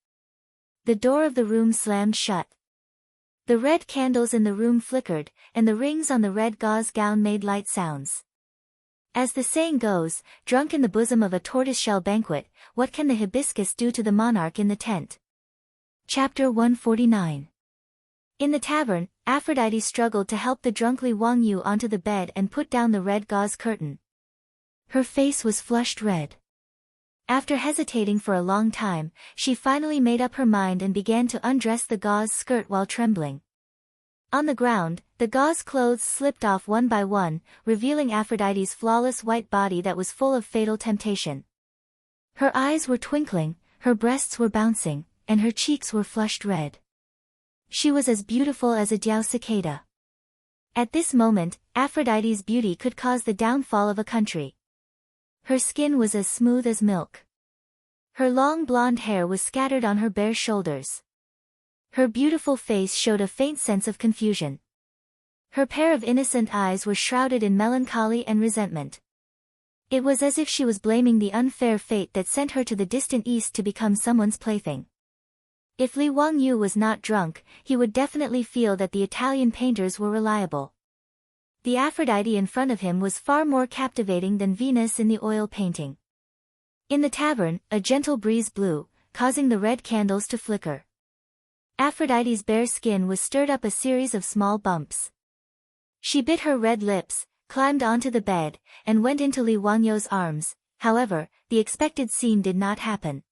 The door of the room slammed shut. The red candles in the room flickered, and the rings on the red gauze gown made light sounds. As the saying goes, drunk in the bosom of a tortoiseshell banquet, what can the hibiscus do to the monarch in the tent? Chapter 149. In the tavern, Aphrodite struggled to help the drunk Li Wangyu onto the bed and put down the red gauze curtain. Her face was flushed red. After hesitating for a long time, she finally made up her mind and began to undress the gauze skirt while trembling. On the ground, the gauze clothes slipped off one by one, revealing Aphrodite's flawless white body that was full of fatal temptation. Her eyes were twinkling, her breasts were bouncing, and her cheeks were flushed red. She was as beautiful as a Diao cicada. At this moment, Aphrodite's beauty could cause the downfall of a country. Her skin was as smooth as milk. Her long blonde hair was scattered on her bare shoulders. Her beautiful face showed a faint sense of confusion. Her pair of innocent eyes were shrouded in melancholy and resentment. It was as if she was blaming the unfair fate that sent her to the distant east to become someone's plaything. If Li Wangyu was not drunk, he would definitely feel that the Italian painters were reliable. The Aphrodite in front of him was far more captivating than Venus in the oil painting. In the tavern, a gentle breeze blew, causing the red candles to flicker. Aphrodite's bare skin was stirred up a series of small bumps. She bit her red lips, climbed onto the bed, and went into Li Wangyu's arms. However, the expected scene did not happen.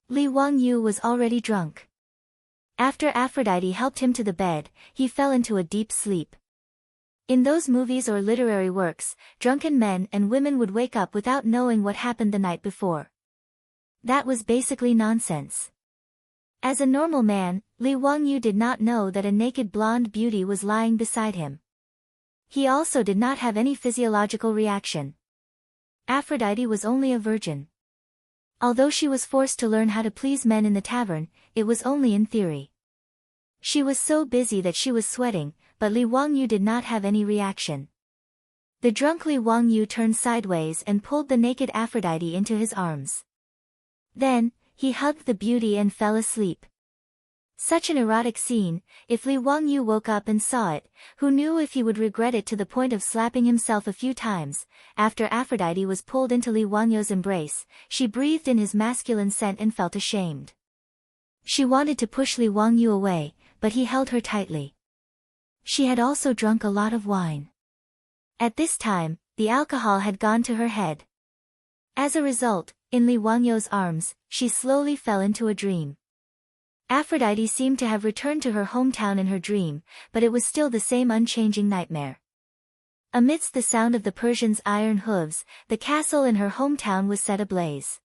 Li Wangyu was already drunk. After Aphrodite helped him to the bed, he fell into a deep sleep. In those movies or literary works, drunken men and women would wake up without knowing what happened the night before. That was basically nonsense. As a normal man, Li Wangyu did not know that a naked blonde beauty was lying beside him. He also did not have any physiological reaction. Aphrodite was only a virgin. Although she was forced to learn how to please men in the tavern, it was only in theory. She was so busy that she was sweating, but Li Wangyu did not have any reaction. The drunk Li Wangyu turned sideways and pulled the naked Aphrodite into his arms. Then, he hugged the beauty and fell asleep. Such an erotic scene. If Li Wangyu woke up and saw it, who knew if he would regret it to the point of slapping himself a few times. After Aphrodite was pulled into Li Wangyu's embrace, she breathed in his masculine scent and felt ashamed. She wanted to push Li Wangyu away, but he held her tightly. She had also drunk a lot of wine. At this time, the alcohol had gone to her head. As a result, in Li Wangyu's arms, she slowly fell into a dream. Aphrodite seemed to have returned to her hometown in her dream, but it was still the same unchanging nightmare. Amidst the sound of the Persians' iron hooves, the castle in her hometown was set ablaze.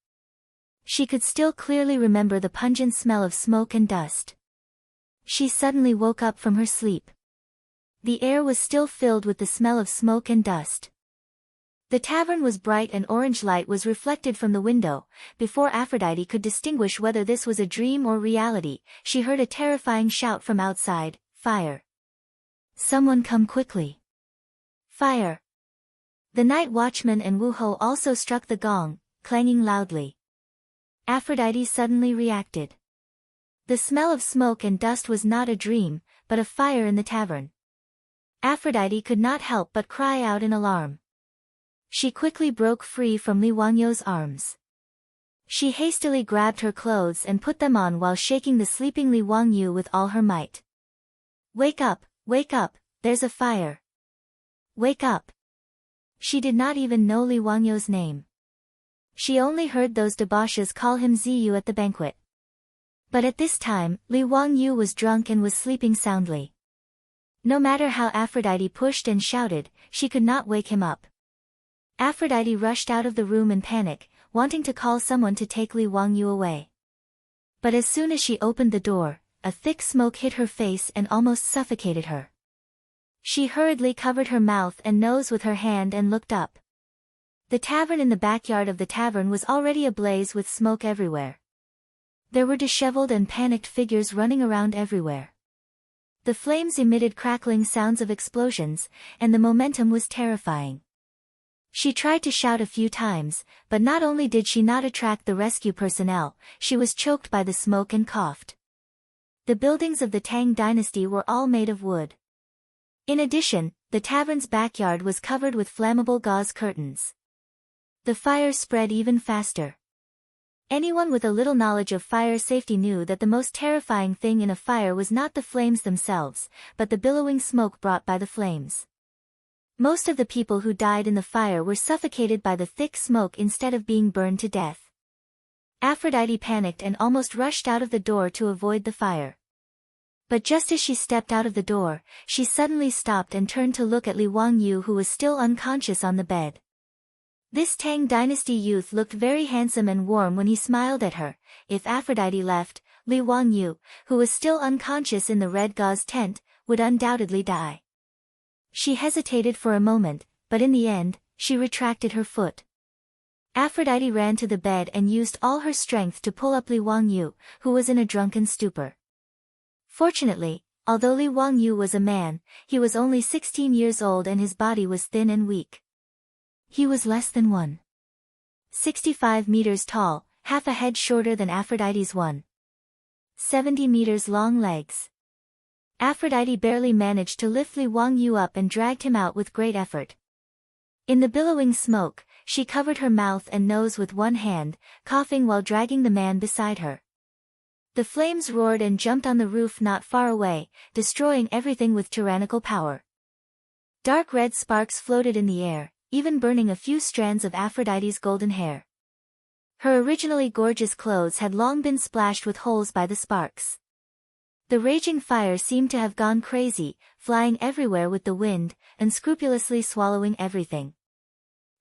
She could still clearly remember the pungent smell of smoke and dust. She suddenly woke up from her sleep. The air was still filled with the smell of smoke and dust. The tavern was bright and orange light was reflected from the window. Before Aphrodite could distinguish whether this was a dream or reality, she heard a terrifying shout from outside, "Fire! Someone come quickly! Fire!" The night watchman and Wu Ho also struck the gong, clanging loudly. Aphrodite suddenly reacted. The smell of smoke and dust was not a dream, but a fire in the tavern. Aphrodite could not help but cry out in alarm. She quickly broke free from Li Wangyu's arms. She hastily grabbed her clothes and put them on while shaking the sleeping Li Wangyu with all her might. Wake up, there's a fire. Wake up." She did not even know Li Wangyu's name. She only heard those debauches call him Ziyu at the banquet. But at this time, Li Wangyu was drunk and was sleeping soundly. No matter how Aphrodite pushed and shouted, she could not wake him up. Aphrodite rushed out of the room in panic, wanting to call someone to take Li Wangyu away. But as soon as she opened the door, a thick smoke hit her face and almost suffocated her. She hurriedly covered her mouth and nose with her hand and looked up. The tavern in the backyard of the tavern was already ablaze with smoke everywhere. There were disheveled and panicked figures running around everywhere. The flames emitted crackling sounds of explosions, and the momentum was terrifying. She tried to shout a few times, but not only did she not attract the rescue personnel, she was choked by the smoke and coughed. The buildings of the Tang dynasty were all made of wood. In addition, the tavern's backyard was covered with flammable gauze curtains. The fire spread even faster. Anyone with a little knowledge of fire safety knew that the most terrifying thing in a fire was not the flames themselves, but the billowing smoke brought by the flames. Most of the people who died in the fire were suffocated by the thick smoke instead of being burned to death. Aphrodite panicked and almost rushed out of the door to avoid the fire. But just as she stepped out of the door, she suddenly stopped and turned to look at Li Wangyu, who was still unconscious on the bed. This Tang dynasty youth looked very handsome and warm when he smiled at her. If Aphrodite left, Li Wangyu, who was still unconscious in the red gauze tent, would undoubtedly die. She hesitated for a moment, but in the end, she retracted her foot. Aphrodite ran to the bed and used all her strength to pull up Li Wangyu, who was in a drunken stupor. Fortunately, although Li Wangyu was a man, he was only 16 years old and his body was thin and weak. He was less than 1.65 meters tall, half a head shorter than Aphrodite's 1.70 meters long legs. Aphrodite barely managed to lift Li Wangyu up and dragged him out with great effort. In the billowing smoke, she covered her mouth and nose with one hand, coughing while dragging the man beside her. The flames roared and jumped on the roof not far away, destroying everything with tyrannical power. Dark red sparks floated in the air, even burning a few strands of Aphrodite's golden hair. Her originally gorgeous clothes had long been splashed with holes by the sparks. The raging fire seemed to have gone crazy, flying everywhere with the wind, unscrupulously swallowing everything.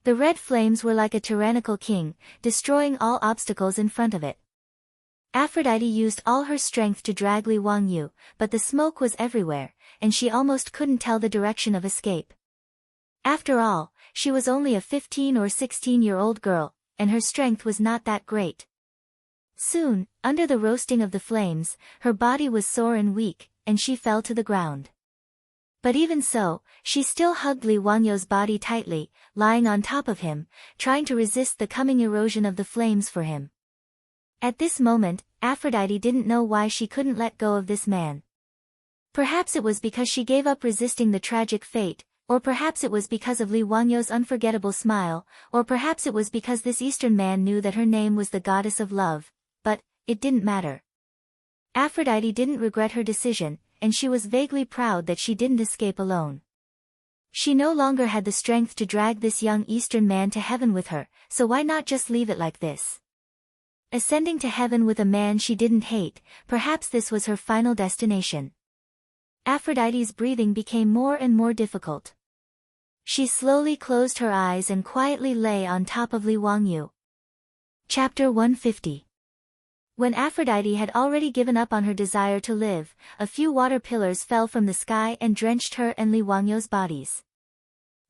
The red flames were like a tyrannical king, destroying all obstacles in front of it. Aphrodite used all her strength to drag Li Wangyu, but the smoke was everywhere, and she almost couldn't tell the direction of escape. After all, she was only a 15 or 16-year-old girl, and her strength was not that great. Soon, under the roasting of the flames, her body was sore and weak, and she fell to the ground. But even so, she still hugged Li Wangyu's body tightly, lying on top of him, trying to resist the coming erosion of the flames for him. At this moment, Aphrodite didn't know why she couldn't let go of this man. Perhaps it was because she gave up resisting the tragic fate, or perhaps it was because of Li Wangyu's unforgettable smile, or perhaps it was because this Eastern man knew that her name was the goddess of love, but it didn't matter. Aphrodite didn't regret her decision, and she was vaguely proud that she didn't escape alone. She no longer had the strength to drag this young Eastern man to heaven with her, so why not just leave it like this? Ascending to heaven with a man she didn't hate, perhaps this was her final destination. Aphrodite's breathing became more and more difficult. She slowly closed her eyes and quietly lay on top of Li Wangyu. Chapter 150. When Aphrodite had already given up on her desire to live, a few water pillars fell from the sky and drenched her and Li Wangyu's bodies.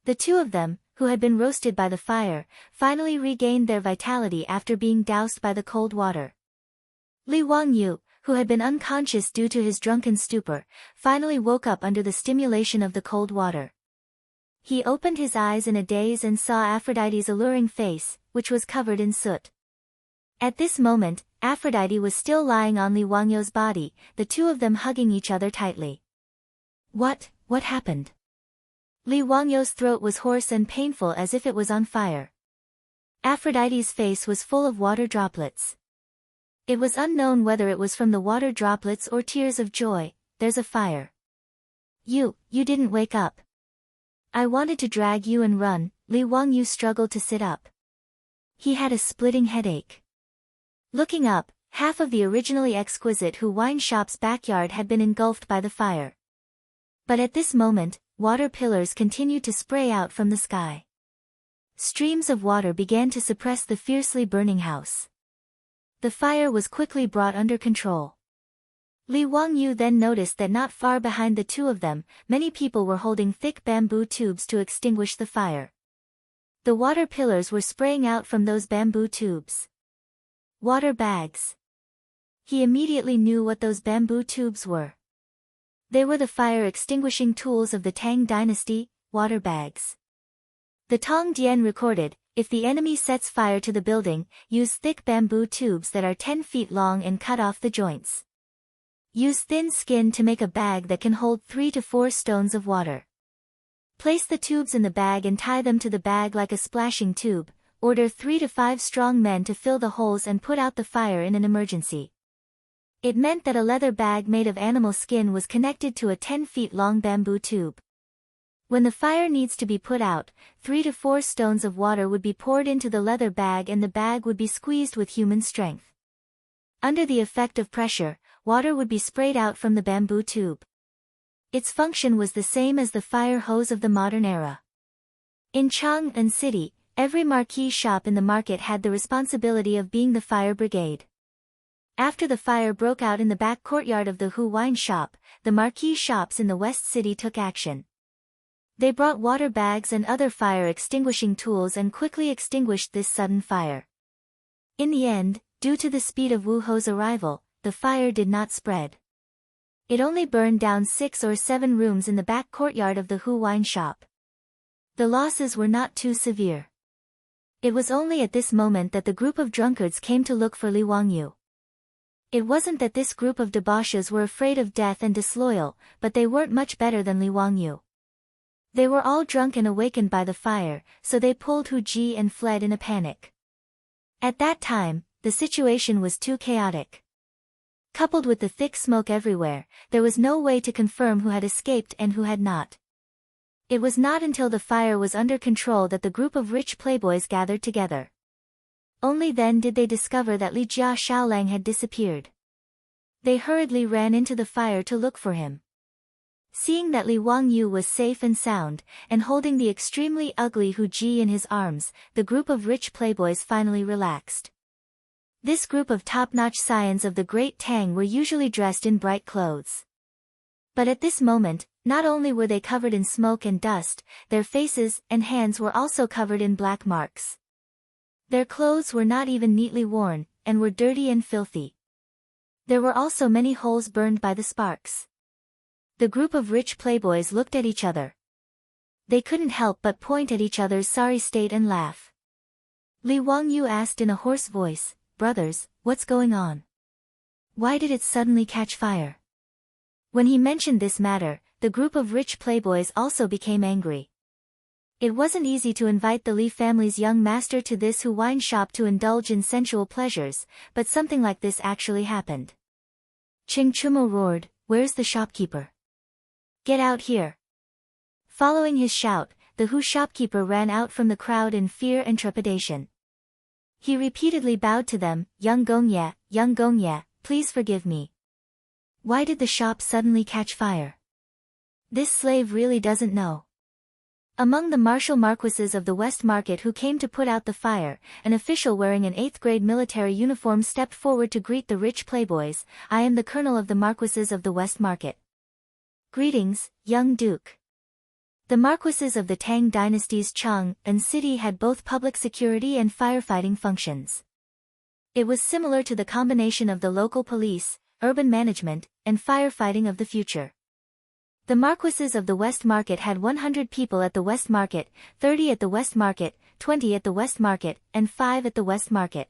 The two of them, who had been roasted by the fire, finally regained their vitality after being doused by the cold water. Li Wangyu, who had been unconscious due to his drunken stupor, finally woke up under the stimulation of the cold water. He opened his eyes in a daze and saw Aphrodite's alluring face, which was covered in soot. At this moment, Aphrodite was still lying on Li Wangyu's body, the two of them hugging each other tightly. What happened? Li Wangyu's throat was hoarse and painful as if it was on fire. Aphrodite's face was full of water droplets. It was unknown whether it was from the water droplets or tears of joy. There's a fire. You didn't wake up. I wanted to drag you and run. Li Wangyu struggled to sit up. He had a splitting headache. Looking up, half of the originally exquisite Hu wine shop's backyard had been engulfed by the fire. But at this moment, water pillars continued to spray out from the sky. Streams of water began to suppress the fiercely burning house. The fire was quickly brought under control. Li Wangyu then noticed that not far behind the two of them, many people were holding thick bamboo tubes to extinguish the fire. The water pillars were spraying out from those bamboo tubes. Water bags. He immediately knew what those bamboo tubes were. They were the fire-extinguishing tools of the Tang dynasty, water bags. The Tong Dian recorded, if the enemy sets fire to the building, use thick bamboo tubes that are 10 feet long and cut off the joints. Use thin skin to make a bag that can hold 3 to 4 stones of water. Place the tubes in the bag and tie them to the bag like a splashing tube. Order 3 to 5 strong men to fill the holes and put out the fire in an emergency. It meant that a leather bag made of animal skin was connected to a 10 feet long bamboo tube. When the fire needs to be put out, 3 to 4 stones of water would be poured into the leather bag and the bag would be squeezed with human strength. Under the effect of pressure, water would be sprayed out from the bamboo tube. Its function was the same as the fire hose of the modern era. In Chang'an City, every marquee shop in the market had the responsibility of being the fire brigade. After the fire broke out in the back courtyard of the Hu wine shop, the marquee shops in the West City took action. They brought water bags and other fire-extinguishing tools and quickly extinguished this sudden fire. In the end, due to the speed of Wu Ho's arrival, the fire did not spread. It only burned down 6 or 7 rooms in the back courtyard of the Hu wine shop. The losses were not too severe. It was only at this moment that the group of drunkards came to look for Li Wangyu. It wasn't that this group of debauches were afraid of death and disloyal, but they weren't much better than Li Wangyu. They were all drunk and awakened by the fire, so they pulled Hu Ji and fled in a panic. At that time, the situation was too chaotic. Coupled with the thick smoke everywhere, there was no way to confirm who had escaped and who had not. It was not until the fire was under control that the group of rich playboys gathered together. Only then did they discover that Li Jia Xiaolang had disappeared. They hurriedly ran into the fire to look for him. Seeing that Li Wangyu was safe and sound, and holding the extremely ugly Hu Ji in his arms, the group of rich playboys finally relaxed. This group of top-notch scions of the Great Tang were usually dressed in bright clothes. But at this moment, not only were they covered in smoke and dust, their faces and hands were also covered in black marks. Their clothes were not even neatly worn, and were dirty and filthy. There were also many holes burned by the sparks. The group of rich playboys looked at each other. They couldn't help but point at each other's sorry state and laugh. Li Wangyu asked in a hoarse voice, "Brothers, what's going on? Why did it suddenly catch fire?" When he mentioned this matter, the group of rich playboys also became angry. It wasn't easy to invite the Li family's young master to this Hu wine shop to indulge in sensual pleasures, but something like this actually happened. Ching Chumo roared, "Where's the shopkeeper? Get out here!" Following his shout, the Hu shopkeeper ran out from the crowd in fear and trepidation. He repeatedly bowed to them, young Gongye, please forgive me. Why did the shop suddenly catch fire? This slave really doesn't know." Among the martial marquises of the West Market who came to put out the fire, an official wearing an 8th-grade military uniform stepped forward to greet the rich playboys. "I am the colonel of the marquises of the West Market." "Greetings, young duke." The marquises of the Tang dynasty's Chang and city had both public security and firefighting functions. It was similar to the combination of the local police, urban management, and firefighting of the future. The marquises of the West Market had 100 people at the West Market, 30 at the West Market, 20 at the West Market, and 5 at the West Market.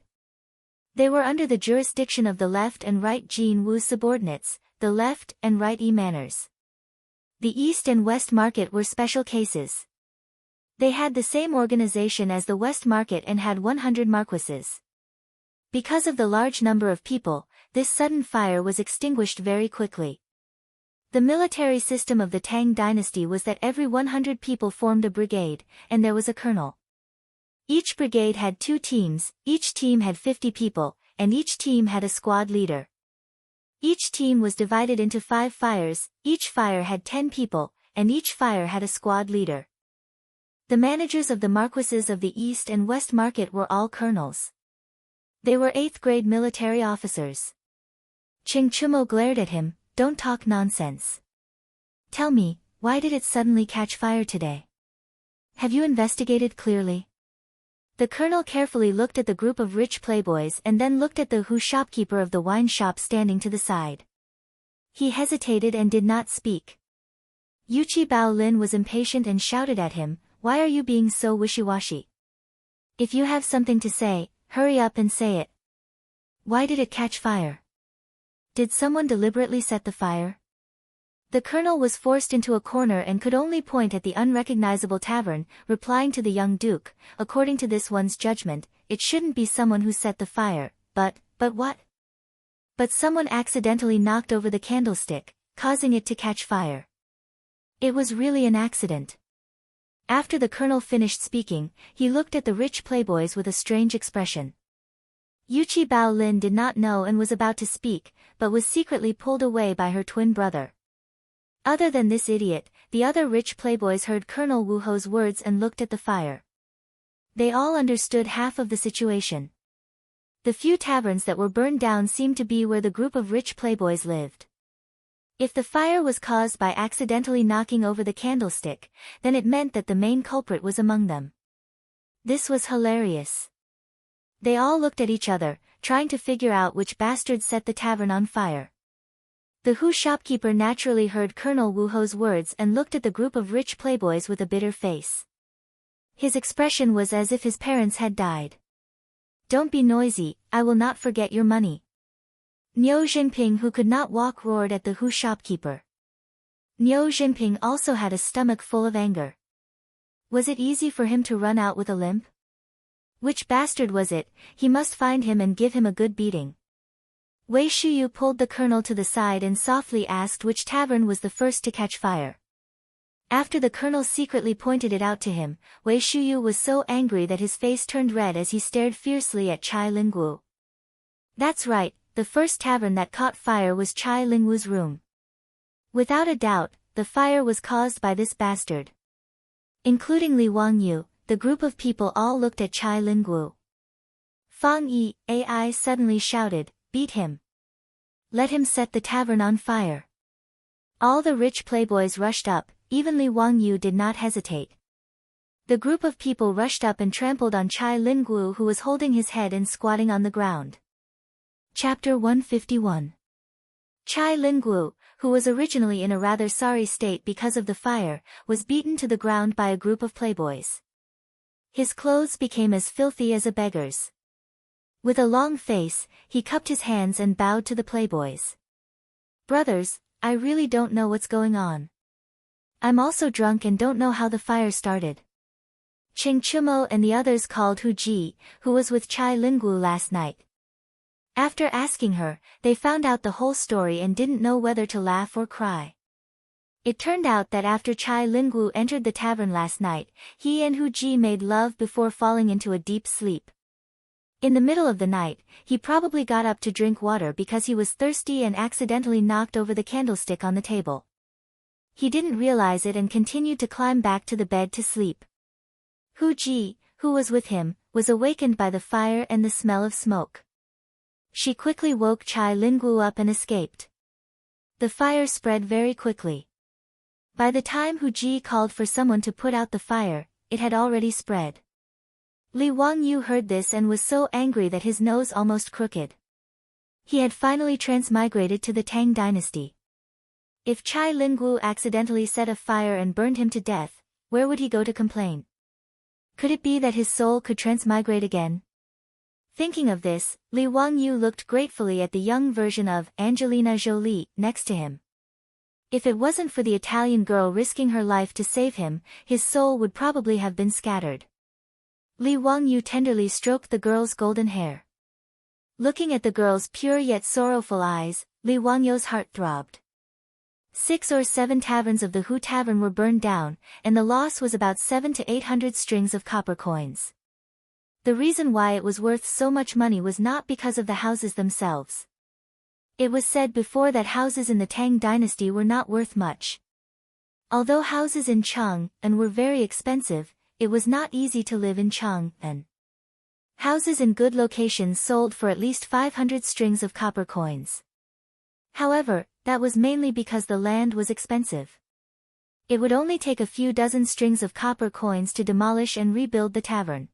They were under the jurisdiction of the left and right Jin Wu subordinates, the left and right Manners. The East and West Market were special cases. They had the same organization as the West Market and had 100 marquises. Because of the large number of people, this sudden fire was extinguished very quickly. The military system of the Tang dynasty was that every 100 people formed a brigade, and there was a colonel. Each brigade had 2 teams, each team had 50 people, and each team had a squad leader. Each team was divided into 5 fires, each fire had 10 people, and each fire had a squad leader. The managers of the marquises of the East and West Market were all colonels. They were 8th-grade military officers. Ching Chumo glared at him, "Don't talk nonsense. Tell me, why did it suddenly catch fire today? Have you investigated clearly?" The colonel carefully looked at the group of rich playboys and then looked at the Hu shopkeeper of the wine shop standing to the side. He hesitated and did not speak. Yuchi Bao Lin was impatient and shouted at him, "Why are you being so wishy-washy? If you have something to say, hurry up and say it. Why did it catch fire? Did someone deliberately set the fire?" The colonel was forced into a corner and could only point at the unrecognizable tavern, replying to the young duke, "According to this one's judgment, it shouldn't be someone who set the fire, but what? But someone accidentally knocked over the candlestick, causing it to catch fire. It was really an accident." After the colonel finished speaking, he looked at the rich playboys with a strange expression. Yuchi Bao Lin did not know and was about to speak, but was secretly pulled away by her twin brother. Other than this idiot, the other rich playboys heard Colonel Wu Ho's words and looked at the fire. They all understood half of the situation. The few taverns that were burned down seemed to be where the group of rich playboys lived. If the fire was caused by accidentally knocking over the candlestick, then it meant that the main culprit was among them. This was hilarious. They all looked at each other, trying to figure out which bastard set the tavern on fire. The Hu shopkeeper naturally heard Colonel Wu Ho's words and looked at the group of rich playboys with a bitter face. His expression was as if his parents had died. "Don't be noisy, I will not forget your money." Niu Jinping, who could not walk, roared at the Hu shopkeeper. Niu Jinping also had a stomach full of anger. Was it easy for him to run out with a limp? Which bastard was it? He must find him and give him a good beating. Wei Shuyu pulled the colonel to the side and softly asked which tavern was the first to catch fire. After the colonel secretly pointed it out to him, Wei Shuyu was so angry that his face turned red as he stared fiercely at Chai Lingwu. That's right, the first tavern that caught fire was Chai Lingwu's room. Without a doubt, the fire was caused by this bastard. Including Li Wangyu, the group of people all looked at Chai Lingwu. Fang Yi, AI suddenly shouted, "Beat him! Let him set the tavern on fire!" All the rich playboys rushed up, even Li Wangyu did not hesitate. The group of people rushed up and trampled on Chai Lingwu, who was holding his head and squatting on the ground. Chapter 151. Chai Lingwu, who was originally in a rather sorry state because of the fire, was beaten to the ground by a group of playboys. His clothes became as filthy as a beggar's. With a long face, he cupped his hands and bowed to the playboys. "Brothers, I really don't know what's going on. I'm also drunk and don't know how the fire started." Ching Chumo and the others called Hu Ji, who was with Chai Lingwu last night. After asking her, they found out the whole story and didn't know whether to laugh or cry. It turned out that after Chai Lingwu entered the tavern last night, he and Hu Ji made love before falling into a deep sleep. In the middle of the night, he probably got up to drink water because he was thirsty and accidentally knocked over the candlestick on the table. He didn't realize it and continued to climb back to the bed to sleep. Hu Ji, who was with him, was awakened by the fire and the smell of smoke. She quickly woke Chai Lingwu up and escaped. The fire spread very quickly. By the time Hu Ji called for someone to put out the fire, it had already spread. Li Wangyu heard this and was so angry that his nose almost crooked. He had finally transmigrated to the Tang dynasty. If Chai Lingwu accidentally set a fire and burned him to death, where would he go to complain? Could it be that his soul could transmigrate again? Thinking of this, Li Wangyu looked gratefully at the young version of Angelina Jolie next to him. If it wasn't for the Italian girl risking her life to save him, his soul would probably have been scattered. Li Wangyu tenderly stroked the girl's golden hair. Looking at the girl's pure yet sorrowful eyes, Li Wangyu's heart throbbed. 6 or 7 taverns of the Hu tavern were burned down, and the loss was about 700 to 800 strings of copper coins. The reason why it was worth so much money was not because of the houses themselves. It was said before that houses in the Tang dynasty were not worth much. Although houses in Chang'an were very expensive, it was not easy to live in Chang'an. Houses in good locations sold for at least 500 strings of copper coins. However, that was mainly because the land was expensive. It would only take a few dozen strings of copper coins to demolish and rebuild the tavern.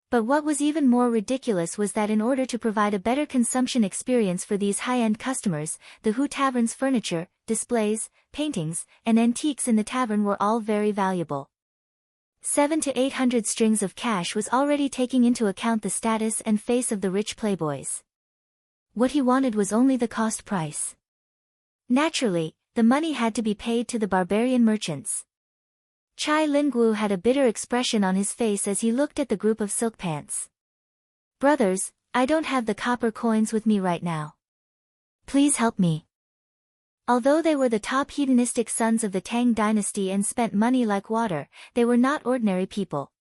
But what was even more ridiculous was that in order to provide a better consumption experience for these high-end customers, the Hu tavern's furniture, displays, paintings, and antiques in the tavern were all very valuable. 700 to 800 strings of cash was already taking into account the status and face of the rich playboys. What he wanted was only the cost price. Naturally, the money had to be paid to the barbarian merchants. Chai Lingwu had a bitter expression on his face as he looked at the group of silk pants. "Brothers, I don't have the copper coins with me right now. Please help me." Although they were the top hedonistic sons of the Tang dynasty and spent money like water, they were not ordinary people.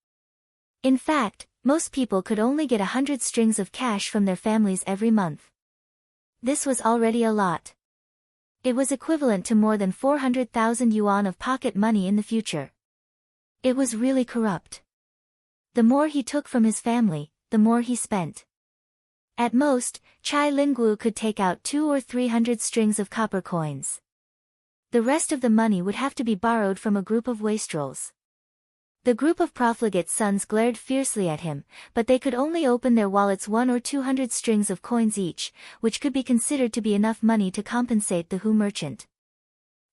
In fact, most people could only get 100 strings of cash from their families every month. This was already a lot. It was equivalent to more than 400,000 yuan of pocket money in the future. It was really corrupt. The more he took from his family, the more he spent. At most, Chai Lingwu could take out 200 or 300 strings of copper coins. The rest of the money would have to be borrowed from a group of wastrels. The group of profligate sons glared fiercely at him, but they could only open their wallets 100 or 200 strings of coins each, which could be considered to be enough money to compensate the Hu merchant.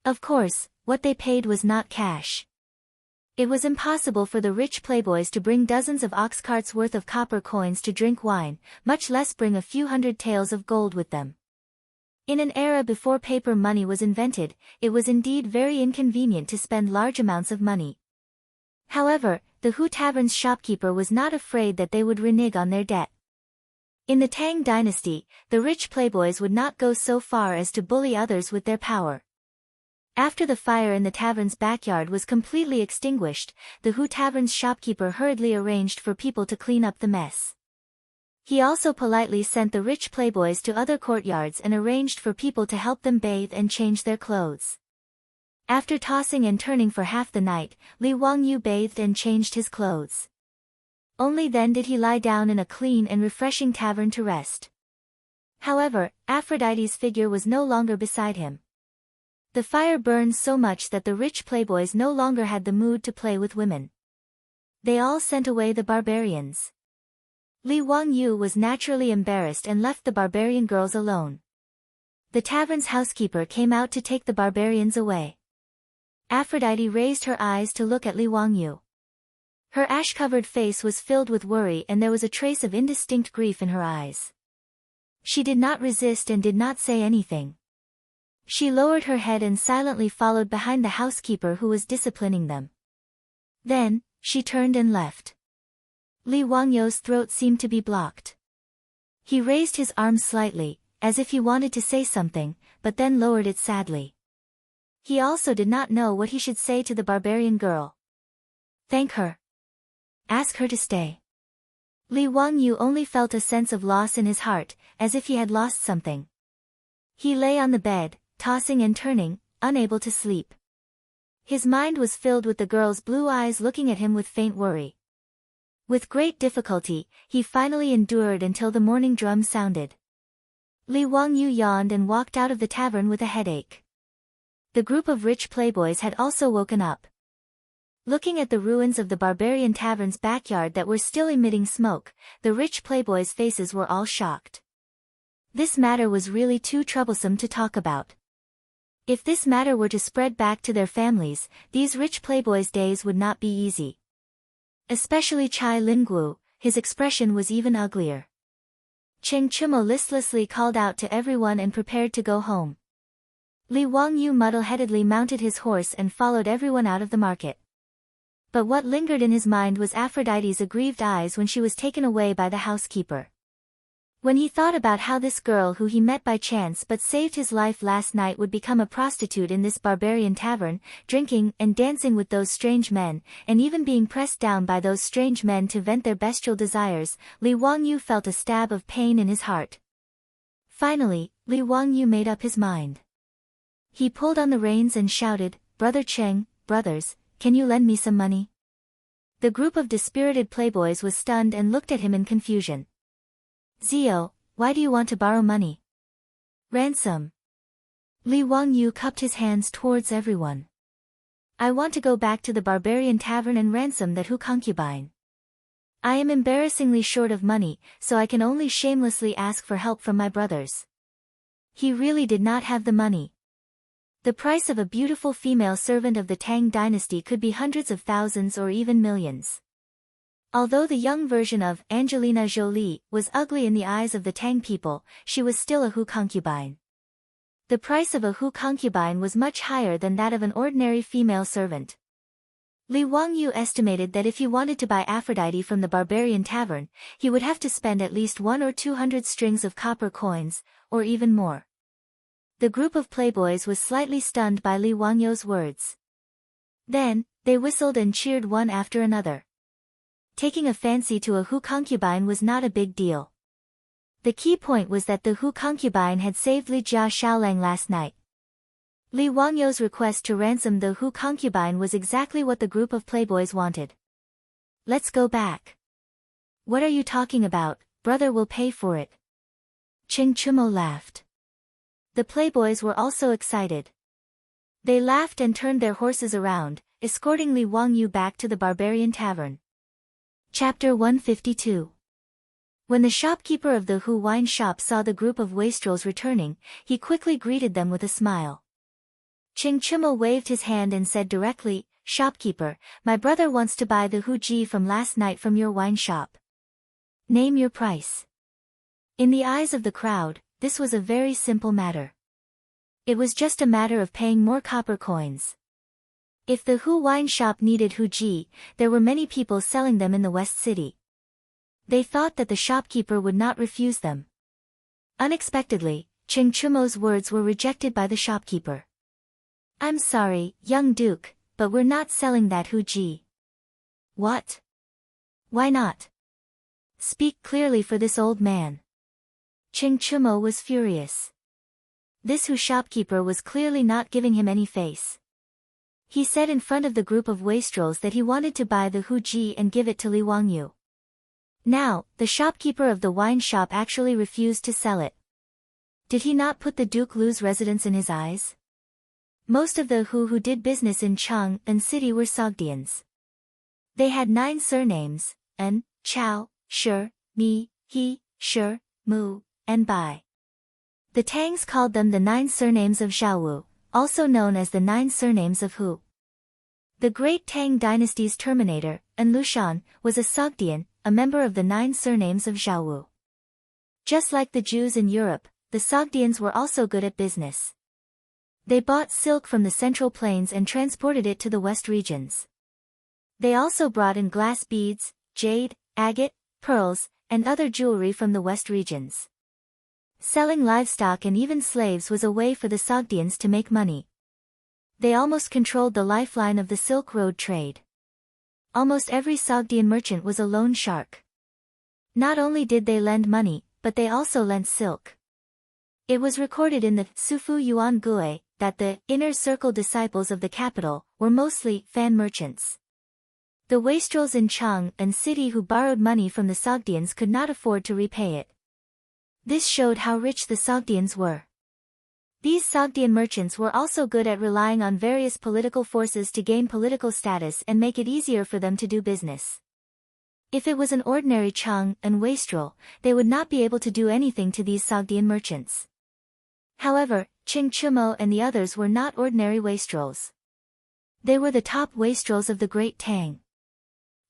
Of course, what they paid was not cash. It was impossible for the rich playboys to bring dozens of ox carts worth of copper coins to drink wine, much less bring a few hundred taels of gold with them. In an era before paper money was invented, it was indeed very inconvenient to spend large amounts of money. However, the Hu Tavern's shopkeeper was not afraid that they would renege on their debt. In the Tang dynasty, the rich playboys would not go so far as to bully others with their power. After the fire in the tavern's backyard was completely extinguished, the Hu Tavern's shopkeeper hurriedly arranged for people to clean up the mess. He also politely sent the rich playboys to other courtyards and arranged for people to help them bathe and change their clothes. After tossing and turning for half the night, Li Wangyu bathed and changed his clothes. Only then did he lie down in a clean and refreshing tavern to rest. However, Aphrodite's figure was no longer beside him. The fire burned so much that the rich playboys no longer had the mood to play with women. They all sent away the barbarians. Li Wangyu was naturally embarrassed and left the barbarian girls alone. The tavern's housekeeper came out to take the barbarians away. Aphrodite raised her eyes to look at Li Wangyu. Her ash-covered face was filled with worry and there was a trace of indistinct grief in her eyes. She did not resist and did not say anything. She lowered her head and silently followed behind the housekeeper who was disciplining them. Then, she turned and left. Li Wangyu's throat seemed to be blocked. He raised his arms slightly, as if he wanted to say something, but then lowered it sadly. He also did not know what he should say to the barbarian girl. Thank her. Ask her to stay. Li Wangyu only felt a sense of loss in his heart, as if he had lost something. He lay on the bed, tossing and turning, unable to sleep. His mind was filled with the girl's blue eyes looking at him with faint worry. With great difficulty, he finally endured until the morning drum sounded. Li Wangyu yawned and walked out of the tavern with a headache. The group of rich playboys had also woken up. Looking at the ruins of the barbarian tavern's backyard that were still emitting smoke, the rich playboys' faces were all shocked. This matter was really too troublesome to talk about. If this matter were to spread back to their families, these rich playboys' days would not be easy. Especially Chai Lingguo, his expression was even uglier. Cheng Chumo listlessly called out to everyone and prepared to go home. Li Wangyu muddle-headedly mounted his horse and followed everyone out of the market. But what lingered in his mind was Aphrodite's aggrieved eyes when she was taken away by the housekeeper. When he thought about how this girl who he met by chance but saved his life last night would become a prostitute in this barbarian tavern, drinking and dancing with those strange men, and even being pressed down by those strange men to vent their bestial desires, Li Wangyu felt a stab of pain in his heart. Finally, Li Wangyu made up his mind. He pulled on the reins and shouted, "Brother Cheng, brothers, can you lend me some money?" The group of dispirited playboys was stunned and looked at him in confusion. "Zio, why do you want to borrow money?" "Ransom." Li Wangyu cupped his hands towards everyone. "I want to go back to the barbarian tavern and ransom that Hu concubine. I am embarrassingly short of money, so I can only shamelessly ask for help from my brothers." He really did not have the money. The price of a beautiful female servant of the Tang dynasty could be hundreds of thousands or even millions. Although the young version of Angelina Jolie was ugly in the eyes of the Tang people, she was still a Hu concubine. The price of a Hu concubine was much higher than that of an ordinary female servant. Li Wangyu estimated that if he wanted to buy Aphrodite from the barbarian tavern, he would have to spend at least 100 or 200 strings of copper coins, or even more. The group of playboys was slightly stunned by Li Wangyu's words. Then, they whistled and cheered one after another. Taking a fancy to a Hu concubine was not a big deal. The key point was that the Hu concubine had saved Li Jia Xiaolang last night. Li Wangyu's request to ransom the Hu concubine was exactly what the group of playboys wanted. "Let's go back." "What are you talking about? Brother will pay for it." Cheng Chumo laughed. The playboys were also excited. They laughed and turned their horses around, escorting Li Wangyu back to the barbarian tavern. Chapter 152. When the shopkeeper of the Hu wine shop saw the group of wastrels returning, he quickly greeted them with a smile. Cheng Chumo waved his hand and said directly, "Shopkeeper, my brother wants to buy the Huji from last night from your wine shop. Name your price." In the eyes of the crowd, this was a very simple matter. It was just a matter of paying more copper coins. If the Hu wine shop needed Huji, there were many people selling them in the West City. They thought that the shopkeeper would not refuse them. Unexpectedly, Ching Chumo's words were rejected by the shopkeeper. "I'm sorry, young duke, but we're not selling that Huji." "What? Why not? Speak clearly for this old man." Ching Chumo was furious. This Hu shopkeeper was clearly not giving him any face. He said in front of the group of wastrels that he wanted to buy the Huji and give it to Li Wangyu. Now, the shopkeeper of the wine shop actually refused to sell it. Did he not put the Duke Lu's residence in his eyes? Most of the who did business in Cheng and city were Sogdians. They had 9 surnames, An, Chao, Shi, Mi, He, Shi, Mu, and Bai. The Tangs called them the 9 surnames of Zhaowu, also known as the 9 surnames of Hu. The great Tang dynasty's terminator, An Lushan, was a Sogdian, a member of the 9 surnames of Zhaowu. Just like the Jews in Europe, the Sogdians were also good at business. They bought silk from the Central Plains and transported it to the West regions. They also brought in glass beads, jade, agate, pearls, and other jewelry from the West regions. Selling livestock and even slaves was a way for the Sogdians to make money. They almost controlled the lifeline of the Silk Road trade. Almost every Sogdian merchant was a loan shark. Not only did they lend money, but they also lent silk. It was recorded in the Sufu Yuan Gue that the inner circle disciples of the capital were mostly fan merchants. The wastrels in Cheng and city who borrowed money from the Sogdians could not afford to repay it. This showed how rich the Sogdians were. These Sogdian merchants were also good at relying on various political forces to gain political status and make it easier for them to do business. If it was an ordinary Cheng and wastrel, they would not be able to do anything to these Sogdian merchants. However, Ching Chumo and the others were not ordinary wastrels. They were the top wastrels of the Great Tang.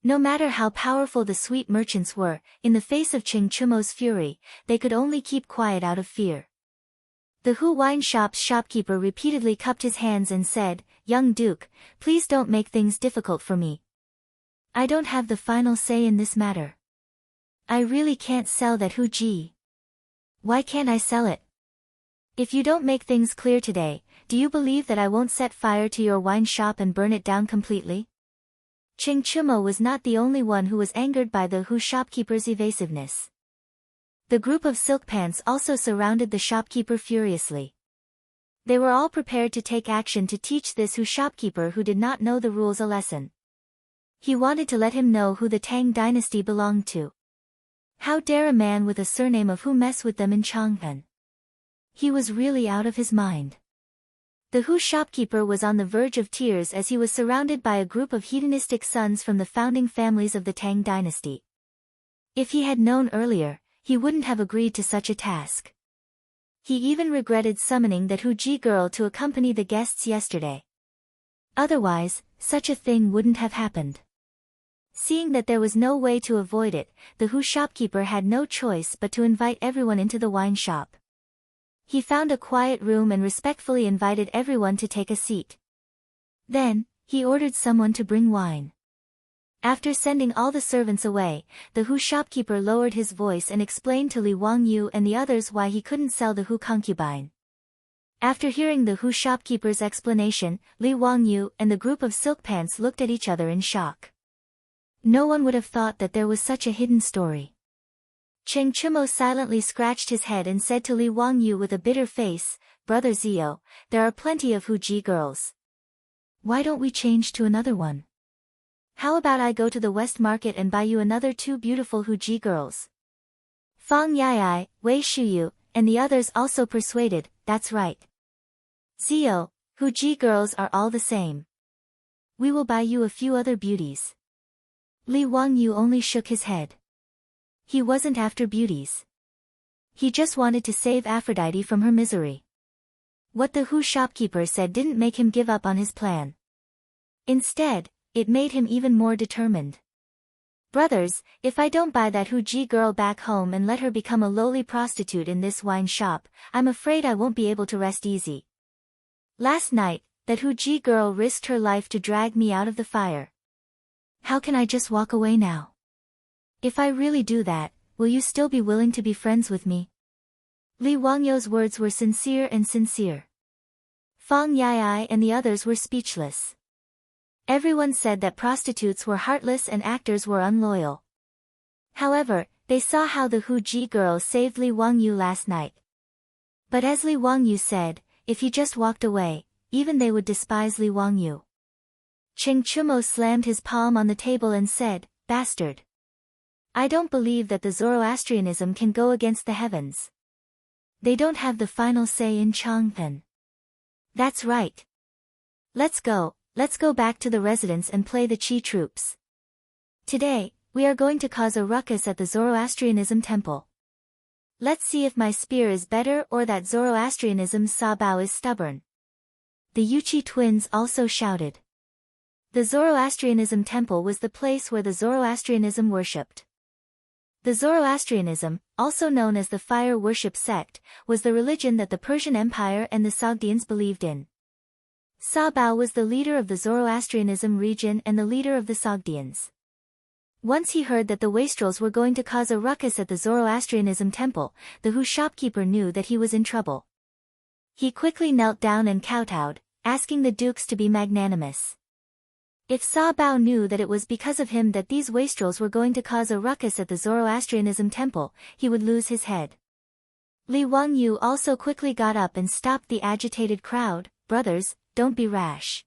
No matter how powerful the sweet merchants were, in the face of Ching Chumo's fury, they could only keep quiet out of fear. The Hu wine shop's shopkeeper repeatedly cupped his hands and said, "Young Duke, please don't make things difficult for me. I don't have the final say in this matter. I really can't sell that Huji. Why can't I sell it? If you don't make things clear today, do you believe that I won't set fire to your wine shop and burn it down completely?" Ching Chumo was not the only one who was angered by the Hu shopkeeper's evasiveness. The group of silk pants also surrounded the shopkeeper furiously. They were all prepared to take action to teach this Hu shopkeeper who did not know the rules a lesson. He wanted to let him know who the Tang dynasty belonged to. How dare a man with a surname of Hu mess with them in Chang'an? He was really out of his mind. The Hu shopkeeper was on the verge of tears as he was surrounded by a group of hedonistic sons from the founding families of the Tang dynasty. If he had known earlier, he wouldn't have agreed to such a task. He even regretted summoning that Huji girl to accompany the guests yesterday. Otherwise, such a thing wouldn't have happened. Seeing that there was no way to avoid it, the Hu shopkeeper had no choice but to invite everyone into the wine shop. He found a quiet room and respectfully invited everyone to take a seat. Then, he ordered someone to bring wine. After sending all the servants away, the Hu shopkeeper lowered his voice and explained to Li Wangyu and the others why he couldn't sell the Hu concubine. After hearing the Hu shopkeeper's explanation, Li Wangyu and the group of silk pants looked at each other in shock. No one would have thought that there was such a hidden story. Cheng Chumo silently scratched his head and said to Li Wangyu with a bitter face, "Brother Zio, there are plenty of Huji girls. Why don't we change to another one? How about I go to the West Market and buy you another 2 beautiful Huji girls?" Fang Yai, Wei Shuyu, and the others also persuaded, "That's right. Zio, Huji girls are all the same. We will buy you a few other beauties." Li Wangyu only shook his head. He wasn't after beauties. He just wanted to save Aphrodite from her misery. What the Hu shopkeeper said didn't make him give up on his plan. Instead, it made him even more determined. Brothers, if I don't buy that Huji girl back home and let her become a lowly prostitute in this wine shop, I'm afraid I won't be able to rest easy. Last night, that Huji girl risked her life to drag me out of the fire. How can I just walk away now? If I really do that, will you still be willing to be friends with me? Li Wangyou's words were sincere and sincere. Fang Yai and the others were speechless. Everyone said that prostitutes were heartless and actors were unloyal. However, they saw how the Huji girl saved Li Wangyou last night. But as Li Wangyou said, if he just walked away, even they would despise Li Wangyou. Cheng Chumo slammed his palm on the table and said, "Bastard! I don't believe that the Zoroastrianism can go against the heavens. They don't have the final say in Chang'an." That's right. Let's go back to the residence and play the Qi troops. Today, we are going to cause a ruckus at the Zoroastrianism temple. Let's see if my spear is better or that Zoroastrianism's Sabao is stubborn. The Yuchi twins also shouted. The Zoroastrianism temple was the place where the Zoroastrianism worshipped. The Zoroastrianism, also known as the fire worship sect, was the religion that the Persian Empire and the Sogdians believed in. Sabao was the leader of the Zoroastrianism region and the leader of the Sogdians. Once he heard that the wastrels were going to cause a ruckus at the Zoroastrianism temple, the Hu shopkeeper knew that he was in trouble. He quickly knelt down and kowtowed, asking the dukes to be magnanimous. If Sabao knew that it was because of him that these wastrels were going to cause a ruckus at the Zoroastrianism temple, he would lose his head. Li Wangyou also quickly got up and stopped the agitated crowd. "Brothers, don't be rash.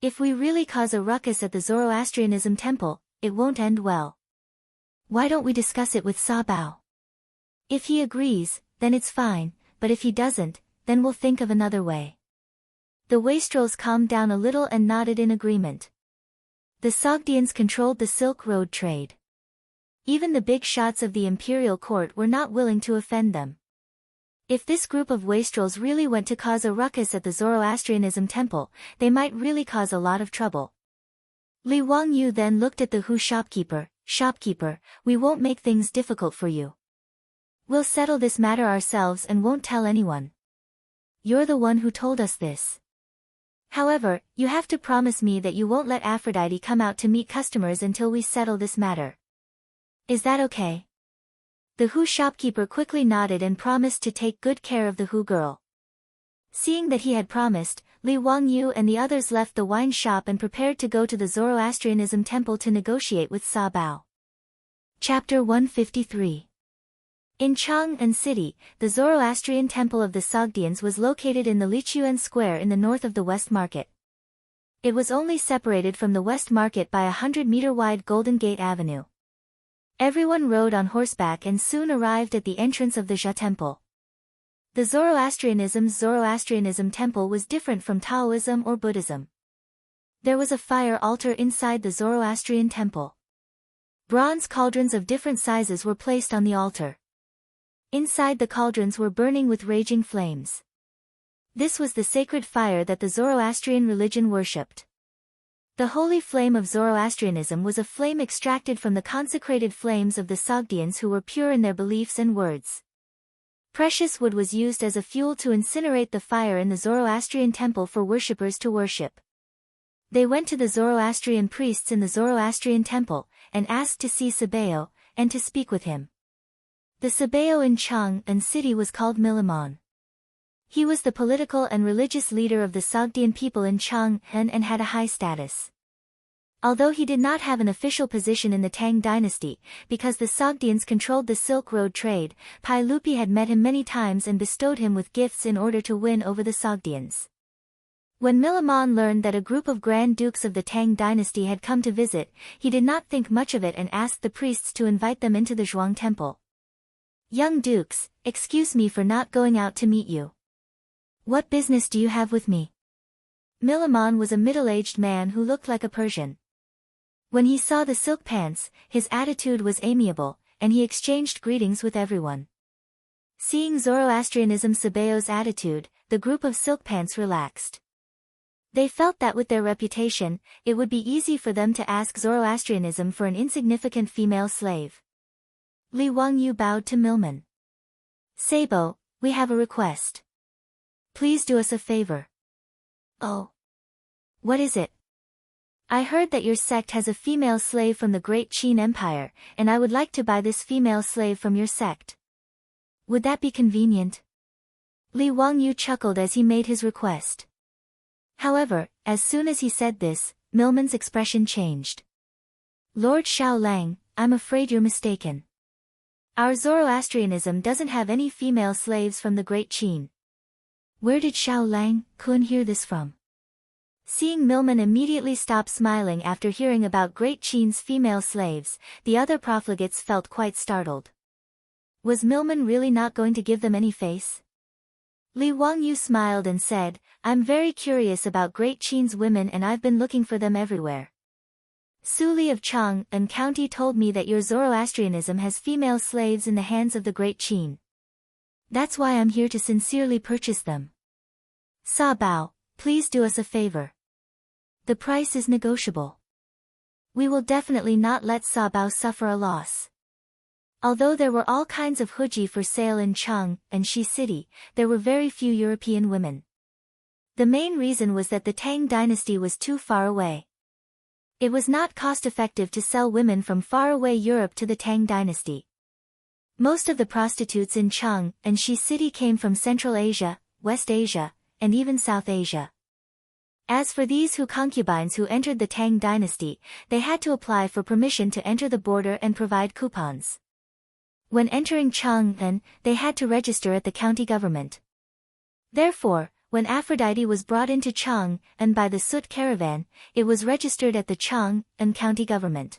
If we really cause a ruckus at the Zoroastrianism temple, it won't end well. Why don't we discuss it with Sabao? If he agrees, then it's fine, but if he doesn't, then we'll think of another way." The wastrels calmed down a little and nodded in agreement. The Sogdians controlled the Silk Road trade. Even the big shots of the imperial court were not willing to offend them. If this group of wastrels really went to cause a ruckus at the Zoroastrianism temple, they might really cause a lot of trouble. Li Wangyou then looked at the Hu shopkeeper. "Shopkeeper, we won't make things difficult for you. We'll settle this matter ourselves and won't tell anyone. You're the one who told us this. However, you have to promise me that you won't let Aphrodite come out to meet customers until we settle this matter. Is that okay?" The Hu shopkeeper quickly nodded and promised to take good care of the Hu girl. Seeing that he had promised, Li Wangyou and the others left the wine shop and prepared to go to the Zoroastrianism temple to negotiate with Sabao. Chapter 153. In Chang'an City, the Zoroastrian temple of the Sogdians was located in the Lichuan Square in the north of the West Market. It was only separated from the West Market by a 100-meter-wide Golden Gate Avenue. Everyone rode on horseback and soon arrived at the entrance of the Zha temple. The Zoroastrianism temple was different from Taoism or Buddhism. There was a fire altar inside the Zoroastrian temple. Bronze cauldrons of different sizes were placed on the altar. Inside the cauldrons were burning with raging flames. This was the sacred fire that the Zoroastrian religion worshipped. The holy flame of Zoroastrianism was a flame extracted from the consecrated flames of the Sogdians who were pure in their beliefs and words. Precious wood was used as a fuel to incinerate the fire in the Zoroastrian temple for worshippers to worship. They went to the Zoroastrian priests in the Zoroastrian temple, and asked to see Sabao, and to speak with him. The Sabao in Chang'an City was called Milimon. He was the political and religious leader of the Sogdian people in Chang'an and had a high status. Although he did not have an official position in the Tang dynasty, because the Sogdians controlled the Silk Road trade, Pai Lupi had met him many times and bestowed him with gifts in order to win over the Sogdians. When Milimon learned that a group of Grand Dukes of the Tang dynasty had come to visit, he did not think much of it and asked the priests to invite them into the Zhuang temple. "Young dukes, excuse me for not going out to meet you. What business do you have with me?" Milimon was a middle-aged man who looked like a Persian. When he saw the silk pants, his attitude was amiable, and he exchanged greetings with everyone. Seeing Zoroastrianism Sabao's attitude, the group of silk pants relaxed. They felt that with their reputation, it would be easy for them to ask Zoroastrianism for an insignificant female slave. Li Wangyu bowed to Milman. Sabo, we have a request. Please do us a favor. Oh. What is it? I heard that your sect has a female slave from the Great Qin Empire, and I would like to buy this female slave from your sect. Would that be convenient? Li Wangyu chuckled as he made his request. However, as soon as he said this, Milman's expression changed. Lord Xiaolang, I'm afraid you're mistaken. Our Zoroastrianism doesn't have any female slaves from the Great Qin. Where did Xiaolang Kun hear this from? Seeing Milman immediately stop smiling after hearing about Great Qin's female slaves, the other profligates felt quite startled. Was Milman really not going to give them any face? Li Wangyu smiled and said, I'm very curious about Great Qin's women and I've been looking for them everywhere. Su Li of Chang'an County told me that your Zoroastrianism has female slaves in the hands of the Great Qin. That's why I'm here to sincerely purchase them. Sa Bao, please do us a favor. The price is negotiable. We will definitely not let Sa Bao suffer a loss. Although there were all kinds of huji for sale in Chang and Shi City, there were very few European women. The main reason was that the Tang dynasty was too far away. It was not cost-effective to sell women from faraway Europe to the Tang dynasty. Most of the prostitutes in Chang and Shi City came from Central Asia, West Asia, and even South Asia. As for these concubines who entered the Tang dynasty, they had to apply for permission to enter the border and provide coupons. When entering Chang'an, they had to register at the county government. Therefore, when Aphrodite was brought into Chang'an by the Sut caravan, it was registered at the Chang'an county government.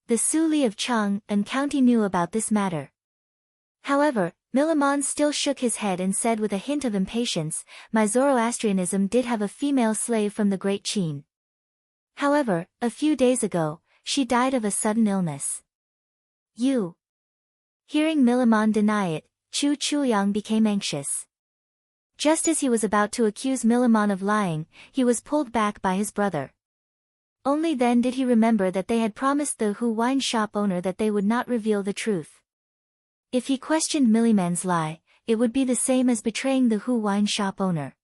The Su Li of Chang'an County knew about this matter. However, Milamon still shook his head and said with a hint of impatience, my Zoroastrianism did have a female slave from the Great Qin. However, a few days ago, she died of a sudden illness. You. Hearing Milamon deny it, Chu Chuyang became anxious. Just as he was about to accuse Milamon of lying, he was pulled back by his brother. Only then did he remember that they had promised the Hu wine shop owner that they would not reveal the truth. If he questioned Milliman's lie, it would be the same as betraying the Hu wine shop owner.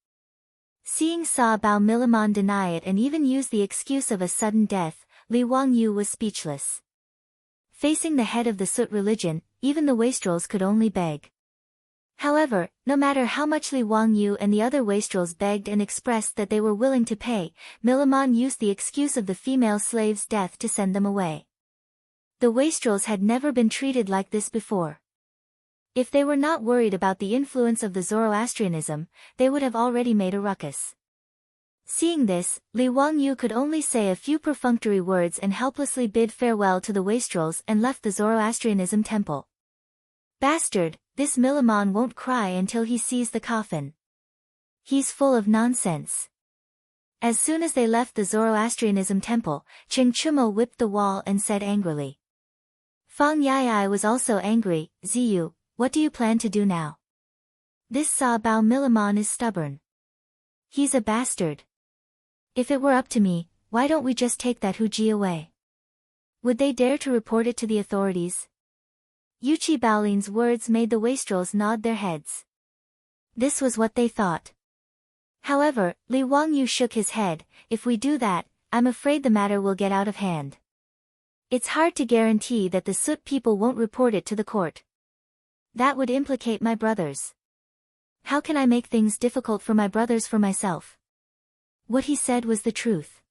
Seeing Sa Bao Milamon deny it and even use the excuse of a sudden death, Li Wangyu was speechless. Facing the head of the Sut religion, even the wastrels could only beg. However, no matter how much Li Wangyu and the other wastrels begged and expressed that they were willing to pay, Milamon used the excuse of the female slave's death to send them away. The wastrels had never been treated like this before. If they were not worried about the influence of the Zoroastrianism, they would have already made a ruckus. Seeing this, Li Wangyu could only say a few perfunctory words and helplessly bid farewell to the wastrels and left the Zoroastrianism temple. Bastard, this Milamon won't cry until he sees the coffin. He's full of nonsense. As soon as they left the Zoroastrianism temple, Cheng Chumo whipped the wall and said angrily. Fang Yai was also angry, Ziyu, what do you plan to do now? This Sa Bao Milamon is stubborn. He's a bastard. If it were up to me, why don't we just take that Huji away? Would they dare to report it to the authorities? Yuchi Baolin's words made the wastrels nod their heads. This was what they thought. However, Li Wangyu shook his head, if we do that, I'm afraid the matter will get out of hand. It's hard to guarantee that the Sut people won't report it to the court. That would implicate my brothers. How can I make things difficult for my brothers for myself? What he said was the truth.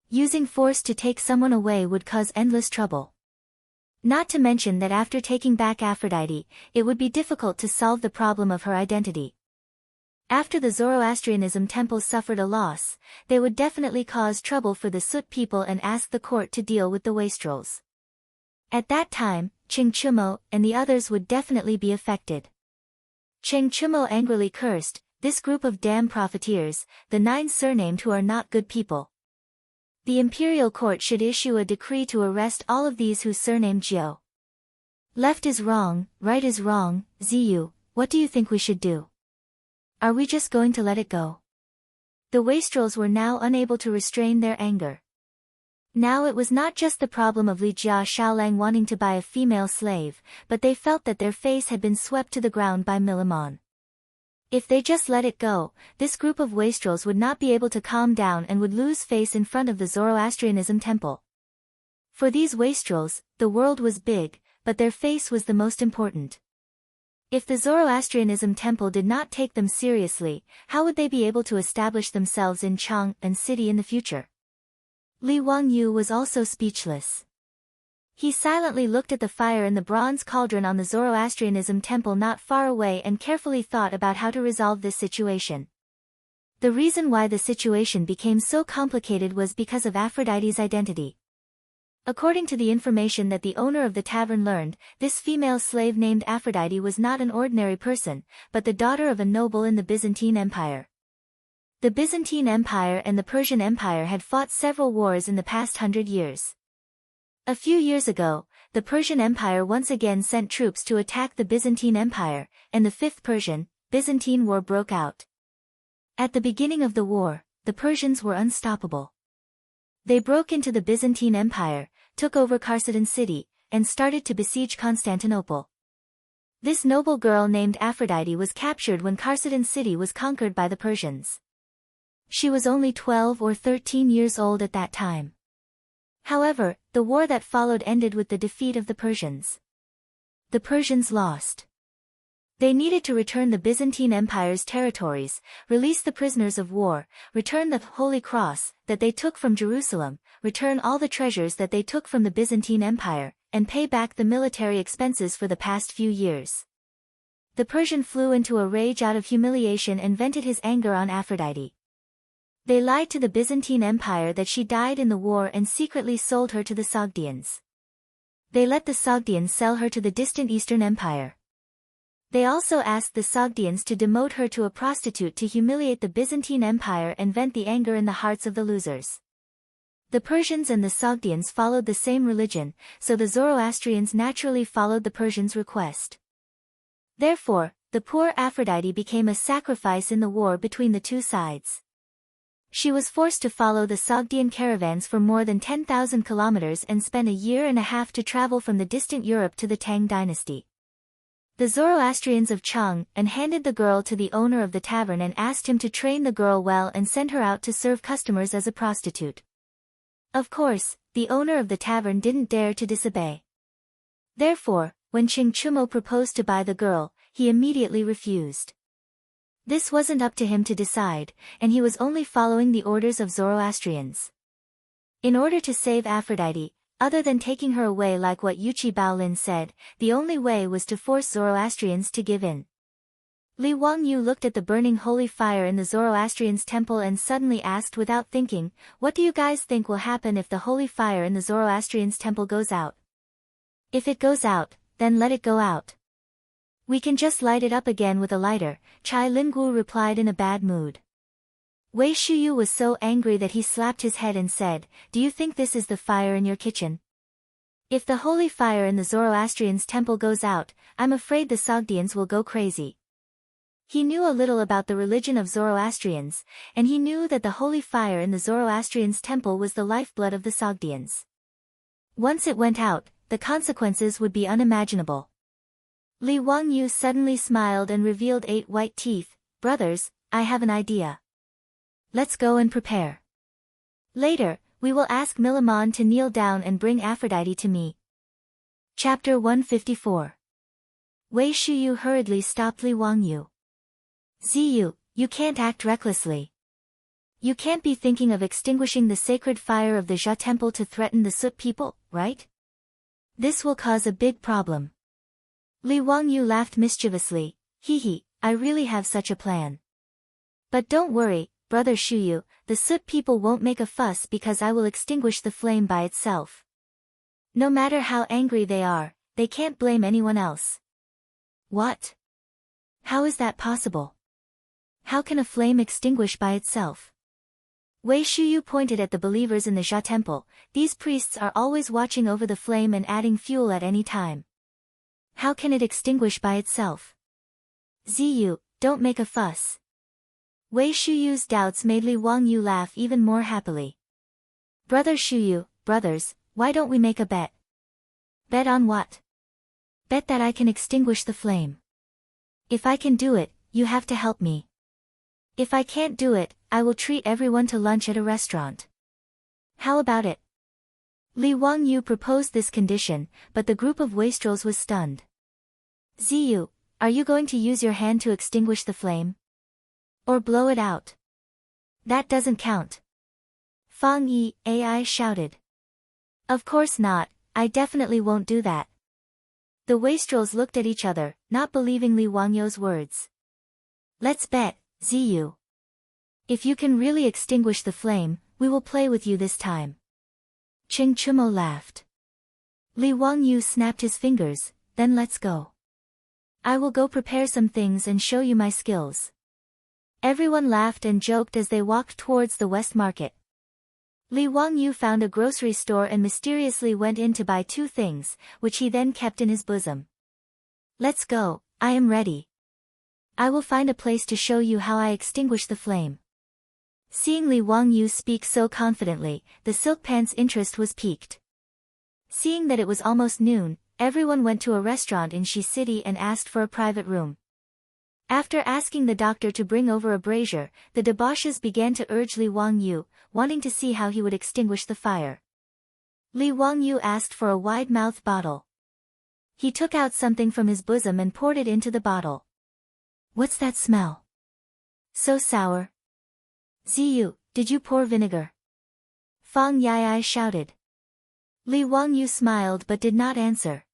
Using force to take someone away would cause endless trouble. Not to mention that after taking back Aphrodite, it would be difficult to solve the problem of her identity. After the Zoroastrianism temple suffered a loss, they would definitely cause trouble for the Sut people and ask the court to deal with the wastrels. At that time, Cheng Chumo and the others would definitely be affected. Cheng Chumo angrily cursed, this group of damn profiteers, the 9 surnamed who are not good people. The imperial court should issue a decree to arrest all of these who surnamed Jiao. Left is wrong, right is wrong, Ziyu, what do you think we should do? Are we just going to let it go? The wastrels were now unable to restrain their anger. Now it was not just the problem of Li Jia Xiaolang wanting to buy a female slave, but they felt that their face had been swept to the ground by Milamon. If they just let it go, this group of wastrels would not be able to calm down and would lose face in front of the Zoroastrianism temple. For these wastrels, the world was big, but their face was the most important. If the Zoroastrianism temple did not take them seriously, how would they be able to establish themselves in Chang'an City in the future? Li Wangyu was also speechless. He silently looked at the fire in the bronze cauldron on the Zoroastrianism temple not far away and carefully thought about how to resolve this situation. The reason why the situation became so complicated was because of Aphrodite's identity. According to the information that the owner of the tavern learned, this female slave named Aphrodite was not an ordinary person, but the daughter of a noble in the Byzantine Empire. The Byzantine Empire and the Persian Empire had fought several wars in the past 100 years. A few years ago, the Persian Empire once again sent troops to attack the Byzantine Empire, and the Fifth Persian-Byzantine War broke out. At the beginning of the war, the Persians were unstoppable. They broke into the Byzantine Empire, took over Kharsatan City, and started to besiege Constantinople. This noble girl named Aphrodite was captured when Kharsatan City was conquered by the Persians. She was only 12 or 13 years old at that time. However, the war that followed ended with the defeat of the Persians. The Persians lost. They needed to return the Byzantine Empire's territories, release the prisoners of war, return the Holy Cross that they took from Jerusalem, return all the treasures that they took from the Byzantine Empire, and pay back the military expenses for the past few years. The Persian flew into a rage out of humiliation and vented his anger on Aphrodite. They lied to the Byzantine Empire that she died in the war and secretly sold her to the Sogdians. They let the Sogdians sell her to the distant Eastern Empire. They also asked the Sogdians to demote her to a prostitute to humiliate the Byzantine Empire and vent the anger in the hearts of the losers. The Persians and the Sogdians followed the same religion, so the Zoroastrians naturally followed the Persians' request. Therefore, the poor Aphrodite became a sacrifice in the war between the two sides. She was forced to follow the Sogdian caravans for more than 10,000 kilometers and spent a year and a half to travel from the distant Europe to the Tang dynasty. The Zoroastrians of Chang'an handed the girl to the owner of the tavern and asked him to train the girl well and send her out to serve customers as a prostitute. Of course, the owner of the tavern didn't dare to disobey. Therefore, when Chingchumo proposed to buy the girl, he immediately refused. This wasn't up to him to decide, and he was only following the orders of Zoroastrians. In order to save Aphrodite, other than taking her away like what Yuchi Baolin said, the only way was to force Zoroastrians to give in. Li Wangyu looked at the burning holy fire in the Zoroastrians' temple and suddenly asked without thinking, "What do you guys think will happen if the holy fire in the Zoroastrians' temple goes out?" "If it goes out, then let it go out. We can just light it up again with a lighter," Chai Lingguo replied in a bad mood. Wei Shuyu was so angry that he slapped his head and said, "Do you think this is the fire in your kitchen? If the holy fire in the Zoroastrians' temple goes out, I'm afraid the Sogdians will go crazy." He knew a little about the religion of Zoroastrians, and he knew that the holy fire in the Zoroastrians' temple was the lifeblood of the Sogdians. Once it went out, the consequences would be unimaginable. Li Wangyu suddenly smiled and revealed 8 white teeth. "Brothers, I have an idea. Let's go and prepare. Later, we will ask Milamon to kneel down and bring Aphrodite to me." Chapter 154. Wei Shuyu hurriedly stopped Li Wangyu. "Ziyu, you can't act recklessly. You can't be thinking of extinguishing the sacred fire of the Jia temple to threaten the Sut people, right? This will cause a big problem." Li Wangyu laughed mischievously. "Hee, I really have such a plan. But don't worry, Brother Shuyu, the Sut people won't make a fuss because I will extinguish the flame by itself. No matter how angry they are, they can't blame anyone else." "What? How is that possible? How can a flame extinguish by itself?" Wei Shuyu pointed at the believers in the Jia temple. "These priests are always watching over the flame and adding fuel at any time. How can it extinguish by itself? Ziyu, don't make a fuss." Wei Shuyu's doubts made Li Wangyu laugh even more happily. Brother Shuyu, brothers, why don't we make a bet? Bet on what? Bet that I can extinguish the flame. If I can do it, you have to help me. If I can't do it, I will treat everyone to lunch at a restaurant. How about it? Li Wangyu proposed this condition, but the group of wastrels was stunned. Ziyu, are you going to use your hand to extinguish the flame? Or blow it out? That doesn't count. Fang Yi, AI shouted. Of course not, I definitely won't do that. The wastrels looked at each other, not believing Li Wangyu's words. Let's bet, Ziyu. If you can really extinguish the flame, we will play with you this time. Ching Chumo laughed. Li Wangyu snapped his fingers, then let's go. I will go prepare some things and show you my skills. Everyone laughed and joked as they walked towards the West Market. Li Wangyu found a grocery store and mysteriously went in to buy 2 things, which he then kept in his bosom. Let's go, I am ready. I will find a place to show you how I extinguish the flame. Seeing Li Wangyu speak so confidently, the Silk Pant's interest was piqued. Seeing that it was almost noon, everyone went to a restaurant in Shi City and asked for a private room. After asking the doctor to bring over a brazier, the debauches began to urge Li Wangyu, wanting to see how he would extinguish the fire. Li Wangyu asked for a wide-mouthed bottle. He took out something from his bosom and poured it into the bottle. What's that smell? So sour. Ziyu, did you pour vinegar? Fang Yai shouted. Li Wangyu smiled but did not answer.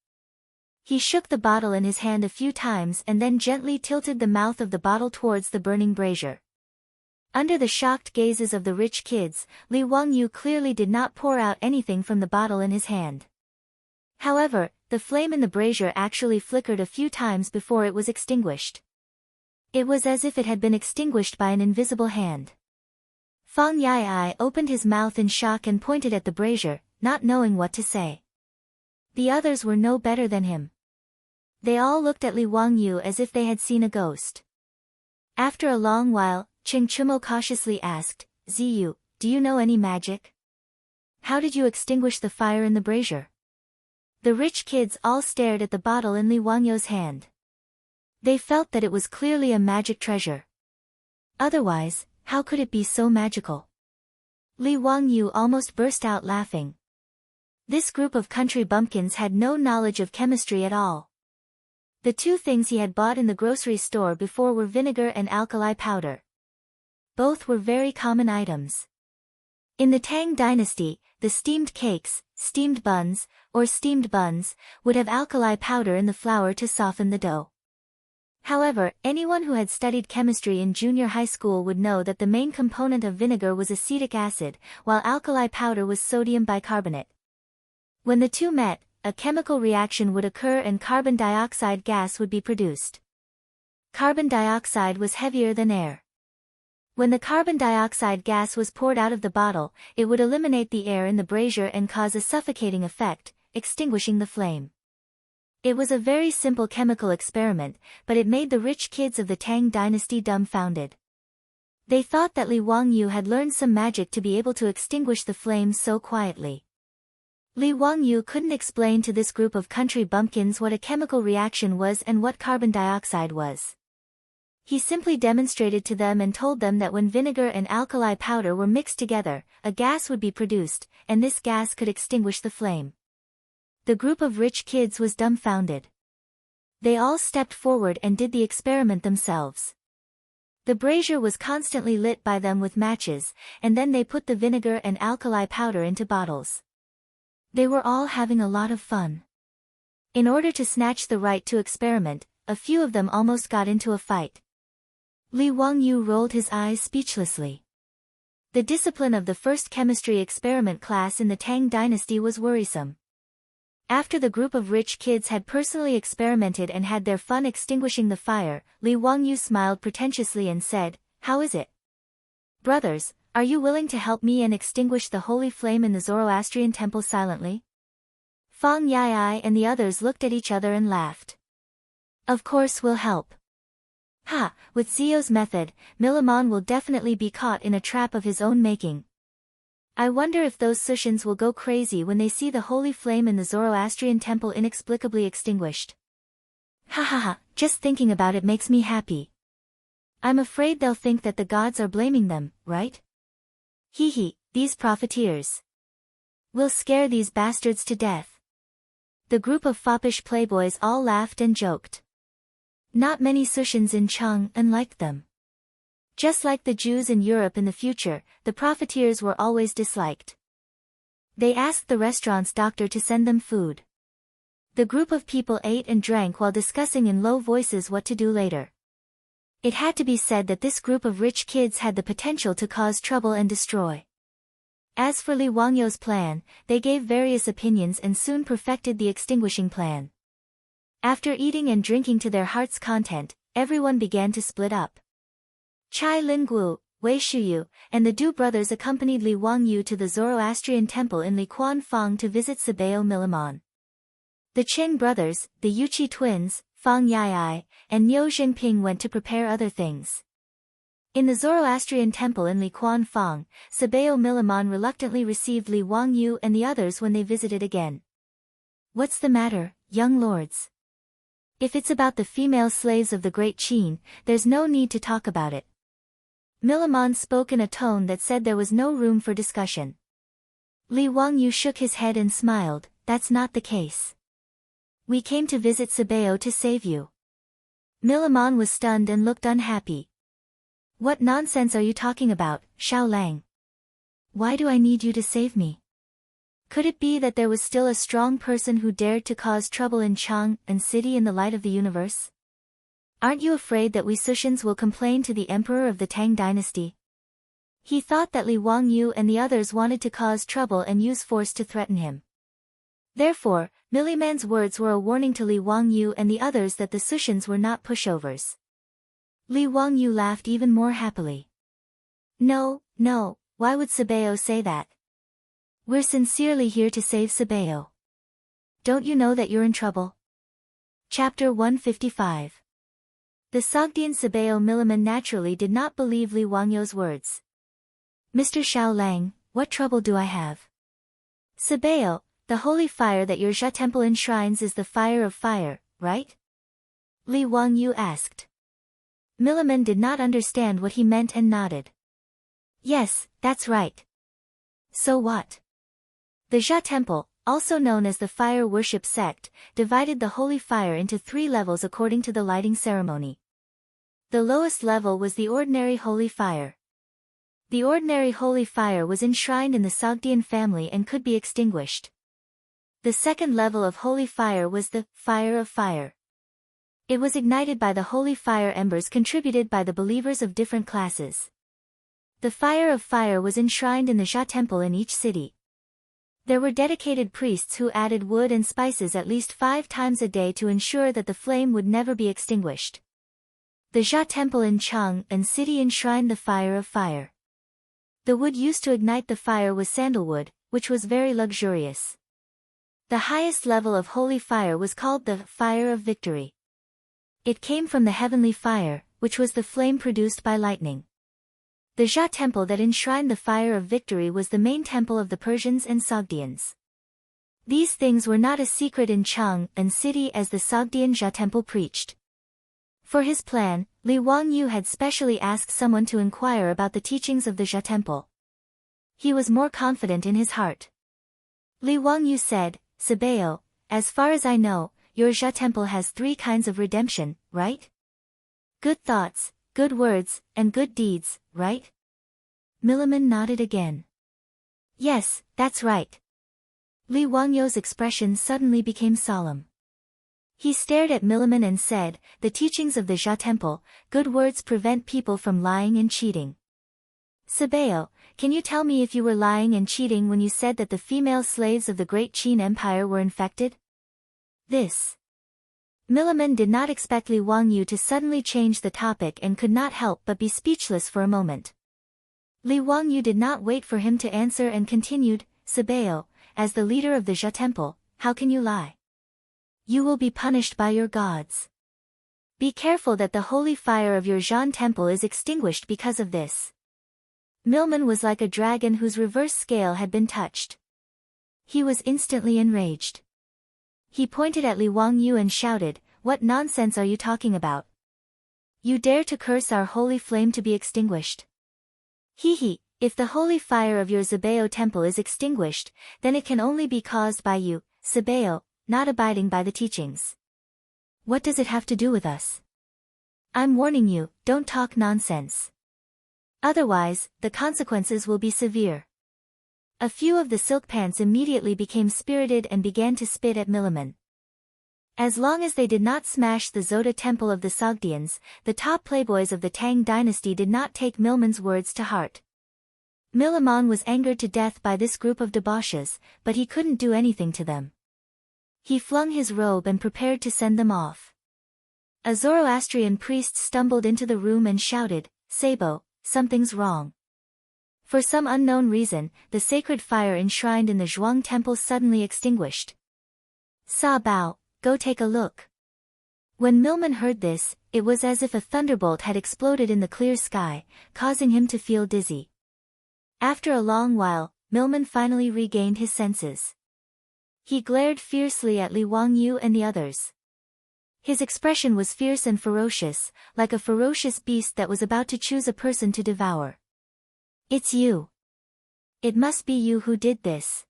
He shook the bottle in his hand a few times and then gently tilted the mouth of the bottle towards the burning brazier. Under the shocked gazes of the rich kids, Li Wangyu clearly did not pour out anything from the bottle in his hand. However, the flame in the brazier actually flickered a few times before it was extinguished. It was as if it had been extinguished by an invisible hand. Fang Yai opened his mouth in shock and pointed at the brazier, not knowing what to say. The others were no better than him. They all looked at Li Wangyu as if they had seen a ghost. After a long while, Ching Chumo cautiously asked, Ziyu, do you know any magic? How did you extinguish the fire in the brazier? The rich kids all stared at the bottle in Li Wangyu's hand. They felt that it was clearly a magic treasure. Otherwise, how could it be so magical? Li Wangyu almost burst out laughing. This group of country bumpkins had no knowledge of chemistry at all. The 2 things he had bought in the grocery store before were vinegar and alkali powder. Both were very common items. In the Tang dynasty, the steamed cakes, steamed buns, or steamed buns, would have alkali powder in the flour to soften the dough. However, anyone who had studied chemistry in junior high school would know that the main component of vinegar was acetic acid, while alkali powder was sodium bicarbonate. When the 2 met, a chemical reaction would occur and carbon dioxide gas would be produced. Carbon dioxide was heavier than air. When the carbon dioxide gas was poured out of the bottle, it would eliminate the air in the brazier and cause a suffocating effect, extinguishing the flame. It was a very simple chemical experiment, but it made the rich kids of the Tang dynasty dumbfounded. They thought that Li Wangyu had learned some magic to be able to extinguish the flame so quietly. Li Wangyu couldn't explain to this group of country bumpkins what a chemical reaction was and what carbon dioxide was. He simply demonstrated to them and told them that when vinegar and alkali powder were mixed together, a gas would be produced, and this gas could extinguish the flame. The group of rich kids was dumbfounded. They all stepped forward and did the experiment themselves. The brazier was constantly lit by them with matches, and then they put the vinegar and alkali powder into bottles. They were all having a lot of fun. In order to snatch the right to experiment, a few of them almost got into a fight. Li Wangyu rolled his eyes speechlessly. The discipline of the first chemistry experiment class in the Tang dynasty was worrisome. After the group of rich kids had personally experimented and had their fun extinguishing the fire, Li Wangyu smiled pretentiously and said, "How is it? Brothers, are you willing to help me and extinguish the holy flame in the Zoroastrian temple silently?" Fang Yai and the others looked at each other and laughed. "Of course we'll help. Ha, with Zio's method, Milamon will definitely be caught in a trap of his own making. I wonder if those Sushans will go crazy when they see the holy flame in the Zoroastrian temple inexplicably extinguished. Ha ha ha, just thinking about it makes me happy. I'm afraid they'll think that the gods are blaming them, right? Hee hee, these profiteers. We'll scare these bastards to death. The group of foppish playboys all laughed and joked. Not many Sushans in Chang'an liked them. Just like the Jews in Europe in the future, the profiteers were always disliked. They asked the restaurant's doctor to send them food. The group of people ate and drank while discussing in low voices what to do later. It had to be said that this group of rich kids had the potential to cause trouble and destroy. As for Li Wangyo's plan, they gave various opinions and soon perfected the extinguishing plan. After eating and drinking to their heart's content, everyone began to split up. Chai Lingguo, Wei Shuyu, and the Du brothers accompanied Li Wangyu to the Zoroastrian temple in Liquan Fang to visit Sabeo Milamon. The Qing brothers, the Yuqi twins, Fang Yai, and Niu Jingping went to prepare other things. In the Zoroastrian temple in Liquan Fang, Sabeo Milamon reluctantly received Li Wangyu and the others when they visited again. What's the matter, young lords? If it's about the female slaves of the Great Qin, there's no need to talk about it. Milamon spoke in a tone that said there was no room for discussion. Li Wangyu shook his head and smiled, that's not the case. We came to visit Sabeo to save you. Milamon was stunned and looked unhappy. What nonsense are you talking about, Xiao Lang? Why do I need you to save me? Could it be that there was still a strong person who dared to cause trouble in Chang'an City in the light of the universe? Aren't you afraid that we Sushans will complain to the emperor of the Tang dynasty? He thought that Li Wangyu and the others wanted to cause trouble and use force to threaten him. Therefore, Miliman's words were a warning to Li Wangyu and the others that the Sushans were not pushovers. Li Wangyu laughed even more happily. No, why would Sabeo say that? We're sincerely here to save Sabeo. Don't you know that you're in trouble? Chapter 155. The Sogdian Sabeo Miliman naturally did not believe Li Wangyo's words. Mr. Xiao Lang, what trouble do I have? Sabeo, the holy fire that your Jia temple enshrines is the fire of fire, right? Li Wangyu asked. Miliman did not understand what he meant and nodded. Yes, that's right. So what? The Jia temple, also known as the fire worship sect, divided the holy fire into 3 levels according to the lighting ceremony. The lowest level was the ordinary holy fire. The ordinary holy fire was enshrined in the Sogdian family and could be extinguished. The second level of holy fire was the fire of fire. It was ignited by the holy fire embers contributed by the believers of different classes. The fire of fire was enshrined in the Jia temple in each city. There were dedicated priests who added wood and spices at least 5 times a day to ensure that the flame would never be extinguished. The Jia temple in Chang'an City enshrined the fire of fire. The wood used to ignite the fire was sandalwood, which was very luxurious. The highest level of holy fire was called the fire of victory. It came from the heavenly fire, which was the flame produced by lightning. The Jia temple that enshrined the fire of victory was the main temple of the Persians and Sogdians. These things were not a secret in Chang'an City as the Sogdian Jia temple preached. For his plan, Li Wangyu had specially asked someone to inquire about the teachings of the Jia temple. He was more confident in his heart. Li Wangyu said, Sabeo, as far as I know, your Jia temple has 3 kinds of redemption, right? Good thoughts, good words, and good deeds, right? Miliman nodded again. Yes, that's right. Li Wangyo's expression suddenly became solemn. He stared at Miliman and said, the teachings of the Jia temple, good words prevent people from lying and cheating. Sabeo, can you tell me if you were lying and cheating when you said that the female slaves of the Great Qin Empire were infected? This. Miliman did not expect Li Wangyu to suddenly change the topic and could not help but be speechless for a moment. Li Wangyu did not wait for him to answer and continued, Sabeo, as the leader of the Jia temple, how can you lie? You will be punished by your gods. Be careful that the holy fire of your Zhan temple is extinguished because of this. Milman was like a dragon whose reverse scale had been touched. He was instantly enraged. He pointed at Li Wangyu and shouted, "What nonsense are you talking about? You dare to curse our holy flame to be extinguished? He, if the holy fire of your Zibao temple is extinguished, then it can only be caused by you, Zibao, not abiding by the teachings. What does it have to do with us? I'm warning you, don't talk nonsense. Otherwise, the consequences will be severe." A few of the silk pants immediately became spirited and began to spit at Milliman. As long as they did not smash the Zoda temple of the Sogdians, the top playboys of the Tang dynasty did not take Milman's words to heart. Milliman was angered to death by this group of debauches, but he couldn't do anything to them. He flung his robe and prepared to send them off. A Zoroastrian priest stumbled into the room and shouted, "Sabo, something's wrong." For some unknown reason, the sacred fire enshrined in the Zhuang temple suddenly extinguished. "Sa Bao, go take a look." When Milman heard this, it was as if a thunderbolt had exploded in the clear sky, causing him to feel dizzy. After a long while, Milman finally regained his senses. He glared fiercely at Li Wangyu and the others. His expression was fierce and ferocious, like a ferocious beast that was about to choose a person to devour. "It's you. It must be you who did this.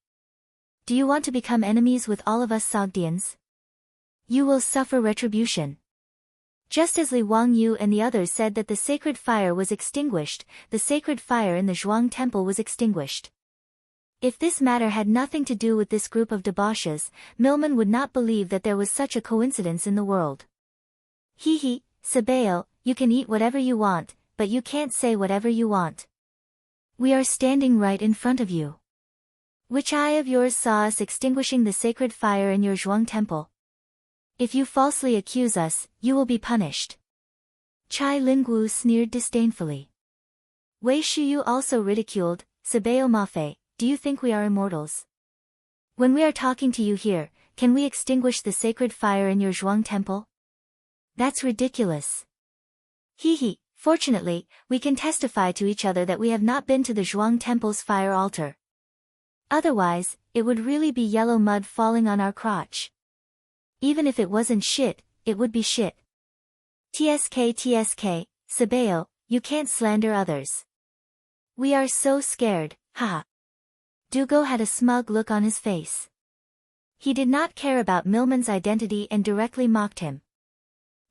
Do you want to become enemies with all of us Sogdians? You will suffer retribution." Just as Li Wangyu and the others said that the sacred fire was extinguished, the sacred fire in the Zhuang temple was extinguished. If this matter had nothing to do with this group of debauches, Milman would not believe that there was such a coincidence in the world. Sabeo, you can eat whatever you want, but you can't say whatever you want. We are standing right in front of you. Which eye of yours saw us extinguishing the sacred fire in your Zhuang temple? If you falsely accuse us, you will be punished. Chai Lingwu sneered disdainfully. Wei Shiyu also ridiculed, "Sabeo Mafe, do you think we are immortals? When we are talking to you here, can we extinguish the sacred fire in your Zhuang temple? That's ridiculous." Fortunately, we can testify to each other that we have not been to the Zhuang temple's fire altar. Otherwise, it would really be yellow mud falling on our crotch. Even if it wasn't shit, it would be shit. TSK, Sabeo, you can't slander others. We are so scared, haha. Dugo had a smug look on his face. He did not care about Milman's identity and directly mocked him.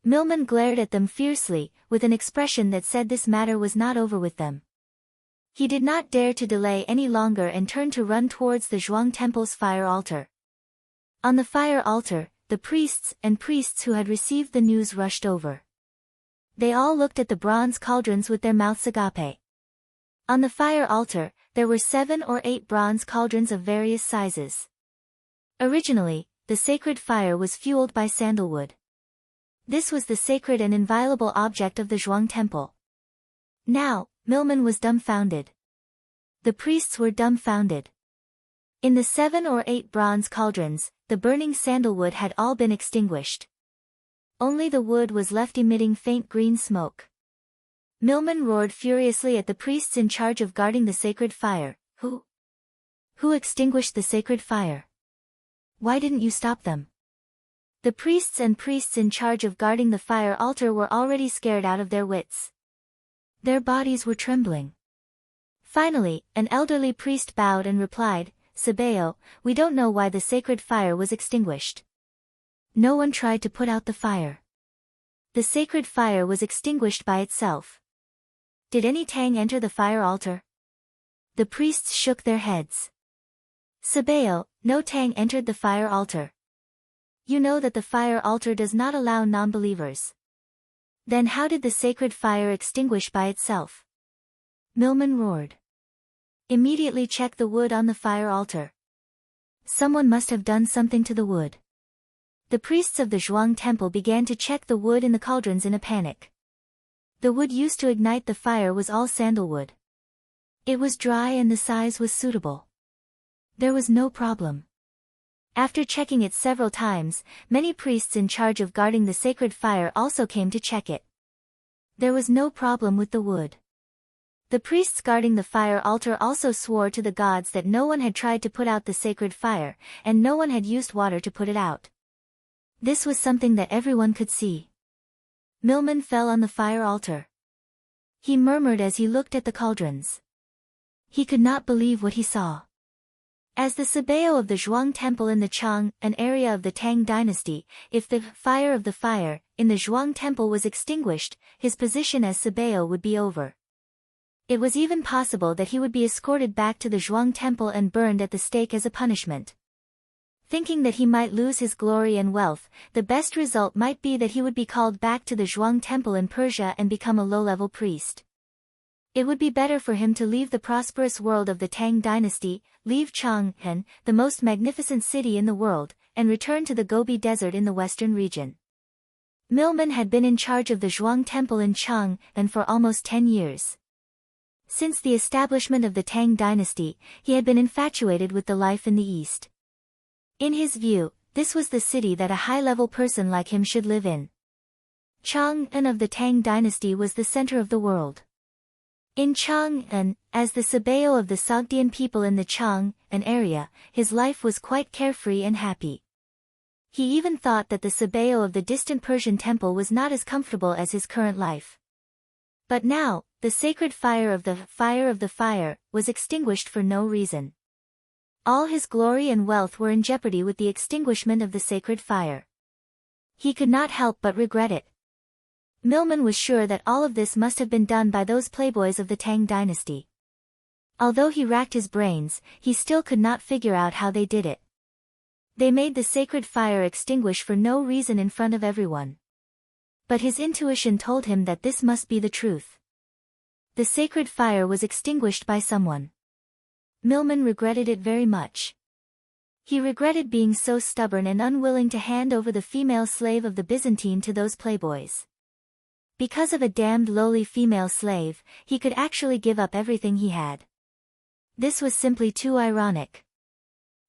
Milman glared at them fiercely, with an expression that said this matter was not over with them. He did not dare to delay any longer and turned to run towards the Zhuang temple's fire altar. On the fire altar, the priests who had received the news rushed over. They all looked at the bronze cauldrons with their mouths agape. On the fire altar, there were 7 or 8 bronze cauldrons of various sizes. Originally, the sacred fire was fueled by sandalwood. This was the sacred and inviolable object of the Zhuang temple. Now, Milman was dumbfounded. The priests were dumbfounded. In the 7 or 8 bronze cauldrons, the burning sandalwood had all been extinguished. Only the wood was left emitting faint green smoke. Milman roared furiously at the priests in charge of guarding the sacred fire. Who extinguished the sacred fire? Why didn't you stop them? The priests in charge of guarding the fire altar were already scared out of their wits. Their bodies were trembling. Finally, an elderly priest bowed and replied, "Sabeo, we don't know why the sacred fire was extinguished. No one tried to put out the fire. The sacred fire was extinguished by itself. Did any Tang enter the fire altar?" The priests shook their heads. "Sabeo, no Tang entered the fire altar. You know that the fire altar does not allow non-believers. Then how did the sacred fire extinguish by itself?" Milman roared. "Immediately check the wood on the fire altar. Someone must have done something to the wood." The priests of the Zhuang temple began to check the wood in the cauldrons in a panic. The wood used to ignite the fire was all sandalwood. It was dry and the size was suitable. There was no problem. After checking it several times, many priests in charge of guarding the sacred fire also came to check it. There was no problem with the wood. The priests guarding the fire altar also swore to the gods that no one had tried to put out the sacred fire, and no one had used water to put it out. This was something that everyone could see. Milman fell on the fire altar. He murmured as he looked at the cauldrons. He could not believe what he saw. As the Sabeo of the Zhuang Temple in the Chang, an area of the Tang dynasty, if the fire of the fire in the Zhuang Temple was extinguished, his position as Sabeo would be over. It was even possible that he would be escorted back to the Zhuang Temple and burned at the stake as a punishment. Thinking that he might lose his glory and wealth, the best result might be that he would be called back to the Zhuang Temple in Persia and become a low-level priest. It would be better for him to leave the prosperous world of the Tang dynasty, leave Chang'an, the most magnificent city in the world, and return to the Gobi Desert in the western region. Milman had been in charge of the Zhuang Temple in Chang'an for almost 10 years. Since the establishment of the Tang dynasty, he had been infatuated with the life in the East. In his view, this was the city that a high-level person like him should live in. Chang'an of the Tang dynasty was the center of the world. In Chang'an, as the Sabeo of the Sogdian people in the Chang'an area, his life was quite carefree and happy. He even thought that the Sabeo of the distant Persian temple was not as comfortable as his current life. But now, the sacred fire of the fire was extinguished for no reason. All his glory and wealth were in jeopardy with the extinguishment of the sacred fire. He could not help but regret it. Milman was sure that all of this must have been done by those playboys of the Tang dynasty. Although he racked his brains, he still could not figure out how they did it. They made the sacred fire extinguish for no reason in front of everyone. But his intuition told him that this must be the truth. The sacred fire was extinguished by someone. Milman regretted it very much. He regretted being so stubborn and unwilling to hand over the female slave of the Byzantine to those playboys. Because of a damned lowly female slave, he could actually give up everything he had. This was simply too ironic.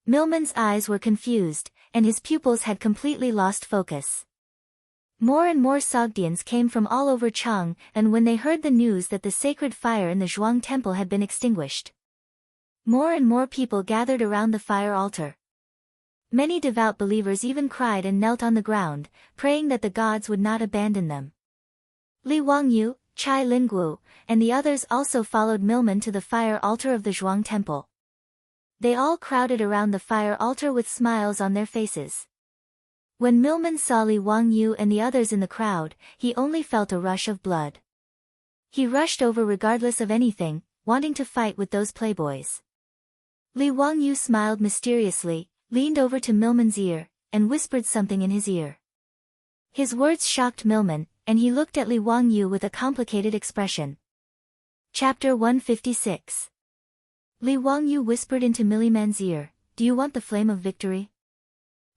Milman's eyes were confused, and his pupils had completely lost focus. More and more Sogdians came from all over Chang, and when they heard the news that the sacred fire in the Zhuang Temple had been extinguished, more and more people gathered around the fire altar. Many devout believers even cried and knelt on the ground, praying that the gods would not abandon them. Li Wangyu, Chai Lingguo, and the others also followed Milman to the fire altar of the Zhuang Temple. They all crowded around the fire altar with smiles on their faces. When Milman saw Li Wangyu and the others in the crowd, he only felt a rush of blood. He rushed over regardless of anything, wanting to fight with those playboys. Li Wangyu smiled mysteriously, leaned over to Milman's ear, and whispered something in his ear. His words shocked Milman, and he looked at Li Wangyu with a complicated expression. Chapter 156. Li Wangyu whispered into Milman's ear, "Do you want the flame of victory?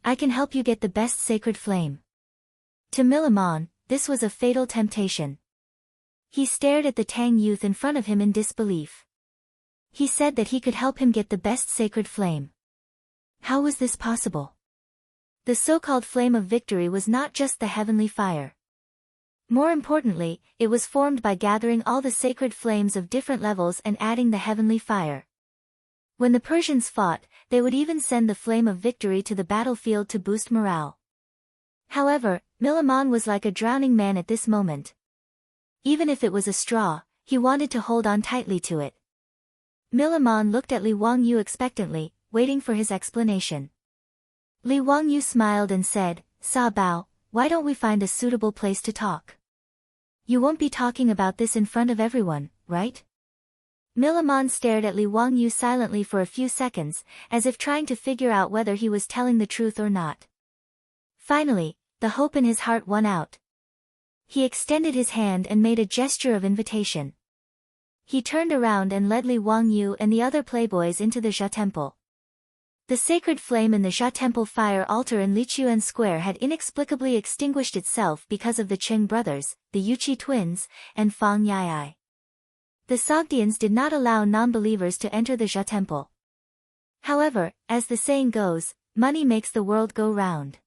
I can help you get the best sacred flame." To Milman, this was a fatal temptation. He stared at the Tang youth in front of him in disbelief. He said that he could help him get the best sacred flame. How was this possible? The so-called flame of victory was not just the heavenly fire. More importantly, it was formed by gathering all the sacred flames of different levels and adding the heavenly fire. When the Persians fought, they would even send the flame of victory to the battlefield to boost morale. However, Milman was like a drowning man at this moment. Even if it was a straw, he wanted to hold on tightly to it. Milman looked at Li Wangyu expectantly, waiting for his explanation. Li Wangyu smiled and said, "Sa Bao, why don't we find a suitable place to talk? You won't be talking about this in front of everyone, right?" Milman stared at Li Wangyu silently for a few seconds, as if trying to figure out whether he was telling the truth or not. Finally, the hope in his heart won out. He extended his hand and made a gesture of invitation. He turned around and led Li Wangyu and the other playboys into the Zha Temple. The sacred flame in the Zha Temple fire altar in Lichuan Square had inexplicably extinguished itself because of the Cheng brothers, the Yuqi twins, and Fang Yai. The Sogdians did not allow non-believers to enter the Zha Temple. However, as the saying goes, money makes the world go round.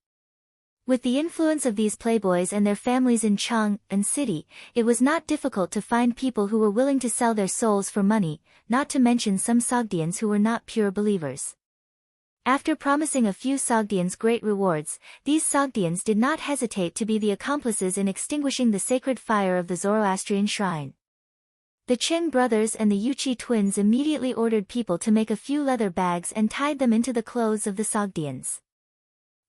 With the influence of these playboys and their families in Chang'an City, it was not difficult to find people who were willing to sell their souls for money, not to mention some Sogdians who were not pure believers. After promising a few Sogdians great rewards, these Sogdians did not hesitate to be the accomplices in extinguishing the sacred fire of the Zoroastrian shrine. The Chen brothers and the Yuchi twins immediately ordered people to make a few leather bags and tied them into the clothes of the Sogdians.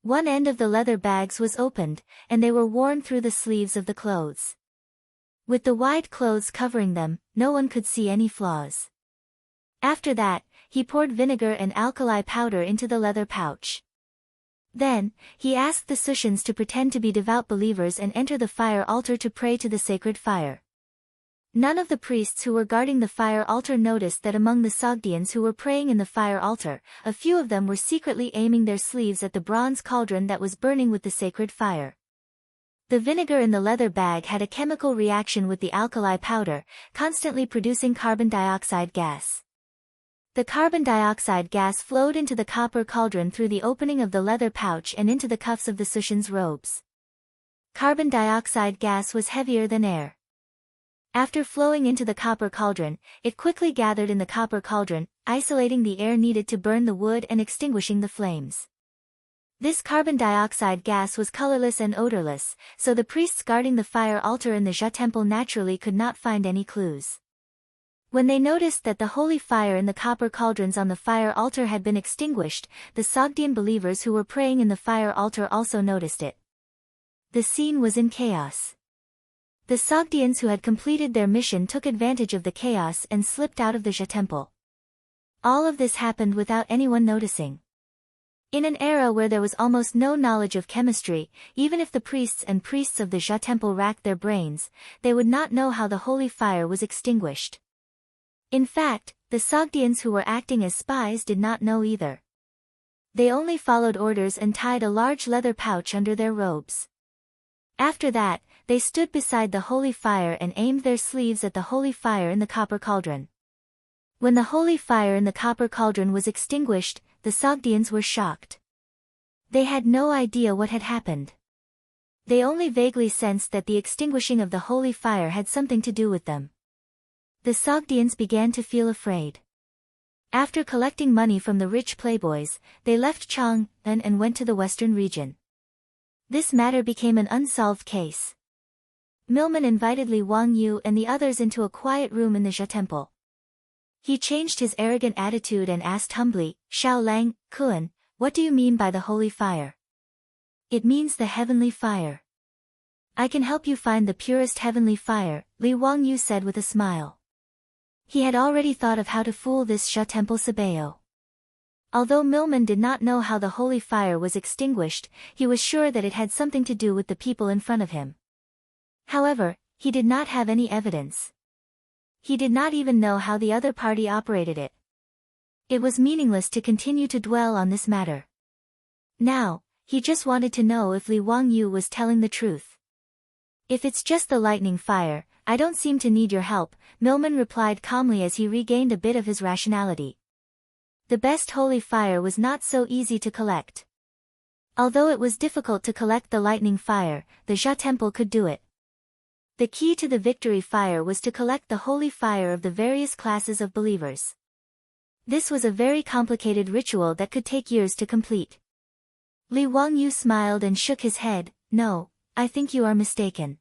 One end of the leather bags was opened, and they were worn through the sleeves of the clothes. With the wide clothes covering them, no one could see any flaws. After that, he poured vinegar and alkali powder into the leather pouch. Then, he asked the Sushins to pretend to be devout believers and enter the fire altar to pray to the sacred fire. None of the priests who were guarding the fire altar noticed that among the Sogdians who were praying in the fire altar, a few of them were secretly aiming their sleeves at the bronze cauldron that was burning with the sacred fire. The vinegar in the leather bag had a chemical reaction with the alkali powder, constantly producing carbon dioxide gas. The carbon dioxide gas flowed into the copper cauldron through the opening of the leather pouch and into the cuffs of the Sushins' robes. Carbon dioxide gas was heavier than air. After flowing into the copper cauldron, it quickly gathered in the copper cauldron, isolating the air needed to burn the wood and extinguishing the flames. This carbon dioxide gas was colorless and odorless, so the priests guarding the fire altar in the Zha temple naturally could not find any clues. When they noticed that the holy fire in the copper cauldrons on the fire altar had been extinguished, the Sogdian believers who were praying in the fire altar also noticed it. The scene was in chaos. The Sogdians who had completed their mission took advantage of the chaos and slipped out of the Zha temple. All of this happened without anyone noticing. In an era where there was almost no knowledge of chemistry, even if the priests of the Zha temple racked their brains, they would not know how the holy fire was extinguished. In fact, the Sogdians who were acting as spies did not know either. They only followed orders and tied a large leather pouch under their robes. After that, they stood beside the holy fire and aimed their sleeves at the holy fire in the copper cauldron. When the holy fire in the copper cauldron was extinguished, the Sogdians were shocked. They had no idea what had happened. They only vaguely sensed that the extinguishing of the holy fire had something to do with them. The Sogdians began to feel afraid. After collecting money from the rich playboys, they left Chang'an and went to the western region. This matter became an unsolved case. Milman invited Li Wangyu and the others into a quiet room in the Zha temple. He changed his arrogant attitude and asked humbly, "Xiao Lang, Kun, what do you mean by the holy fire?" "It means the heavenly fire." "I can help you find the purest heavenly fire," Li Wangyu said with a smile. He had already thought of how to fool this Zha temple Sabeo. Although Milman did not know how the holy fire was extinguished, he was sure that it had something to do with the people in front of him. However, he did not have any evidence. He did not even know how the other party operated it. It was meaningless to continue to dwell on this matter. Now, he just wanted to know if Li Wangyu was telling the truth. "If it's just the lightning fire, I don't seem to need your help," Milman replied calmly as he regained a bit of his rationality. The best holy fire was not so easy to collect. Although it was difficult to collect the lightning fire, the Zha temple could do it. The key to the victory fire was to collect the holy fire of the various classes of believers. This was a very complicated ritual that could take years to complete. Li Wangyu smiled and shook his head. "No, I think you are mistaken.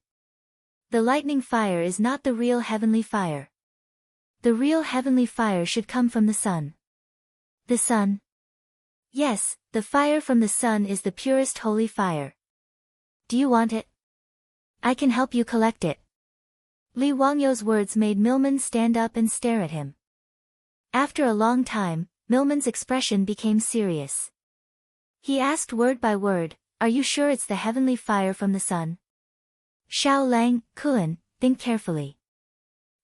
The lightning fire is not the real heavenly fire. The real heavenly fire should come from the sun." "The sun?" "Yes, the fire from the sun is the purest holy fire. Do you want it? I can help you collect it." Li Wangyu's words made Milman stand up and stare at him. After a long time, Milman's expression became serious. He asked word by word, "Are you sure it's the heavenly fire from the sun?" "Xiao Lang, Kun, think carefully.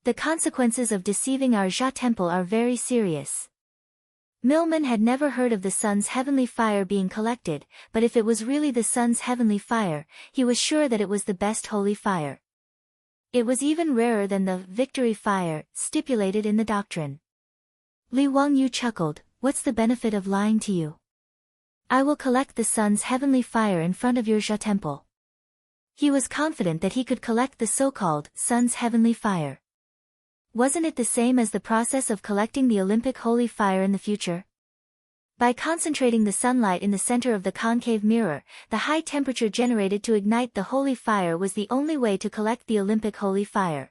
The consequences of deceiving our Zha temple are very serious." Milman had never heard of the sun's heavenly fire being collected, but if it was really the sun's heavenly fire, he was sure that it was the best holy fire. It was even rarer than the victory fire stipulated in the doctrine. Li Wangyu chuckled, "What's the benefit of lying to you? I will collect the sun's heavenly fire in front of your temple. He was confident that he could collect the so-called sun's heavenly fire. Wasn't it the same as the process of collecting the Olympic holy fire in the future? By concentrating the sunlight in the center of the concave mirror, the high temperature generated to ignite the holy fire was the only way to collect the Olympic holy fire.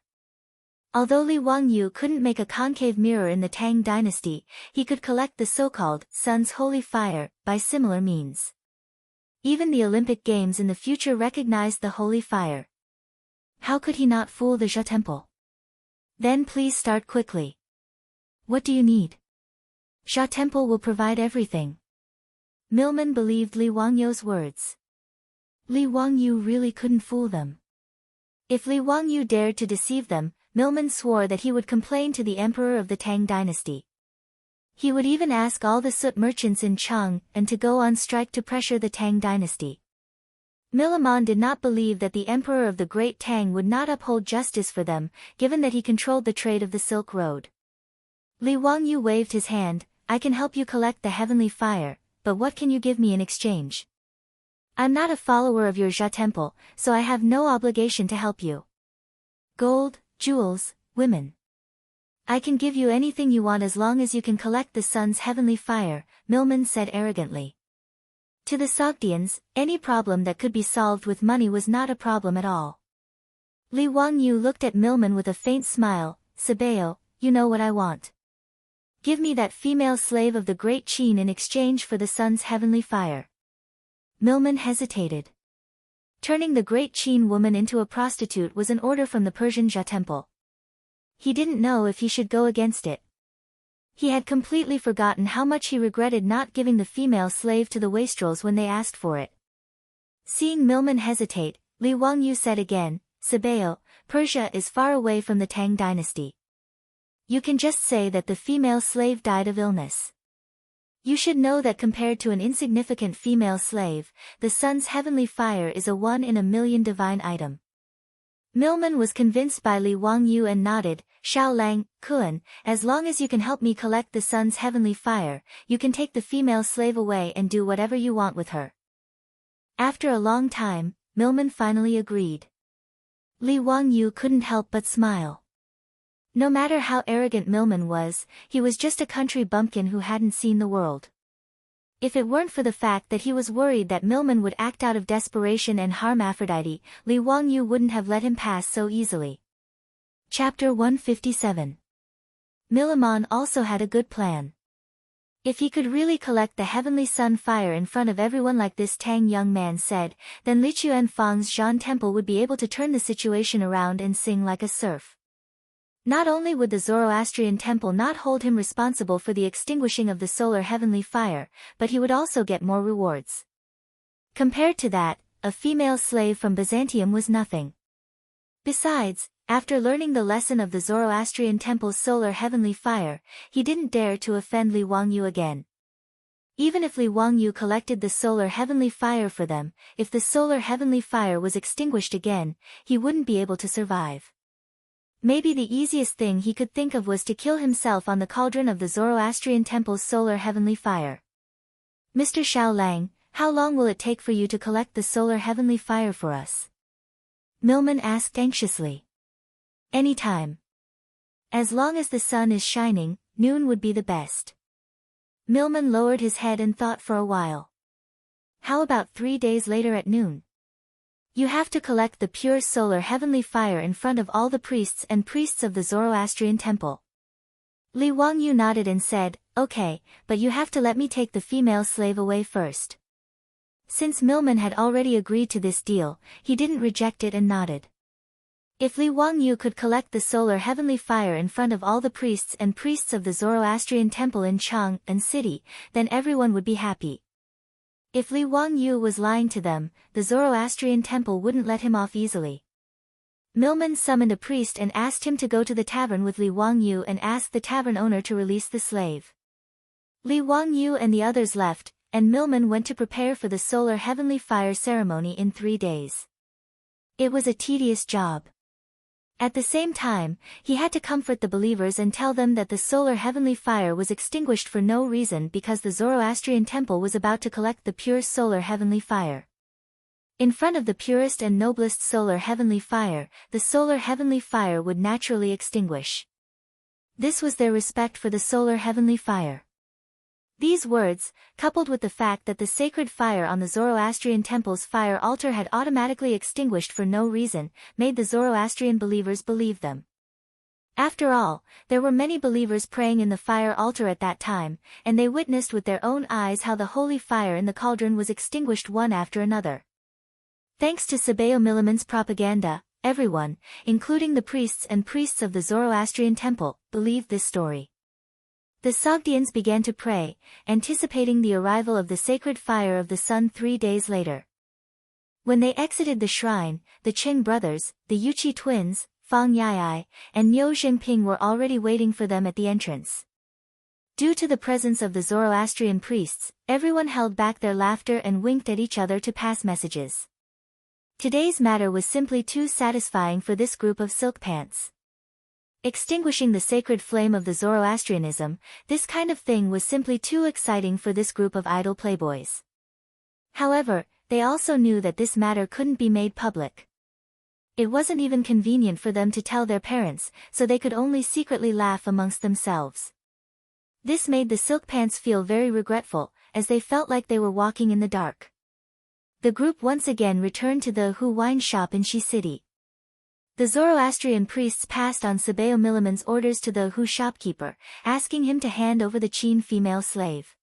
Although Li Wangyu couldn't make a concave mirror in the Tang dynasty, he could collect the so-called sun's holy fire by similar means. Even the Olympic Games in the future recognized the holy fire. How could he not fool the temple? Then please start quickly. What do you need? Temple will provide everything. Milman believed Li Wangyu's words. Li Wangyu really couldn't fool them. If Li Wangyu dared to deceive them, Milman swore that he would complain to the emperor of the Tang dynasty. He would even ask all the soot merchants in Chang and to go on strike to pressure the Tang dynasty. Milman did not believe that the emperor of the Great Tang would not uphold justice for them, given that he controlled the trade of the Silk Road. Li Wangyu waved his hand. I can help you collect the heavenly fire, but what can you give me in exchange? I'm not a follower of your temple, so I have no obligation to help you. Gold, jewels, women. I can give you anything you want as long as you can collect the sun's heavenly fire, Milman said arrogantly. To the Sogdians, any problem that could be solved with money was not a problem at all. Li Wangyu looked at Milman with a faint smile. Sabeo, you know what I want. Give me that female slave of the great Qin in exchange for the sun's heavenly fire. Milman hesitated. Turning the great Qin woman into a prostitute was an order from the Persian temple. He didn't know if he should go against it. He had completely forgotten how much he regretted not giving the female slave to the wastrels when they asked for it. Seeing Milman hesitate, Li Wangyu said again, Sabeo, Persia is far away from the Tang dynasty. You can just say that the female slave died of illness. You should know that compared to an insignificant female slave, the sun's heavenly fire is a 1 in a million divine item. Milman was convinced by Li Wangyu and nodded. Xiao Lang, Kun, as long as you can help me collect the sun's heavenly fire, you can take the female slave away and do whatever you want with her. After a long time, Milman finally agreed. Li Wangyu couldn't help but smile. No matter how arrogant Milman was, he was just a country bumpkin who hadn't seen the world. If it weren't for the fact that he was worried that Milman would act out of desperation and harm Aphrodite, Li Wangyu wouldn't have let him pass so easily. Chapter 157. Milman also had a good plan. If he could really collect the heavenly sun fire in front of everyone like this Tang young man said, then Li Chuanfang's Zhan temple would be able to turn the situation around and sing like a surf. Not only would the Zoroastrian temple not hold him responsible for the extinguishing of the solar heavenly fire, but he would also get more rewards. Compared to that, a female slave from Byzantium was nothing. Besides, after learning the lesson of the Zoroastrian temple's solar heavenly fire, he didn't dare to offend Li Wangyu again. Even if Li Wangyu collected the solar heavenly fire for them, if the solar heavenly fire was extinguished again, he wouldn't be able to survive. Maybe the easiest thing he could think of was to kill himself on the cauldron of the Zoroastrian temple's solar heavenly fire. Mr. Xiao Lang, how long will it take for you to collect the solar heavenly fire for us? Milman asked anxiously. Any time. As long as the sun is shining, noon would be the best. Milman lowered his head and thought for a while. How about 3 days later at noon? You have to collect the pure solar heavenly fire in front of all the priests of the Zoroastrian temple. Li Wangyu nodded and said, okay, but you have to let me take the female slave away first. Since Milman had already agreed to this deal, he didn't reject it and nodded. If Li Wangyu could collect the solar heavenly fire in front of all the priests of the Zoroastrian temple in Chang and city, then everyone would be happy. If Li Wangyu was lying to them, the Zoroastrian temple wouldn't let him off easily. Milman summoned a priest and asked him to go to the tavern with Li Wangyu and ask the tavern owner to release the slave. Li Wangyu and the others left, and Milman went to prepare for the solar heavenly fire ceremony in 3 days. It was a tedious job. At the same time, he had to comfort the believers and tell them that the solar heavenly fire was extinguished for no reason because the Zoroastrian temple was about to collect the pure solar heavenly fire. In front of the purest and noblest solar heavenly fire, the solar heavenly fire would naturally extinguish. This was their respect for the solar heavenly fire. These words, coupled with the fact that the sacred fire on the Zoroastrian temple's fire altar had automatically extinguished for no reason, made the Zoroastrian believers believe them. After all, there were many believers praying in the fire altar at that time, and they witnessed with their own eyes how the holy fire in the cauldron was extinguished one after another. Thanks to Sabayomiliman's propaganda, everyone, including the priests of the Zoroastrian temple, believed this story. The Sogdians began to pray, anticipating the arrival of the sacred fire of the sun 3 days later. When they exited the shrine, the Cheng brothers, the Yuqi twins, Fang Yai, and Niu Jingping were already waiting for them at the entrance. Due to the presence of the Zoroastrian priests, everyone held back their laughter and winked at each other to pass messages. Today's matter was simply too satisfying for this group of silk pants. Extinguishing the sacred flame of the Zoroastrianism, this kind of thing was simply too exciting for this group of idle playboys. However, they also knew that this matter couldn't be made public. It wasn't even convenient for them to tell their parents, so they could only secretly laugh amongst themselves. This made the silk pants feel very regretful, as they felt like they were walking in the dark. The group once again returned to the Hu wine shop in Shi City. The Zoroastrian priests passed on Sabayomiliman's orders to the Hu shopkeeper, asking him to hand over the Qin female slave.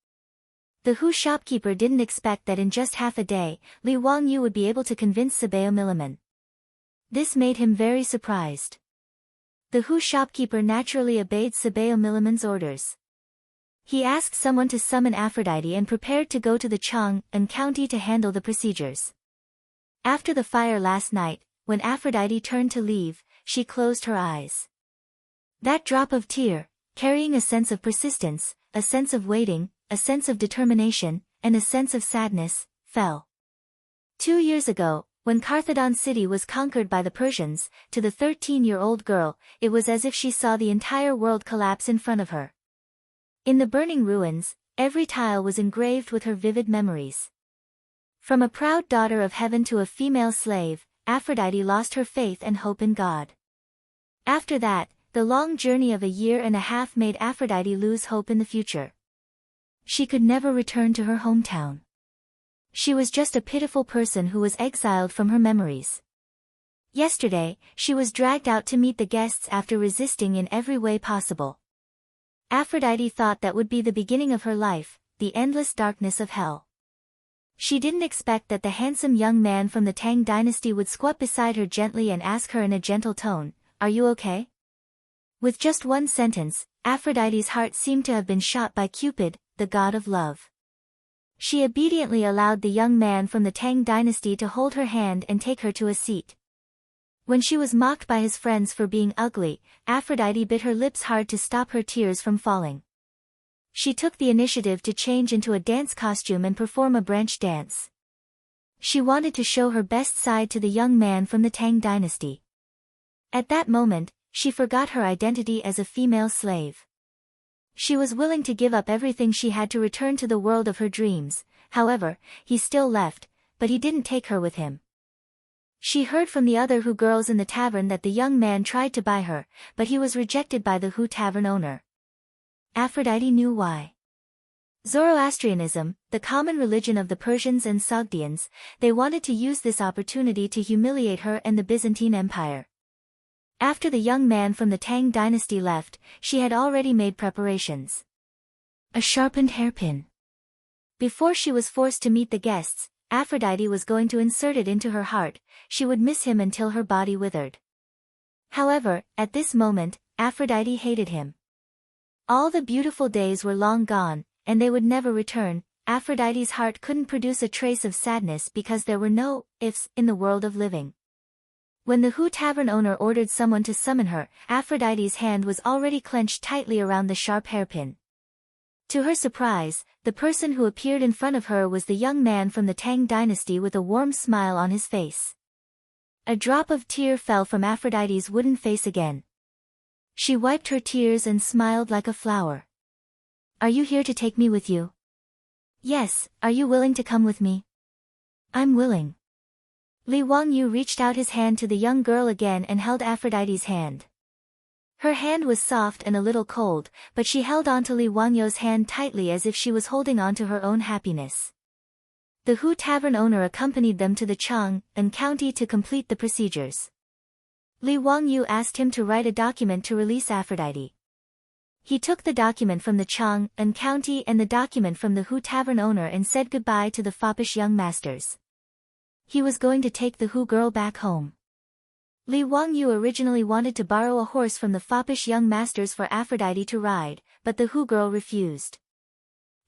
The Hu shopkeeper didn't expect that in just half a day, Li Wangyu would be able to convince Sabayomiliman. This made him very surprised. The Hu shopkeeper naturally obeyed Sabayomiliman's orders. He asked someone to summon Aphrodite and prepared to go to the Chang'an County to handle the procedures. After the fire last night, when Aphrodite turned to leave, she closed her eyes. That drop of tear, carrying a sense of persistence, a sense of waiting, a sense of determination, and a sense of sadness, fell. 2 years ago, when Carthagena city was conquered by the Persians, to the 13-year-old girl, it was as if she saw the entire world collapse in front of her. In the burning ruins, every tile was engraved with her vivid memories. From a proud daughter of heaven to a female slave, Aphrodite lost her faith and hope in God. After that, the long journey of a year and a half made Aphrodite lose hope in the future. She could never return to her hometown. She was just a pitiful person who was exiled from her memories. Yesterday, she was dragged out to meet the guests after resisting in every way possible. Aphrodite thought that would be the beginning of her life, the endless darkness of hell. She didn't expect that the handsome young man from the Tang dynasty would squat beside her gently and ask her in a gentle tone, "Are you okay?" With just one sentence, Aphrodite's heart seemed to have been shot by Cupid, the god of love. She obediently allowed the young man from the Tang dynasty to hold her hand and take her to a seat. When she was mocked by his friends for being ugly, Aphrodite bit her lips hard to stop her tears from falling. She took the initiative to change into a dance costume and perform a branch dance. She wanted to show her best side to the young man from the Tang dynasty. At that moment, she forgot her identity as a female slave. She was willing to give up everything she had to return to the world of her dreams. However, he still left, but he didn't take her with him. She heard from the other Hu girls in the tavern that the young man tried to buy her, but he was rejected by the Hu tavern owner. Aphrodite knew why. Zoroastrianism, the common religion of the Persians and Sogdians, they wanted to use this opportunity to humiliate her and the Byzantine Empire. After the young man from the Tang dynasty left, she had already made preparations. A sharpened hairpin. Before she was forced to meet the guests, Aphrodite was going to insert it into her heart. She would miss him until her body withered. However, at this moment, Aphrodite hated him. All the beautiful days were long gone, and they would never return. Aphrodite's heart couldn't produce a trace of sadness because there were no ifs in the world of living. When the Hu tavern owner ordered someone to summon her, Aphrodite's hand was already clenched tightly around the sharp hairpin. To her surprise, the person who appeared in front of her was the young man from the Tang dynasty with a warm smile on his face. A drop of tear fell from Aphrodite's wooden face again. She wiped her tears and smiled like a flower. Are you here to take me with you? Yes, are you willing to come with me? I'm willing. Li Wangyu reached out his hand to the young girl again and held Aphrodite's hand. Her hand was soft and a little cold, but she held onto Li Wangyu's hand tightly as if she was holding on to her own happiness. The Hu Tavern owner accompanied them to the Chang'an County to complete the procedures. Li Wangyu asked him to write a document to release Aphrodite. He took the document from the Chang'an County and the document from the Hu Tavern owner and said goodbye to the foppish young masters. He was going to take the Hu girl back home. Li Wangyu originally wanted to borrow a horse from the foppish young masters for Aphrodite to ride, but the Hu girl refused.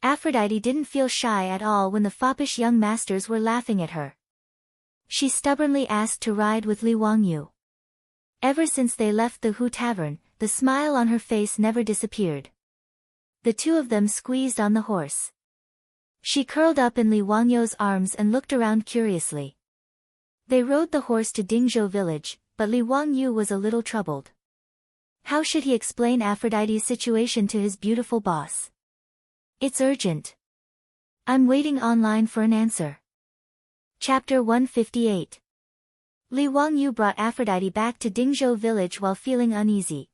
Aphrodite didn't feel shy at all when the foppish young masters were laughing at her. She stubbornly asked to ride with Li Wangyu. Ever since they left the Hu Tavern, the smile on her face never disappeared. The two of them squeezed on the horse. She curled up in Li Wangyu's arms and looked around curiously. They rode the horse to Dingzhou village, but Li Wangyu was a little troubled. How should he explain Aphrodite's situation to his beautiful boss? It's urgent. I'm waiting online for an answer. Chapter 158. Li Wangyu brought Aphrodite back to Dingzhou village while feeling uneasy.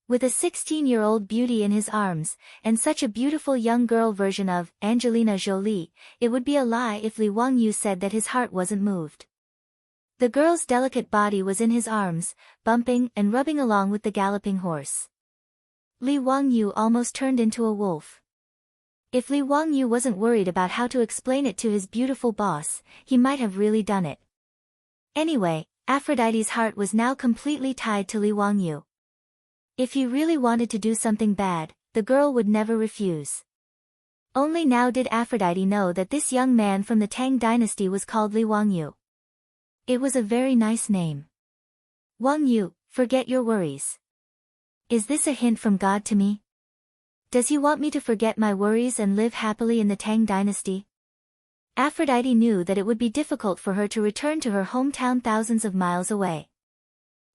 With a 16-year-old beauty in his arms, and such a beautiful young girl version of Angelina Jolie, it would be a lie if Li Wangyu said that his heart wasn't moved. The girl's delicate body was in his arms, bumping and rubbing along with the galloping horse. Li Wangyu almost turned into a wolf. If Li Wangyu wasn't worried about how to explain it to his beautiful boss, he might have really done it. Anyway, Aphrodite's heart was now completely tied to Li Wangyu. If he really wanted to do something bad, the girl would never refuse. Only now did Aphrodite know that this young man from the Tang dynasty was called Li Wangyu. It was a very nice name. Wangyu, forget your worries. Is this a hint from God to me? Does he want me to forget my worries and live happily in the Tang dynasty? Aphrodite knew that it would be difficult for her to return to her hometown thousands of miles away.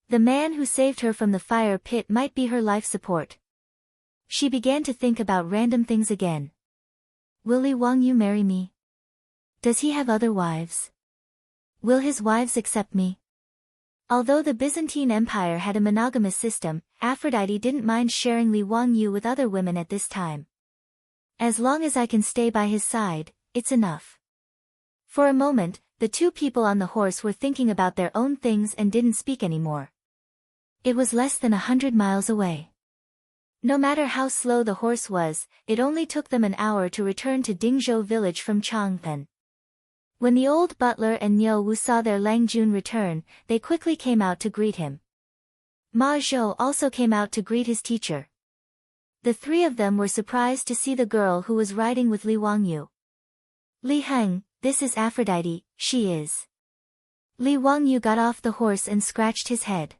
The man who saved her from the fire pit might be her life support. She began to think about random things again. Will Li Wangyu marry me? Does he have other wives? Will his wives accept me? Although the Byzantine Empire had a monogamous system, Aphrodite didn't mind sharing Li Wangyu with other women at this time. As long as I can stay by his side, it's enough. For a moment, the two people on the horse were thinking about their own things and didn't speak anymore. It was less than 100 miles away. No matter how slow the horse was, it only took them an hour to return to Dingzhou village from Chang'an. When the old butler and Niu Wu saw their Lang Jun return, they quickly came out to greet him. Ma Zhou also came out to greet his teacher. The three of them were surprised to see the girl who was riding with Li Wangyu. Li Heng, this is Aphrodite, she is. Li Wangyu got off the horse and scratched his head.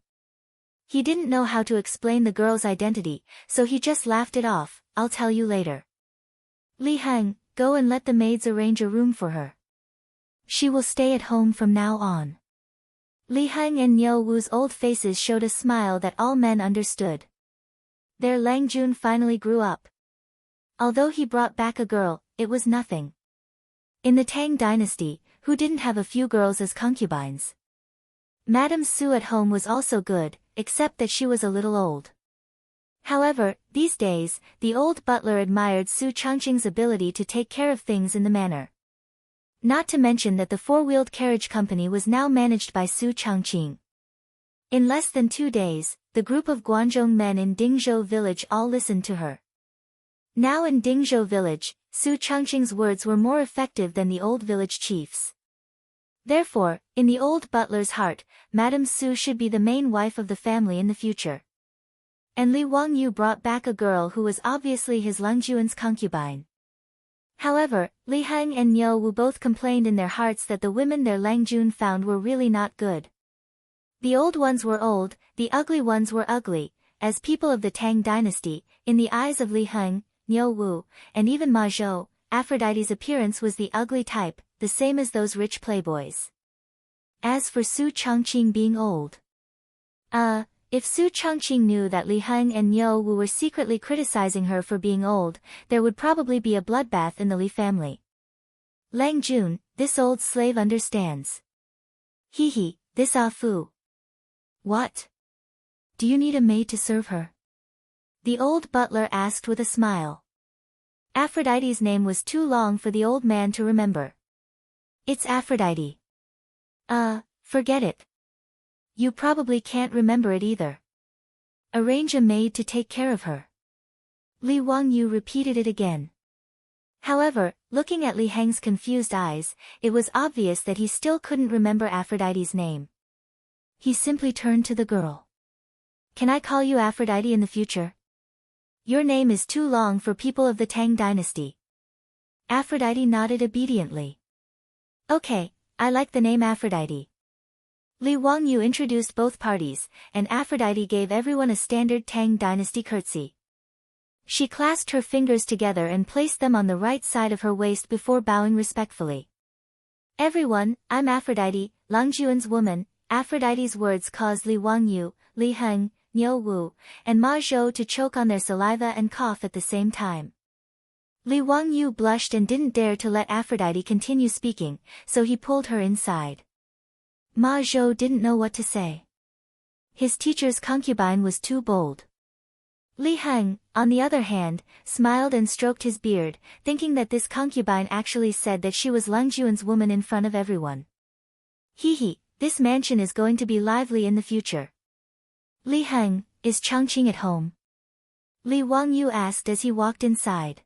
He didn't know how to explain the girl's identity, so he just laughed it off. I'll tell you later. Li Heng, go and let the maids arrange a room for her. She will stay at home from now on. Li Heng and Niu Wu's old faces showed a smile that all men understood. Their Lang Jun finally grew up. Although he brought back a girl, it was nothing. In the Tang dynasty, who didn't have a few girls as concubines? Madame Su at home was also good, except that she was a little old. However, these days, the old butler admired Su Changqing's ability to take care of things in the manor. Not to mention that the four-wheeled carriage company was now managed by Su Changqing. In less than 2 days, the group of Guanzhong men in Dingzhou village all listened to her. Now in Dingzhou village, Su Changqing's words were more effective than the old village chiefs. Therefore, in the old butler's heart, Madame Su should be the main wife of the family in the future. And Li Wangyu brought back a girl who was obviously his Langjuan's concubine. However, Li Heng and Niu Wu both complained in their hearts that the women their Langjun found were really not good. The old ones were old, the ugly ones were ugly, as people of the Tang dynasty, in the eyes of Li Heng, Niu Wu, and even Ma Zhou, Aphrodite's appearance was the ugly type, the same as those rich playboys. As for Su Chongqing being old. If Su Chongqing knew that Li Heng and Niu Wu were secretly criticizing her for being old, there would probably be a bloodbath in the Li family. Lang Jun, this old slave understands. Hee, this Ah Fu. What? Do you need a maid to serve her? The old butler asked with a smile. Aphrodite's name was too long for the old man to remember. It's Aphrodite. Forget it. You probably can't remember it either. Arrange a maid to take care of her. Li Wangyu repeated it again. However, looking at Li Heng's confused eyes, it was obvious that he still couldn't remember Aphrodite's name. He simply turned to the girl. Can I call you Aphrodite in the future? Your name is too long for people of the Tang dynasty. Aphrodite nodded obediently. Okay, I like the name Aphrodite. Li Wangyu introduced both parties, and Aphrodite gave everyone a standard Tang dynasty curtsy. She clasped her fingers together and placed them on the right side of her waist before bowing respectfully. Everyone, I'm Aphrodite, Langjuan's woman. Aphrodite's words caused Li Wangyu, Li Heng, Niu Wu, and Ma Zhou to choke on their saliva and cough at the same time. Li Wangyu blushed and didn't dare to let Aphrodite continue speaking, so he pulled her inside. Ma Zhou didn't know what to say. His teacher's concubine was too bold. Li Heng, on the other hand, smiled and stroked his beard, thinking that this concubine actually said that she was Langjuan's woman in front of everyone. Hee, this mansion is going to be lively in the future. Li Heng, is Chongqing at home? Li Wangyu asked as he walked inside.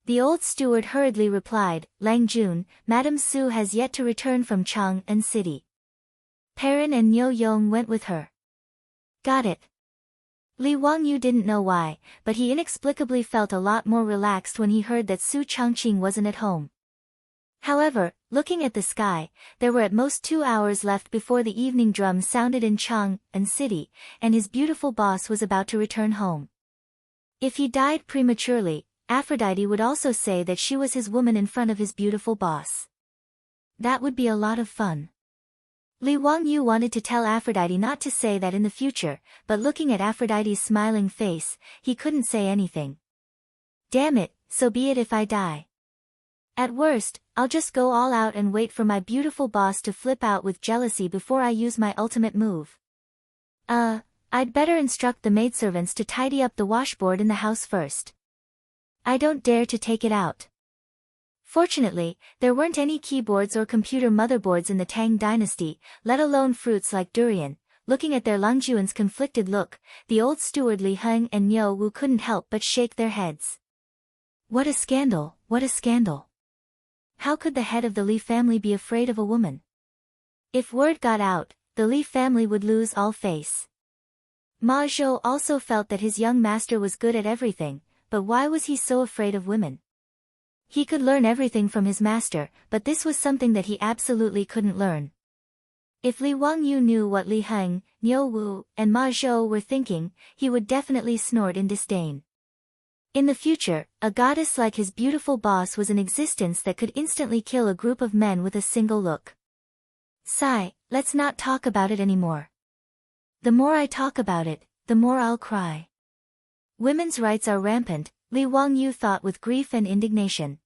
The old steward hurriedly replied, Lang Jun, Madame Su has yet to return from Chang'an City. Perrin and Niu Yong went with her. Got it. Li Wangyu didn't know why, but he inexplicably felt a lot more relaxed when he heard that Su Chongqing wasn't at home. However, looking at the sky, there were at most 2 hours left before the evening drum sounded in Chang'an City, and his beautiful boss was about to return home. If he died prematurely, Aphrodite would also say that she was his woman in front of his beautiful boss. That would be a lot of fun. Li Wangyu wanted to tell Aphrodite not to say that in the future, but looking at Aphrodite's smiling face, he couldn't say anything. Damn it, so be it if I die. At worst, I'll just go all out and wait for my beautiful boss to flip out with jealousy before I use my ultimate move. I'd better instruct the maidservants to tidy up the washboard in the house first. I don't dare to take it out. Fortunately, there weren't any keyboards or computer motherboards in the Tang dynasty, let alone fruits like durian. Looking at their Langjuan's conflicted look, the old steward Li Heng and Niu Wu couldn't help but shake their heads. What a scandal, what a scandal. How could the head of the Li family be afraid of a woman? If word got out, the Li family would lose all face. Ma Zhou also felt that his young master was good at everything, but why was he so afraid of women? He could learn everything from his master, but this was something that he absolutely couldn't learn. If Li Wangyu knew what Li Heng, Niu Wu, and Ma Zhou were thinking, he would definitely snort in disdain. In the future, a goddess like his beautiful boss was in existence that could instantly kill a group of men with a single look. Sigh, let's not talk about it anymore. The more I talk about it, the more I'll cry. Women's rights are rampant, Li Wangyu thought with grief and indignation.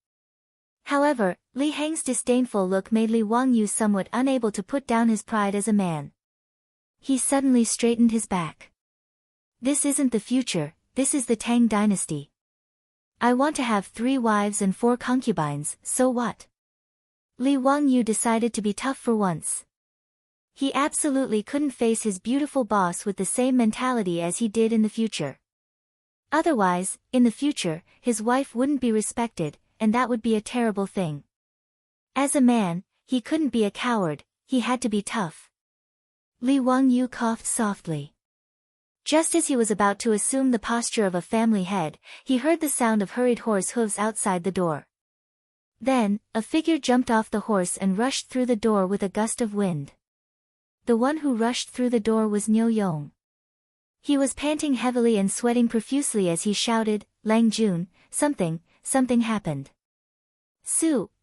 However, Li Heng's disdainful look made Li Wangyu somewhat unable to put down his pride as a man. He suddenly straightened his back. This isn't the future, this is the Tang dynasty. I want to have 3 wives and 4 concubines, so what? Li Wangyu decided to be tough for once. He absolutely couldn't face his beautiful boss with the same mentality as he did in the future. Otherwise, in the future, his wife wouldn't be respected, and that would be a terrible thing. As a man, he couldn't be a coward, he had to be tough. Li Wangyu coughed softly. Just as he was about to assume the posture of a family head, he heard the sound of hurried horse hooves outside the door. Then, a figure jumped off the horse and rushed through the door with a gust of wind. The one who rushed through the door was Niu Yong. He was panting heavily and sweating profusely as he shouted, Lang Jun, something happened.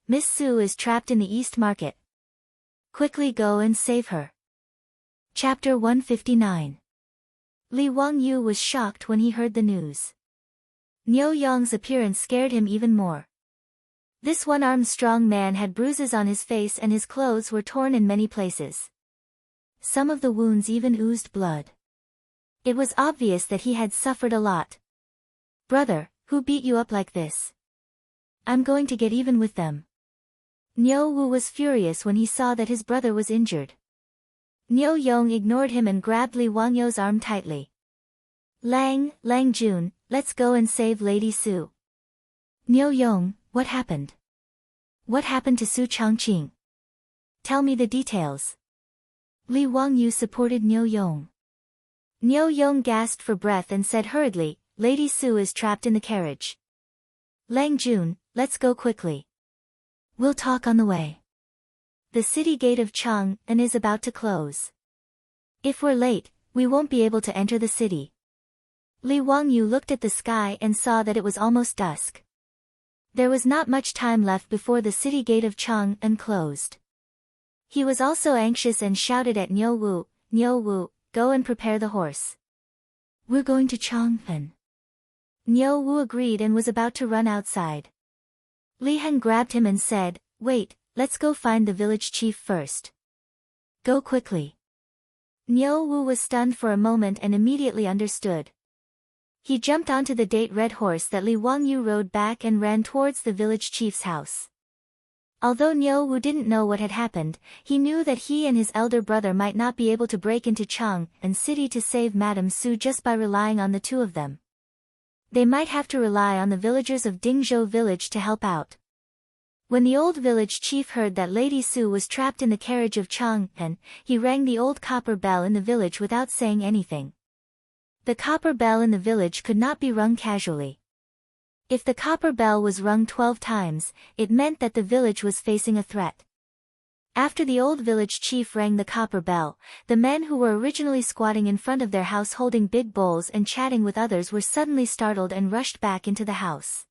Miss Su is trapped in the East Market. Quickly go and save her. Chapter 159. Li Wangyu was shocked when he heard the news. Niu Yong's appearance scared him even more. This one-armed strong man had bruises on his face and his clothes were torn in many places. Some of the wounds even oozed blood. It was obvious that he had suffered a lot. Brother, who beat you up like this? I'm going to get even with them. Niu Wu was furious when he saw that his brother was injured. Niu Yong ignored him and grabbed Li Wangyu's arm tightly. Lang Jun, let's go and save Lady Su. Niu Yong, what happened? What happened to Su Changqing? Tell me the details. Li Wangyu supported Niu Yong. Niu Yong gasped for breath and said hurriedly, Lady Su is trapped in the carriage. Lang Jun, let's go quickly. We'll talk on the way. The city gate of Chang'an is about to close. If we're late, we won't be able to enter the city. Li Wangyu looked at the sky and saw that it was almost dusk. There was not much time left before the city gate of Chang'an closed. He was also anxious and shouted at Niu Wu, go and prepare the horse. We're going to Chang'an. Niu Wu agreed and was about to run outside. Li Han grabbed him and said, wait, let's go find the village chief first. Go quickly. Niu Wu was stunned for a moment and immediately understood. He jumped onto the date red horse that Li Wangyu rode back and ran towards the village chief's house. Although Niu Wu didn't know what had happened, he knew that he and his elder brother might not be able to break into Chang'an City to save Madame Su just by relying on the two of them. They might have to rely on the villagers of Dingzhou village to help out. When the old village chief heard that Lady Su was trapped in the carriage of Chang'an, he rang the old copper bell in the village without saying anything. The copper bell in the village could not be rung casually. If the copper bell was rung 12 times, it meant that the village was facing a threat. After the old village chief rang the copper bell, the men who were originally squatting in front of their house holding big bowls and chatting with others were suddenly startled and rushed back into the house.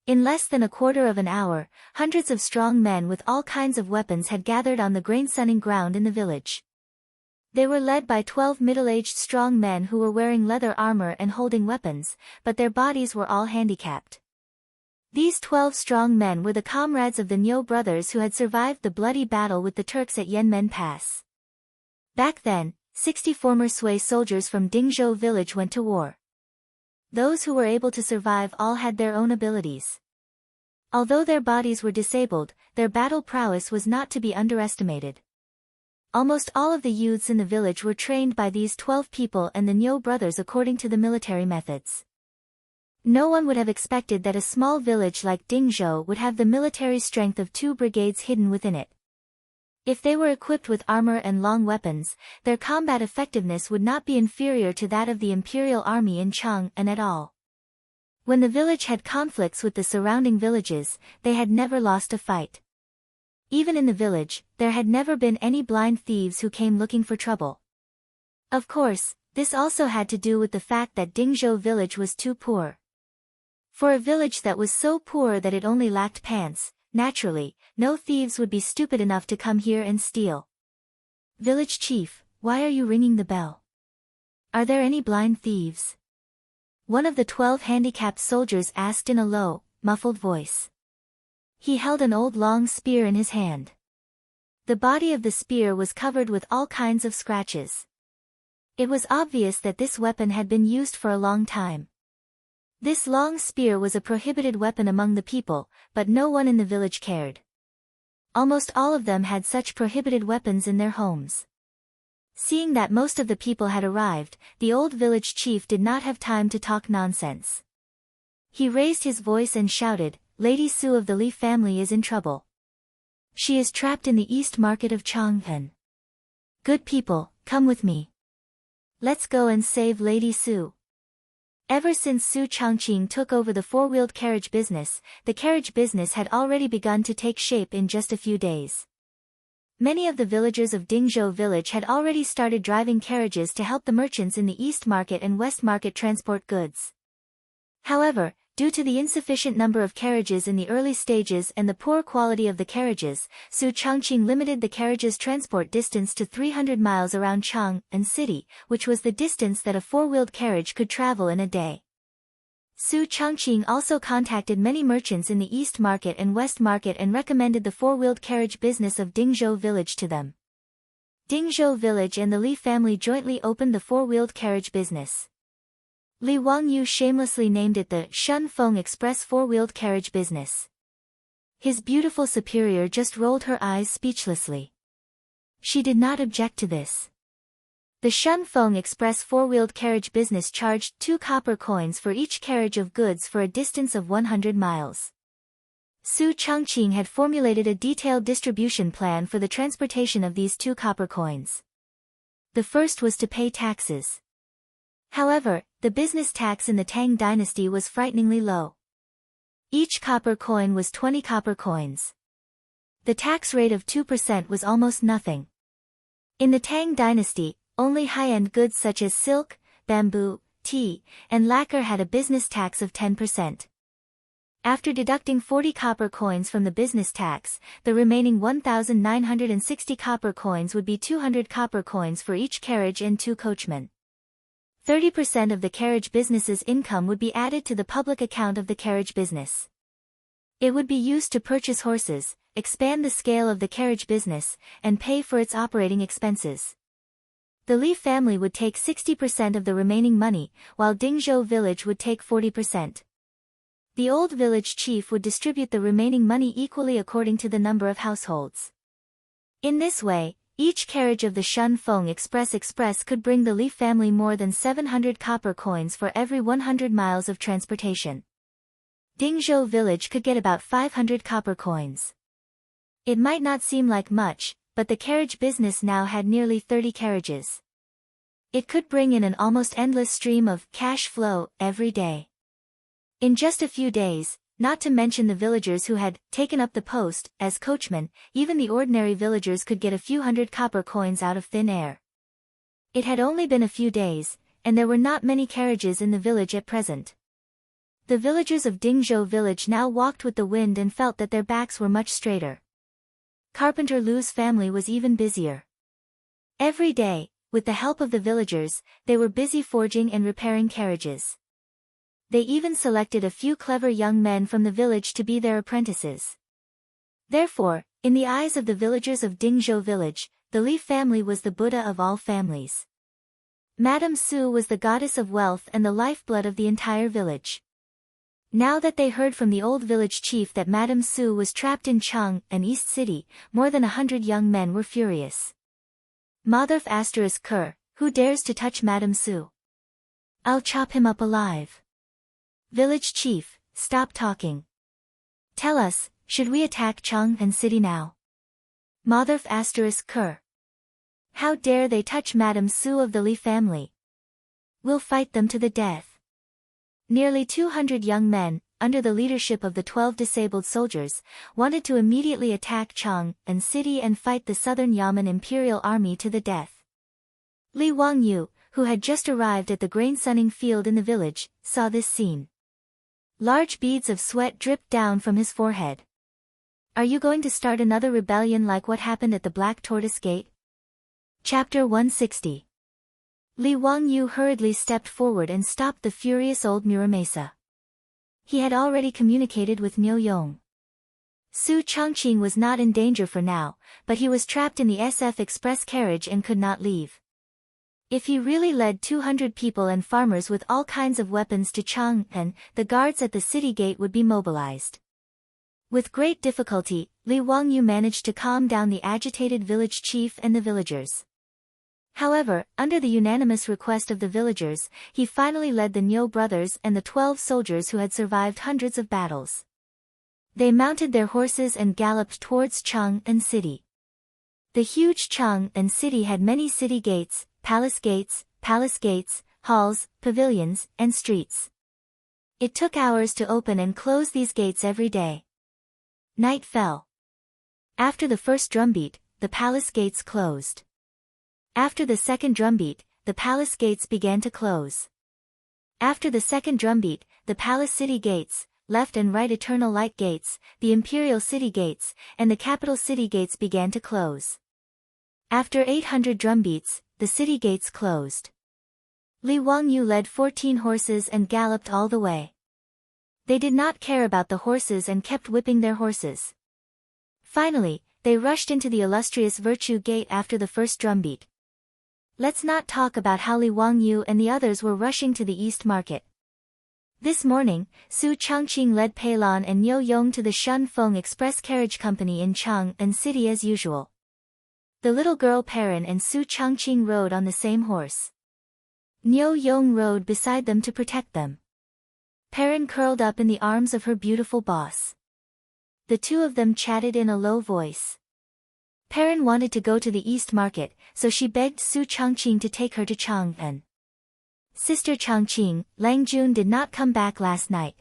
In less than a quarter of an hour, hundreds of strong men with all kinds of weapons had gathered on the grain-sunning ground in the village. They were led by 12 middle-aged strong men who were wearing leather armor and holding weapons, but their bodies were all handicapped. These 12 strong men were the comrades of the Niu brothers who had survived the bloody battle with the Turks at Yanmen Pass. Back then, 60 former Sui soldiers from Dingzhou village went to war. Those who were able to survive all had their own abilities. Although their bodies were disabled, their battle prowess was not to be underestimated. Almost all of the youths in the village were trained by these 12 people and the Niu brothers according to the military methods. No one would have expected that a small village like Dingzhou would have the military strength of 2 brigades hidden within it. If they were equipped with armor and long weapons, their combat effectiveness would not be inferior to that of the imperial army in Chang'an at all. When the village had conflicts with the surrounding villages, they had never lost a fight. Even in the village, there had never been any blind thieves who came looking for trouble. Of course, this also had to do with the fact that Dingzhou village was too poor. For a village that was so poor that it only lacked pants, naturally, no thieves would be stupid enough to come here and steal. Village chief, why are you ringing the bell? Are there any blind thieves? One of the 12 handicapped soldiers asked in a low, muffled voice. He held an old long spear in his hand. The body of the spear was covered with all kinds of scratches. It was obvious that this weapon had been used for a long time. This long spear was a prohibited weapon among the people, but no one in the village cared. Almost all of them had such prohibited weapons in their homes. Seeing that most of the people had arrived, the old village chief did not have time to talk nonsense. He raised his voice and shouted, Lady Su of the Li family is in trouble. She is trapped in the east market of Chang'an. Good people, come with me. Let's go and save Lady Su. Ever since Su Changqing took over the four-wheeled carriage business, the carriage business had already begun to take shape in just a few days. Many of the villagers of Dingzhou village had already started driving carriages to help the merchants in the East Market and West Market transport goods. However, Due to the insufficient number of carriages in the early stages and the poor quality of the carriages, Su Changqing limited the carriage's transport distance to 300 miles around Chang'an City, which was the distance that a four-wheeled carriage could travel in a day. Su Changqing also contacted many merchants in the East Market and West Market and recommended the four-wheeled carriage business of Dingzhou Village to them. Dingzhou Village and the Li family jointly opened the four-wheeled carriage business. Li Wangyu shamelessly named it the Shunfeng Express four-wheeled carriage business. His beautiful superior just rolled her eyes speechlessly. She did not object to this. The Shunfeng Express four-wheeled carriage business charged 2 copper coins for each carriage of goods for a distance of 100 miles. Su Changqing had formulated a detailed distribution plan for the transportation of these 2 copper coins. The first was to pay taxes. However, the business tax in the Tang dynasty was frighteningly low. Each copper coin was 20 copper coins. The tax rate of 2% was almost nothing. In the Tang dynasty, only high-end goods such as silk, bamboo, tea, and lacquer had a business tax of 10%. After deducting 40 copper coins from the business tax, the remaining 1,960 copper coins would be 200 copper coins for each carriage and 2 coachmen. 30% of the carriage business's income would be added to the public account of the carriage business. It would be used to purchase horses, expand the scale of the carriage business, and pay for its operating expenses. The Li family would take 60% of the remaining money, while Dingzhou Village would take 40%. The old village chief would distribute the remaining money equally according to the number of households. In this way, each carriage of the Shunfeng Express could bring the Li family more than 700 copper coins for every 100 miles of transportation. Dingzhou Village could get about 500 copper coins. It might not seem like much, but the carriage business now had nearly 30 carriages. It could bring in an almost endless stream of cash flow every day. In just a few days, not to mention the villagers who had taken up the post as coachmen, even the ordinary villagers could get a few hundred copper coins out of thin air. It had only been a few days, and there were not many carriages in the village at present. The villagers of Dingzhou Village now walked with the wind and felt that their backs were much straighter. Carpenter Lu's family was even busier. Every day, with the help of the villagers, they were busy forging and repairing carriages. They even selected a few clever young men from the village to be their apprentices. Therefore, in the eyes of the villagers of Dingzhou Village, the Li family was the Buddha of all families. Madame Su was the goddess of wealth and the lifeblood of the entire village. Now that they heard from the old village chief that Madame Su was trapped in Chang'an East City, more than 100 young men were furious. Motherf *Ker, who dares to touch Madame Su? I'll chop him up alive. Village chief, stop talking. Tell us, should we attack Chang'an City now? Motherf *Ker. How dare they touch Madame Su of the Li family? We'll fight them to the death. Nearly 200 young men, under the leadership of the 12 disabled soldiers, wanted to immediately attack Chang'an City and fight the Southern Yamen Imperial Army to the death. Li Wangyu, who had just arrived at the grain-sunning field in the village, saw this scene. Large beads of sweat dripped down from his forehead. Are you going to start another rebellion like what happened at the Black Tortoise Gate? Chapter 160. Li Wangyu hurriedly stepped forward and stopped the furious old Muramasa. He had already communicated with Niu Yong. Su Changqing was not in danger for now, but he was trapped in the SF Express carriage and could not leave. If he really led 200 people and farmers with all kinds of weapons to Chang'an, the guards at the city gate would be mobilized. With great difficulty, Li Wangyu managed to calm down the agitated village chief and the villagers. However, under the unanimous request of the villagers, he finally led the Niu brothers and the 12 soldiers who had survived hundreds of battles. They mounted their horses and galloped towards Chang'an City. The huge Chang'an City had many city gates, palace gates, halls, pavilions, and streets. It took hours to open and close these gates every day. Night fell. After the first drumbeat, the palace gates closed. After the second drumbeat, the palace gates began to close. After the second drumbeat, the palace city gates, left and right eternal light gates, the imperial city gates, and the capital city gates began to close. After 800 drumbeats, the city gates closed. Li Wangyu led 14 horses and galloped all the way. They did not care about the horses and kept whipping their horses. Finally, they rushed into the illustrious Virtue Gate after the first drumbeat. Let's not talk about how Li Wangyu and the others were rushing to the East Market. This morning, Su Changqing led Pei Lan and Niu Yong to the Shun Feng Express Carriage Company in Chang'an City as usual. The little girl Perrin and Su Changqing rode on the same horse. Niu Yong rode beside them to protect them. Perrin curled up in the arms of her beautiful boss. The two of them chatted in a low voice. Perrin wanted to go to the East Market, so she begged Su Changqing to take her to Chang'an. Sister Changqing, Lang Jun did not come back last night.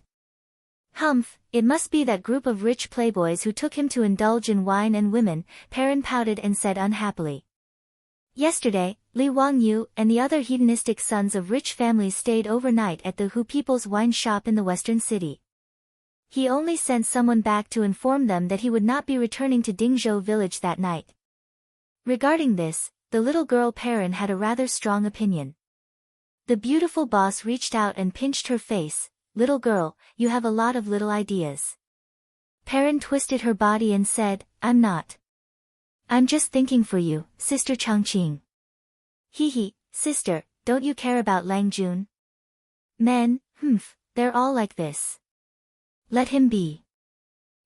Humph, it must be that group of rich playboys who took him to indulge in wine and women, Perrin pouted and said unhappily. Yesterday, Li Wangyu and the other hedonistic sons of rich families stayed overnight at the Hu People's wine shop in the western city. He only sent someone back to inform them that he would not be returning to Dingzhou village that night. Regarding this, the little girl Perrin had a rather strong opinion. The beautiful boss reached out and pinched her face. Little girl, you have a lot of little ideas. Perrin twisted her body and said, I'm not. I'm just thinking for you, Sister Changqing. Hee, sister, don't you care about Lang Jun? Men, they're all like this. Let him be.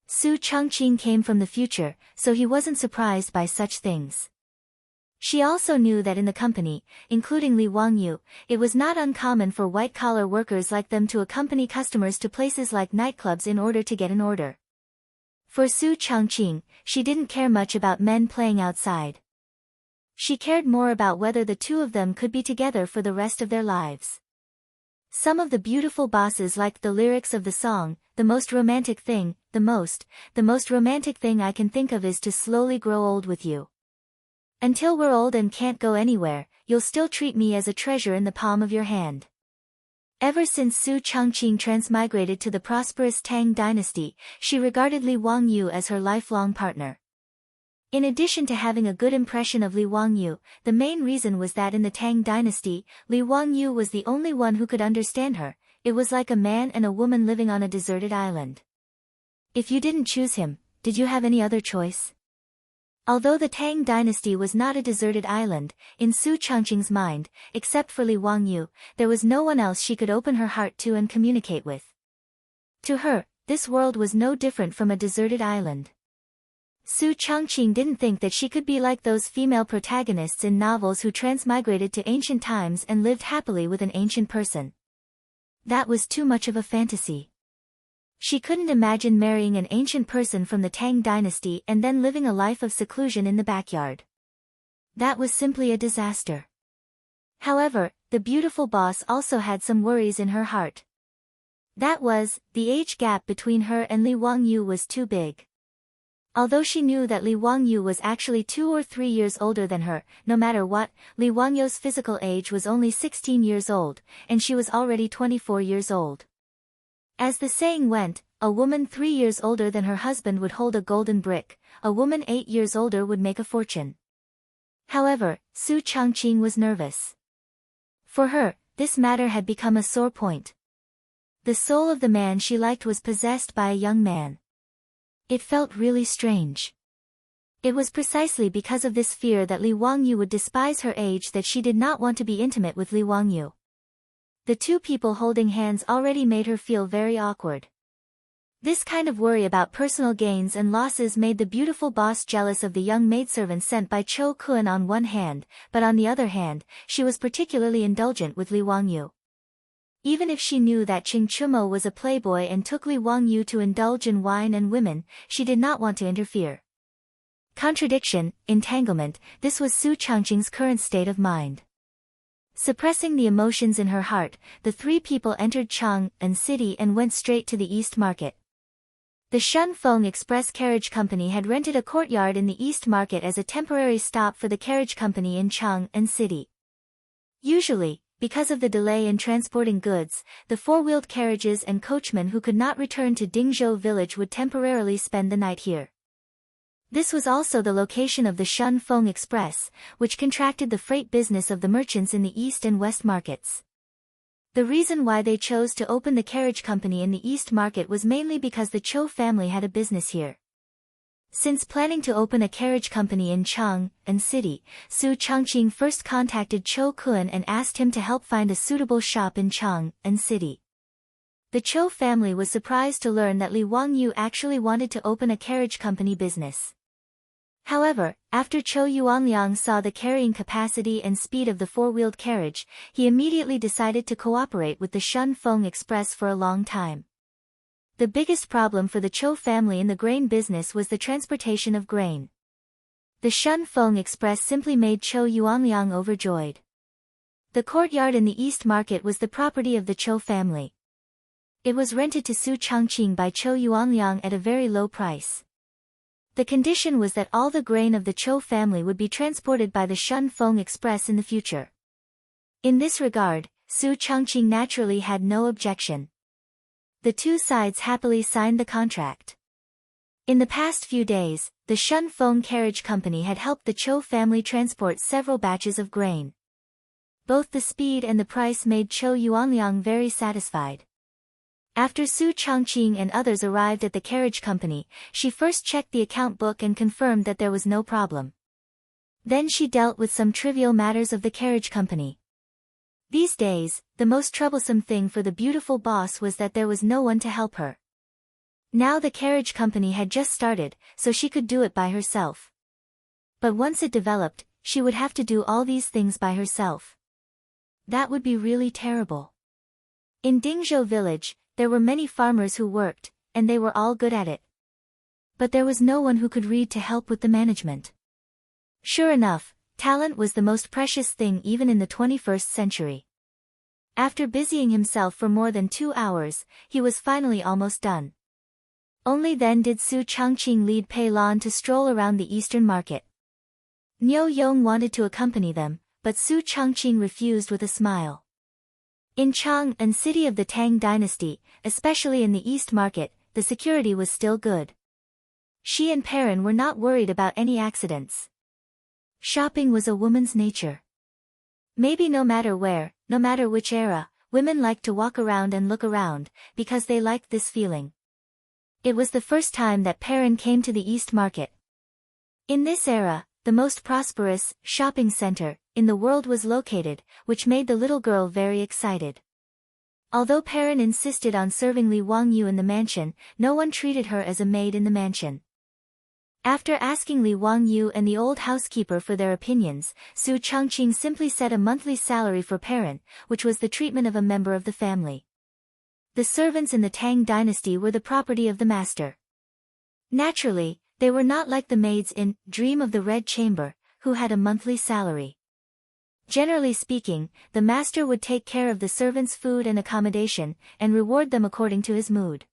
Su Changqing came from the future, so he wasn't surprised by such things. She also knew that in the company, including Li Wangyu, it was not uncommon for white-collar workers like them to accompany customers to places like nightclubs in order to get an order. For Su Changqing, she didn't care much about men playing outside. She cared more about whether the two of them could be together for the rest of their lives. Some of the beautiful bosses liked the lyrics of the song, the most romantic thing I can think of is to slowly grow old with you. Until we're old and can't go anywhere, you'll still treat me as a treasure in the palm of your hand. Ever since Su Changqing transmigrated to the prosperous Tang dynasty, she regarded Li Wangyu as her lifelong partner. In addition to having a good impression of Li Wangyu, the main reason was that in the Tang dynasty, Li Wangyu was the only one who could understand her. It was like a man and a woman living on a deserted island. If you didn't choose him, did you have any other choice? Although the Tang dynasty was not a deserted island, in Su Changqing's mind, except for Li Wangyu, there was no one else she could open her heart to and communicate with. To her, this world was no different from a deserted island. Su Changqing didn't think that she could be like those female protagonists in novels who transmigrated to ancient times and lived happily with an ancient person. That was too much of a fantasy. She couldn't imagine marrying an ancient person from the Tang dynasty and then living a life of seclusion in the backyard. That was simply a disaster. However, the beautiful boss also had some worries in her heart. That was, the age gap between her and Li Wangyu was too big. Although she knew that Li Wangyu was actually 2 or 3 years older than her, no matter what, Li Wangyu's physical age was only 16 years old, and she was already 24 years old. As the saying went, a woman 3 years older than her husband would hold a golden brick, a woman 8 years older would make a fortune. However, Su Changqing was nervous. For her, this matter had become a sore point. The soul of the man she liked was possessed by a young man. It felt really strange. It was precisely because of this fear that Li Wangyu would despise her age that she did not want to be intimate with Li Wangyu. The two people holding hands already made her feel very awkward. This kind of worry about personal gains and losses made the beautiful boss jealous of the young maidservant sent by Cho Kun on one hand, but on the other hand, she was particularly indulgent with Li Wangyu. Even if she knew that Qing Chumo was a playboy and took Li Wangyu to indulge in wine and women, she did not want to interfere. Contradiction, entanglement, this was Su Changqing's current state of mind. Suppressing the emotions in her heart, the three people entered Chang'an City and went straight to the East Market. The Shun Feng Express Carriage Company had rented a courtyard in the East Market as a temporary stop for the carriage company in Chang'an City. Usually, because of the delay in transporting goods, the four-wheeled carriages and coachmen who could not return to Dingzhou village would temporarily spend the night here. This was also the location of the Shun Feng Express, which contracted the freight business of the merchants in the east and west markets. The reason why they chose to open the carriage company in the east market was mainly because the Chou family had a business here. Since planning to open a carriage company in Chang'an City, Su Changqing first contacted Chou Kun and asked him to help find a suitable shop in Chang'an City. The Chou family was surprised to learn that Li Wangyu actually wanted to open a carriage company business. However, after Chou Yuanliang saw the carrying capacity and speed of the four-wheeled carriage, he immediately decided to cooperate with the Shun Feng Express for a long time. The biggest problem for the Chou family in the grain business was the transportation of grain. The Shun Feng Express simply made Chou Yuanliang overjoyed. The courtyard in the East Market was the property of the Chou family. It was rented to Su Changqing by Chou Yuanliang at a very low price. The condition was that all the grain of the Chou family would be transported by the Shun Feng Express in the future. In this regard, Su Changqing naturally had no objection. The two sides happily signed the contract. In the past few days, the Shun Feng Carriage Company had helped the Chou family transport several batches of grain. Both the speed and the price made Chou Yuanliang very satisfied. After Su Changqing and others arrived at the carriage company, she first checked the account book and confirmed that there was no problem. Then she dealt with some trivial matters of the carriage company. These days, the most troublesome thing for the beautiful boss was that there was no one to help her. Now the carriage company had just started, so she could do it by herself. But once it developed, she would have to do all these things by herself. That would be really terrible. In Dingzhou village, there were many farmers who worked, and they were all good at it. But there was no one who could read to help with the management. Sure enough, talent was the most precious thing even in the 21st century. After busying himself for more than 2 hours, he was finally almost done. Only then did Su Changqing lead Pei Lan to stroll around the eastern market. Niu Yong wanted to accompany them, but Su Changqing refused with a smile. In Chang'an City of the Tang dynasty, especially in the east market, the security was still good. She and Perrin were not worried about any accidents. Shopping was a woman's nature. Maybe no matter where, no matter which era, women liked to walk around and look around, because they liked this feeling. It was the first time that Perrin came to the East Market. In this era, the most prosperous shopping center in the world was located, which made the little girl very excited. Although Perrin insisted on serving Li Wangyu in the mansion, no one treated her as a maid in the mansion. After asking Li Wangyu and the old housekeeper for their opinions, Su Changqing simply set a monthly salary for Perrin, which was the treatment of a member of the family. The servants in the Tang dynasty were the property of the master. Naturally, they were not like the maids in Dream of the Red Chamber, who had a monthly salary. Generally speaking, the master would take care of the servants' food and accommodation, and reward them according to his mood.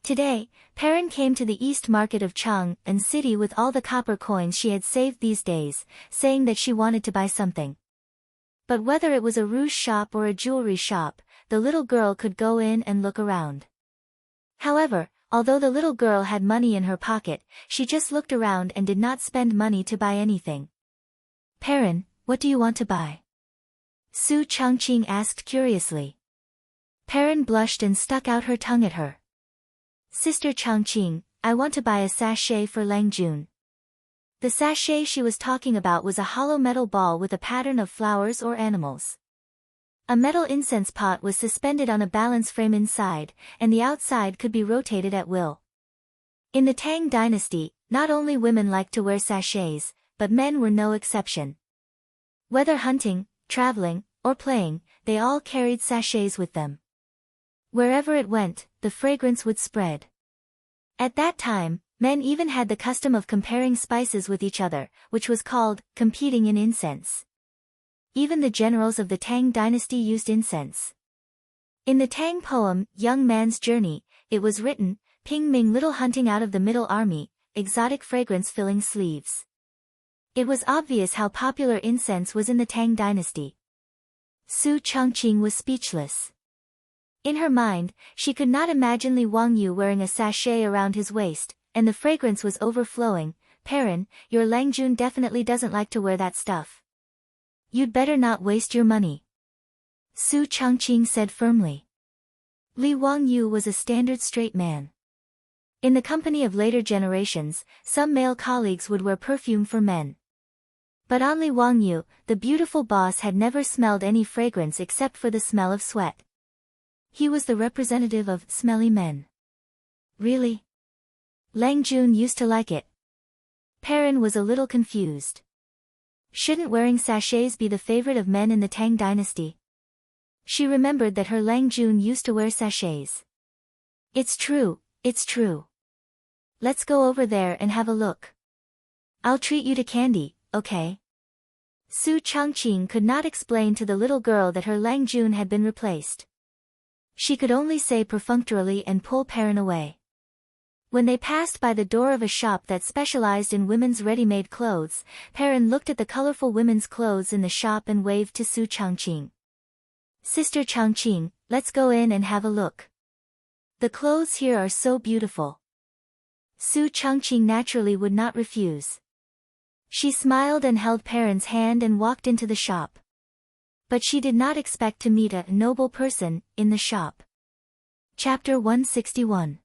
Today, Perrin came to the East Market of Chang'an City with all the copper coins she had saved these days, saying that she wanted to buy something. But whether it was a rouge shop or a jewelry shop, the little girl could go in and look around. However, although the little girl had money in her pocket, she just looked around and did not spend money to buy anything. "Perrin, what do you want to buy?" Su Changqing asked curiously. Perrin blushed and stuck out her tongue at her. "Sister Changqing, I want to buy a sachet for Langjun." The sachet she was talking about was a hollow metal ball with a pattern of flowers or animals. A metal incense pot was suspended on a balance frame inside, and the outside could be rotated at will. In the Tang dynasty, not only women liked to wear sachets, but men were no exception. Whether hunting, traveling, or playing, they all carried sachets with them. Wherever it went, the fragrance would spread. At that time, men even had the custom of comparing spices with each other, which was called competing in incense. Even the generals of the Tang dynasty used incense. In the Tang poem, Young Man's Journey, it was written, "Ping Ming little hunting out of the middle army, exotic fragrance filling sleeves." It was obvious how popular incense was in the Tang dynasty. Su Chongqing was speechless. In her mind, she could not imagine Li Wangyu wearing a sachet around his waist, and the fragrance was overflowing. Perrin, your Langjun definitely doesn't like to wear that stuff. You'd better not waste your money. Su Chongqing said firmly. Li Wangyu was a standard straight man. In the company of later generations, some male colleagues would wear perfume for men. But on Li Wangyu, the beautiful boss had never smelled any fragrance except for the smell of sweat. He was the representative of smelly men. Really? Langjun used to like it. Perrin was a little confused. Shouldn't wearing sachets be the favorite of men in the Tang dynasty? She remembered that her Langjun used to wear sachets. It's true, it's true. Let's go over there and have a look. I'll treat you to candy, okay? Su Chongqing could not explain to the little girl that her Langjun had been replaced. She could only say perfunctorily and pull Perrin away. When they passed by the door of a shop that specialized in women's ready-made clothes, Perrin looked at the colorful women's clothes in the shop and waved to Su Chongqing. Sister Chongqing, let's go in and have a look. The clothes here are so beautiful. Su Chongqing naturally would not refuse. She smiled and held Perrin's hand and walked into the shop. But she did not expect to meet a noble person in the shop. Chapter 161.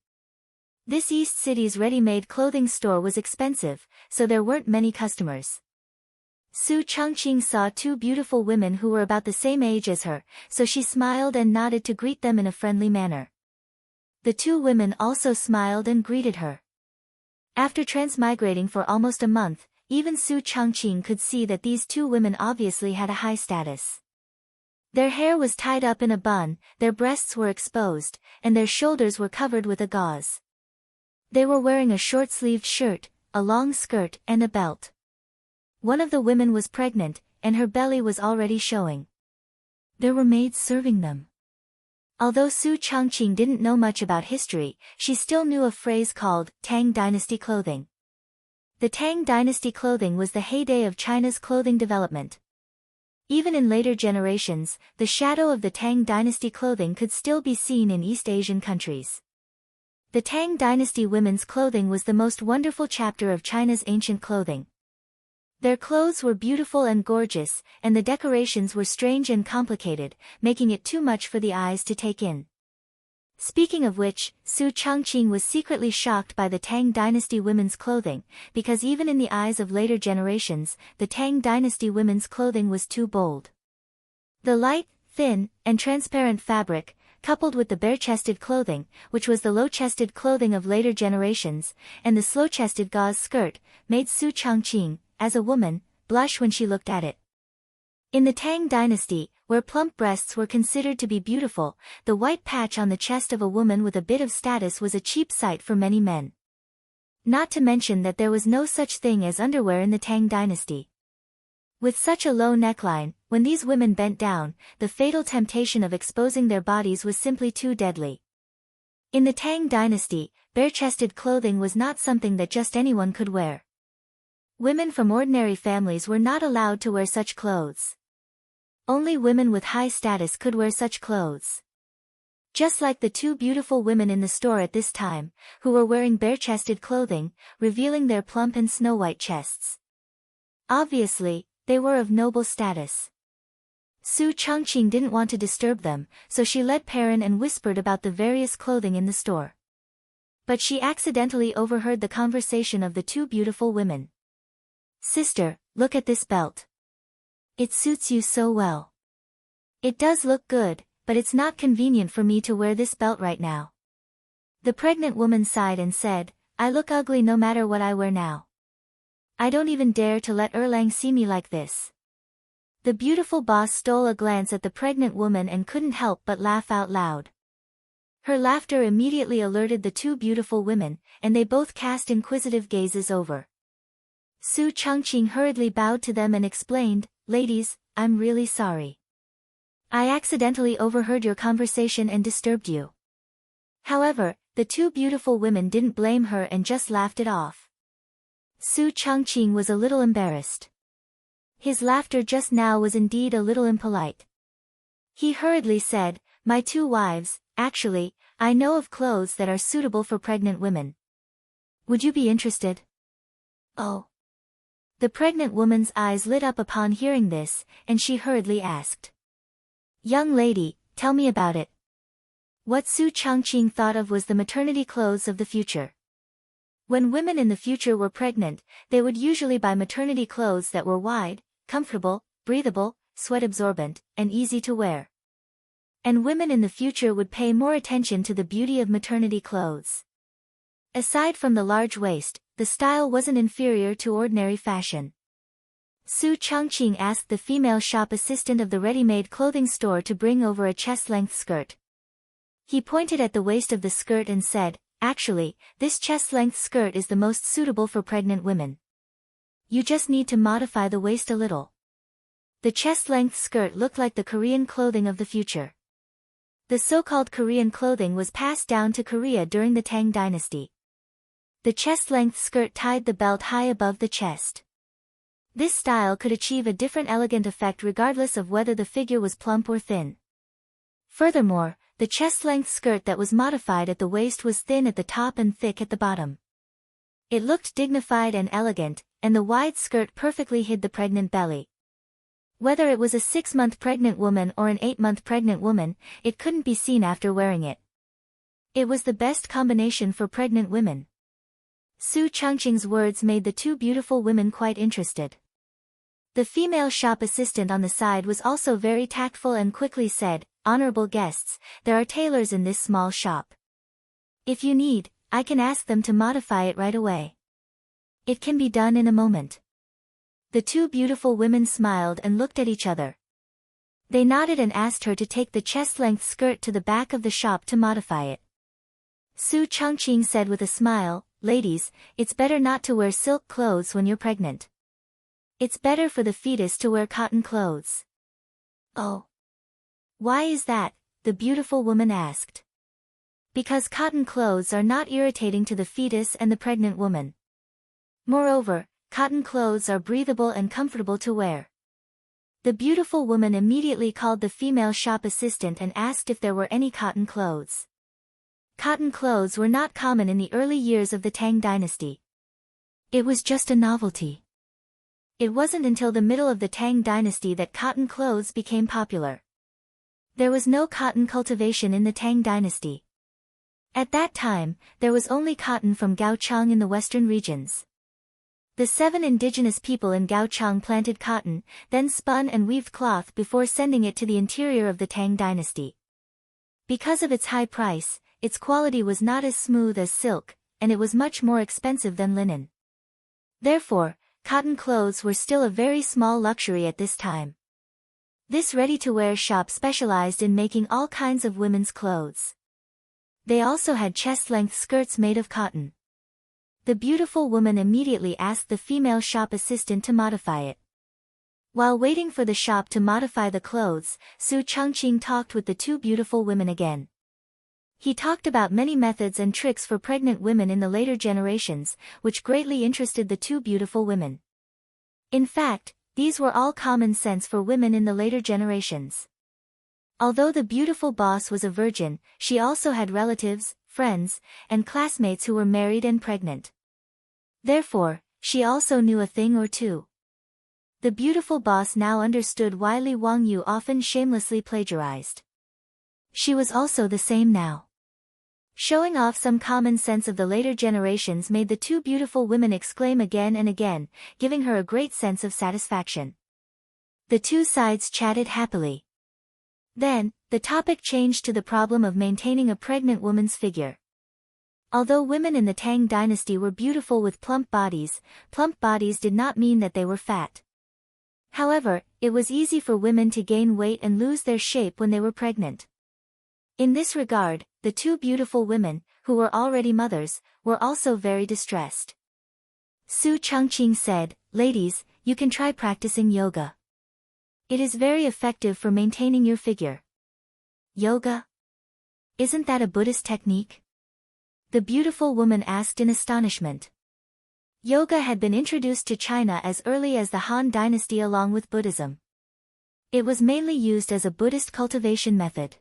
This East City's ready-made clothing store was expensive, so there weren't many customers. Su Chongqing saw two beautiful women who were about the same age as her, so she smiled and nodded to greet them in a friendly manner. The two women also smiled and greeted her. After transmigrating for almost a month, even Su Chongqing could see that these two women obviously had a high status. Their hair was tied up in a bun, their breasts were exposed, and their shoulders were covered with a gauze. They were wearing a short-sleeved shirt, a long skirt, and a belt. One of the women was pregnant, and her belly was already showing. There were maids serving them. Although Su Chongqing didn't know much about history, she still knew a phrase called Tang Dynasty clothing. The Tang Dynasty clothing was the heyday of China's clothing development. Even in later generations, the shadow of the Tang Dynasty clothing could still be seen in East Asian countries. The Tang Dynasty women's clothing was the most wonderful chapter of China's ancient clothing. Their clothes were beautiful and gorgeous, and the decorations were strange and complicated, making it too much for the eyes to take in. Speaking of which, Su Chongqing was secretly shocked by the Tang Dynasty women's clothing, because even in the eyes of later generations, the Tang Dynasty women's clothing was too bold. The light, thin, and transparent fabric, coupled with the bare-chested clothing, which was the low-chested clothing of later generations, and the slow-chested gauze skirt, made Su Chongqing, as a woman, blush when she looked at it. In the Tang Dynasty, where plump breasts were considered to be beautiful, the white patch on the chest of a woman with a bit of status was a cheap sight for many men. Not to mention that there was no such thing as underwear in the Tang Dynasty. With such a low neckline, when these women bent down, the fatal temptation of exposing their bodies was simply too deadly. In the Tang Dynasty, bare-chested clothing was not something that just anyone could wear. Women from ordinary families were not allowed to wear such clothes. Only women with high status could wear such clothes. Just like the two beautiful women in the store at this time, who were wearing bare-chested clothing, revealing their plump and snow-white chests. Obviously, they were of noble status. Su Chongqing didn't want to disturb them, so she led Perrin and whispered about the various clothing in the store. But she accidentally overheard the conversation of the two beautiful women. Sister, look at this belt. It suits you so well. It does look good, but it's not convenient for me to wear this belt right now. The pregnant woman sighed and said, I look ugly no matter what I wear now. I don't even dare to let Erlang see me like this. The beautiful boss stole a glance at the pregnant woman and couldn't help but laugh out loud. Her laughter immediately alerted the two beautiful women, and they both cast inquisitive gazes over. Su Chongqing hurriedly bowed to them and explained, Ladies, I'm really sorry. I accidentally overheard your conversation and disturbed you. However, the two beautiful women didn't blame her and just laughed it off. Su Chongqing was a little embarrassed. His laughter just now was indeed a little impolite. He hurriedly said, "My 2 wives, actually, I know of clothes that are suitable for pregnant women. Would you be interested?" "Oh." The pregnant woman's eyes lit up upon hearing this, and she hurriedly asked, "Young lady, tell me about it." What Su Changqing thought of was the maternity clothes of the future. When women in the future were pregnant, they would usually buy maternity clothes that were wide, comfortable, breathable, sweat-absorbent, and easy to wear. And women in the future would pay more attention to the beauty of maternity clothes. Aside from the large waist, the style wasn't inferior to ordinary fashion. Su Changqing asked the female shop assistant of the ready-made clothing store to bring over a chest-length skirt. He pointed at the waist of the skirt and said, "Actually, this chest-length skirt is the most suitable for pregnant women. You just need to modify the waist a little." The chest-length skirt looked like the Korean clothing of the future. The so-called Korean clothing was passed down to Korea during the Tang dynasty. The chest-length skirt tied the belt high above the chest. This style could achieve a different elegant effect regardless of whether the figure was plump or thin. Furthermore, the chest-length skirt that was modified at the waist was thin at the top and thick at the bottom. It looked dignified and elegant, and the wide skirt perfectly hid the pregnant belly. Whether it was a 6-month pregnant woman or an 8-month pregnant woman, it couldn't be seen after wearing it. It was the best combination for pregnant women. Su Changqing's words made the 2 beautiful women quite interested. The female shop assistant on the side was also very tactful and quickly said, "Honorable guests, there are tailors in this small shop. If you need, I can ask them to modify it right away. It can be done in a moment." The 2 beautiful women smiled and looked at each other. They nodded and asked her to take the chest-length skirt to the back of the shop to modify it. Su Changqing said with a smile, "Ladies, it's better not to wear silk clothes when you're pregnant. It's better for the fetus to wear cotton clothes." "Oh. Why is that?" the beautiful woman asked. "Because cotton clothes are not irritating to the fetus and the pregnant woman. Moreover, cotton clothes are breathable and comfortable to wear." The beautiful woman immediately called the female shop assistant and asked if there were any cotton clothes. Cotton clothes were not common in the early years of the Tang dynasty. It was just a novelty. It wasn't until the middle of the Tang dynasty that cotton clothes became popular. There was no cotton cultivation in the Tang dynasty. At that time, there was only cotton from Gaochang in the western regions. The 7 indigenous people in Gaochang planted cotton, then spun and weaved cloth before sending it to the interior of the Tang dynasty. Because of its high price, its quality was not as smooth as silk, and it was much more expensive than linen. Therefore, cotton clothes were still a very small luxury at this time. This ready-to-wear shop specialized in making all kinds of women's clothes. They also had chest-length skirts made of cotton. The beautiful woman immediately asked the female shop assistant to modify it. While waiting for the shop to modify the clothes, Su Changqing talked with the 2 beautiful women again. He talked about many methods and tricks for pregnant women in the later generations, which greatly interested the 2 beautiful women. In fact, these were all common sense for women in the later generations. Although the beautiful boss was a virgin, she also had relatives, friends, and classmates who were married and pregnant. Therefore, she also knew a thing or two. The beautiful boss now understood why Li Wangyu often shamelessly plagiarized. She was also the same now. Showing off some common sense of the later generations made the 2 beautiful women exclaim again and again, giving her a great sense of satisfaction. The 2 sides chatted happily. Then, the topic changed to the problem of maintaining a pregnant woman's figure. Although women in the Tang dynasty were beautiful with plump bodies did not mean that they were fat. However, it was easy for women to gain weight and lose their shape when they were pregnant. In this regard, the 2 beautiful women, who were already mothers, were also very distressed. Su Changqing said, "Ladies, you can try practicing yoga. It is very effective for maintaining your figure." "Yoga? Isn't that a Buddhist technique?" the beautiful woman asked in astonishment. Yoga had been introduced to China as early as the Han dynasty along with Buddhism. It was mainly used as a Buddhist cultivation method.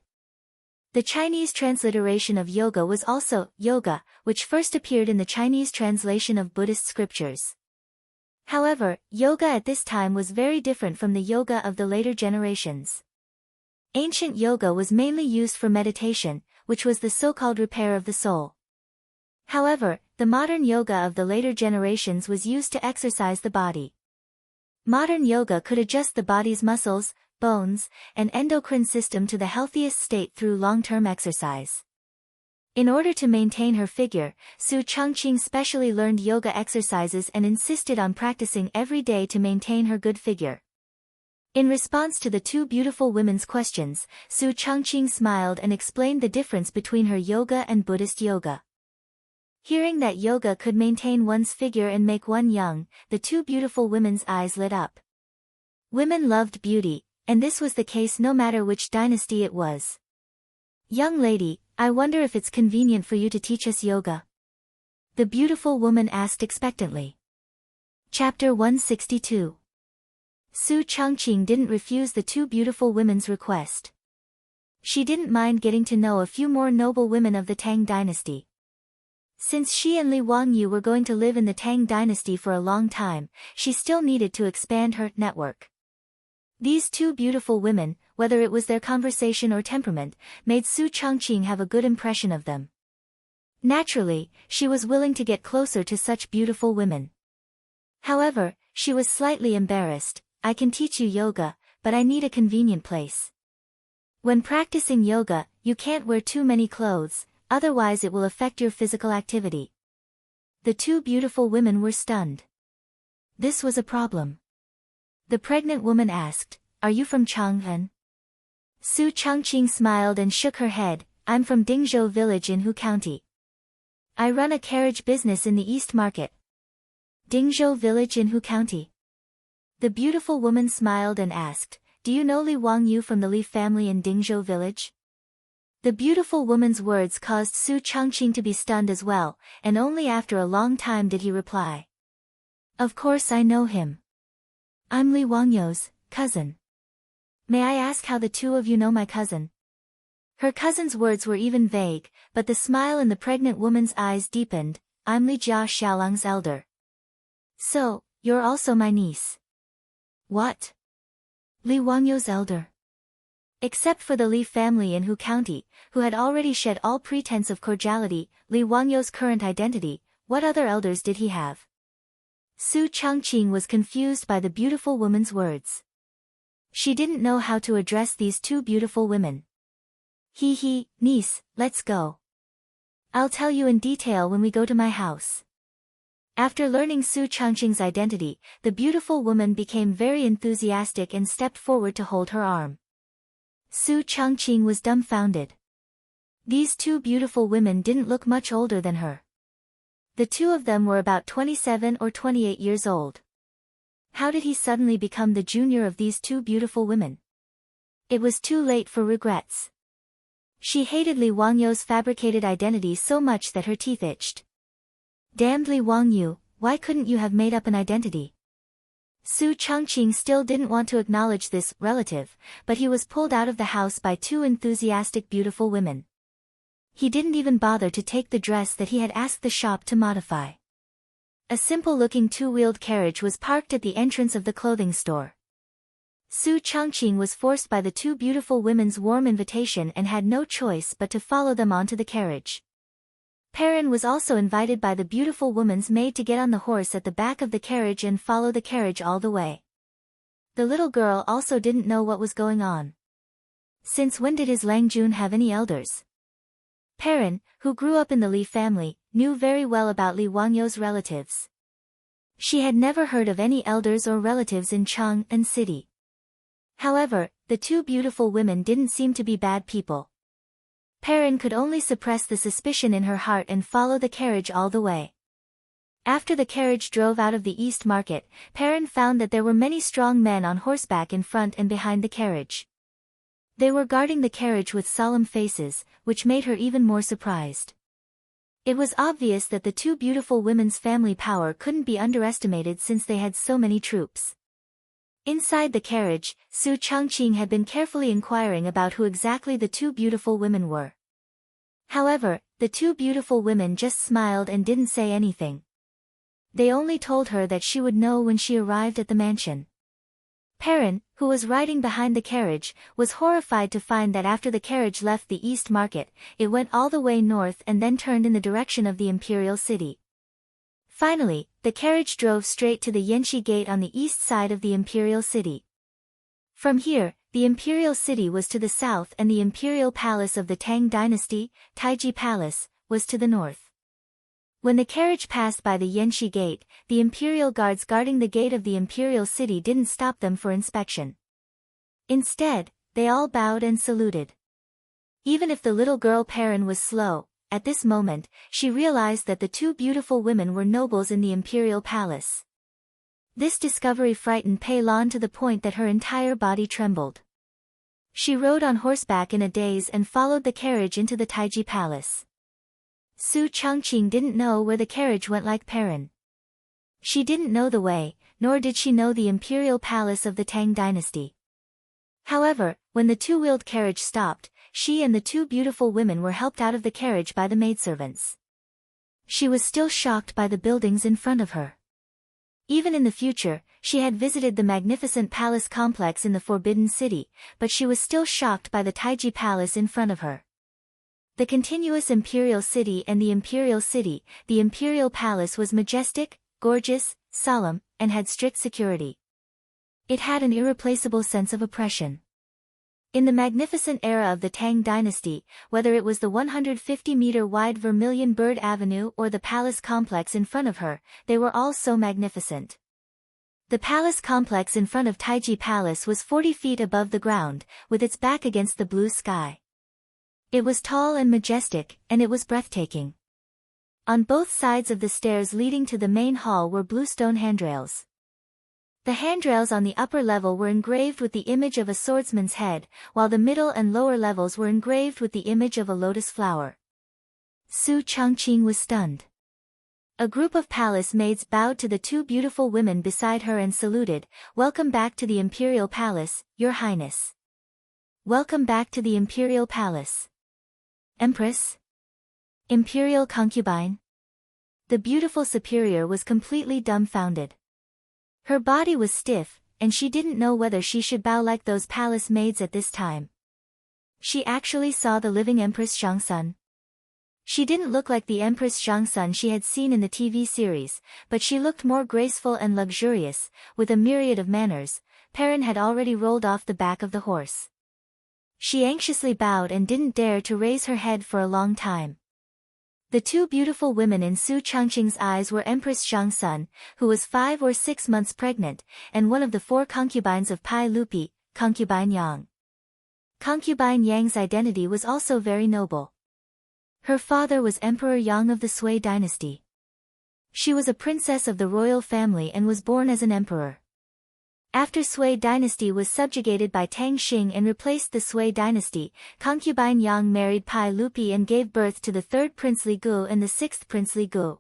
The Chinese transliteration of yoga was also yoga, which first appeared in the Chinese translation of Buddhist scriptures. However, yoga at this time was very different from the yoga of the later generations. Ancient yoga was mainly used for meditation, which was the so-called repair of the soul. However, the modern yoga of the later generations was used to exercise the body. Modern yoga could adjust the body's muscles, bones, and endocrine system to the healthiest state through long-term exercise. In order to maintain her figure, Su Changqing specially learned yoga exercises and insisted on practicing every day to maintain her good figure. In response to the two beautiful women's questions, Su Changqing smiled and explained the difference between her yoga and Buddhist yoga. Hearing that yoga could maintain one's figure and make one young, the two beautiful women's eyes lit up. Women loved beauty, and this was the case no matter which dynasty it was. "Young lady, I wonder if it's convenient for you to teach us yoga?" the beautiful woman asked expectantly. Chapter 162. Su Changqing didn't refuse the two beautiful women's request. She didn't mind getting to know a few more noble women of the Tang dynasty. Since she and Li Wangyu were going to live in the Tang dynasty for a long time, she still needed to expand her network. These two beautiful women, whether it was their conversation or temperament, made Su Changqing have a good impression of them. Naturally, she was willing to get closer to such beautiful women. However, she was slightly embarrassed. "I can teach you yoga, but I need a convenient place. When practicing yoga, you can't wear too many clothes, otherwise it will affect your physical activity." The two beautiful women were stunned. This was a problem. The pregnant woman asked, "Are you from Chang'an?" Su Changqing smiled and shook her head, "I'm from Dingzhou village in Hu County. I run a carriage business in the East Market." Dingzhou village in Hu County. The beautiful woman smiled and asked, "Do you know Li Wangyu from the Li family in Dingzhou village?" The beautiful woman's words caused Su Changqing to be stunned as well, and only after a long time did he reply. "Of course I know him. I'm Li Wangyu's cousin." "May I ask how the two of you know my cousin?" Her cousin's words were even vague, but the smile in the pregnant woman's eyes deepened. "I'm Li Jia Xiaolang's elder." "So, you're also my niece." "What? Li Wangyu's elder?" Except for the Li family in Hu County, who had already shed all pretense of cordiality, Li Wangyu's current identity, what other elders did he have? Su Changqing was confused by the beautiful woman's words. She didn't know how to address these two beautiful women. He, niece, let's go. I'll tell you in detail when we go to my house." After learning Su Changqing's identity, the beautiful woman became very enthusiastic and stepped forward to hold her arm. Su Changqing was dumbfounded. These two beautiful women didn't look much older than her. The two of them were about 27 or 28 years old. How did he suddenly become the junior of these two beautiful women? It was too late for regrets. She hated Li Wangyu's fabricated identity so much that her teeth itched. "Damned Li Wangyu, why couldn't you have made up an identity?" Su Changqing still didn't want to acknowledge this relative, but he was pulled out of the house by two enthusiastic beautiful women. He didn't even bother to take the dress that he had asked the shop to modify. A simple-looking two-wheeled carriage was parked at the entrance of the clothing store. Su Changqing was forced by the two beautiful women's warm invitation and had no choice but to follow them onto the carriage. Perrin was also invited by the beautiful woman's maid to get on the horse at the back of the carriage and follow the carriage all the way. The little girl also didn't know what was going on. Since when did his Langjun have any elders? Perrin, who grew up in the Li family, knew very well about Li Wangyu's relatives. She had never heard of any elders or relatives in Chang'an City. However, the two beautiful women didn't seem to be bad people. Perrin could only suppress the suspicion in her heart and follow the carriage all the way. After the carriage drove out of the East Market, Perrin found that there were many strong men on horseback in front and behind the carriage. They were guarding the carriage with solemn faces, which made her even more surprised. It was obvious that the two beautiful women's family power couldn't be underestimated since they had so many troops. Inside the carriage, Su Changqing had been carefully inquiring about who exactly the two beautiful women were. However, the two beautiful women just smiled and didn't say anything. They only told her that she would know when she arrived at the mansion. Perrin, who was riding behind the carriage, was horrified to find that after the carriage left the East Market, it went all the way north and then turned in the direction of the imperial city. Finally, the carriage drove straight to the Yanxi Gate on the east side of the imperial city. From here, the imperial city was to the south and the imperial palace of the Tang dynasty, Taiji Palace, was to the north. When the carriage passed by the Yanxi Gate, the imperial guards guarding the gate of the imperial city didn't stop them for inspection. Instead, they all bowed and saluted. Even if the little girl Perrin was slow, at this moment, she realized that the two beautiful women were nobles in the imperial palace. This discovery frightened Pei Lan to the point that her entire body trembled. She rode on horseback in a daze and followed the carriage into the Taiji Palace. Su Changqing didn't know where the carriage went like Perrin. She didn't know the way, nor did she know the imperial palace of the Tang dynasty. However, when the two-wheeled carriage stopped, she and the two beautiful women were helped out of the carriage by the maidservants. She was still shocked by the buildings in front of her. Even in the future, she had visited the magnificent palace complex in the Forbidden City, but she was still shocked by the Taiji Palace in front of her. The continuous imperial city and the imperial city, the imperial palace was majestic, gorgeous, solemn, and had strict security. It had an irreplaceable sense of oppression. In the magnificent era of the Tang dynasty, whether it was the 150-meter-wide Vermilion Bird Avenue or the palace complex in front of her, they were all so magnificent. The palace complex in front of Taiji Palace was 40 feet above the ground, with its back against the blue sky. It was tall and majestic, and it was breathtaking. On both sides of the stairs leading to the main hall were blue stone handrails. The handrails on the upper level were engraved with the image of a swordsman's head, while the middle and lower levels were engraved with the image of a lotus flower. Su Changqing was stunned. A group of palace maids bowed to the two beautiful women beside her and saluted, "Welcome back to the imperial palace, Your Highness." "Welcome back to the imperial palace." "Empress? Imperial concubine?" The beautiful superior was completely dumbfounded. Her body was stiff, and she didn't know whether she should bow like those palace maids at this time. She actually saw the living Empress Zhangsun. She didn't look like the Empress Zhangsun she had seen in the TV series, but she looked more graceful and luxurious, with a myriad of manners. Perrin had already rolled off the back of the horse. She anxiously bowed and didn't dare to raise her head for a long time. The two beautiful women in Su Changqing's eyes were Empress Zhangsun, who was 5 or 6 months pregnant, and one of the 4 concubines of Pai Lupi, Concubine Yang. Concubine Yang's identity was also very noble. Her father was Emperor Yang of the Sui dynasty. She was a princess of the royal family and was born as an emperor. After Sui dynasty was subjugated by Tang Xing and replaced the Sui dynasty, concubine Yang married Pai Lupi and gave birth to the 3rd Prince Li Gu and the 6th Prince Li Gu.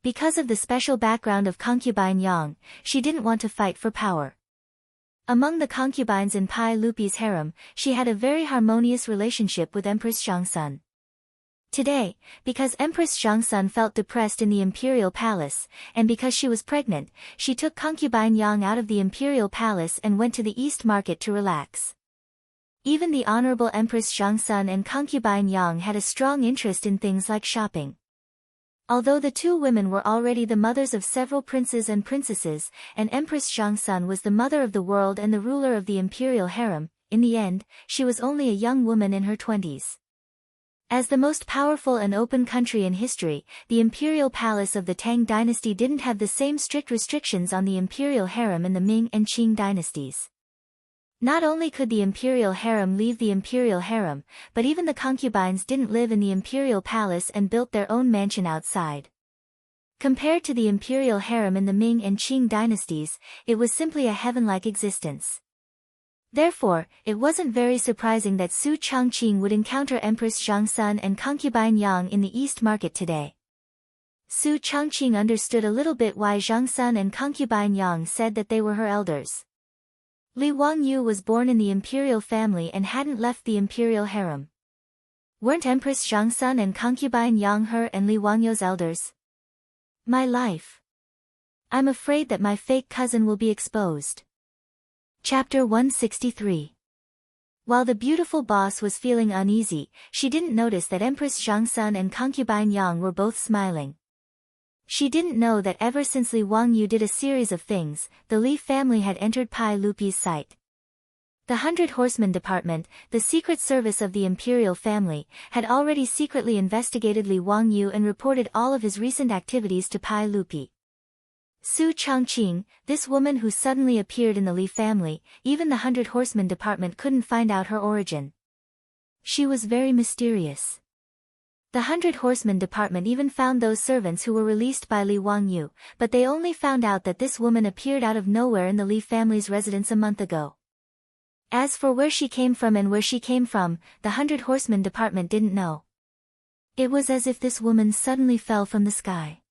Because of the special background of concubine Yang, she didn't want to fight for power. Among the concubines in Pai Lupi's harem, she had a very harmonious relationship with Empress Zhangsun. Today, because Empress Zhangsun felt depressed in the imperial palace, and because she was pregnant, she took concubine Yang out of the imperial palace and went to the East Market to relax. Even the Honorable Empress Zhangsun and concubine Yang had a strong interest in things like shopping. Although the two women were already the mothers of several princes and princesses, and Empress Zhangsun was the mother of the world and the ruler of the imperial harem, in the end, she was only a young woman in her 20s. As the most powerful and open country in history, the imperial palace of the Tang dynasty didn't have the same strict restrictions on the imperial harem in the Ming and Qing dynasties. Not only could the imperial harem leave the imperial harem, but even the concubines didn't live in the imperial palace and built their own mansion outside. Compared to the imperial harem in the Ming and Qing dynasties, it was simply a heaven-like existence. Therefore, it wasn't very surprising that Su Changqing would encounter Empress Zhangsun and concubine Yang in the East Market today. Su Changqing understood a little bit why Zhangsun and concubine Yang said that they were her elders. Li Wangyu was born in the imperial family and hadn't left the imperial harem. Weren't Empress Zhangsun and concubine Yang He and Li Wangyu's elders? My life. I'm afraid that my fake cousin will be exposed. Chapter 163. While the beautiful boss was feeling uneasy, she didn't notice that Empress Zhangsun and concubine Yang were both smiling. She didn't know that ever since Li Wangyu did a series of things, the Li family had entered Pai Lupi's sight. The 100 Horsemen Department, the secret service of the imperial family, had already secretly investigated Li Wangyu and reported all of his recent activities to Pai Lupi. Su Changqing, this woman who suddenly appeared in the Li family, even the 100 Horsemen Department couldn't find out her origin. She was very mysterious. The 100 Horsemen Department even found those servants who were released by Li Wangyu, but they only found out that this woman appeared out of nowhere in the Li family's residence a month ago. As for where she came from, the 100 Horsemen Department didn't know. It was as if this woman suddenly fell from the sky.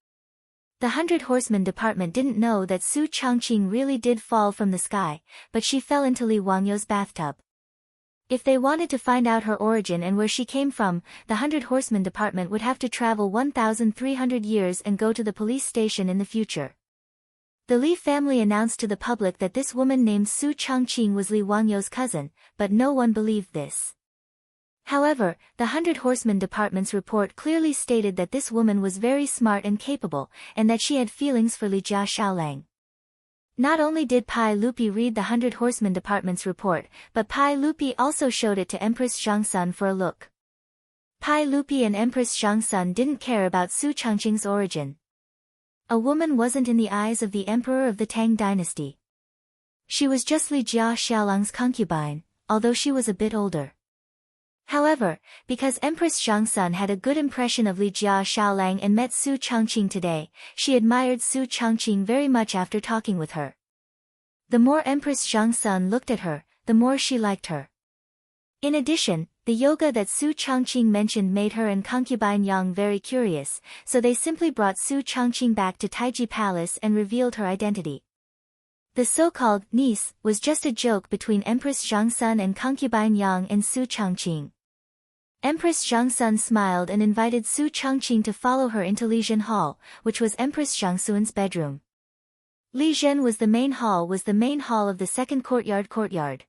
The 100 Horsemen Department didn't know that Su Changqing really did fall from the sky, but she fell into Li Wangyu's bathtub. If they wanted to find out her origin and where she came from, the 100 Horsemen Department would have to travel 1,300 years and go to the police station in the future. The Li family announced to the public that this woman named Su Changqing was Li Wangyu's cousin, but no one believed this. However, the 100 Horsemen Department's report clearly stated that this woman was very smart and capable, and that she had feelings for Li Jia Xiaolang. Not only did Pai Lupi read the 100 Horsemen Department's report, but Pai Lupi also showed it to Empress Zhangsun for a look. Pai Lupi and Empress Zhangsun didn't care about Su Changqing's origin. A woman wasn't in the eyes of the emperor of the Tang dynasty. She was just Li Jia Xiaolang's concubine, although she was a bit older. However, because Empress Zhangsun had a good impression of Li Jia Xiaolang and met Su Changqing today, she admired Su Changqing very much after talking with her. The more Empress Zhangsun looked at her, the more she liked her. In addition, the yoga that Su Changqing mentioned made her and concubine Yang very curious, so they simply brought Su Changqing back to Taiji Palace and revealed her identity. The so-called niece was just a joke between Empress Zhangsun and concubine Yang and Su Changqing. Empress Zhangsun smiled and invited Su Changqing to follow her into Lizhen Hall, which was Empress Zhangsun's bedroom. Lizhen was the main hall of the second courtyard.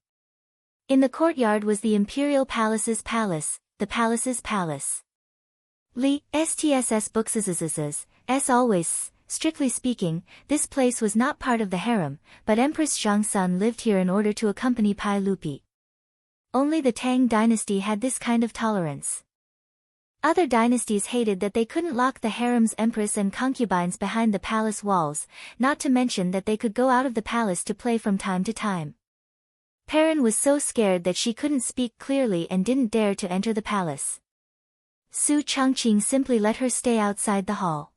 In the courtyard was the imperial palace's palace, the palace's palace. Li STSS Books's always, strictly speaking, this place was not part of the harem, but Empress Zhangsun lived here in order to accompany Pai Lupi. Only the Tang dynasty had this kind of tolerance. Other dynasties hated that they couldn't lock the harem's empress and concubines behind the palace walls, not to mention that they could go out of the palace to play from time to time. Perrin was so scared that she couldn't speak clearly and didn't dare to enter the palace. Su Changqing simply let her stay outside the hall.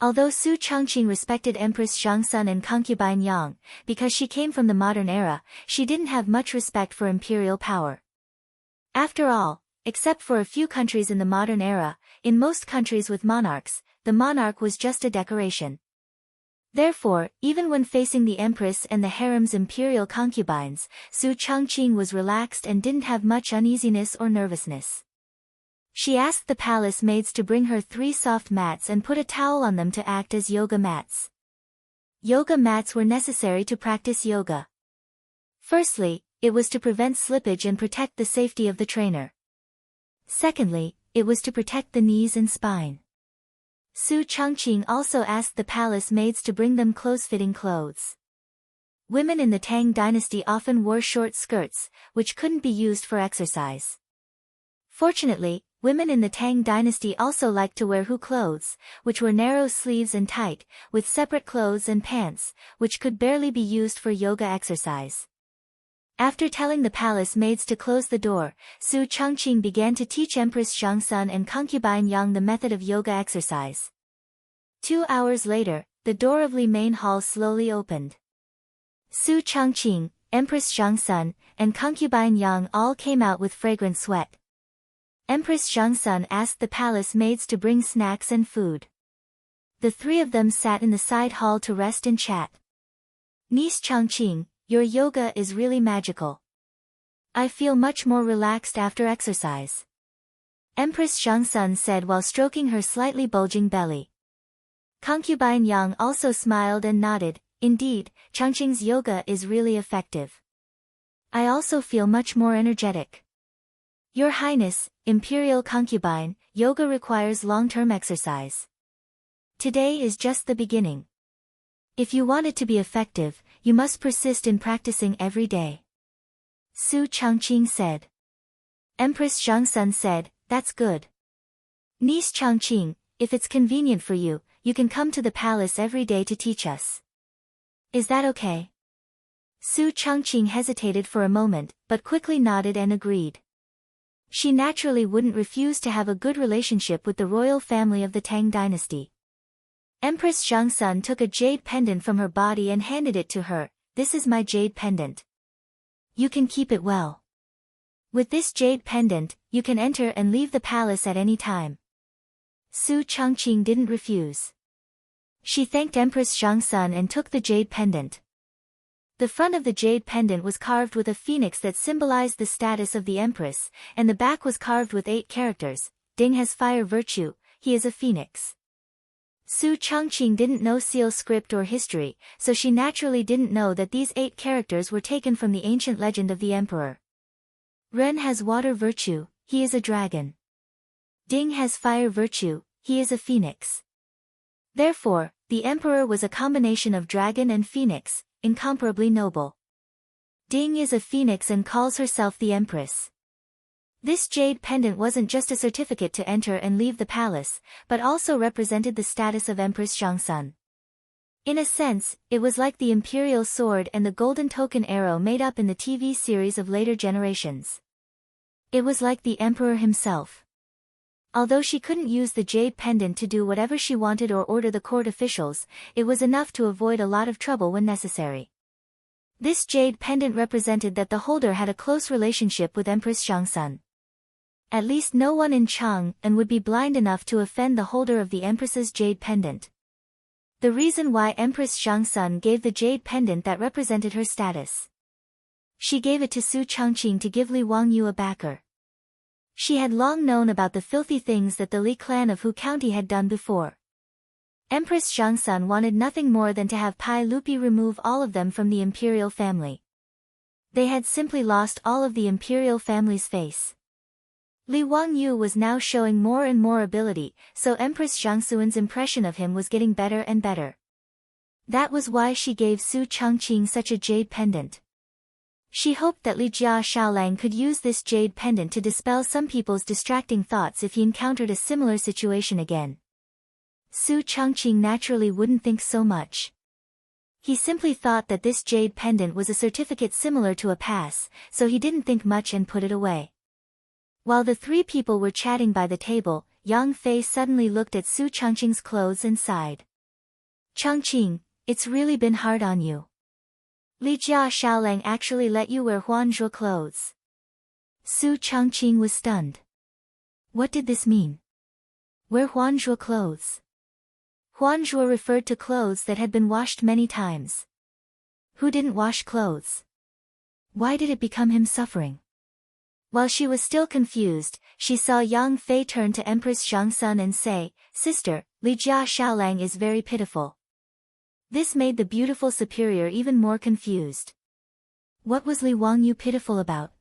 Although Su Changqing respected Empress Zhangsun and concubine Yang, because she came from the modern era, she didn't have much respect for imperial power. After all, except for a few countries in the modern era, in most countries with monarchs, the monarch was just a decoration. Therefore, even when facing the empress and the harem's imperial concubines, Su Changqing was relaxed and didn't have much uneasiness or nervousness. She asked the palace maids to bring her 3 soft mats and put a towel on them to act as yoga mats. Yoga mats were necessary to practice yoga. Firstly, it was to prevent slippage and protect the safety of the trainer. Secondly, it was to protect the knees and spine. Su Changqing also asked the palace maids to bring them close-fitting clothes. Women in the Tang dynasty often wore short skirts, which couldn't be used for exercise. Fortunately, women in the Tang dynasty also liked to wear hu clothes, which were narrow sleeves and tight, with separate clothes and pants, which could barely be used for yoga exercise. After telling the palace maids to close the door, Su Changqing began to teach Empress Zhangsun and concubine Yang the method of yoga exercise. 2 hours later, the door of Li Main Hall slowly opened. Su Changqing, Empress Zhangsun, and concubine Yang all came out with fragrant sweat. Empress Zhangsun asked the palace maids to bring snacks and food. The 3 of them sat in the side hall to rest and chat. Niece Changqing, your yoga is really magical. I feel much more relaxed after exercise. Empress Zhangsun said while stroking her slightly bulging belly. Concubine Yang also smiled and nodded. Indeed, Changqing's yoga is really effective. I also feel much more energetic. Your Highness, Imperial Concubine, yoga requires long-term exercise. Today is just the beginning. If you want it to be effective, you must persist in practicing every day. Su Changqing said. Empress Zhangsun said, that's good. Niece Changqing, if it's convenient for you, you can come to the palace every day to teach us. Is that okay? Su Changqing hesitated for a moment, but quickly nodded and agreed. She naturally wouldn't refuse to have a good relationship with the royal family of the Tang dynasty. Empress Zhangsun took a jade pendant from her body and handed it to her. This is my jade pendant. You can keep it well. With this jade pendant, you can enter and leave the palace at any time. Su Changqing didn't refuse. She thanked Empress Zhangsun and took the jade pendant. The front of the jade pendant was carved with a phoenix that symbolized the status of the empress, and the back was carved with 8 characters. Ding has fire virtue, he is a phoenix. Su Changqing didn't know seal script or history, so she naturally didn't know that these 8 characters were taken from the ancient legend of the emperor. Ren has water virtue, he is a dragon. Ding has fire virtue, he is a phoenix. Therefore, the emperor was a combination of dragon and phoenix, incomparably noble. Ding is a phoenix and calls herself the empress. This jade pendant wasn't just a certificate to enter and leave the palace, but also represented the status of Empress Zhangsun. In a sense, it was like the imperial sword and the golden token arrow made up in the TV series of later generations. It was like the emperor himself. Although she couldn't use the jade pendant to do whatever she wanted or order the court officials, it was enough to avoid a lot of trouble when necessary. This jade pendant represented that the holder had a close relationship with Empress Zhangsun. At least no one in Chang'an would be blind enough to offend the holder of the empress's jade pendant. The reason why Empress Zhangsun gave the jade pendant that represented her status. She gave it to Su Changqing to give Li Wangyu a backer. She had long known about the filthy things that the Li clan of Hu County had done before. Empress Zhangsun wanted nothing more than to have Pai Lupi remove all of them from the imperial family. They had simply lost all of the imperial family's face. Li Wangyu was now showing more and more ability, so Empress Zhangsun's impression of him was getting better and better. That was why she gave Su Changqing such a jade pendant. She hoped that Li Jia Shaolang could use this jade pendant to dispel some people's distracting thoughts if he encountered a similar situation again. Su Changqing naturally wouldn't think so much. He simply thought that this jade pendant was a certificate similar to a pass, so he didn't think much and put it away. While the 3 people were chatting by the table, Yang Fei suddenly looked at Su Changqing's clothes and sighed. Changqing, it's really been hard on you. Li Jia Shaolang actually let you wear Huanzhuo clothes. Su Changqing was stunned. What did this mean? Wear Huanzhuo clothes. Huanzhuo referred to clothes that had been washed many times. Who didn't wash clothes? Why did it become him suffering? While she was still confused, she saw Yang Fei turn to Empress Zhangsun and say, Sister, Li Jia Shaolang is very pitiful. This made the beautiful superior even more confused. What was Li Wangyu pitiful about?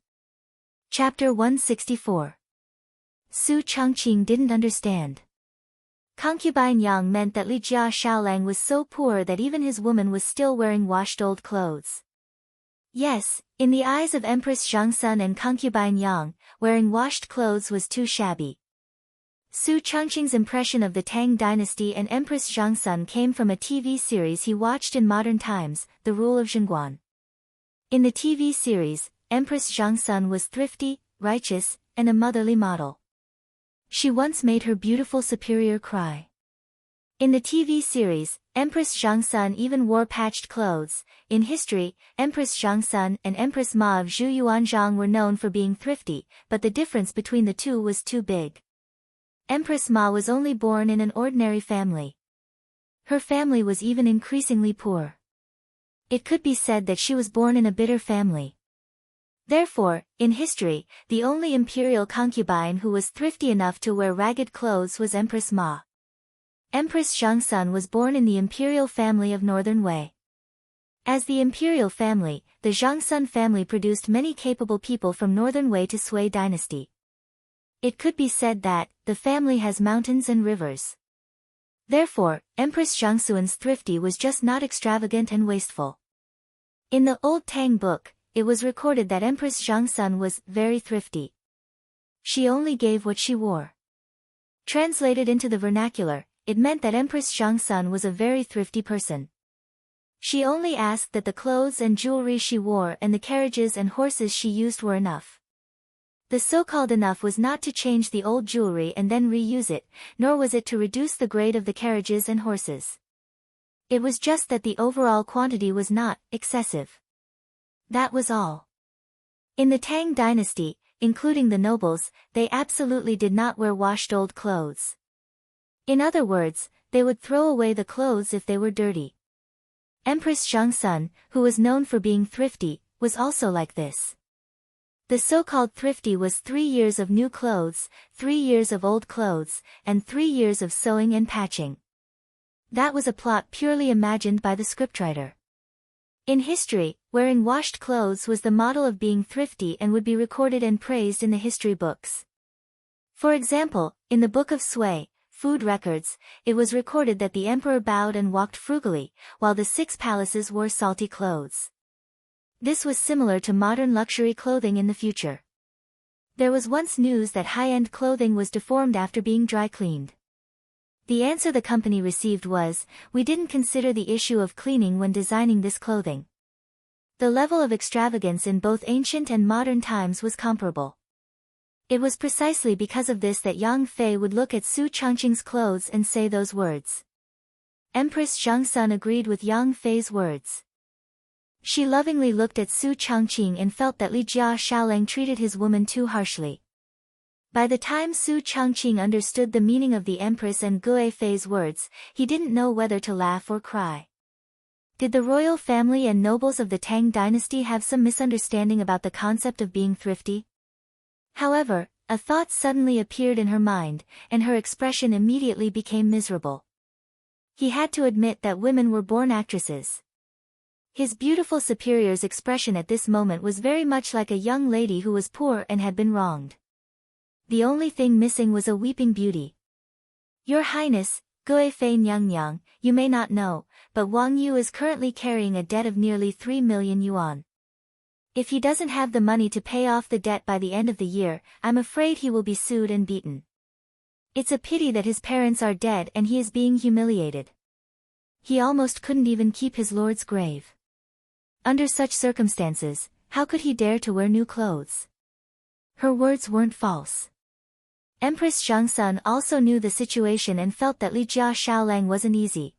Chapter 164. Su Changqing didn't understand. Concubine Yang meant that Li Jia Shaolang was so poor that even his woman was still wearing washed old clothes. Yes, in the eyes of Empress Zhangsun and Concubine Yang, wearing washed clothes was too shabby. Su Changqing's impression of the Tang dynasty and Empress Zhangsun came from a TV series he watched in modern times, The Rule of Zhengguan. In the TV series, Empress Zhangsun was thrifty, righteous, and a motherly model. She once made her beautiful superior cry. In the TV series, Empress Zhangsun even wore patched clothes. In history, Empress Zhangsun and Empress Ma of Zhu Yuanzhang were known for being thrifty, but the difference between the two was too big. Empress Ma was only born in an ordinary family. Her family was even increasingly poor. It could be said that she was born in a bitter family. Therefore, in history, the only imperial concubine who was thrifty enough to wear ragged clothes was Empress Ma. Empress Zhangsun was born in the imperial family of Northern Wei. As the imperial family, the Zhangsun family produced many capable people from Northern Wei to Sui dynasty. It could be said that, the family has mountains and rivers. Therefore, Empress Zhangsun's thrifty was just not extravagant and wasteful. In the Old Tang book, it was recorded that Empress Zhangsun was very thrifty. She only gave what she wore. Translated into the vernacular, it meant that Empress Zhangsun was a very thrifty person. She only asked that the clothes and jewelry she wore and the carriages and horses she used were enough. The so-called enough was not to change the old jewelry and then reuse it, nor was it to reduce the grade of the carriages and horses. It was just that the overall quantity was not excessive. That was all. In the Tang dynasty, including the nobles, they absolutely did not wear washed old clothes. In other words, they would throw away the clothes if they were dirty. Empress Zhangsun, who was known for being thrifty, was also like this. The so-called thrifty was 3 years of new clothes, 3 years of old clothes, and 3 years of sewing and patching. That was a plot purely imagined by the scriptwriter. In history, wearing washed clothes was the model of being thrifty and would be recorded and praised in the history books. For example, in the Book of Sui, Food Records, it was recorded that the emperor bowed and walked frugally, while the 6 palaces wore salty clothes. This was similar to modern luxury clothing in the future. There was once news that high-end clothing was deformed after being dry cleaned. The answer the company received was, "We didn't consider the issue of cleaning when designing this clothing." The level of extravagance in both ancient and modern times was comparable. It was precisely because of this that Yang Fei would look at Su Changqing's clothes and say those words. Empress Zhangsun agreed with Yang Fei's words. She lovingly looked at Su Changqing and felt that Li Jia Shaolang treated his woman too harshly. By the time Su Changqing understood the meaning of the Empress and Gue Fei's words, he didn't know whether to laugh or cry. Did the royal family and nobles of the Tang dynasty have some misunderstanding about the concept of being thrifty? However, a thought suddenly appeared in her mind, and her expression immediately became miserable. He had to admit that women were born actresses. His beautiful superior's expression at this moment was very much like a young lady who was poor and had been wronged. The only thing missing was a weeping beauty. "Your Highness, Gue Fei Nyang Nyang, you may not know, but Wang Yu is currently carrying a debt of nearly 3 million yuan. If he doesn't have the money to pay off the debt by the end of the year, I'm afraid he will be sued and beaten. It's a pity that his parents are dead and he is being humiliated. He almost couldn't even keep his lord's grave. Under such circumstances, how could he dare to wear new clothes?" Her words weren't false. Empress Zhangsun also knew the situation and felt that Li Jia Shaolang wasn't easy.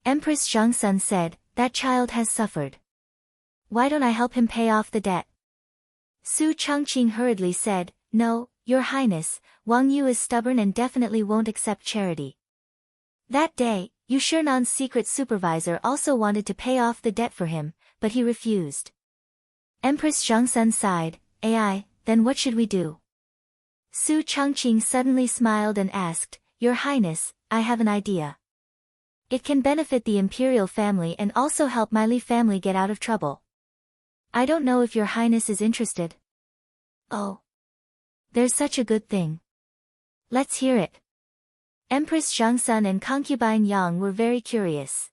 Empress Zhangsun said, "That child has suffered. Why don't I help him pay off the debt?" Su Changqing hurriedly said, "No, Your Highness, Wang Yu is stubborn and definitely won't accept charity." That day, Yu Shernan's secret supervisor also wanted to pay off the debt for him, but he refused. Empress Zhangsun sighed, "Ai, then what should we do?" Su Changqing suddenly smiled and asked, "Your Highness, I have an idea. It can benefit the imperial family and also help my Li family get out of trouble. I don't know if Your Highness is interested." "Oh. There's such a good thing. Let's hear it." Empress Zhangsun and concubine Yang were very curious.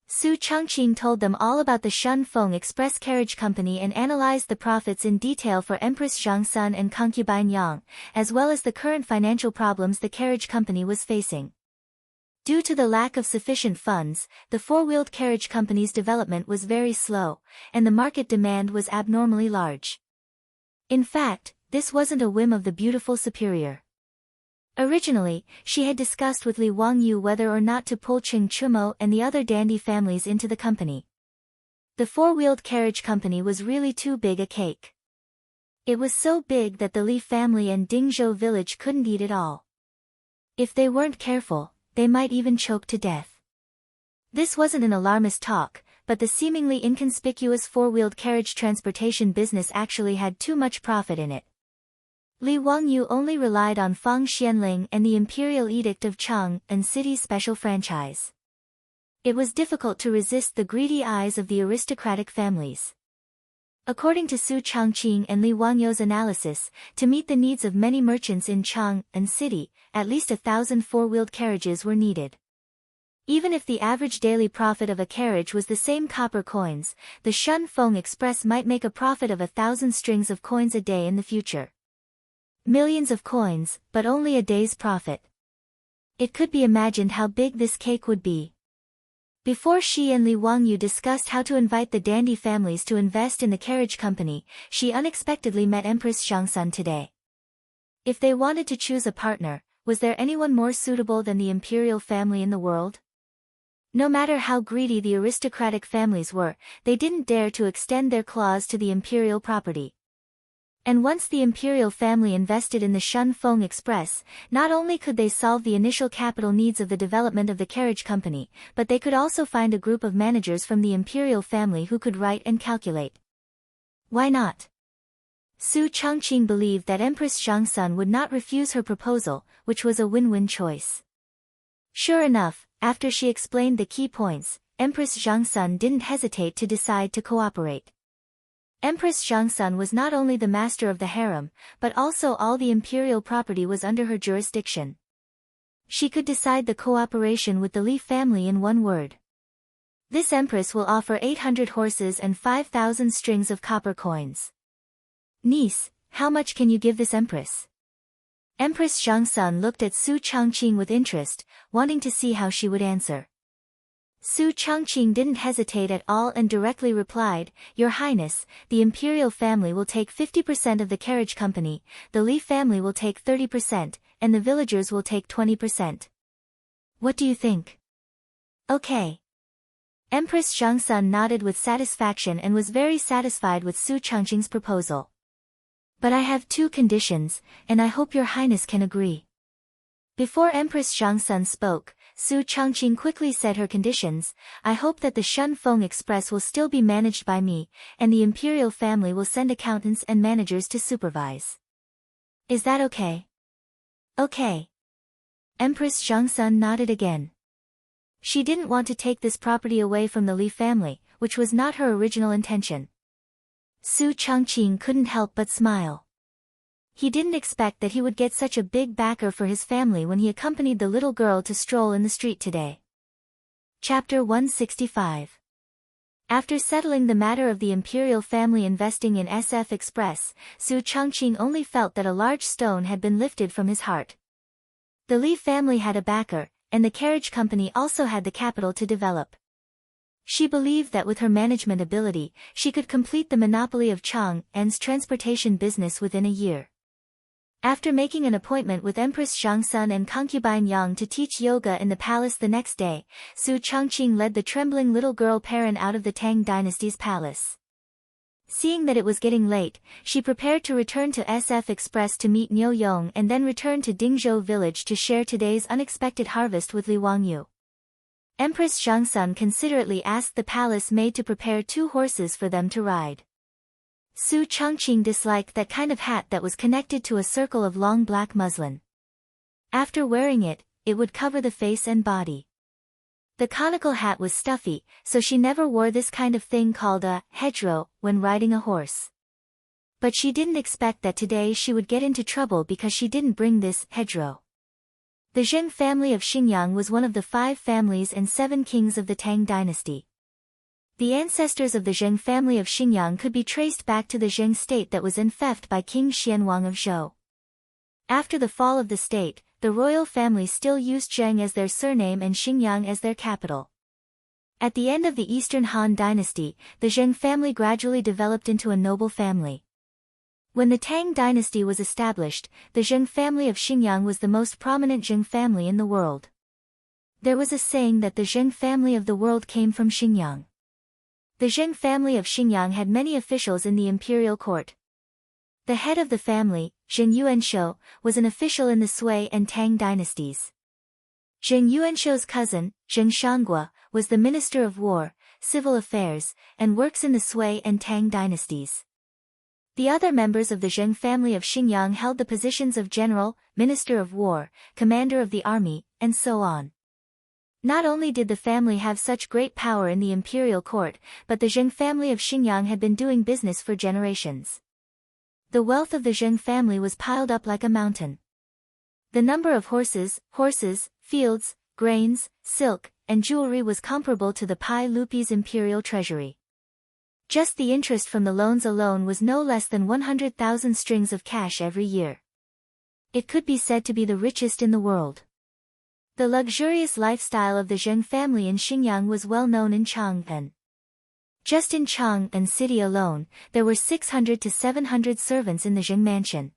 Su Changqing told them all about the Shun Feng Express Carriage Company and analyzed the profits in detail for Empress Zhangsun and concubine Yang, as well as the current financial problems the carriage company was facing. Due to the lack of sufficient funds, the four-wheeled carriage company's development was very slow, and the market demand was abnormally large. In fact, this wasn't a whim of the beautiful superior. Originally, she had discussed with Li Wangyu whether or not to pull Cheng Chumo and the other dandy families into the company. The four-wheeled carriage company was really too big a cake. It was so big that the Li family and Dingzhou village couldn't eat it all. If they weren't careful, they might even choke to death. This wasn't an alarmist talk, but the seemingly inconspicuous four-wheeled carriage transportation business actually had too much profit in it. Li Wangyu only relied on Fang Xianling and the Imperial Edict of Cheng and City's special franchise. It was difficult to resist the greedy eyes of the aristocratic families. According to Su Changqing and Li Wangyu's analysis, to meet the needs of many merchants in Cheng and City, at least 1,000 four-wheeled carriages were needed. Even if the average daily profit of a carriage was the same copper coins, the Shun Feng Express might make a profit of 1,000 strings of coins a day in the future. Millions of coins, but only a day's profit. It could be imagined how big this cake would be. Before she and Li Wangyu discussed how to invite the dandy families to invest in the carriage company, she unexpectedly met Empress Zhangsun today. If they wanted to choose a partner, was there anyone more suitable than the imperial family in the world? No matter how greedy the aristocratic families were, they didn't dare to extend their claws to the imperial property. And once the imperial family invested in the Shun Feng Express, not only could they solve the initial capital needs of the development of the carriage company, but they could also find a group of managers from the imperial family who could write and calculate. Why not? Su Changqing believed that Empress Zhangsun would not refuse her proposal, which was a win-win choice. Sure enough, after she explained the key points, Empress Zhangsun didn't hesitate to decide to cooperate. Empress Zhangsun was not only the master of the harem, but also all the imperial property was under her jurisdiction. She could decide the cooperation with the Li family in one word. This empress will offer 800 horses and 5,000 strings of copper coins. Niece, how much can you give this empress? Empress Zhangsun looked at Su Changqing with interest, wanting to see how she would answer. Su Changqing didn't hesitate at all and directly replied, Your Highness, the imperial family will take 50% of the carriage company, the Li family will take 30%, and the villagers will take 20%. What do you think? Okay. Empress Zhangsun nodded with satisfaction and was very satisfied with Su Changqing's proposal. But I have two conditions, and I hope Your Highness can agree. Before Empress Zhangsun spoke, Su Changqing quickly said her conditions. I hope that the Shun Feng Express will still be managed by me, and the imperial family will send accountants and managers to supervise. Is that okay? Okay. Empress Zhangsun nodded again. She didn't want to take this property away from the Li family, which was not her original intention. Su Changqing couldn't help but smile. He didn't expect that he would get such a big backer for his family when he accompanied the little girl to stroll in the street today. Chapter 165. After settling the matter of the imperial family investing in SF Express, Su Changqing only felt that a large stone had been lifted from his heart. The Li family had a backer, and the carriage company also had the capital to develop. She believed that with her management ability, she could complete the monopoly of Chang'an's transportation business within a year. After making an appointment with Empress Zhangsun and concubine Yang to teach yoga in the palace the next day, Su Changqing led the trembling little girl Perrin out of the Tang dynasty's palace. Seeing that it was getting late, she prepared to return to SF Express to meet Niu Yong and then return to Dingzhou village to share today's unexpected harvest with Li Wangyu. Empress Zhangsun considerately asked the palace maid to prepare 2 horses for them to ride. Su Changqing disliked that kind of hat that was connected to a circle of long black muslin. After wearing it, it would cover the face and body. The conical hat was stuffy, so she never wore this kind of thing called a hedgerow when riding a horse. But she didn't expect that today she would get into trouble because she didn't bring this hedgerow. The Zheng family of Xinjiang was one of the 5 families and 7 kings of the Tang dynasty. The ancestors of the Zheng family of Xinjiang could be traced back to the Zheng state that was enfeoffed by King Xianwang of Zhou. After the fall of the state, the royal family still used Zheng as their surname and Xinjiang as their capital. At the end of the Eastern Han dynasty, the Zheng family gradually developed into a noble family. When the Tang dynasty was established, the Zheng family of Xinjiang was the most prominent Zheng family in the world. There was a saying that the Zheng family of the world came from Xinjiang. The Zheng family of Xinjiang had many officials in the imperial court. The head of the family, Zheng Yuanshou, was an official in the Sui and Tang dynasties. Zheng Yuanshou's cousin, Zheng Shanggua, was the minister of war, civil affairs, and works in the Sui and Tang dynasties. The other members of the Zheng family of Xingyang held the positions of general, minister of war, commander of the army, and so on. Not only did the family have such great power in the imperial court, but the Zheng family of Xingyang had been doing business for generations. The wealth of the Zheng family was piled up like a mountain. The number of horses, fields, grains, silk, and jewelry was comparable to the Pai Lupi's imperial treasury. Just the interest from the loans alone was no less than 100,000 strings of cash every year. It could be said to be the richest in the world. The luxurious lifestyle of the Zheng family in Xingyang was well known in Chang'an. Just in Chang'an city alone, there were 600 to 700 servants in the Zheng mansion.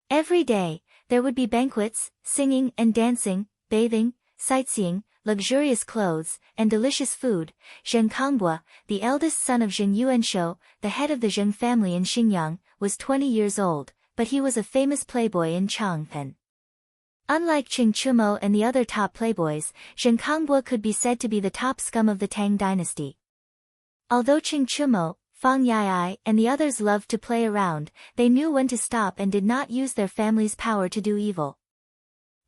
Every day, there would be banquets, singing and dancing, bathing, sightseeing, luxurious clothes, and delicious food. Zheng Kongbua, the eldest son of Zheng Yuanshou, the head of the Zheng family in Xingyang, was 20 years old, but he was a famous playboy in Chang'an. Unlike Qing Chumo and the other top playboys, Zheng Kongbua could be said to be the top scum of the Tang dynasty. Although Qing Chumo, Fang Yai, and the others loved to play around, they knew when to stop and did not use their family's power to do evil.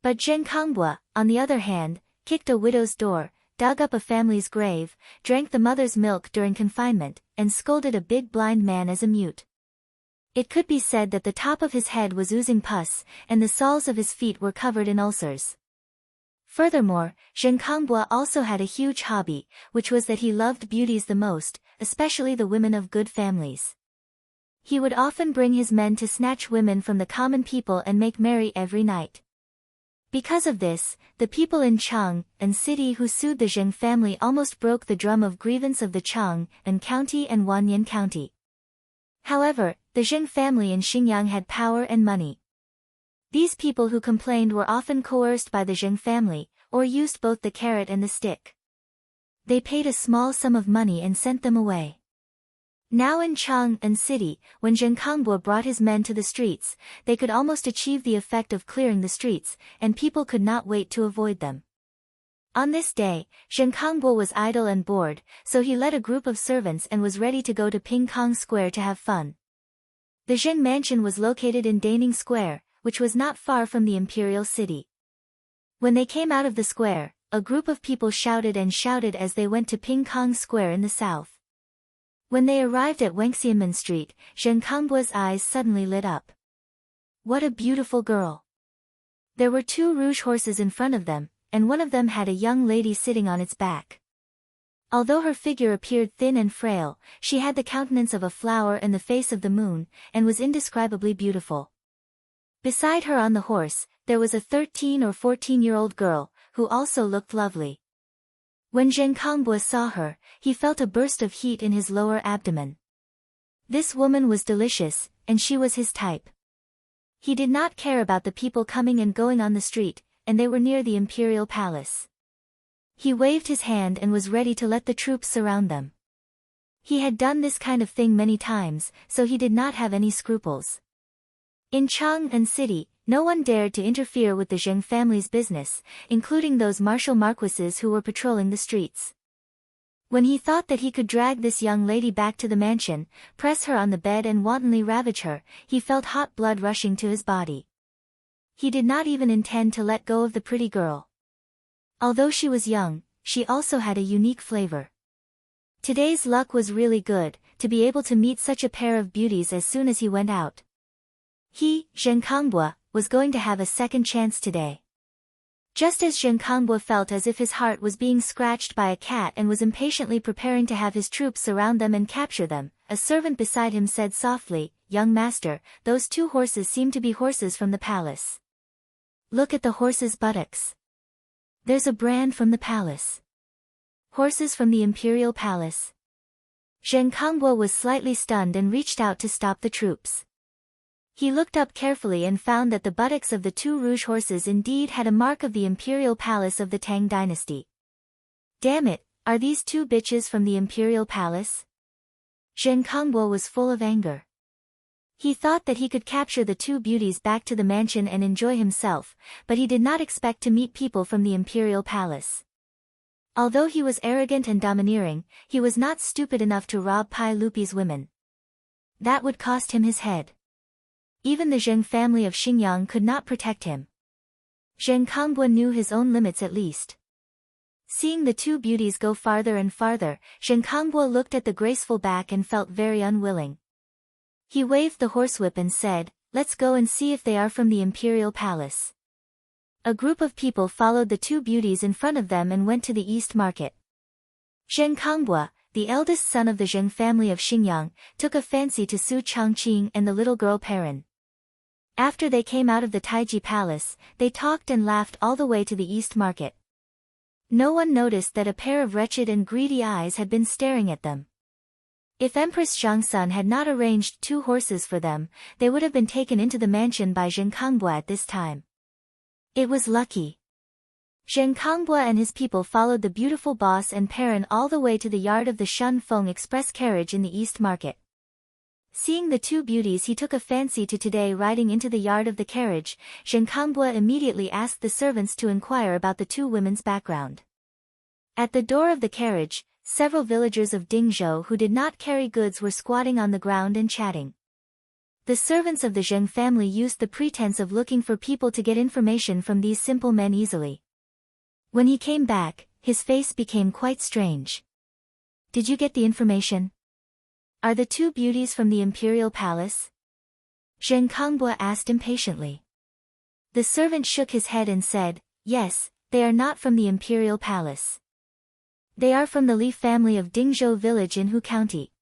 But Zheng Kongbua, on the other hand, kicked a widow's door, dug up a family's grave, drank the mother's milk during confinement, and scolded a big blind man as a mute. It could be said that the top of his head was oozing pus, and the soles of his feet were covered in ulcers. Furthermore, Zheng Kongbua also had a huge hobby, which was that he loved beauties the most, especially the women of good families. He would often bring his men to snatch women from the common people and make merry every night. Because of this, the people in Chang'an city who sued the Zheng family almost broke the drum of grievance of the Chang'an county and Wanyan county. However, the Zheng family in Xingyang had power and money. These people who complained were often coerced by the Zheng family, or used both the carrot and the stick. They paid a small sum of money and sent them away. Now in Chang'an city, when Zheng Kongbua brought his men to the streets, they could almost achieve the effect of clearing the streets, and people could not wait to avoid them. On this day, Zheng Kongbua was idle and bored, so he led a group of servants and was ready to go to Ping Kong Square to have fun. The Zheng mansion was located in Daning Square, which was not far from the imperial city. When they came out of the square, a group of people shouted and shouted as they went to Ping Kong Square in the south. When they arrived at Wangxianmen Street, Zheng Kongbua's eyes suddenly lit up. What a beautiful girl! There were 2 rouge horses in front of them, and one of them had a young lady sitting on its back. Although her figure appeared thin and frail, she had the countenance of a flower and the face of the moon, and was indescribably beautiful. Beside her on the horse, there was a 13 or 14-year-old girl, who also looked lovely. When Zheng Kongbua saw her, he felt a burst of heat in his lower abdomen. This woman was delicious, and she was his type. He did not care about the people coming and going on the street, and they were near the imperial palace. He waved his hand and was ready to let the troops surround them. He had done this kind of thing many times, so he did not have any scruples. In Chang'an city, no one dared to interfere with the Zheng family's business, including those martial marquises who were patrolling the streets. When he thought that he could drag this young lady back to the mansion, press her on the bed and wantonly ravage her, he felt hot blood rushing to his body. He did not even intend to let go of the pretty girl. Although she was young, she also had a unique flavor. Today's luck was really good, to be able to meet such a pair of beauties as soon as he went out. He, Zheng Kongbua, was going to have a second chance today. Just as Zheng Kongbua felt as if his heart was being scratched by a cat and was impatiently preparing to have his troops surround them and capture them, a servant beside him said softly, "Young master, those 2 horses seem to be horses from the palace. Look at the horses' buttocks. There's a brand from the palace. Horses from the imperial palace." Zheng Kongbua was slightly stunned and reached out to stop the troops. He looked up carefully and found that the buttocks of the 2 rouge horses indeed had a mark of the imperial palace of the Tang dynasty. Damn it, are these 2 bitches from the imperial palace? Zheng Kongbua was full of anger. He thought that he could capture the 2 beauties back to the mansion and enjoy himself, but he did not expect to meet people from the imperial palace. Although he was arrogant and domineering, he was not stupid enough to rob Pai Lupi's women. That would cost him his head. Even the Zheng family of Xingyang could not protect him. Zheng Kongbua knew his own limits at least. Seeing the two beauties go farther and farther, Zheng Kongbua looked at the graceful back and felt very unwilling. He waved the horsewhip and said, "Let's go and see if they are from the imperial palace." A group of people followed the two beauties in front of them and went to the East Market. Zheng Kongbua, the eldest son of the Zheng family of Xingyang, took a fancy to Su Changqing and the little girl Perrin. After they came out of the Taiji Palace, they talked and laughed all the way to the East Market. No one noticed that a pair of wretched and greedy eyes had been staring at them. If Empress Zhangsun had not arranged 2 horses for them, they would have been taken into the mansion by Zheng Kongbua at this time. It was lucky. Zheng Kongbua and his people followed the beautiful boss and Perrin all the way to the yard of the Shun Feng Express carriage in the East Market. Seeing the two beauties, he took a fancy to today. Riding into the yard of the carriage, Zheng Kongbua immediately asked the servants to inquire about the two women's background. At the door of the carriage, several villagers of Dingzhou who did not carry goods were squatting on the ground and chatting. The servants of the Zheng family used the pretense of looking for people to get information from these simple men easily. When he came back, his face became quite strange. "Did you get the information? Are the two beauties from the imperial palace?" Zheng Kongbua asked impatiently. The servant shook his head and said, "Yes, they are not from the imperial palace. They are from the Li family of Dingzhou village in Hu County."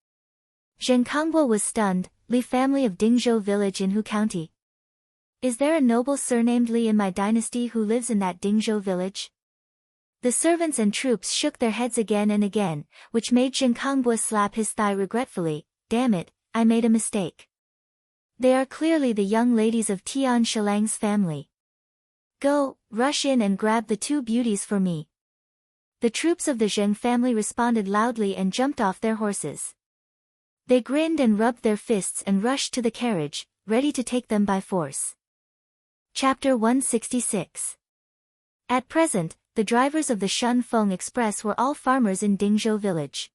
Zheng Kongbua was stunned. "Li family of Dingzhou village in Hu County? Is there a noble surnamed Li in my dynasty who lives in that Dingzhou village?" The servants and troops shook their heads again and again, which made Zheng Kongbua slap his thigh regretfully. "Damn it, I made a mistake. They are clearly the young ladies of Tian Shilang's family. Go, rush in and grab the two beauties for me." The troops of the Zheng family responded loudly and jumped off their horses. They grinned and rubbed their fists and rushed to the carriage, ready to take them by force. Chapter 166. At present, the drivers of the Shun Feng Express were all farmers in Dingzhou village.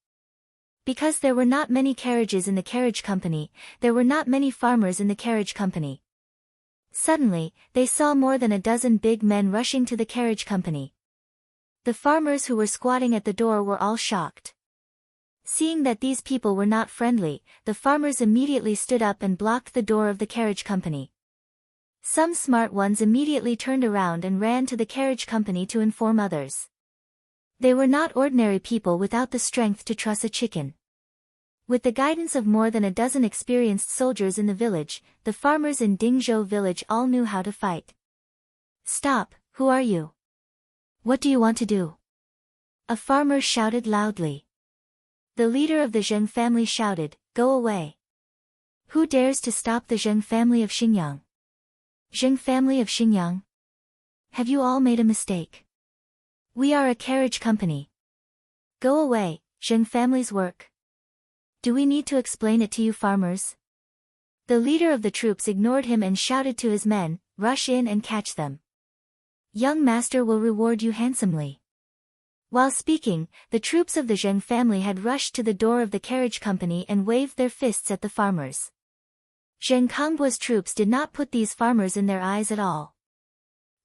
Because there were not many carriages in the carriage company, there were not many farmers in the carriage company. Suddenly, they saw more than a dozen big men rushing to the carriage company. The farmers who were squatting at the door were all shocked. Seeing that these people were not friendly, the farmers immediately stood up and blocked the door of the carriage company. Some smart ones immediately turned around and ran to the carriage company to inform others. They were not ordinary people without the strength to truss a chicken. With the guidance of more than a dozen experienced soldiers in the village, the farmers in Dingzhou village all knew how to fight. "Stop, who are you? What do you want to do?" A farmer shouted loudly. The leader of the Zheng family shouted, "Go away. Who dares to stop the Zheng family of Xingyang? Zheng family of Xingyang? Have you all made a mistake? We are a carriage company. Go away, Zheng family's work. Do we need to explain it to you farmers?" The leader of the troops ignored him and shouted to his men, "Rush in and catch them. Young master will reward you handsomely." While speaking, the troops of the Zheng family had rushed to the door of the carriage company and waved their fists at the farmers. Zheng Kongbua's troops did not put these farmers in their eyes at all.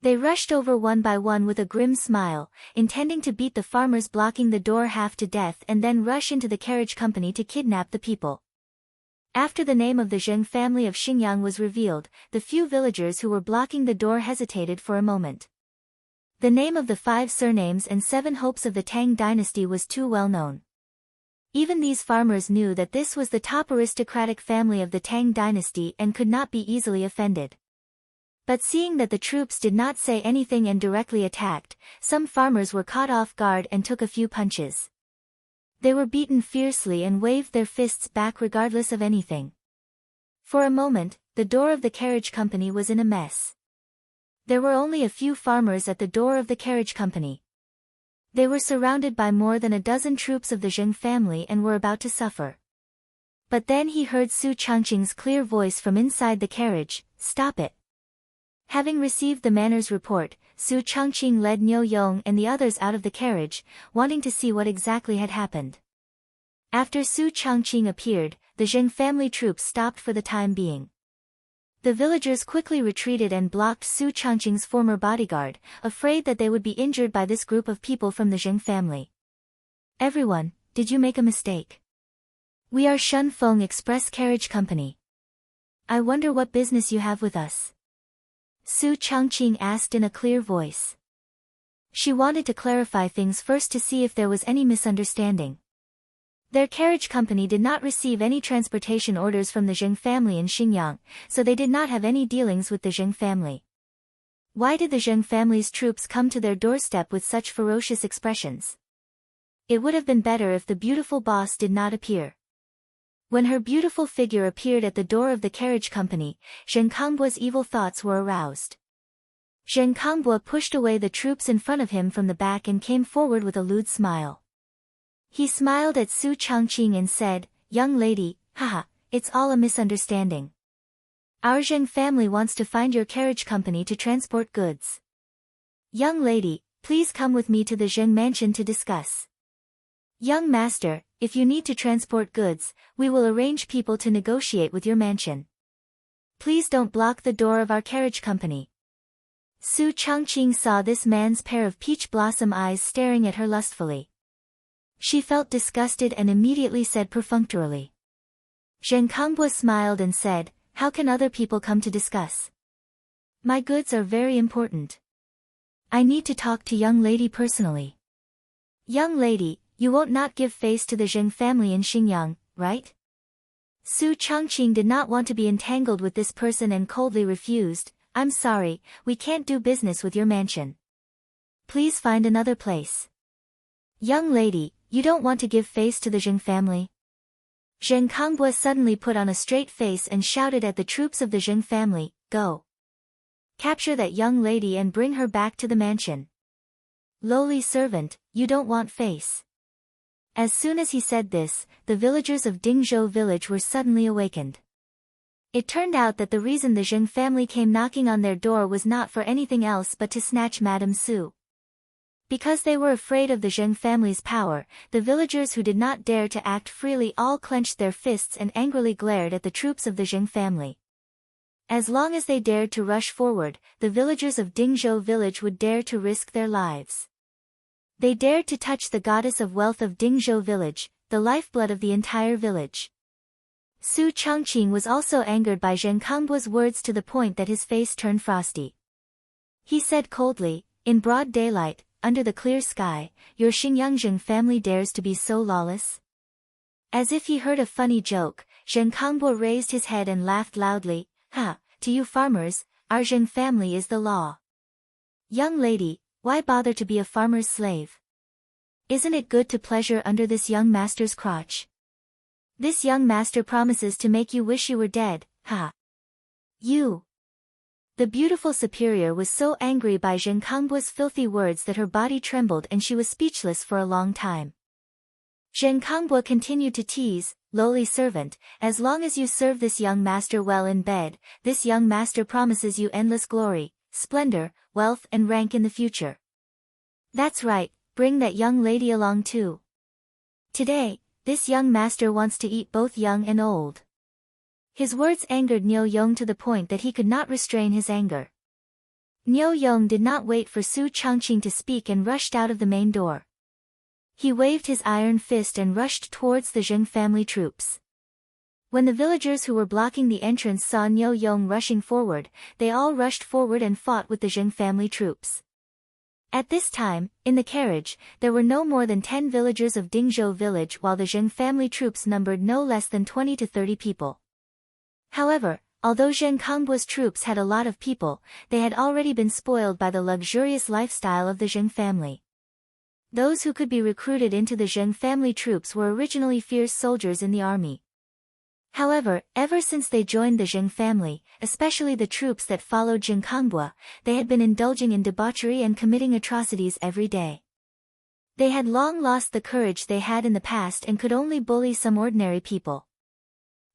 They rushed over one by one with a grim smile, intending to beat the farmers blocking the door half to death and then rush into the carriage company to kidnap the people. After the name of the Zheng family of Xingyang was revealed, the few villagers who were blocking the door hesitated for a moment. The name of the 5 surnames and 7 hopes of the Tang dynasty was too well known. Even these farmers knew that this was the top aristocratic family of the Tang dynasty and could not be easily offended. But seeing that the troops did not say anything and directly attacked, some farmers were caught off guard and took a few punches. They were beaten fiercely and waved their fists back regardless of anything. For a moment, the door of the carriage company was in a mess. There were only a few farmers at the door of the carriage company. They were surrounded by more than a dozen troops of the Zheng family and were about to suffer. But then he heard Su Changqing's clear voice from inside the carriage, "Stop it. Having received the manor's report, Su Changqing led Niu Yong and the others out of the carriage, wanting to see what exactly had happened. After Su Changqing appeared, the Zheng family troops stopped for the time being. The villagers quickly retreated and blocked Su Changqing's former bodyguard, afraid that they would be injured by this group of people from the Zheng family. Everyone, did you make a mistake? We are Shun Feng Express Carriage Company. I wonder what business you have with us. Su Changqing asked in a clear voice. She wanted to clarify things first to see if there was any misunderstanding. Their carriage company did not receive any transportation orders from the Zheng family in Xinjiang, so they did not have any dealings with the Zheng family. Why did the Zheng family's troops come to their doorstep with such ferocious expressions? It would have been better if the beautiful boss did not appear. When her beautiful figure appeared at the door of the carriage company, Zheng Kangbu's evil thoughts were aroused. Zheng Kangbu pushed away the troops in front of him from the back and came forward with a lewd smile. He smiled at Su Changqing and said, "Young lady, haha, it's all a misunderstanding. Our Zheng family wants to find your carriage company to transport goods. Young lady, please come with me to the Zheng mansion to discuss. Young master, if you need to transport goods, we will arrange people to negotiate with your mansion. Please don't block the door of our carriage company." Su Changqing saw this man's pair of peach blossom eyes staring at her lustfully. She felt disgusted and immediately said perfunctorily. Zheng Kangbu smiled and said, "How can other people come to discuss? My goods are very important. I need to talk to young lady personally. Young lady, you won't not give face to the Zheng family in Xinjiang, right?" Su Changqing did not want to be entangled with this person and coldly refused, "I'm sorry, we can't do business with your mansion. Please find another place." "Young lady, you don't want to give face to the Zheng family?" Zheng Kangbu suddenly put on a straight face and shouted at the troops of the Zheng family, "Go! Capture that young lady and bring her back to the mansion. Lowly servant, you don't want face." As soon as he said this, the villagers of Dingzhou village were suddenly awakened. It turned out that the reason the Zheng family came knocking on their door was not for anything else but to snatch Madame Su. Because they were afraid of the Zheng family's power, the villagers who did not dare to act freely all clenched their fists and angrily glared at the troops of the Zheng family. As long as they dared to rush forward, the villagers of Dingzhou village would dare to risk their lives. They dared to touch the goddess of wealth of Dingzhou village, the lifeblood of the entire village. Su Changqing was also angered by Zheng Kangbu's words to the point that his face turned frosty. He said coldly, "In broad daylight, under the clear sky, your Xinjiang Zheng family dares to be so lawless?" As if he heard a funny joke, Zheng Kangbu raised his head and laughed loudly, "Ha, to you farmers, our Zheng family is the law. Young lady, why bother to be a farmer's slave? Isn't it good to pleasure under this young master's crotch? This young master promises to make you wish you were dead, ha! You!" The beautiful superior was so angry by Zheng Kangbu's filthy words that her body trembled and she was speechless for a long time. Zheng Kangbu continued to tease, "Lowly servant, as long as you serve this young master well in bed, this young master promises you endless glory, splendor, wealth and rank in the future. That's right, bring that young lady along too. Today, this young master wants to eat both young and old." His words angered Niu Yong to the point that he could not restrain his anger. Niu Yong did not wait for Su Changqing to speak and rushed out of the main door. He waved his iron fist and rushed towards the Zheng family troops. When the villagers who were blocking the entrance saw Niu Yong rushing forward, they all rushed forward and fought with the Zheng family troops. At this time, in the carriage, there were no more than 10 villagers of Dingzhou village while the Zheng family troops numbered no less than 20 to 30 people. However, although Zheng Kangbu's troops had a lot of people, they had already been spoiled by the luxurious lifestyle of the Zheng family. Those who could be recruited into the Zheng family troops were originally fierce soldiers in the army. However, ever since they joined the Zheng family, especially the troops that followed Zheng Kangbu, they had been indulging in debauchery and committing atrocities every day. They had long lost the courage they had in the past and could only bully some ordinary people.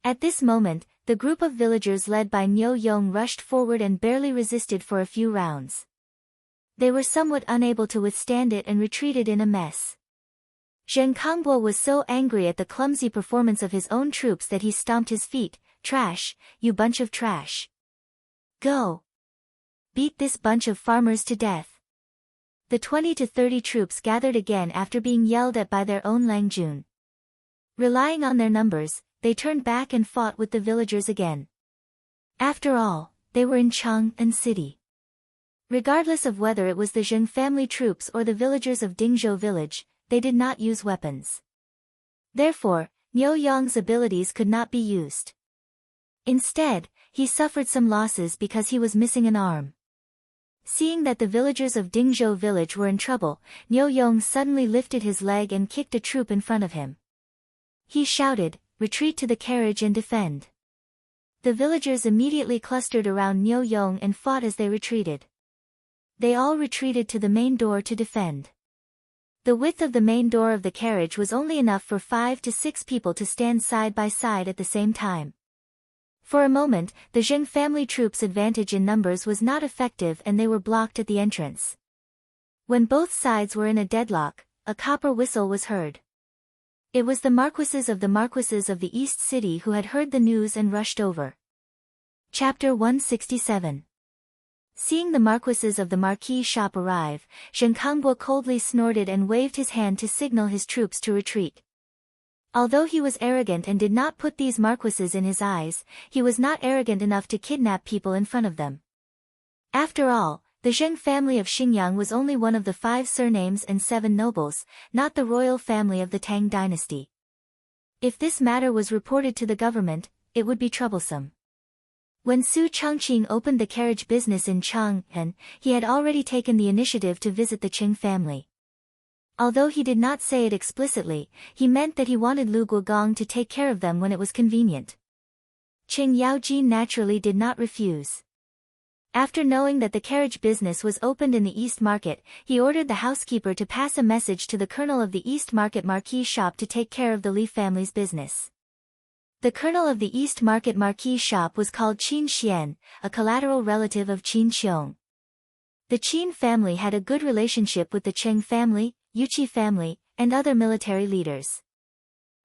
At this moment, the group of villagers led by Niu Yong rushed forward and barely resisted for a few rounds. They were somewhat unable to withstand it and retreated in a mess. Zheng Kangbo was so angry at the clumsy performance of his own troops that he stomped his feet. "Trash, you bunch of trash. Go! Beat this bunch of farmers to death." The 20 to 30 troops gathered again after being yelled at by their own Lang Jun. Relying on their numbers, they turned back and fought with the villagers again. After all, they were in Chang'an City. Regardless of whether it was the Zheng family troops or the villagers of Dingzhou village, they did not use weapons. Therefore, Niu Yong's abilities could not be used. Instead, he suffered some losses because he was missing an arm. Seeing that the villagers of Dingzhou village were in trouble, Niu Yong suddenly lifted his leg and kicked a troop in front of him. He shouted, "Retreat to the carriage and defend." The villagers immediately clustered around Niu Yong and fought as they retreated. They all retreated to the main door to defend. The width of the main door of the carriage was only enough for 5 to 6 people to stand side by side at the same time. For a moment, the Zheng family troops' advantage in numbers was not effective and they were blocked at the entrance. When both sides were in a deadlock, a copper whistle was heard. It was the marquises of the East City who had heard the news and rushed over. Chapter 167. Seeing the marquises of the marquis shop arrive, Zheng Kangbo coldly snorted and waved his hand to signal his troops to retreat. Although he was arrogant and did not put these marquises in his eyes, he was not arrogant enough to kidnap people in front of them. After all, the Zheng family of Xingyang was only one of the 5 surnames and 7 nobles, not the royal family of the Tang dynasty. If this matter was reported to the government, it would be troublesome. When Su Chongqing opened the carriage business in Chang'an, he had already taken the initiative to visit the Qing family. Although he did not say it explicitly, he meant that he wanted Lu Guogong to take care of them when it was convenient. Qing Yaojin naturally did not refuse. After knowing that the carriage business was opened in the East Market, he ordered the housekeeper to pass a message to the colonel of the East Market marquis shop to take care of the Li family's business. The colonel of the East Market marquis shop was called Qin Xian, a collateral relative of Qin Qiong. The Qin family had a good relationship with the Cheng family, Yuqi family, and other military leaders.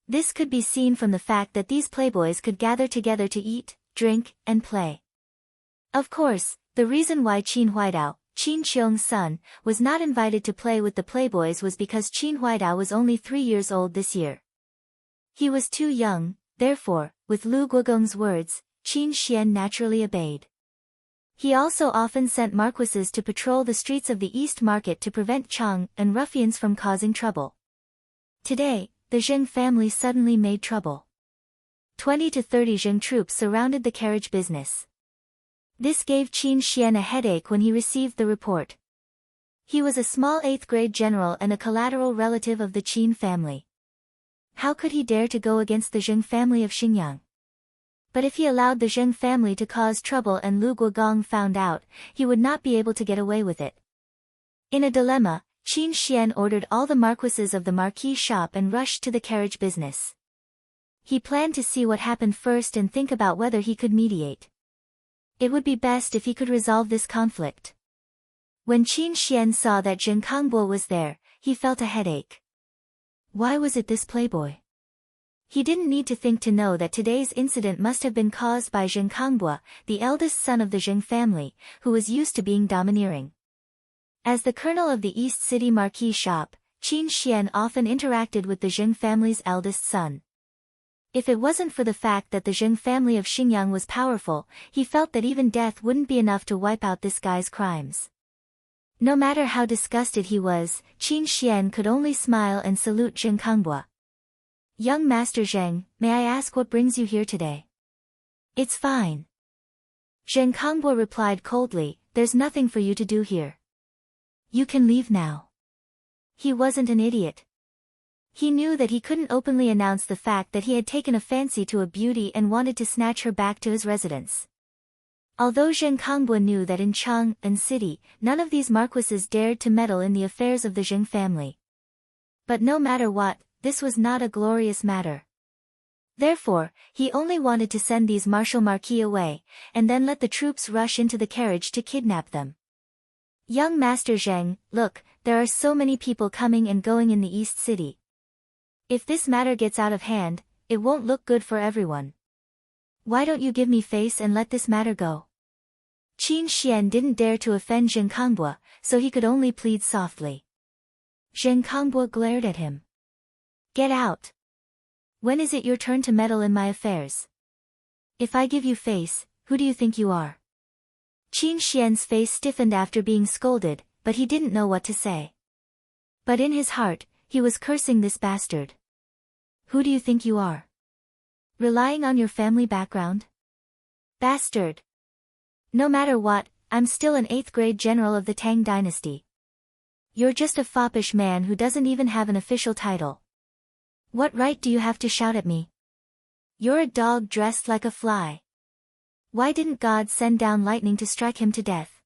This could be seen from the fact that these playboys could gather together to eat, drink, and play. Of course, the reason why Qin Huaidao, Qin Qiong's son, was not invited to play with the playboys was because Qin Huaidao was only 3 years old this year. He was too young, therefore, with Lu Guogong's words, Qin Xian naturally obeyed. He also often sent marquises to patrol the streets of the East Market to prevent Chang and ruffians from causing trouble. Today, the Zheng family suddenly made trouble. 20 to 30 Zheng troops surrounded the carriage business. This gave Qin Xian a headache when he received the report. He was a small 8th-grade general and a collateral relative of the Qin family. How could he dare to go against the Zheng family of Xingyang? But if he allowed the Zheng family to cause trouble and Lu Guogong found out, he would not be able to get away with it. In a dilemma, Qin Xian ordered all the marquises of the marquis shop and rushed to the carriage business. He planned to see what happened first and think about whether he could mediate. It would be best if he could resolve this conflict. When Qin Xian saw that Zheng Kangbo was there, he felt a headache. Why was it this playboy? He didn't need to think to know that today's incident must have been caused by Zheng Kangbo, the eldest son of the Zheng family, who was used to being domineering. As the colonel of the East City marquis shop, Qin Xian often interacted with the Zheng family's eldest son. If it wasn't for the fact that the Zheng family of Xingyang was powerful, he felt that even death wouldn't be enough to wipe out this guy's crimes. No matter how disgusted he was, Qin Xian could only smile and salute Zheng Kangbo. "Young Master Zheng, may I ask what brings you here today?" "It's fine." Zheng Kangbo replied coldly, "There's nothing for you to do here. You can leave now." He wasn't an idiot. He knew that he couldn't openly announce the fact that he had taken a fancy to a beauty and wanted to snatch her back to his residence. Although Zheng Kangbo knew that in Chang'an City, none of these marquises dared to meddle in the affairs of the Zheng family. But no matter what, this was not a glorious matter. Therefore, he only wanted to send these martial marquis away, and then let the troops rush into the carriage to kidnap them. Young Master Zheng, look, there are so many people coming and going in the East City. If this matter gets out of hand, it won't look good for everyone. Why don't you give me face and let this matter go? Qin Xian didn't dare to offend Zheng Kongbua, so he could only plead softly. Zheng Kongbua glared at him. Get out. When is it your turn to meddle in my affairs? If I give you face, who do you think you are? Qin Xian's face stiffened after being scolded, but he didn't know what to say. But in his heart, he was cursing this bastard. Who do you think you are? Relying on your family background? Bastard! No matter what, I'm still an 8th grade general of the Tang dynasty. You're just a foppish man who doesn't even have an official title. What right do you have to shout at me? You're a dog dressed like a fly. Why didn't God send down lightning to strike him to death?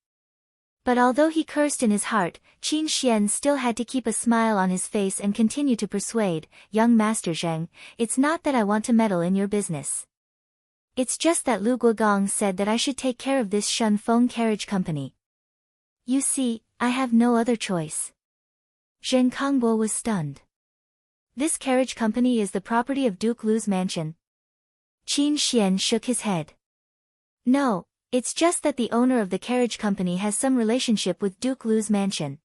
But although he cursed in his heart, Qin Xian still had to keep a smile on his face and continue to persuade, young Master Zheng, it's not that I want to meddle in your business. It's just that Lu Guogong said that I should take care of this Shun Feng carriage company. You see, I have no other choice. Zheng Kongbua was stunned. This carriage company is the property of Duke Lu's mansion. Qin Xian shook his head. No, it's just that the owner of the carriage company has some relationship with Duke Lu's mansion.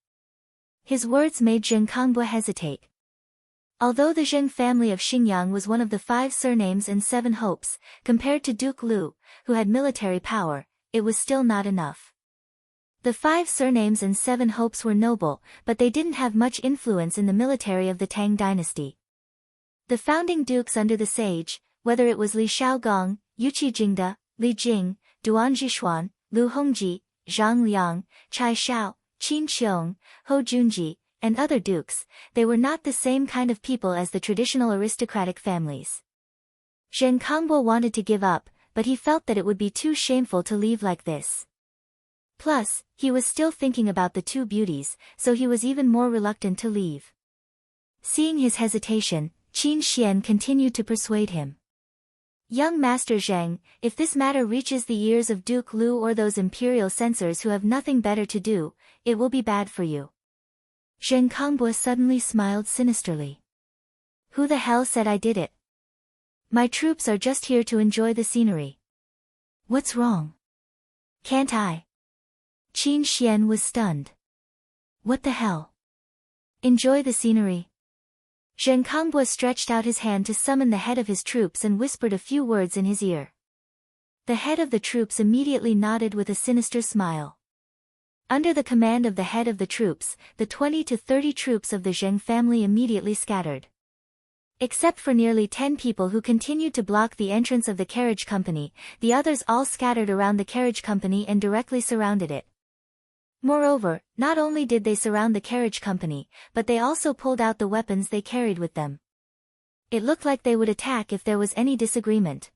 His words made Zheng Kongbua hesitate. Although the Zheng family of Xingyang was one of the 5 surnames and 7 hopes, compared to Duke Lu, who had military power, it was still not enough. The 5 surnames and 7 hopes were noble, but they didn't have much influence in the military of the Tang dynasty. The founding dukes under the sage, whether it was Li Shaogong, Yuqi Jingde, Li Jing, Duan Zhishuan, Lu Hongji, Zhang Liang, Chai Shao, Qin Qiong, Ho Junji, and other dukes, they were not the same kind of people as the traditional aristocratic families. Zheng Kongbua wanted to give up, but he felt that it would be too shameful to leave like this. Plus, he was still thinking about the 2 beauties, so he was even more reluctant to leave. Seeing his hesitation, Qin Xian continued to persuade him. Young Master Zheng, if this matter reaches the ears of Duke Lu or those imperial censors who have nothing better to do, it will be bad for you. Zheng Kongbua suddenly smiled sinisterly. Who the hell said I did it? My troops are just here to enjoy the scenery. What's wrong? Can't I? Qin Xian was stunned. What the hell? Enjoy the scenery? Zheng Kongbua stretched out his hand to summon the head of his troops and whispered a few words in his ear. The head of the troops immediately nodded with a sinister smile. Under the command of the head of the troops, the 20 to 30 troops of the Zheng family immediately scattered. Except for nearly 10 people who continued to block the entrance of the carriage company, the others all scattered around the carriage company and directly surrounded it. Moreover, not only did they surround the carriage company, but they also pulled out the weapons they carried with them. It looked like they would attack if there was any disagreement.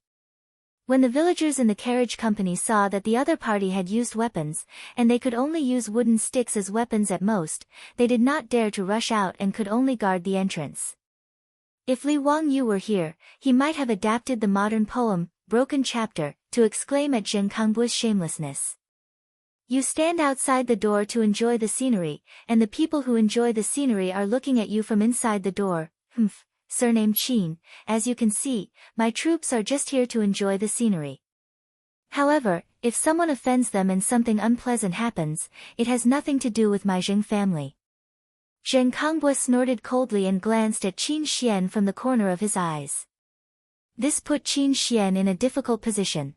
When the villagers in the carriage company saw that the other party had used weapons, and they could only use wooden sticks as weapons at most, they did not dare to rush out and could only guard the entrance. If Li Wangyu were here, he might have adapted the modern poem, Broken Chapter, to exclaim at Zheng Kongbua's shamelessness. You stand outside the door to enjoy the scenery, and the people who enjoy the scenery are looking at you from inside the door. Surname Qin, as you can see, my troops are just here to enjoy the scenery. However, if someone offends them and something unpleasant happens, it has nothing to do with my Zheng family. Zheng Kongbua snorted coldly and glanced at Qin Xian from the corner of his eyes. This put Qin Xian in a difficult position.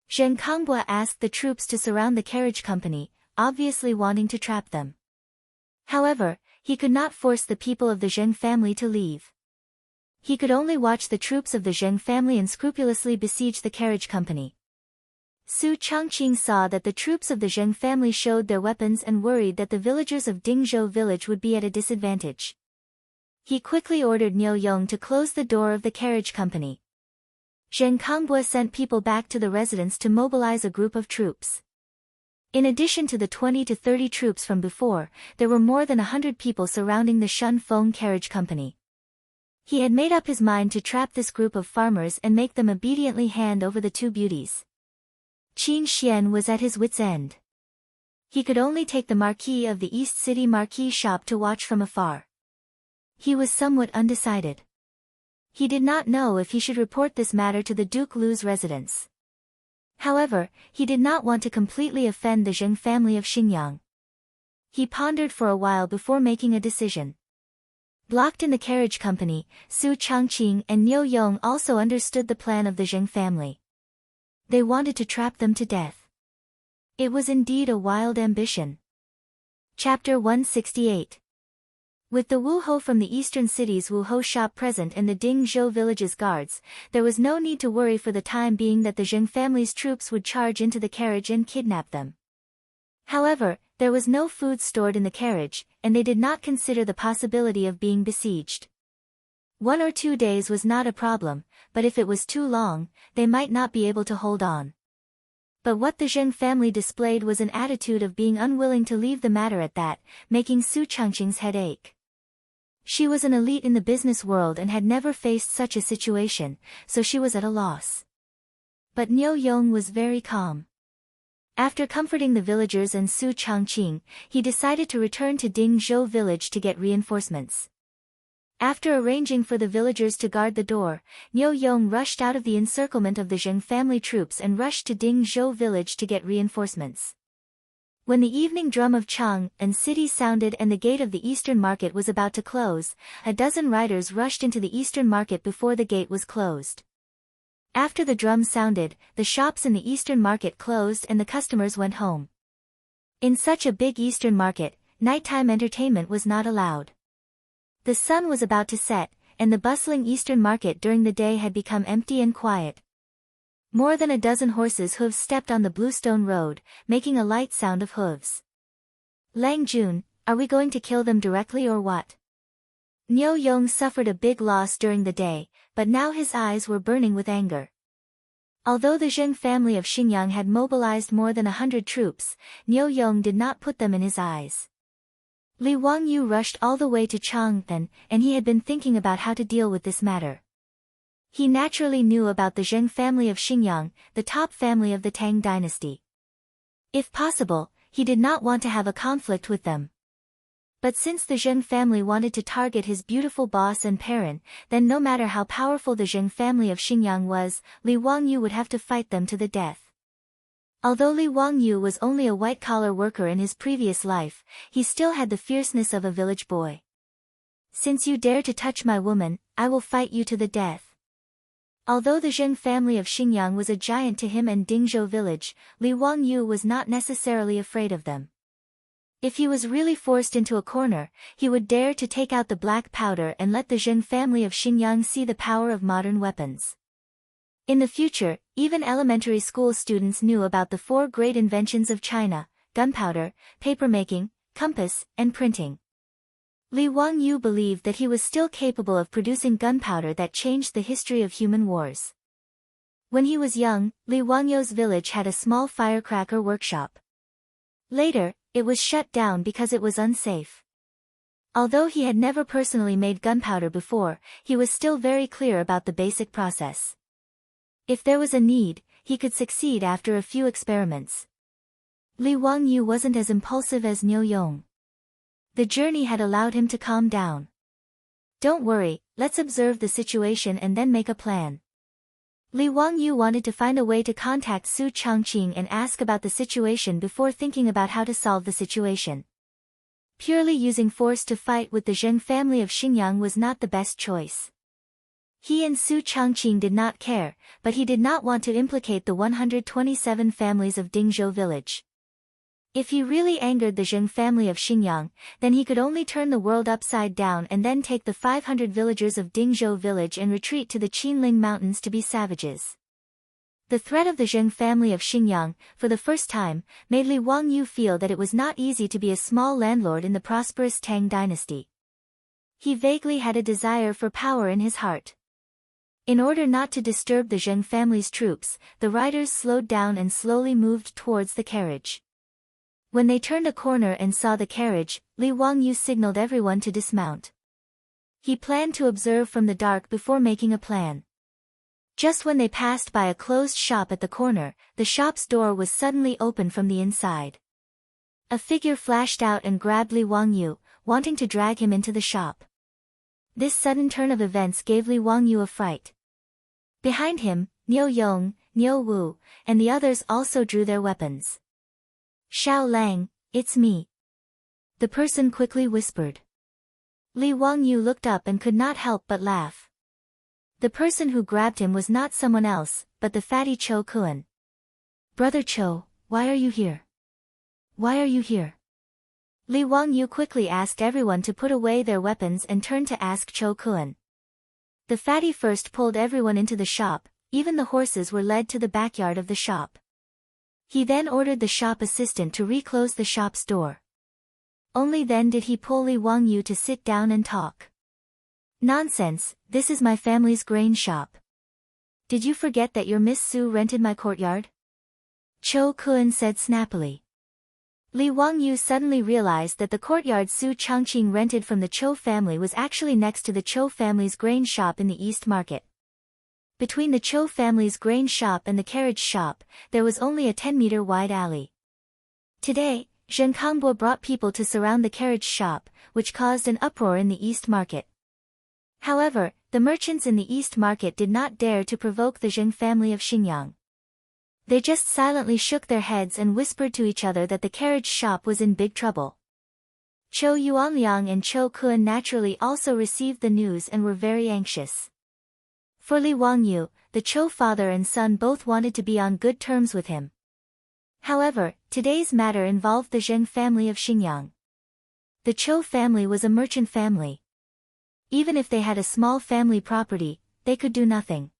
Zheng Kongbua asked the troops to surround the carriage company, obviously wanting to trap them. However, he could not force the people of the Zheng family to leave. He could only watch the troops of the Zheng family unscrupulously besiege the carriage company. Su Chongqing saw that the troops of the Zheng family showed their weapons and worried that the villagers of Dingzhou village would be at a disadvantage. He quickly ordered Niu Yong to close the door of the carriage company. Zheng Kongbua sent people back to the residence to mobilize a group of troops. In addition to the 20 to 30 troops from before, there were more than 100 people surrounding the Shun Feng carriage company. He had made up his mind to trap this group of farmers and make them obediently hand over the two beauties. Qin Xian was at his wit's end. He could only take the Marquis of the East City Marquis shop to watch from afar. He was somewhat undecided. He did not know if he should report this matter to the Duke Lu's residence. However, he did not want to completely offend the Zheng family of Xingyang. He pondered for a while before making a decision. Blocked in the carriage company, Su Changqing and Niu Yong also understood the plan of the Zheng family. They wanted to trap them to death. It was indeed a wild ambition. Chapter 168. With the Wuhou from the eastern city's Wuhou shop present and the Dingzhou village's guards, there was no need to worry for the time being that the Zheng family's troops would charge into the carriage and kidnap them. However, there was no food stored in the carriage, and they did not consider the possibility of being besieged. 1 or 2 days was not a problem, but if it was too long, they might not be able to hold on. But what the Zheng family displayed was an attitude of being unwilling to leave the matter at that, making Su Changqing's head ache. She was an elite in the business world and had never faced such a situation, so she was at a loss. But Niu Yong was very calm. After comforting the villagers and Su Changqing, he decided to return to Dingzhou village to get reinforcements. After arranging for the villagers to guard the door, Niu Yong rushed out of the encirclement of the Zheng family troops and rushed to Dingzhou village to get reinforcements. When the evening drum of Chang and city sounded and the gate of the eastern market was about to close, a dozen riders rushed into the eastern market before the gate was closed. After the drum sounded, the shops in the eastern market closed and the customers went home. In such a big eastern market, nighttime entertainment was not allowed. The sun was about to set, and the bustling eastern market during the day had become empty and quiet. More than a dozen horses' hooves stepped on the bluestone road, making a light sound of hooves. Lang Jun, are we going to kill them directly or what? Niu Yong suffered a big loss during the day, but now his eyes were burning with anger. Although the Zheng family of Xingyang had mobilized more than 100 troops, Niu Yong did not put them in his eyes. Li Wangyu rushed all the way to Chang'an, and he had been thinking about how to deal with this matter. He naturally knew about the Zheng family of Xingyang, the top family of the Tang dynasty. If possible, he did not want to have a conflict with them. But since the Zheng family wanted to target his beautiful boss and parent, then no matter how powerful the Zheng family of Xingyang was, Li Wangyu would have to fight them to the death. Although Li Wangyu was only a white-collar worker in his previous life, he still had the fierceness of a village boy. Since you dare to touch my woman, I will fight you to the death. Although the Zheng family of Xingyang was a giant to him and Dingzhou village, Li Wangyu was not necessarily afraid of them. If he was really forced into a corner, he would dare to take out the black powder and let the Zheng family of Xingyang see the power of modern weapons. In the future, even elementary school students knew about the 4 great inventions of China: gunpowder, papermaking, compass, and printing. Li Wangyu believed that he was still capable of producing gunpowder that changed the history of human wars. When he was young, Li Wangyu's village had a small firecracker workshop. Later, it was shut down because it was unsafe. Although he had never personally made gunpowder before, he was still very clear about the basic process. If there was a need, he could succeed after a few experiments. Li Wangyu wasn't as impulsive as Niu Yong. The journey had allowed him to calm down. Don't worry, let's observe the situation and then make a plan. Li Wangyu wanted to find a way to contact Su Changqing and ask about the situation before thinking about how to solve the situation. Purely using force to fight with the Zheng family of Xingyang was not the best choice. He and Su Changqing did not care, but he did not want to implicate the 127 families of Dingzhou village. If he really angered the Zheng family of Xingyang, then he could only turn the world upside down and then take the 500 villagers of Dingzhou village and retreat to the Qinling mountains to be savages. The threat of the Zheng family of Xingyang, for the first time, made Li Wangyu feel that it was not easy to be a small landlord in the prosperous Tang dynasty. He vaguely had a desire for power in his heart. In order not to disturb the Zheng family's troops, the riders slowed down and slowly moved towards the carriage. When they turned a corner and saw the carriage, Li Wangyu signaled everyone to dismount. He planned to observe from the dark before making a plan. Just when they passed by a closed shop at the corner, the shop's door was suddenly opened from the inside. A figure flashed out and grabbed Li Wangyu, wanting to drag him into the shop. This sudden turn of events gave Li Wangyu a fright. Behind him, Niu Yong, Niu Wu, and the others also drew their weapons. "Xiao Lang, it's me," the person quickly whispered. Li Wangyu looked up and could not help but laugh. The person who grabbed him was not someone else, but the fatty Cho Kun. "Brother Cho, why are you here? Why are you here?" Li Wangyu quickly asked everyone to put away their weapons and turned to ask Cho Kun. The fatty first pulled everyone into the shop, even the horses were led to the backyard of the shop. He then ordered the shop assistant to reclose the shop's door. Only then did he pull Li Wangyu to sit down and talk. "Nonsense, this is my family's grain shop. Did you forget that your Miss Su rented my courtyard?" Cho Kun said snappily. Li Wangyu suddenly realized that the courtyard Su Changqing rented from the Cho family was actually next to the Cho family's grain shop in the East Market. Between the Cho family's grain shop and the carriage shop, there was only a 10-meter wide alley. Today, Zheng Kangbo brought people to surround the carriage shop, which caused an uproar in the East Market. However, the merchants in the East Market did not dare to provoke the Zheng family of Xinjiang. They just silently shook their heads and whispered to each other that the carriage shop was in big trouble. Cho Yuanliang and Cho Kun naturally also received the news and were very anxious. For Li Wangyu, the Cho father and son both wanted to be on good terms with him. However, today's matter involved the Zheng family of Xinjiang. The Cho family was a merchant family. Even if they had a small family property, they could do nothing.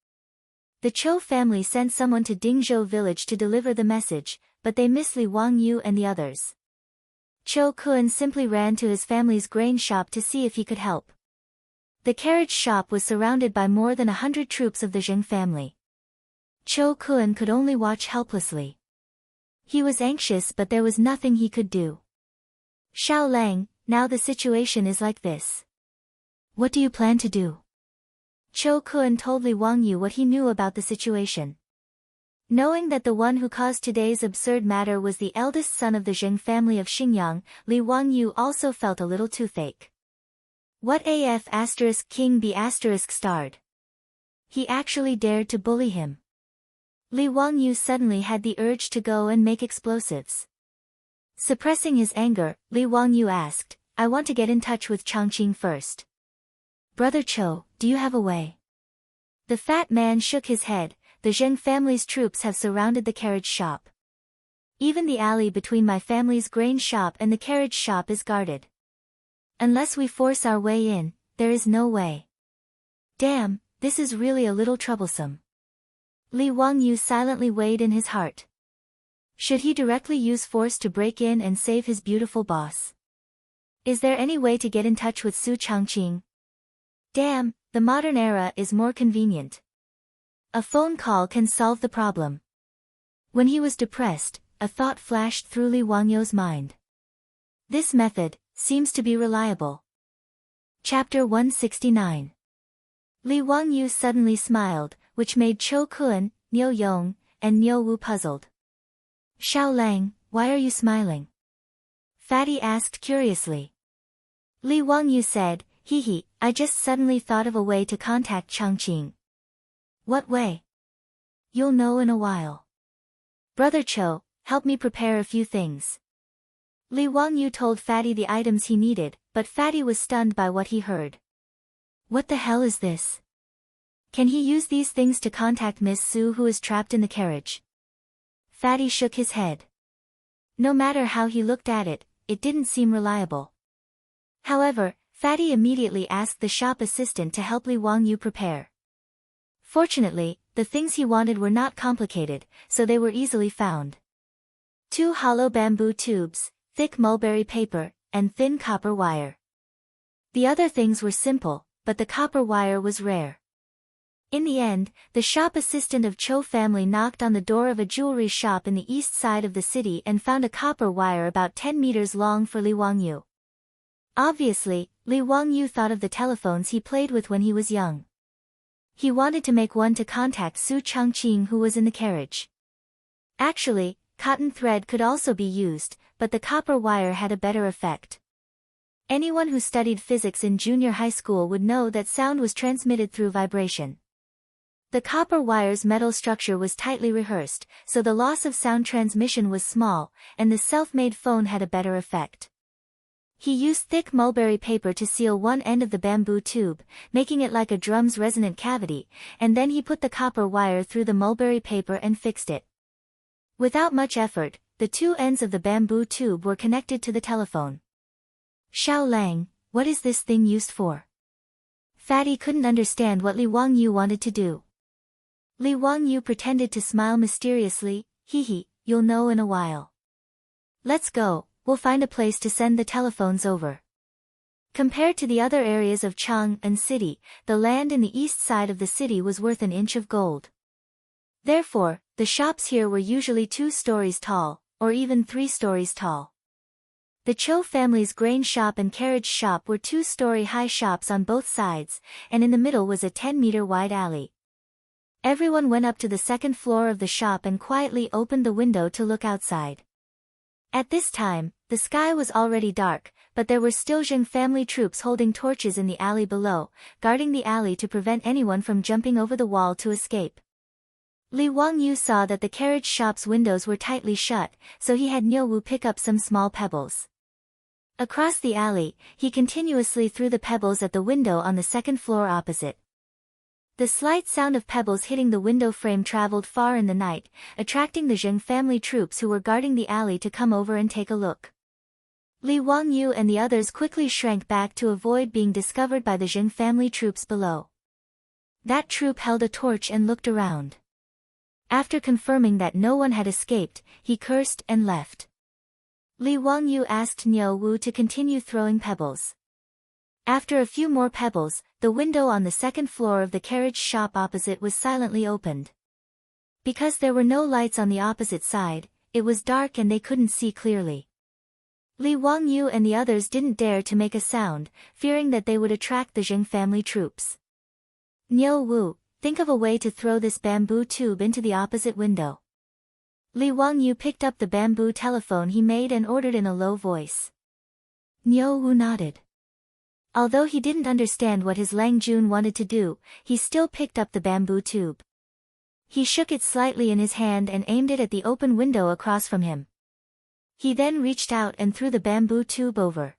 The Cho family sent someone to Dingzhou village to deliver the message, but they missed Li Wangyu and the others. Cho Kun simply ran to his family's grain shop to see if he could help. The carriage shop was surrounded by more than 100 troops of the Zheng family. Cho Kun could only watch helplessly. He was anxious but there was nothing he could do. "Xiao Lang, now the situation is like this. What do you plan to do?" Cho Kun told Li Wangyu what he knew about the situation. Knowing that the one who caused today's absurd matter was the eldest son of the Zheng family of Xinjiang, Li Wangyu also felt a little toothache. What af *king be *starred? He actually dared to bully him. Li Wangyu suddenly had the urge to go and make explosives. Suppressing his anger, Li Wangyu asked, "I want to get in touch with Changqing first. Brother Cho, do you have a way?" The fat man shook his head. "The Zheng family's troops have surrounded the carriage shop. Even the alley between my family's grain shop and the carriage shop is guarded. Unless we force our way in, there is no way. Damn, this is really a little troublesome." Li Wangyu silently weighed in his heart. Should he directly use force to break in and save his beautiful boss? Is there any way to get in touch with Su Changqing? Damn, the modern era is more convenient. A phone call can solve the problem. When he was depressed, a thought flashed through Li Wangyu's mind. This method seems to be reliable. Chapter 169. Li Wangyu suddenly smiled, which made Cho Kun, Niu Yong, and Niu Wu puzzled. "Xiao Lang, why are you smiling?" Fatty asked curiously. Li Wangyu said, "Hee, I just suddenly thought of a way to contact Changqing." "What way?" "You'll know in a while. Brother Cho, help me prepare a few things." Li Wangyu told Fatty the items he needed, but Fatty was stunned by what he heard. "What the hell is this? Can he use these things to contact Miss Su who is trapped in the carriage?" Fatty shook his head. No matter how he looked at it, it didn't seem reliable. However, Fatty immediately asked the shop assistant to help Li Wangyu prepare. Fortunately, the things he wanted were not complicated, so they were easily found. 2 hollow bamboo tubes, thick mulberry paper, and thin copper wire. The other things were simple, but the copper wire was rare. In the end, the shop assistant of Cho family knocked on the door of a jewelry shop in the east side of the city and found a copper wire about 10 meters long for Li Wangyu. Obviously, Li Wangyu thought of the telephones he played with when he was young. He wanted to make one to contact Su Changqing, who was in the carriage. Actually, cotton thread could also be used, but the copper wire had a better effect. Anyone who studied physics in junior high school would know that sound was transmitted through vibration. The copper wire's metal structure was tightly rehearsed, so the loss of sound transmission was small, and the self-made phone had a better effect. He used thick mulberry paper to seal one end of the bamboo tube, making it like a drum's resonant cavity, and then he put the copper wire through the mulberry paper and fixed it. Without much effort, the two ends of the bamboo tube were connected to the telephone. Xiao Lang, what is this thing used for? Fatty couldn't understand what Li Wangyu wanted to do. Li Wangyu pretended to smile mysteriously. Hee, you'll know in a while. Let's go. We'll find a place to send the telephones over. Compared to the other areas of Chang'an City, the land in the east side of the city was worth an inch of gold. Therefore, the shops here were usually 2 stories tall, or even 3 stories tall. The Cho family's grain shop and carriage shop were 2-story-high shops on both sides, and in the middle was a 10-meter-wide alley. Everyone went up to the 2nd floor of the shop and quietly opened the window to look outside. At this time, the sky was already dark, but there were still Zheng family troops holding torches in the alley below, guarding the alley to prevent anyone from jumping over the wall to escape. Li Wangyu saw that the carriage shop's windows were tightly shut, so he had Niu Wu pick up some small pebbles. Across the alley, he continuously threw the pebbles at the window on the 2nd floor opposite. The slight sound of pebbles hitting the window frame traveled far in the night, attracting the Zheng family troops who were guarding the alley to come over and take a look. Li Wangyu and the others quickly shrank back to avoid being discovered by the Zheng family troops below. That troop held a torch and looked around. After confirming that no one had escaped, he cursed and left. Li Wangyu asked Niu Wu to continue throwing pebbles. After a few more pebbles, the window on the 2nd floor of the carriage shop opposite was silently opened. Because there were no lights on the opposite side, it was dark and they couldn't see clearly. Li Wangyu and the others didn't dare to make a sound, fearing that they would attract the Zheng family troops. Niu Wu, think of a way to throw this bamboo tube into the opposite window. Li Wangyu picked up the bamboo telephone he made and ordered in a low voice. Niu Wu nodded. Although he didn't understand what his Lang Jun wanted to do, he still picked up the bamboo tube. He shook it slightly in his hand and aimed it at the open window across from him. He then reached out and threw the bamboo tube over.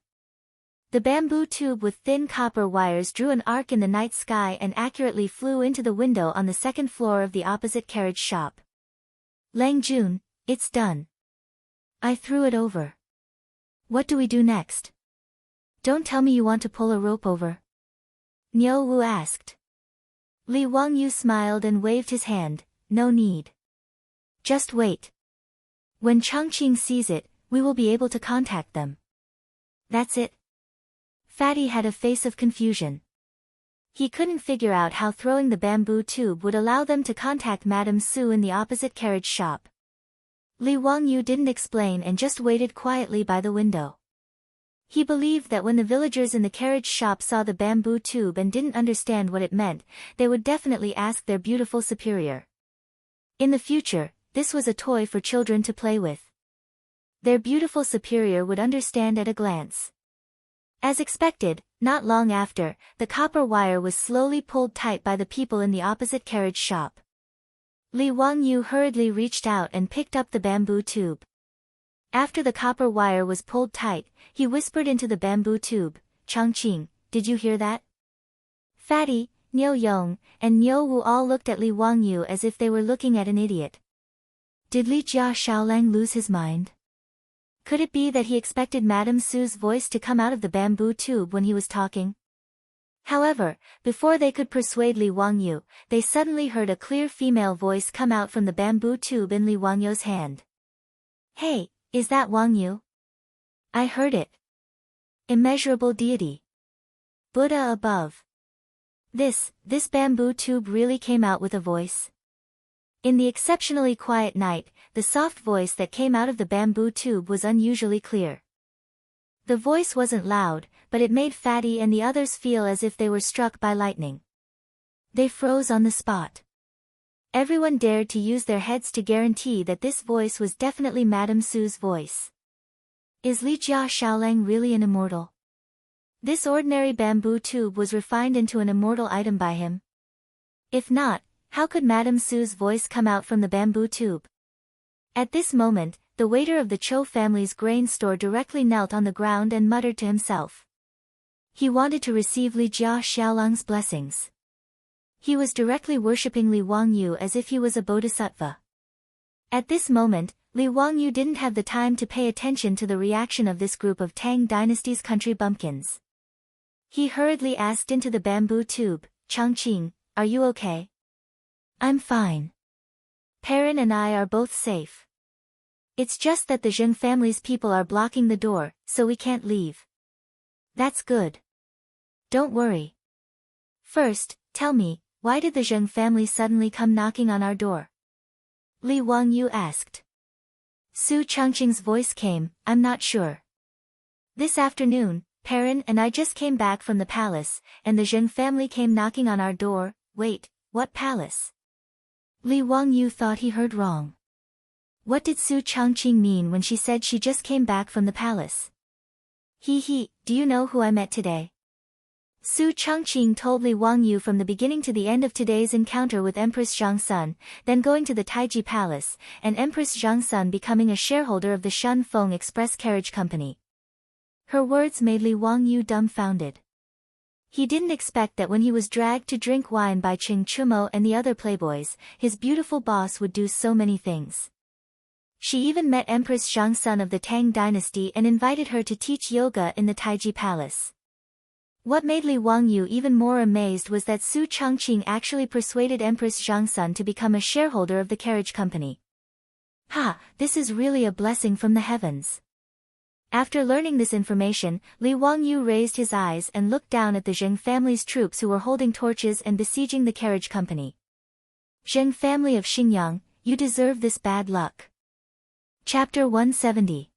The bamboo tube with thin copper wires drew an arc in the night sky and accurately flew into the window on the 2nd floor of the opposite carriage shop. Lang Jun, it's done. I threw it over. What do we do next? Don't tell me you want to pull a rope over. Niu Wu asked. Li Wangyu smiled and waved his hand. No need. Just wait. When Changqing sees it, we will be able to contact them. That's it. Fatty had a face of confusion. He couldn't figure out how throwing the bamboo tube would allow them to contact Madame Su in the opposite carriage shop. Li Wangyu didn't explain and just waited quietly by the window. He believed that when the villagers in the carriage shop saw the bamboo tube and didn't understand what it meant, they would definitely ask their beautiful superior. In the future, this was a toy for children to play with. Their beautiful superior would understand at a glance. As expected, not long after, the copper wire was slowly pulled tight by the people in the opposite carriage shop. Li Wangyu hurriedly reached out and picked up the bamboo tube. After the copper wire was pulled tight, he whispered into the bamboo tube, Changqing, did you hear that? Fatty, Niu Yong, and Niu Wu all looked at Li Wangyu as if they were looking at an idiot. Did Li Jia Xiaolang lose his mind? Could it be that he expected Madame Su's voice to come out of the bamboo tube when he was talking? However, before they could persuade Li Wangyu, they suddenly heard a clear female voice come out from the bamboo tube in Li Wangyu's hand. Hey, is that Wangyu? I heard it. Immeasurable deity. Buddha above. This bamboo tube really came out with a voice. In the exceptionally quiet night, the soft voice that came out of the bamboo tube was unusually clear. The voice wasn't loud, but it made Fatty and the others feel as if they were struck by lightning. They froze on the spot. Everyone dared to use their heads to guarantee that this voice was definitely Madame Su's voice. Is Li Jia Xiaolang really an immortal? This ordinary bamboo tube was refined into an immortal item by him. If not, how could Madame Su's voice come out from the bamboo tube? At this moment, the waiter of the Cho family's grain store directly knelt on the ground and muttered to himself. He wanted to receive Li Jia Xiaolang's blessings. He was directly worshipping Li Wangyu as if he was a bodhisattva. At this moment, Li Wangyu didn't have the time to pay attention to the reaction of this group of Tang Dynasty's country bumpkins. He hurriedly asked into the bamboo tube, "Changqing, are you okay?" "I'm fine. Perrin and I are both safe. It's just that the Zheng family's people are blocking the door, so we can't leave." "That's good. Don't worry. First, tell me, why did the Zheng family suddenly come knocking on our door?" Li Wangyu asked. Su Changqing's voice came, "I'm not sure. This afternoon, Perrin and I just came back from the palace, and the Zheng family came knocking on our door." "Wait, what palace?" Li Wangyu thought he heard wrong. What did Su Changqing mean when she said she just came back from the palace? "He, do you know who I met today?" Su Changqing told Li Wangyu from the beginning to the end of today's encounter with Empress Zhangsun, then going to the Taiji Palace, and Empress Zhangsun becoming a shareholder of the Shun Feng Express Carriage Company. Her words made Li Wangyu dumbfounded. He didn't expect that when he was dragged to drink wine by Qing Chumo and the other playboys, his beautiful boss would do so many things. She even met Empress Zhangsun of the Tang Dynasty and invited her to teach yoga in the Taiji Palace. What made Li Wangyu even more amazed was that Su Changqing actually persuaded Empress Zhangsun to become a shareholder of the carriage company. This is really a blessing from the heavens. After learning this information, Li Wangyu raised his eyes and looked down at the Zheng family's troops who were holding torches and besieging the carriage company. "Zheng family of Xingyang, you deserve this bad luck." Chapter 170.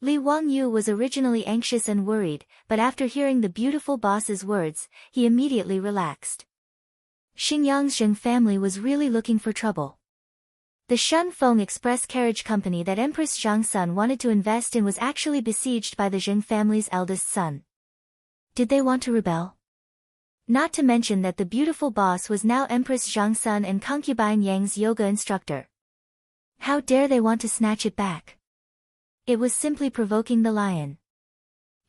Li Wangyu was originally anxious and worried, but after hearing the beautiful boss's words, he immediately relaxed. Xingyang's Zheng family was really looking for trouble. The Shun Feng Express Carriage Company that Empress Zhangsun wanted to invest in was actually besieged by the Zheng family's eldest son. Did they want to rebel? Not to mention that the beautiful boss was now Empress Zhangsun and concubine Yang's yoga instructor. How dare they want to snatch it back? It was simply provoking the lion.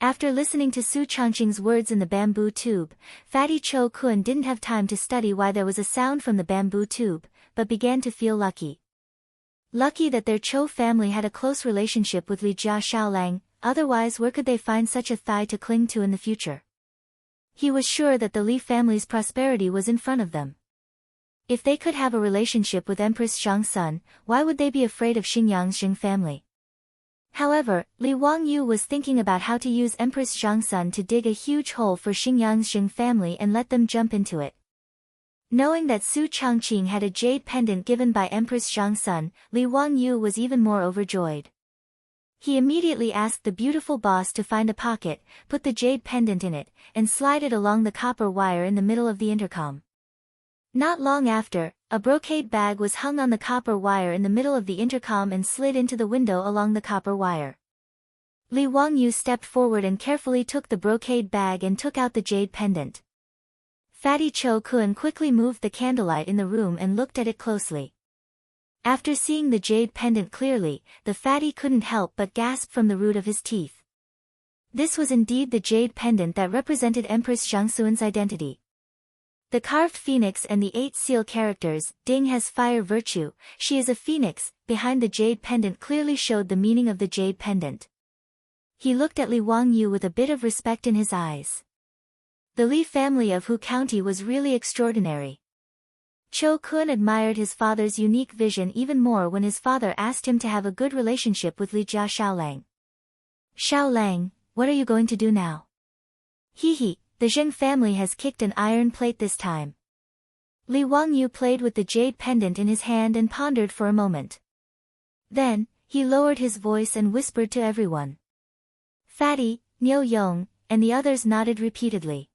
After listening to Su Changqing's words in the bamboo tube, Fatty Cho Kun didn't have time to study why there was a sound from the bamboo tube, but began to feel lucky. Lucky that their Cho family had a close relationship with Li Jia Xiaolang, otherwise where could they find such a thigh to cling to in the future? He was sure that the Li family's prosperity was in front of them. If they could have a relationship with Empress Zhangsun, why would they be afraid of Xingyang's Zheng family? However, Li Wangyu was thinking about how to use Empress Zhangsun to dig a huge hole for Xingyang's Zheng family and let them jump into it. Knowing that Su Changqing had a jade pendant given by Empress Zhangsun, Li Wangyu was even more overjoyed. He immediately asked the beautiful boss to find a pocket, put the jade pendant in it, and slide it along the copper wire in the middle of the intercom. Not long after, a brocade bag was hung on the copper wire in the middle of the intercom and slid into the window along the copper wire. Li Wangyu stepped forward and carefully took the brocade bag and took out the jade pendant. Fatty Cho Kun quickly moved the candlelight in the room and looked at it closely. After seeing the jade pendant clearly, the fatty couldn't help but gasp from the root of his teeth. This was indeed the jade pendant that represented Empress Zhangsun's identity. The carved phoenix and the 8 seal characters, Ding has fire virtue, she is a phoenix, behind the jade pendant clearly showed the meaning of the jade pendant. He looked at Li Wangyu with a bit of respect in his eyes. The Li family of Hu County was really extraordinary. Cho Kun admired his father's unique vision even more when his father asked him to have a good relationship with Li Jia Xiaolang. "Xiaolang, what are you going to do now?" The Zheng family has kicked an iron plate this time." Li Wangyu played with the jade pendant in his hand and pondered for a moment. Then, he lowered his voice and whispered to everyone. Fatty, Niu Yong, and the others nodded repeatedly.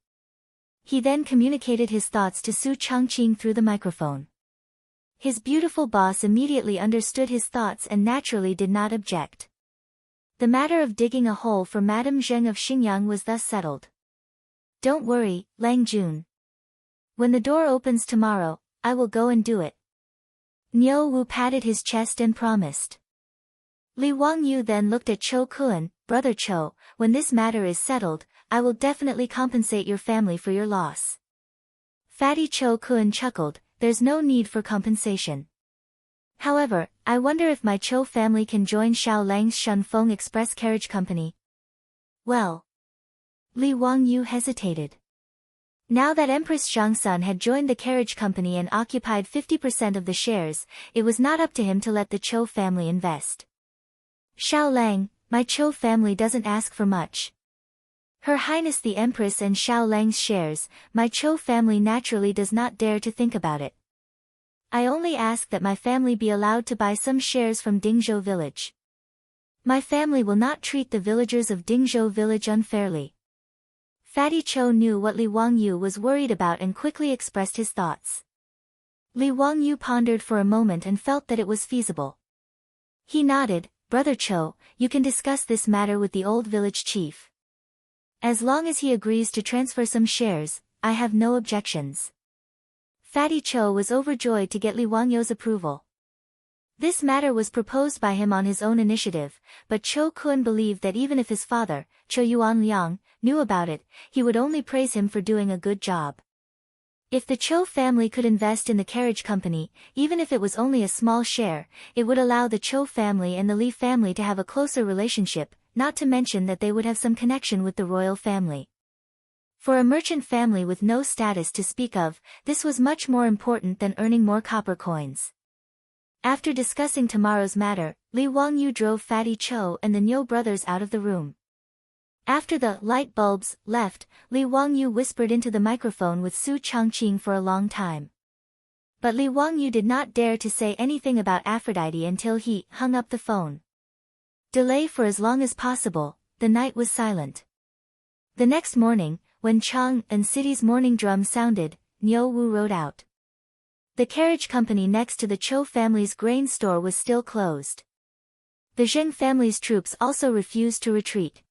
He then communicated his thoughts to Su Changqing through the microphone. His beautiful boss immediately understood his thoughts and naturally did not object. The matter of digging a hole for Madame Zheng of Xingyang was thus settled. Don't worry, Lang Jun. When the door opens tomorrow, I will go and do it. Niu Wu patted his chest and promised. Li Wangyu then looked at Cho Kun, Brother Cho, when this matter is settled, I will definitely compensate your family for your loss. Fatty Cho Kun chuckled, there's no need for compensation. However, I wonder if my Cho family can join Xiao Lang's Shunfeng Express Carriage Company. Well. Li Wangyu hesitated. Now that Empress Zhangsun had joined the carriage company and occupied 50% of the shares, it was not up to him to let the Cho family invest. Xiao Lang, my Cho family doesn't ask for much. Her Highness the Empress and Xiao Lang's shares, my Cho family naturally does not dare to think about it. I only ask that my family be allowed to buy some shares from Dingzhou village. My family will not treat the villagers of Dingzhou village unfairly. Fatty Cho knew what Li Wangyu was worried about and quickly expressed his thoughts. Li Wangyu pondered for a moment and felt that it was feasible. He nodded, Brother Cho, you can discuss this matter with the old village chief. As long as he agrees to transfer some shares, I have no objections. Fatty Cho was overjoyed to get Li Wangyu's approval. This matter was proposed by him on his own initiative, but Cho Kun believed that even if his father, Cho Yuan Liang, knew about it, he would only praise him for doing a good job. If the Cho family could invest in the carriage company, even if it was only a small share, it would allow the Cho family and the Li family to have a closer relationship, not to mention that they would have some connection with the royal family. For a merchant family with no status to speak of, this was much more important than earning more copper coins. After discussing tomorrow's matter, Li Wangyu drove Fatty Cho and the Niu brothers out of the room. After the light bulbs left, Li Wangyu whispered into the microphone with Su Changqing for a long time. But Li Wangyu did not dare to say anything about Aphrodite until he hung up the phone. Delay for as long as possible, the night was silent. The next morning, when Chang and City's morning drum sounded, Niu Wu rode out. The carriage company next to the Cho family's grain store was still closed. The Zheng family's troops also refused to retreat.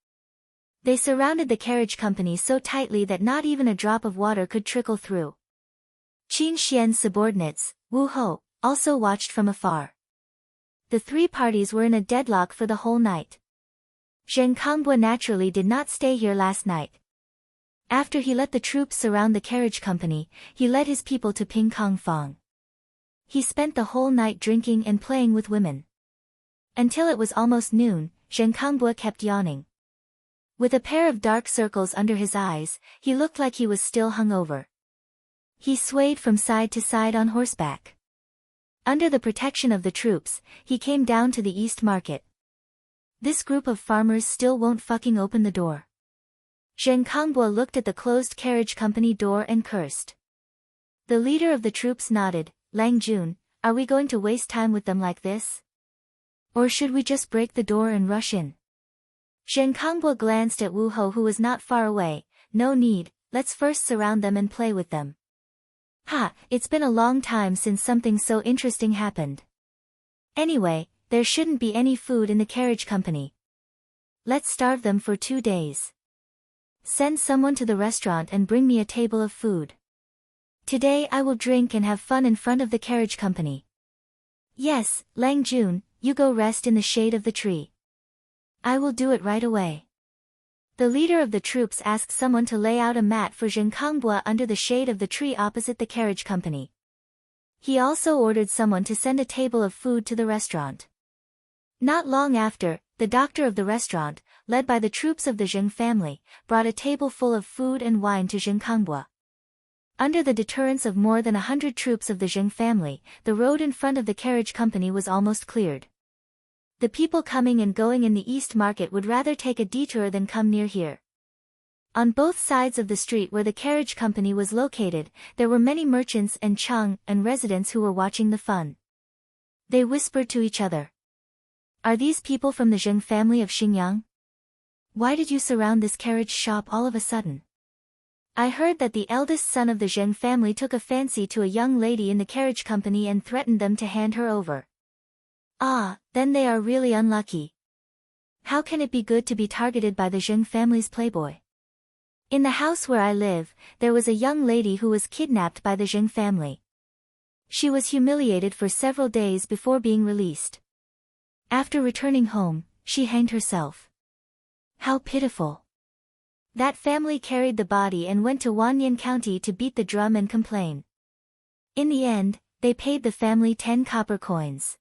They surrounded the carriage company so tightly that not even a drop of water could trickle through. Qin Xian's subordinates, Wu Ho, also watched from afar. The three parties were in a deadlock for the whole night. Zheng Kongbua naturally did not stay here last night. After he let the troops surround the carriage company, he led his people to Pingkongfang. He spent the whole night drinking and playing with women. Until it was almost noon, Zheng Kongbua kept yawning. With a pair of dark circles under his eyes, he looked like he was still hungover. He swayed from side to side on horseback. Under the protection of the troops, he came down to the East Market. This group of farmers still won't fucking open the door. Zheng Kongbua looked at the closed carriage company door and cursed. The leader of the troops nodded, Lang Jun, are we going to waste time with them like this? Or should we just break the door and rush in? Zheng Kongbua glanced at Wu Ho who was not far away, no need, let's first surround them and play with them. Ha, it's been a long time since something so interesting happened. Anyway, there shouldn't be any food in the carriage company. Let's starve them for 2 days. Send someone to the restaurant and bring me a table of food. Today I will drink and have fun in front of the carriage company. Yes, Lang Jun, you go rest in the shade of the tree. I will do it right away. The leader of the troops asked someone to lay out a mat for Zheng Kongbua under the shade of the tree opposite the carriage company. He also ordered someone to send a table of food to the restaurant. Not long after, the doctor of the restaurant, led by the troops of the Zheng family, brought a table full of food and wine to Zheng Kongbua. Under the deterrence of more than 100 troops of the Zheng family, the road in front of the carriage company was almost cleared. The people coming and going in the East Market would rather take a detour than come near here. On both sides of the street where the carriage company was located, there were many merchants and Chang and residents who were watching the fun. They whispered to each other. Are these people from the Zheng family of Xingyang? Why did you surround this carriage shop all of a sudden? I heard that the eldest son of the Zheng family took a fancy to a young lady in the carriage company and threatened them to hand her over. Ah, then they are really unlucky. How can it be good to be targeted by the Zheng family's playboy? In the house where I live, there was a young lady who was kidnapped by the Zheng family. She was humiliated for several days before being released. After returning home, she hanged herself. How pitiful. That family carried the body and went to Wanyan County to beat the drum and complain. In the end, they paid the family 10 copper coins.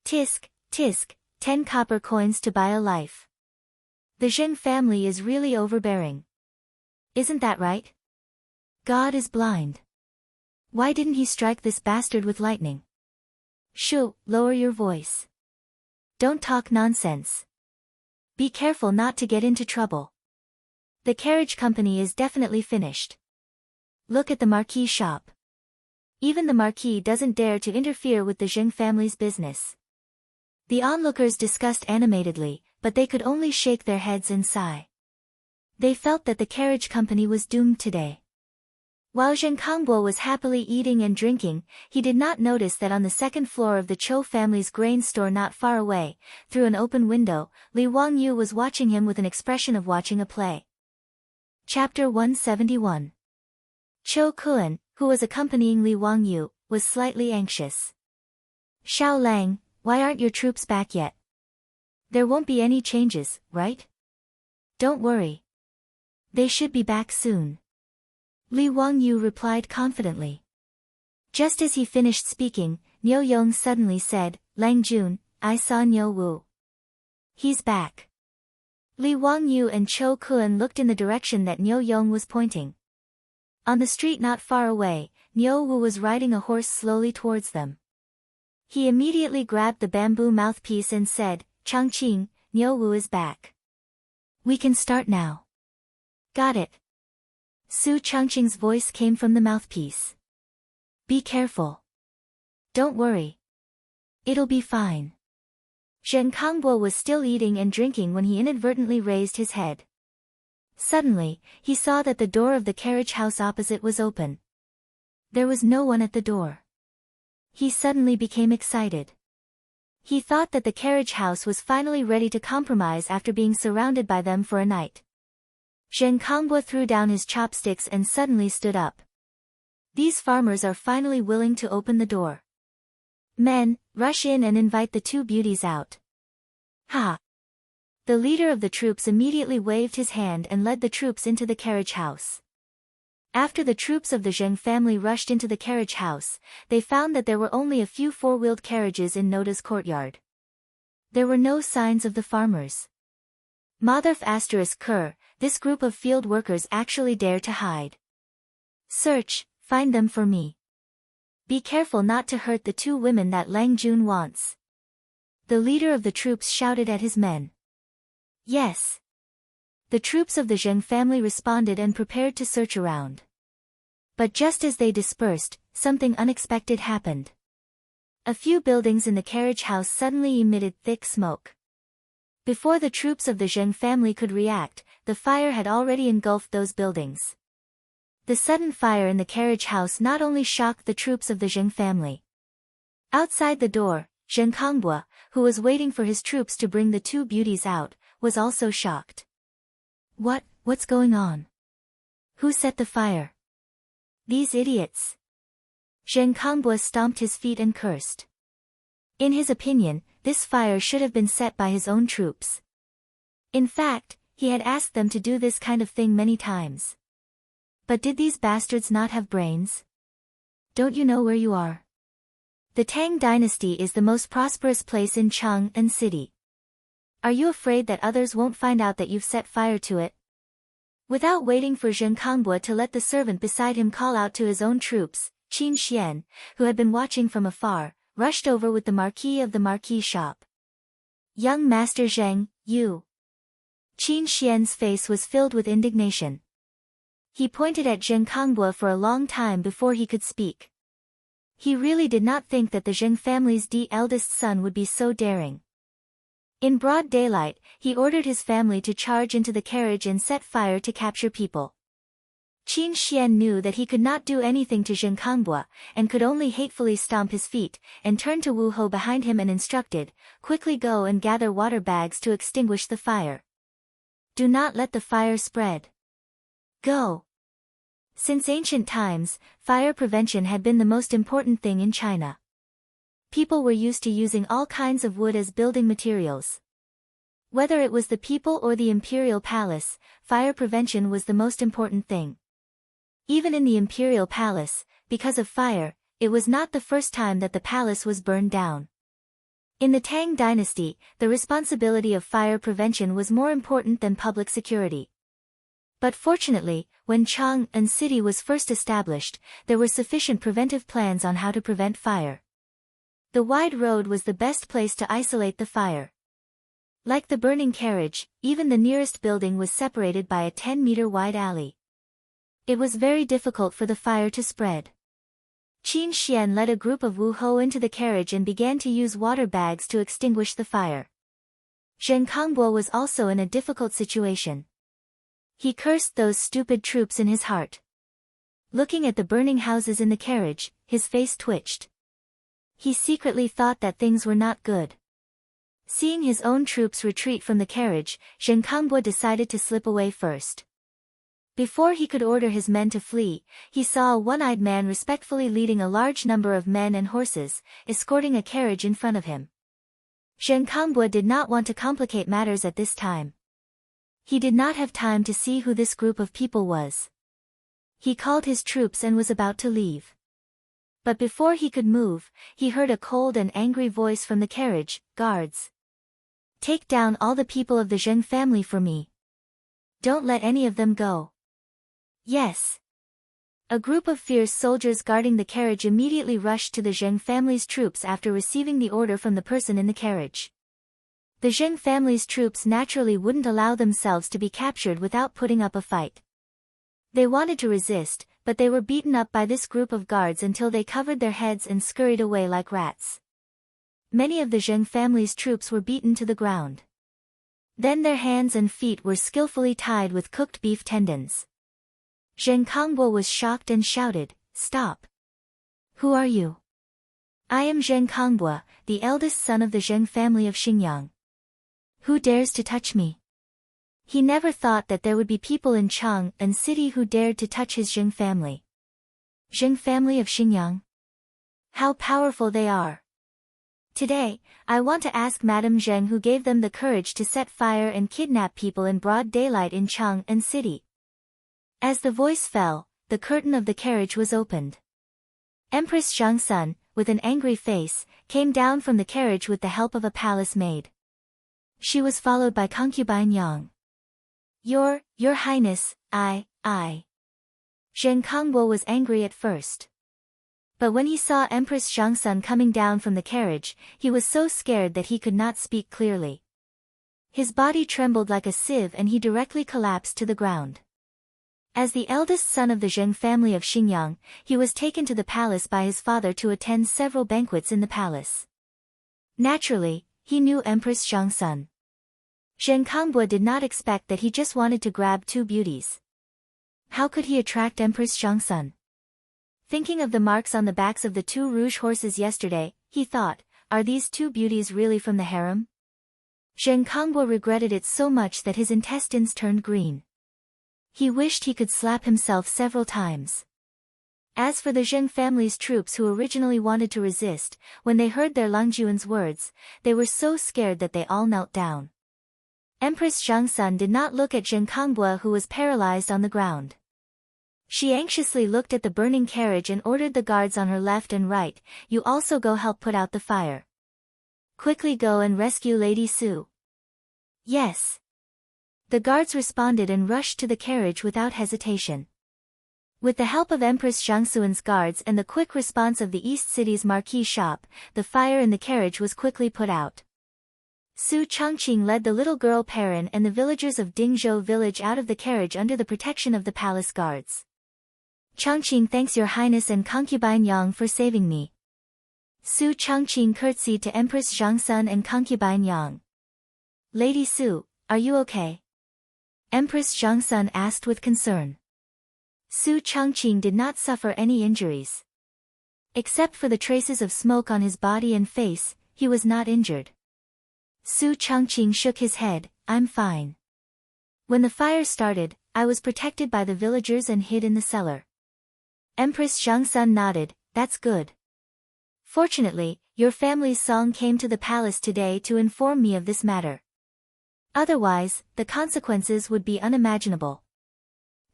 Tisk, tisk, 10 copper coins to buy a life. The Zheng family is really overbearing. Isn't that right? God is blind. Why didn't he strike this bastard with lightning? Shoo, lower your voice. Don't talk nonsense. Be careful not to get into trouble. The carriage company is definitely finished. Look at the marquee shop. Even the marquis doesn't dare to interfere with the Zheng family's business. The onlookers discussed animatedly, but they could only shake their heads and sigh. They felt that the carriage company was doomed today. While Zheng Kangbo was happily eating and drinking, he did not notice that on the second floor of the Cho family's grain store not far away, through an open window, Li Wangyu was watching him with an expression of watching a play. Chapter 171. Cho Kuan, who was accompanying Li Wangyu, was slightly anxious. Xiao Lang, why aren't your troops back yet? There won't be any changes, right? Don't worry. They should be back soon. Li Wangyu replied confidently. Just as he finished speaking, Niu Yong suddenly said, Lang Jun, I saw Niu Wu. He's back. Li Wangyu and Cho Kuan looked in the direction that Niu Yong was pointing. On the street not far away, Niu Wu was riding a horse slowly towards them. He immediately grabbed the bamboo mouthpiece and said, Changqing, Niu Wu is back. We can start now. Got it. Su Changqing's voice came from the mouthpiece. Be careful. Don't worry. It'll be fine. Zheng Kangbo was still eating and drinking when he inadvertently raised his head. Suddenly, he saw that the door of the carriage house opposite was open. There was no one at the door. He suddenly became excited. He thought that the carriage house was finally ready to compromise after being surrounded by them for a night. Zheng Kangbo threw down his chopsticks and suddenly stood up. These farmers are finally willing to open the door. Men, rush in and invite the two beauties out. Ha! The leader of the troops immediately waved his hand and led the troops into the carriage house. After the troops of the Zheng family rushed into the carriage house, they found that there were only a few four-wheeled carriages in Noda's courtyard. There were no signs of the farmers. Motherf *Ker, this group of field workers actually dare to hide. Search, find them for me. Be careful not to hurt the two women that Lang Jun wants. The leader of the troops shouted at his men. Yes. The troops of the Zheng family responded and prepared to search around. But just as they dispersed, something unexpected happened. A few buildings in the carriage house suddenly emitted thick smoke. Before the troops of the Zheng family could react, the fire had already engulfed those buildings. The sudden fire in the carriage house not only shocked the troops of the Zheng family. Outside the door, Zheng Kangbo, who was waiting for his troops to bring the two beauties out, was also shocked. What's going on? Who set the fire? These idiots. Zheng Kangbo stomped his feet and cursed. In his opinion, this fire should have been set by his own troops. In fact, he had asked them to do this kind of thing many times. But did these bastards not have brains? Don't you know where you are? The Tang dynasty is the most prosperous place in Chang'an City. Are you afraid that others won't find out that you've set fire to it? Without waiting for Zheng Kangbo to let the servant beside him call out to his own troops, Qin Xian, who had been watching from afar, rushed over with the marquis of the marquee shop. Young Master Zheng, you. Qin Xian's face was filled with indignation. He pointed at Zheng Kangbo for a long time before he could speak. He really did not think that the Zheng family's eldest son would be so daring. In broad daylight, he ordered his family to charge into the carriage and set fire to capture people. Qin Xian knew that he could not do anything to Zheng Kangbua, and could only hatefully stomp his feet, and turned to Wu Hou behind him and instructed, "Quickly go and gather water bags to extinguish the fire. Do not let the fire spread. Go." Since ancient times, fire prevention had been the most important thing in China. People were used to using all kinds of wood as building materials. Whether it was the people or the imperial palace, fire prevention was the most important thing. Even in the imperial palace, because of fire, it was not the first time that the palace was burned down. In the Tang dynasty, the responsibility of fire prevention was more important than public security. But fortunately, when Chang'an City was first established, there were sufficient preventive plans on how to prevent fire. The wide road was the best place to isolate the fire. Like the burning carriage, even the nearest building was separated by a 10-meter wide alley. It was very difficult for the fire to spread. Qin Xian led a group of Wu Hou into the carriage and began to use water bags to extinguish the fire. Zheng Kangbua was also in a difficult situation. He cursed those stupid troops in his heart. Looking at the burning houses in the carriage, his face twitched. He secretly thought that things were not good. Seeing his own troops retreat from the carriage, Zheng Kangbua decided to slip away first. Before he could order his men to flee, he saw a one-eyed man respectfully leading a large number of men and horses, escorting a carriage in front of him. Zheng Kangbua did not want to complicate matters at this time. He did not have time to see who this group of people was. He called his troops and was about to leave. But before he could move, he heard a cold and angry voice from the carriage, "Guards! Take down all the people of the Zheng family for me. Don't let any of them go." "Yes." A group of fierce soldiers guarding the carriage immediately rushed to the Zheng family's troops after receiving the order from the person in the carriage. The Zheng family's troops naturally wouldn't allow themselves to be captured without putting up a fight. They wanted to resist, but they were beaten up by this group of guards until they covered their heads and scurried away like rats. Many of the Zheng family's troops were beaten to the ground. Then their hands and feet were skillfully tied with cooked beef tendons. Zheng Kangbua was shocked and shouted, "Stop! Who are you?" "I am Zheng Kangbua, the eldest son of the Zheng family of Xingyang. Who dares to touch me?" He never thought that there would be people in Chang'an City who dared to touch his Zheng family. Zheng family of Xingyang? How powerful they are! Today, I want to ask Madame Zheng who gave them the courage to set fire and kidnap people in broad daylight in Chang'an City. As the voice fell, the curtain of the carriage was opened. Empress Zhangsun, with an angry face, came down from the carriage with the help of a palace maid. She was followed by concubine Yang. Your Highness, I. Zheng Kangbua was angry at first. But when he saw Empress Zhangsun coming down from the carriage, he was so scared that he could not speak clearly. His body trembled like a sieve and he directly collapsed to the ground. As the eldest son of the Zheng family of Xingyang, he was taken to the palace by his father to attend several banquets in the palace. Naturally, he knew Empress Zhangsun. Zheng Kangbua did not expect that he just wanted to grab two beauties. How could he attract Empress Zhangsun? Thinking of the marks on the backs of the two rouge horses yesterday, he thought, are these two beauties really from the harem? Zheng Kangbua regretted it so much that his intestines turned green. He wished he could slap himself several times. As for the Zheng family's troops who originally wanted to resist, when they heard their Langjuan's words, they were so scared that they all knelt down. Empress Zhangsun did not look at Zheng Kangbua who was paralyzed on the ground. She anxiously looked at the burning carriage and ordered the guards on her left and right, "You also go help put out the fire. Quickly go and rescue Lady Su." "Yes." The guards responded and rushed to the carriage without hesitation. With the help of Empress Zhangsun's guards and the quick response of the East City's marquee shop, the fire in the carriage was quickly put out. Su Chongqing led the little girl Perrin and the villagers of Dingzhou village out of the carriage under the protection of the palace guards. "Chongqing thanks your highness and concubine Yang for saving me." Su Chongqing curtsied to Empress Zhangsun and concubine Yang. Lady Su, are you okay? Empress Zhangsun asked with concern. Su Changqing did not suffer any injuries. Except for the traces of smoke on his body and face, he was not injured. Su Changqing shook his head, I'm fine. When the fire started, I was protected by the villagers and hid in the cellar. Empress Zhangsun nodded, that's good. Fortunately, your family's song came to the palace today to inform me of this matter. Otherwise, the consequences would be unimaginable.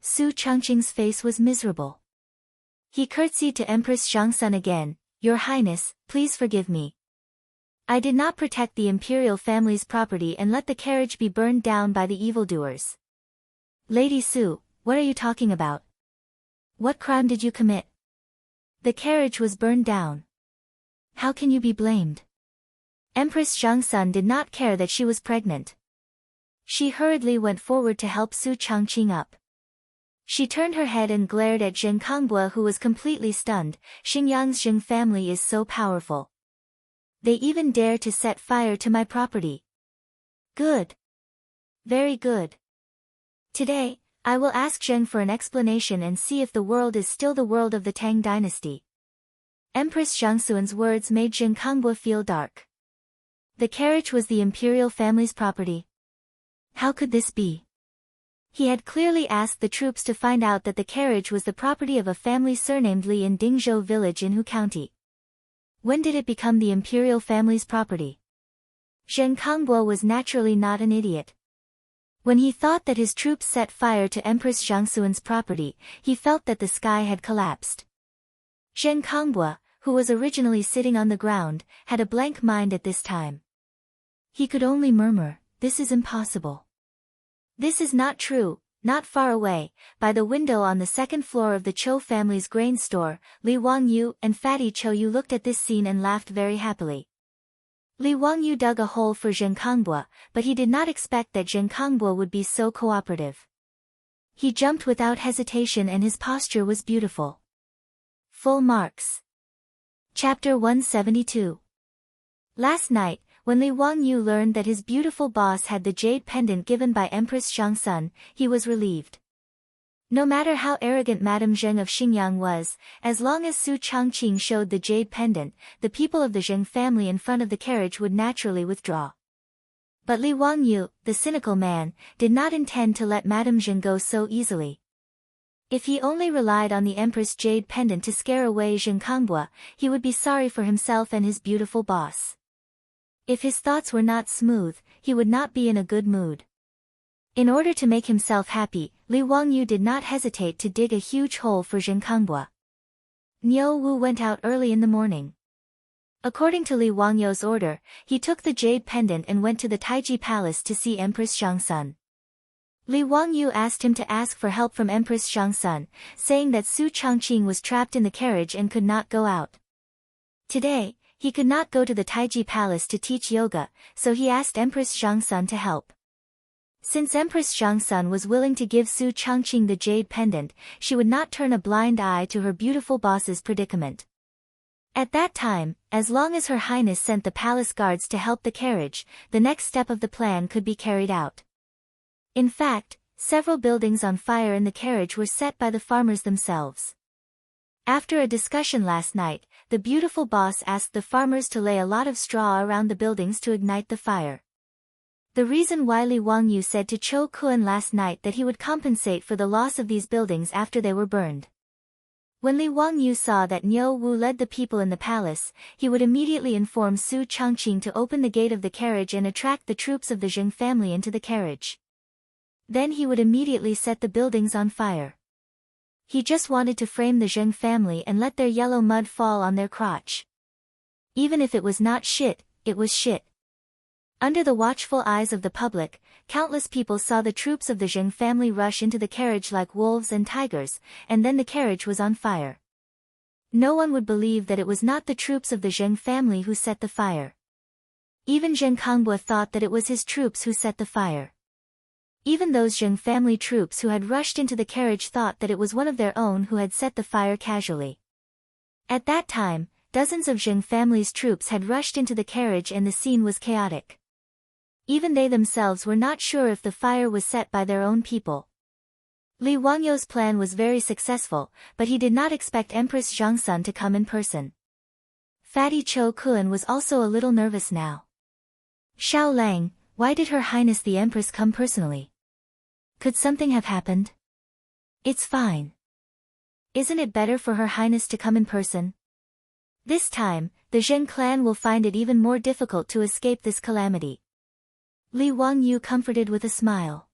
Su Changqing's face was miserable. He curtsied to Empress Zhangsun again, Your Highness, please forgive me. I did not protect the imperial family's property and let the carriage be burned down by the evildoers. Lady Su, what are you talking about? What crime did you commit? The carriage was burned down. How can you be blamed? Empress Zhangsun did not care that she was pregnant. She hurriedly went forward to help Su Changqing up. She turned her head and glared at Zheng Kongbua, who was completely stunned. Xingyang's Zheng family is so powerful. They even dare to set fire to my property. Good. Very good. Today, I will ask Zheng for an explanation and see if the world is still the world of the Tang dynasty. Empress Zhangsun's words made Zheng Kongbua feel dark. The carriage was the imperial family's property. How could this be? He had clearly asked the troops to find out that the carriage was the property of a family surnamed Li in Dingzhou village in Hu County. When did it become the imperial family's property? Zheng Kongbua was naturally not an idiot. When he thought that his troops set fire to Empress Zhangsun's property, he felt that the sky had collapsed. Zheng Kongbua, who was originally sitting on the ground, had a blank mind at this time. He could only murmur, this is impossible. This is not true. Not far away, by the window on the second floor of the Chou family's grain store, Li Wangyu and Fatty Chouyu looked at this scene and laughed very happily. Li Wangyu dug a hole for Zheng Kongbua, but he did not expect that Zheng Kongbua would be so cooperative. He jumped without hesitation and his posture was beautiful. Full marks. Chapter 172. Last night, when Li Wangyu learned that his beautiful boss had the jade pendant given by Empress Zhangsun, he was relieved. No matter how arrogant Madame Zheng of Xingyang was, as long as Su Changqing showed the jade pendant, the people of the Zheng family in front of the carriage would naturally withdraw. But Li Wangyu, the cynical man, did not intend to let Madame Zheng go so easily. If he only relied on the Empress jade pendant to scare away Zheng Kongbua, he would be sorry for himself and his beautiful boss. If his thoughts were not smooth, he would not be in a good mood. In order to make himself happy, Li Wangyu did not hesitate to dig a huge hole for Zheng Kongbua. Niu Wu went out early in the morning. According to Li Wangyu's order, he took the jade pendant and went to the Taiji Palace to see Empress Zhangsun. Li Wangyu asked him to ask for help from Empress Zhangsun, saying that Su Changqing was trapped in the carriage and could not go out. Today, he could not go to the Taiji Palace to teach yoga, so he asked Empress Zhangsun to help. Since Empress Zhangsun was willing to give Su Changqing the jade pendant, she would not turn a blind eye to her beautiful boss's predicament. At that time, as long as Her Highness sent the palace guards to help the carriage, the next step of the plan could be carried out. In fact, several buildings on fire in the carriage were set by the farmers themselves. After a discussion last night, the beautiful boss asked the farmers to lay a lot of straw around the buildings to ignite the fire. The reason why Li Wangyu said to Chou Kuan last night that he would compensate for the loss of these buildings after they were burned. When Li Wangyu saw that Niu Wu led the people in the palace, he would immediately inform Su Changqing to open the gate of the carriage and attract the troops of the Zheng family into the carriage. Then he would immediately set the buildings on fire. He just wanted to frame the Zheng family and let their yellow mud fall on their crotch. Even if it was not shit, it was shit. Under the watchful eyes of the public, countless people saw the troops of the Zheng family rush into the carriage like wolves and tigers, and then the carriage was on fire. No one would believe that it was not the troops of the Zheng family who set the fire. Even Zheng Kongbua thought that it was his troops who set the fire. Even those Zheng family troops who had rushed into the carriage thought that it was one of their own who had set the fire casually. At that time, dozens of Zheng family's troops had rushed into the carriage and the scene was chaotic. Even they themselves were not sure if the fire was set by their own people. Li Wangyou's plan was very successful, but he did not expect Empress Zhangsun to come in person. Fatty Cho Kun was also a little nervous now. Xiao Lang, why did Her Highness the Empress come personally? Could something have happened? It's fine. Isn't it better for Her Highness to come in person? This time, the Zheng clan will find it even more difficult to escape this calamity. Li Wangyu comforted with a smile.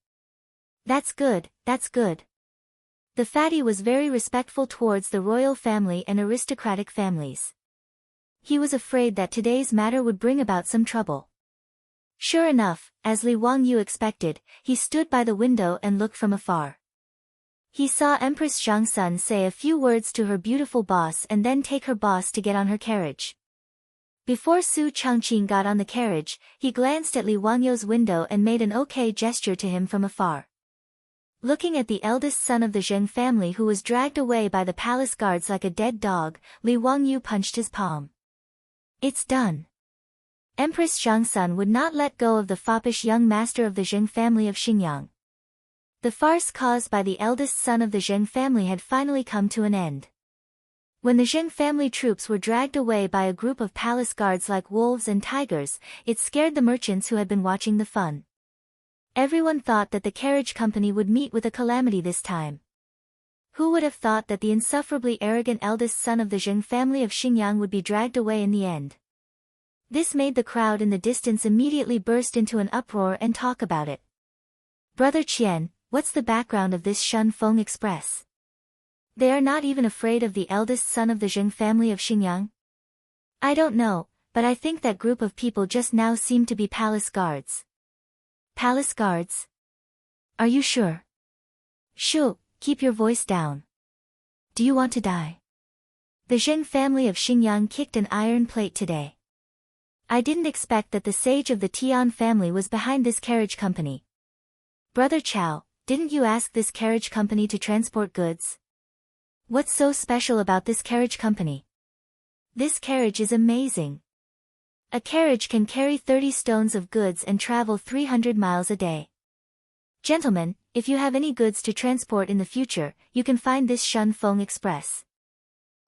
That's good, that's good. The fatty was very respectful towards the royal family and aristocratic families. He was afraid that today's matter would bring about some trouble. Sure enough, as Li Wangyu expected, he stood by the window and looked from afar. He saw Empress Zhangsun say a few words to her beautiful boss and then take her boss to get on her carriage. Before Su Changqing got on the carriage, he glanced at Li Wangyou's window and made an okay gesture to him from afar. Looking at the eldest son of the Zheng family who was dragged away by the palace guards like a dead dog, Li Wangyu punched his palm. It's done. Empress Zhangsun would not let go of the foppish young master of the Zheng family of Xingyang. The farce caused by the eldest son of the Zheng family had finally come to an end. When the Zheng family troops were dragged away by a group of palace guards like wolves and tigers, it scared the merchants who had been watching the fun. Everyone thought that the carriage company would meet with a calamity this time. Who would have thought that the insufferably arrogant eldest son of the Zheng family of Xingyang would be dragged away in the end? This made the crowd in the distance immediately burst into an uproar and talk about it. Brother Qian, what's the background of this Shun Feng Express? They are not even afraid of the eldest son of the Zheng family of Xingyang? I don't know, but I think that group of people just now seem to be palace guards. Palace guards? Are you sure? Shoo, keep your voice down. Do you want to die? The Zheng family of Xingyang kicked an iron plate today. I didn't expect that the sage of the Tian family was behind this carriage company. Brother Chao, didn't you ask this carriage company to transport goods? What's so special about this carriage company? This carriage is amazing. A carriage can carry 30 stones of goods and travel 300 miles a day. Gentlemen, if you have any goods to transport in the future, you can find this Shun Feng Express.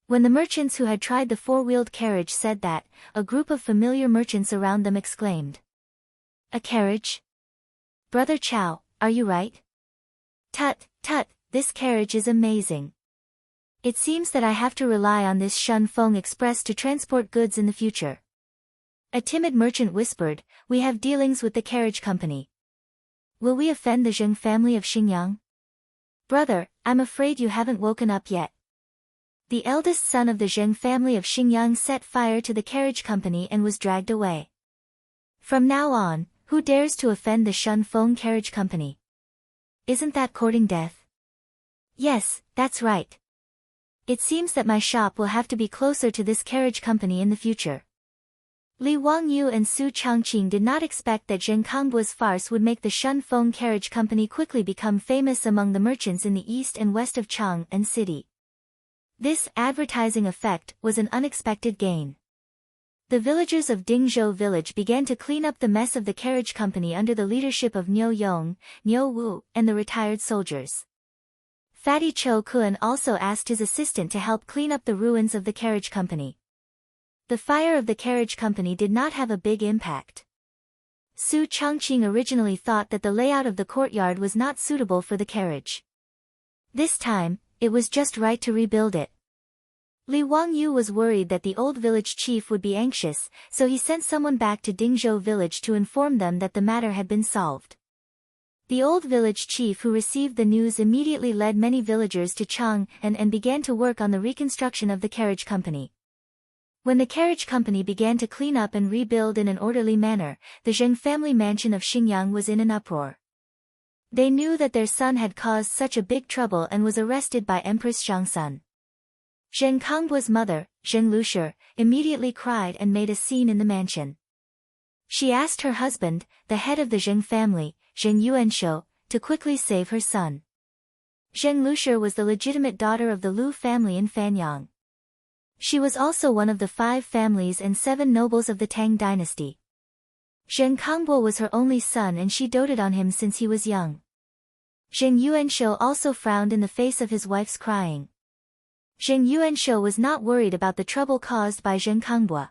When the merchants who had tried the four-wheeled carriage said that, a group of familiar merchants around them exclaimed. A carriage? Brother Chao, are you right? Tut, tut, this carriage is amazing. It seems that I have to rely on this Shun Feng Express to transport goods in the future. A timid merchant whispered, we have dealings with the carriage company. Will we offend the Zheng family of Xingyang? Brother, I'm afraid you haven't woken up yet. The eldest son of the Zheng family of Xingyang set fire to the carriage company and was dragged away. From now on, who dares to offend the Shun Feng carriage company? Isn't that courting death? Yes, that's right. It seems that my shop will have to be closer to this carriage company in the future. Li Wangyu and Su Changqing did not expect that Zheng Kangbu's farce would make the Shun Feng carriage company quickly become famous among the merchants in the east and west of Chang'an City. This advertising effect was an unexpected gain. The villagers of Dingzhou village began to clean up the mess of the carriage company under the leadership of Niu Yong, Niu Wu, and the retired soldiers. Fatty Cho Kun also asked his assistant to help clean up the ruins of the carriage company. The fire of the carriage company did not have a big impact. Su Changqing originally thought that the layout of the courtyard was not suitable for the carriage. This time, it was just right to rebuild it. Li Wangyu was worried that the old village chief would be anxious, so he sent someone back to Dingzhou village to inform them that the matter had been solved. The old village chief who received the news immediately led many villagers to Chang'an and began to work on the reconstruction of the carriage company. When the carriage company began to clean up and rebuild in an orderly manner, the Zheng family mansion of Xingyang was in an uproar. They knew that their son had caused such a big trouble and was arrested by Empress Zhangsun. Zheng Kangbu's mother, Zheng Lushi, immediately cried and made a scene in the mansion. She asked her husband, the head of the Zheng family, Zheng Yuanshou, to quickly save her son. Zheng Lushi was the legitimate daughter of the Lu family in Fanyang. She was also one of the 5 families and 7 nobles of the Tang dynasty. Zheng Kangbo was her only son and she doted on him since he was young. Zheng Yuanshou also frowned in the face of his wife's crying. Zheng Yuanshou was not worried about the trouble caused by Zheng Kangbo.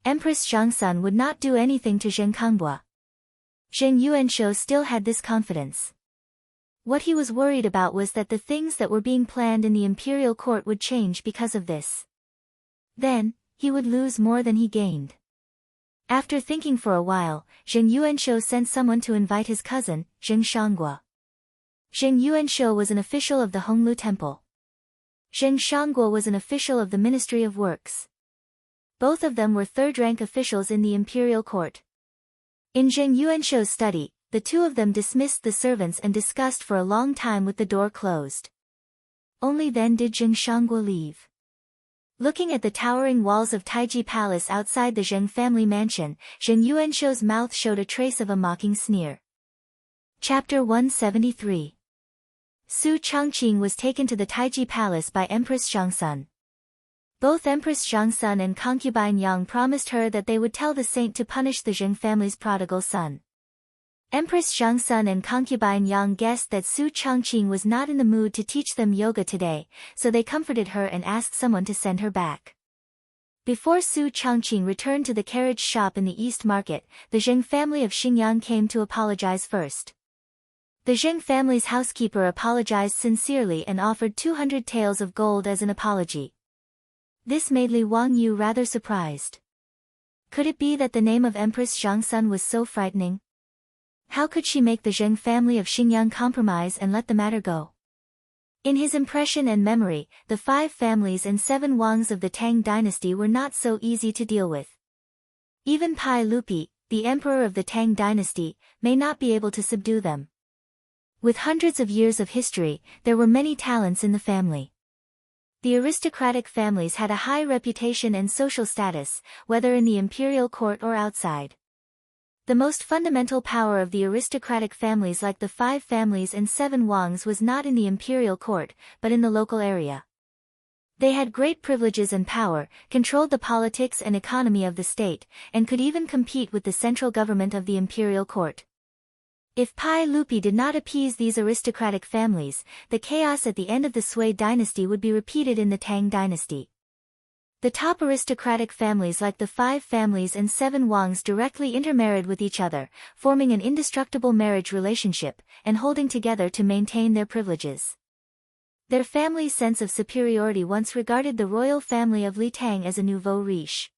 Empress Zhangsun would not do anything to Zheng Kangbo. Zheng Yuanshou still had this confidence. What he was worried about was that the things that were being planned in the imperial court would change because of this. Then, he would lose more than he gained. After thinking for a while, Zheng Yuanshou sent someone to invite his cousin, Zheng Shangguo. Zheng Yuanshou was an official of the Honglu Temple. Zheng Shangguo was an official of the Ministry of Works. Both of them were third-rank officials in the imperial court. In Zheng Yuanshou's study, the two of them dismissed the servants and discussed for a long time with the door closed. Only then did Zheng Shangguo leave. Looking at the towering walls of Taiji Palace outside the Zheng family mansion, Zheng Yuanshou's mouth showed a trace of a mocking sneer. Chapter 173. Su Changqing was taken to the Taiji Palace by Empress Zhangsun. Both Empress Zhangsun and concubine Yang promised her that they would tell the saint to punish the Zheng family's prodigal son. Empress Zhangsun and concubine Yang guessed that Su Changqing was not in the mood to teach them yoga today, so they comforted her and asked someone to send her back. Before Su Changqing returned to the carriage shop in the East Market, the Zheng family of Xingyang came to apologize first. The Zheng family's housekeeper apologized sincerely and offered 200 taels of gold as an apology. This made Li Wangyu rather surprised. Could it be that the name of Empress Zhangsun was so frightening? How could she make the Zheng family of Xingyang compromise and let the matter go? In his impression and memory, the 5 families and 7 Wangs of the Tang dynasty were not so easy to deal with. Even Pai Lupi, the emperor of the Tang dynasty, may not be able to subdue them. With hundreds of years of history, there were many talents in the family. The aristocratic families had a high reputation and social status, whether in the imperial court or outside. The most fundamental power of the aristocratic families like the 5 families and 7 Wangs was not in the imperial court, but in the local area. They had great privileges and power, controlled the politics and economy of the state, and could even compete with the central government of the imperial court. If Pai Lupi did not appease these aristocratic families, the chaos at the end of the Sui dynasty would be repeated in the Tang dynasty. The top aristocratic families like the 5 families and 7 Wangs directly intermarried with each other, forming an indestructible marriage relationship, and holding together to maintain their privileges. Their family's sense of superiority once regarded the royal family of Li Tang as a nouveau riche.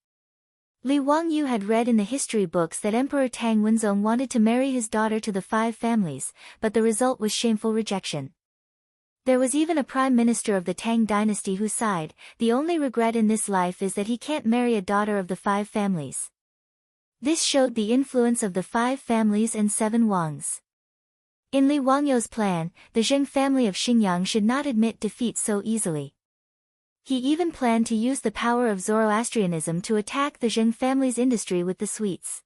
Li Wangyu had read in the history books that Emperor Tang Wenzong wanted to marry his daughter to the 5 families, but the result was shameful rejection. There was even a prime minister of the Tang dynasty who sighed, "The only regret in this life is that he can't marry a daughter of the 5 families." This showed the influence of the 5 families and 7 Wangs. In Li Wangyu's plan, the Zheng family of Xingyang should not admit defeat so easily. He even planned to use the power of Zoroastrianism to attack the Zheng family's industry with the sweets.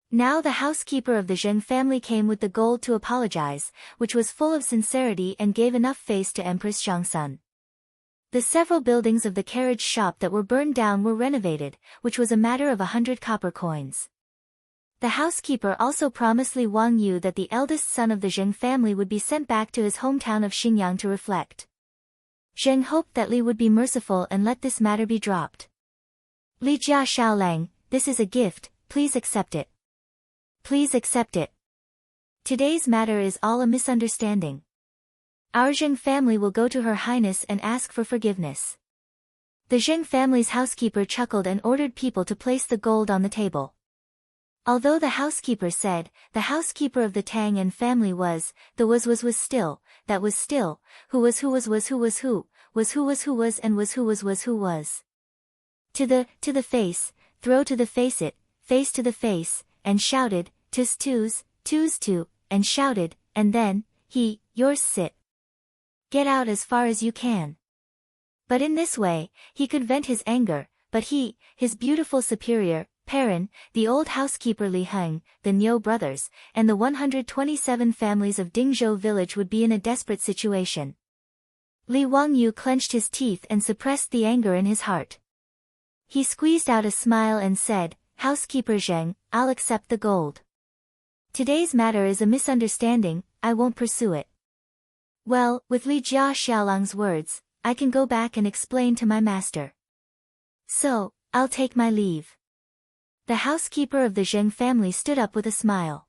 Now the housekeeper of the Zheng family came with the gold to apologize, which was full of sincerity and gave enough face to Empress Zhangsun. The several buildings of the carriage shop that were burned down were renovated, which was a matter of 100 copper coins. The housekeeper also promised Li Wangyu that the eldest son of the Zheng family would be sent back to his hometown of Xingyang to reflect. Zheng hoped that Li would be merciful and let this matter be dropped. "Li Jia Xiaolang, this is a gift, please accept it. Please accept it. Today's matter is all a misunderstanding. Our Zheng family will go to Her Highness and ask for forgiveness." The Zheng family's housekeeper chuckled and ordered people to place the gold on the table. Although the housekeeper said, the housekeeper of the Tang and family was, the was still, that was still, who was who was who was who was and was who was. To the face, throw to the face it, face to the face, and shouted, "Tus tu," and shouted, and then, yours sit. Get out as far as you can. But in this way, he could vent his anger, but his beautiful superior, Perrin, the old housekeeper Li Heng, the Niu brothers, and the 127 families of Dingzhou village would be in a desperate situation. Li Wangyu clenched his teeth and suppressed the anger in his heart. He squeezed out a smile and said, Housekeeper Zheng, I'll accept the gold. Today's matter is a misunderstanding, I won't pursue it. Well, with Li Jia Xiaolang's words, I can go back and explain to my master. So, I'll take my leave. The housekeeper of the Zheng family stood up with a smile.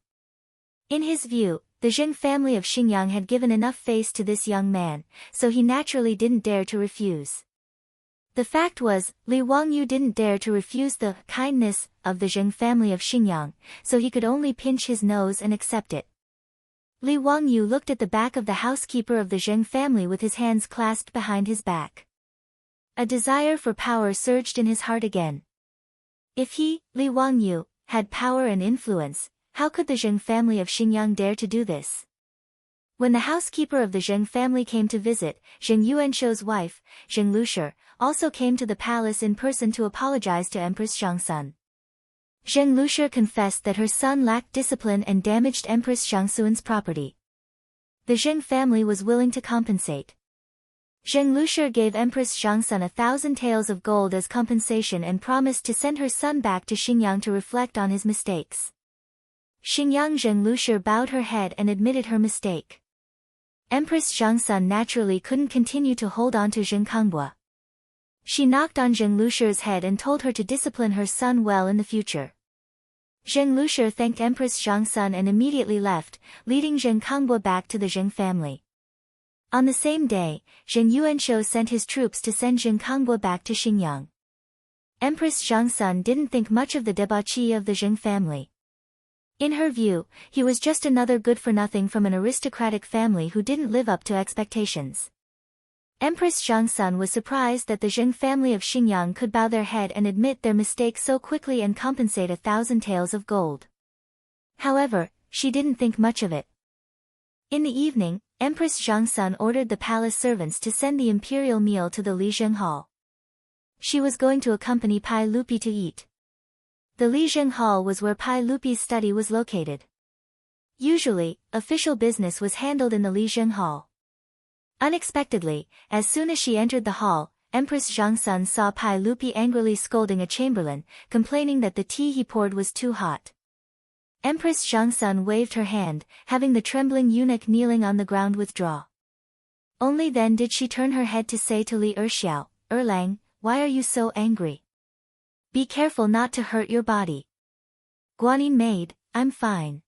In his view, the Zheng family of Xingyang had given enough face to this young man, so he naturally didn't dare to refuse. The fact was, Li Wangyu didn't dare to refuse the kindness of the Zheng family of Xingyang, so he could only pinch his nose and accept it. Li Wangyu looked at the back of the housekeeper of the Zheng family with his hands clasped behind his back. A desire for power surged in his heart again. If he, Li Wangyu, had power and influence, how could the Zheng family of Xingyang dare to do this? When the housekeeper of the Zheng family came to visit, Zheng Yuanshou's wife, Zheng Lushi, also came to the palace in person to apologize to Empress Zhangsun. Zheng Lushi confessed that her son lacked discipline and damaged Empress Zhangsun's property. The Zheng family was willing to compensate. Zheng Lushi gave Empress Zhangsun 1,000 taels of gold as compensation and promised to send her son back to Xingyang to reflect on his mistakes. Xingyang Zheng Lushi bowed her head and admitted her mistake. Empress Zhangsun naturally couldn't continue to hold on to Zheng Kangbua. She knocked on Zheng Lushi's head and told her to discipline her son well in the future. Zheng Lushi thanked Empress Zhangsun and immediately left, leading Zheng Kangbua back to the Zheng family. On the same day, Zheng Yuanshou sent his troops to send Zheng Kangbua back to Xingyang. Empress Zhangsun didn't think much of the debauchee of the Zheng family. In her view, he was just another good-for-nothing from an aristocratic family who didn't live up to expectations. Empress Zhangsun was surprised that the Zheng family of Xingyang could bow their head and admit their mistake so quickly and compensate 1,000 taels of gold. However, she didn't think much of it. In the evening, Empress Zhangsun ordered the palace servants to send the imperial meal to the Lizheng Hall. She was going to accompany Pai Lupi to eat. The Lizheng Hall was where Pai Lupi's study was located. Usually, official business was handled in the Lizheng Hall. Unexpectedly, as soon as she entered the hall, Empress Zhangsun saw Pai Lupi angrily scolding a chamberlain, complaining that the tea he poured was too hot. Empress Zhangsun waved her hand, having the trembling eunuch kneeling on the ground withdraw. Only then did she turn her head to say to Li Erxiao, "Erlang, why are you so angry? Be careful not to hurt your body." "Guanyin maid, I'm fine."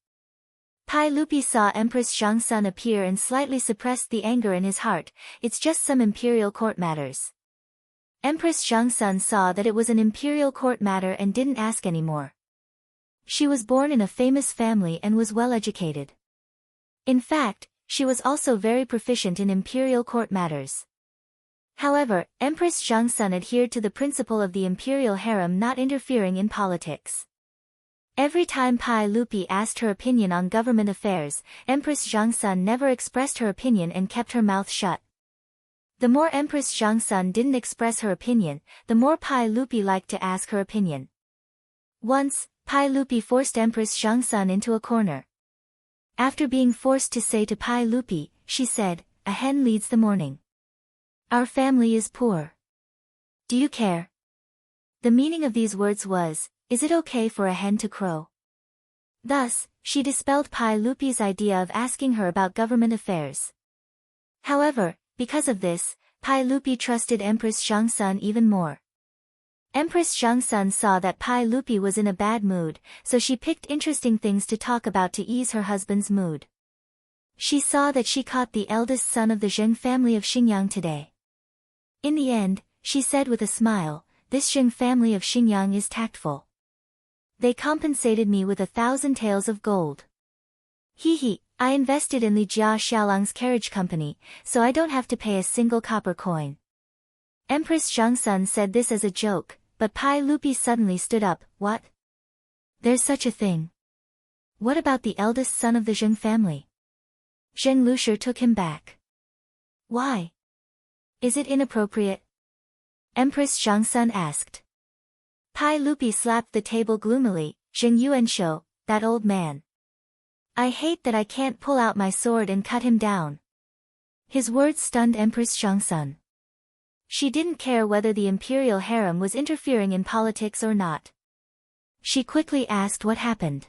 Pai Lupi saw Empress Zhangsun appear and slightly suppressed the anger in his heart. "It's just some imperial court matters." Empress Zhangsun saw that it was an imperial court matter and didn't ask any more. She was born in a famous family and was well educated. In fact, she was also very proficient in imperial court matters. However, Empress Zhangsun adhered to the principle of the imperial harem not interfering in politics. Every time Pai Lupi asked her opinion on government affairs, Empress Zhangsun never expressed her opinion and kept her mouth shut. The more Empress Zhangsun didn't express her opinion, the more Pai Lupi liked to ask her opinion. Once, Pai Lupi forced Empress Zhangsun into a corner. After being forced to say to Pai Lupi, she said, "A hen leads the morning. Our family is poor. Do you care?" The meaning of these words was, is it okay for a hen to crow? Thus, she dispelled Pai Lupi's idea of asking her about government affairs. However, because of this, Pai Lupi trusted Empress Zhangsun even more. Empress Zhangsun saw that Pai Lupi was in a bad mood, so she picked interesting things to talk about to ease her husband's mood. She saw that she caught the eldest son of the Zheng family of Xingyang today. In the end, she said with a smile, "This Zheng family of Xingyang is tactful. They compensated me with 1,000 taels of gold. He, I invested in Li Jia Xiaolang's carriage company, so I don't have to pay a single copper coin." Empress Zhangsun said this as a joke, but Pai Lupi suddenly stood up. "What? There's such a thing? What about the eldest son of the Zheng family?" Zheng Lushi took him back. "Why? Is it inappropriate?" Empress Zhangsun asked. Pai Lupi slapped the table gloomily. "Zheng Yuanshou, that old man. I hate that I can't pull out my sword and cut him down." His words stunned Empress Zhangsun. She didn't care whether the imperial harem was interfering in politics or not. She quickly asked what happened.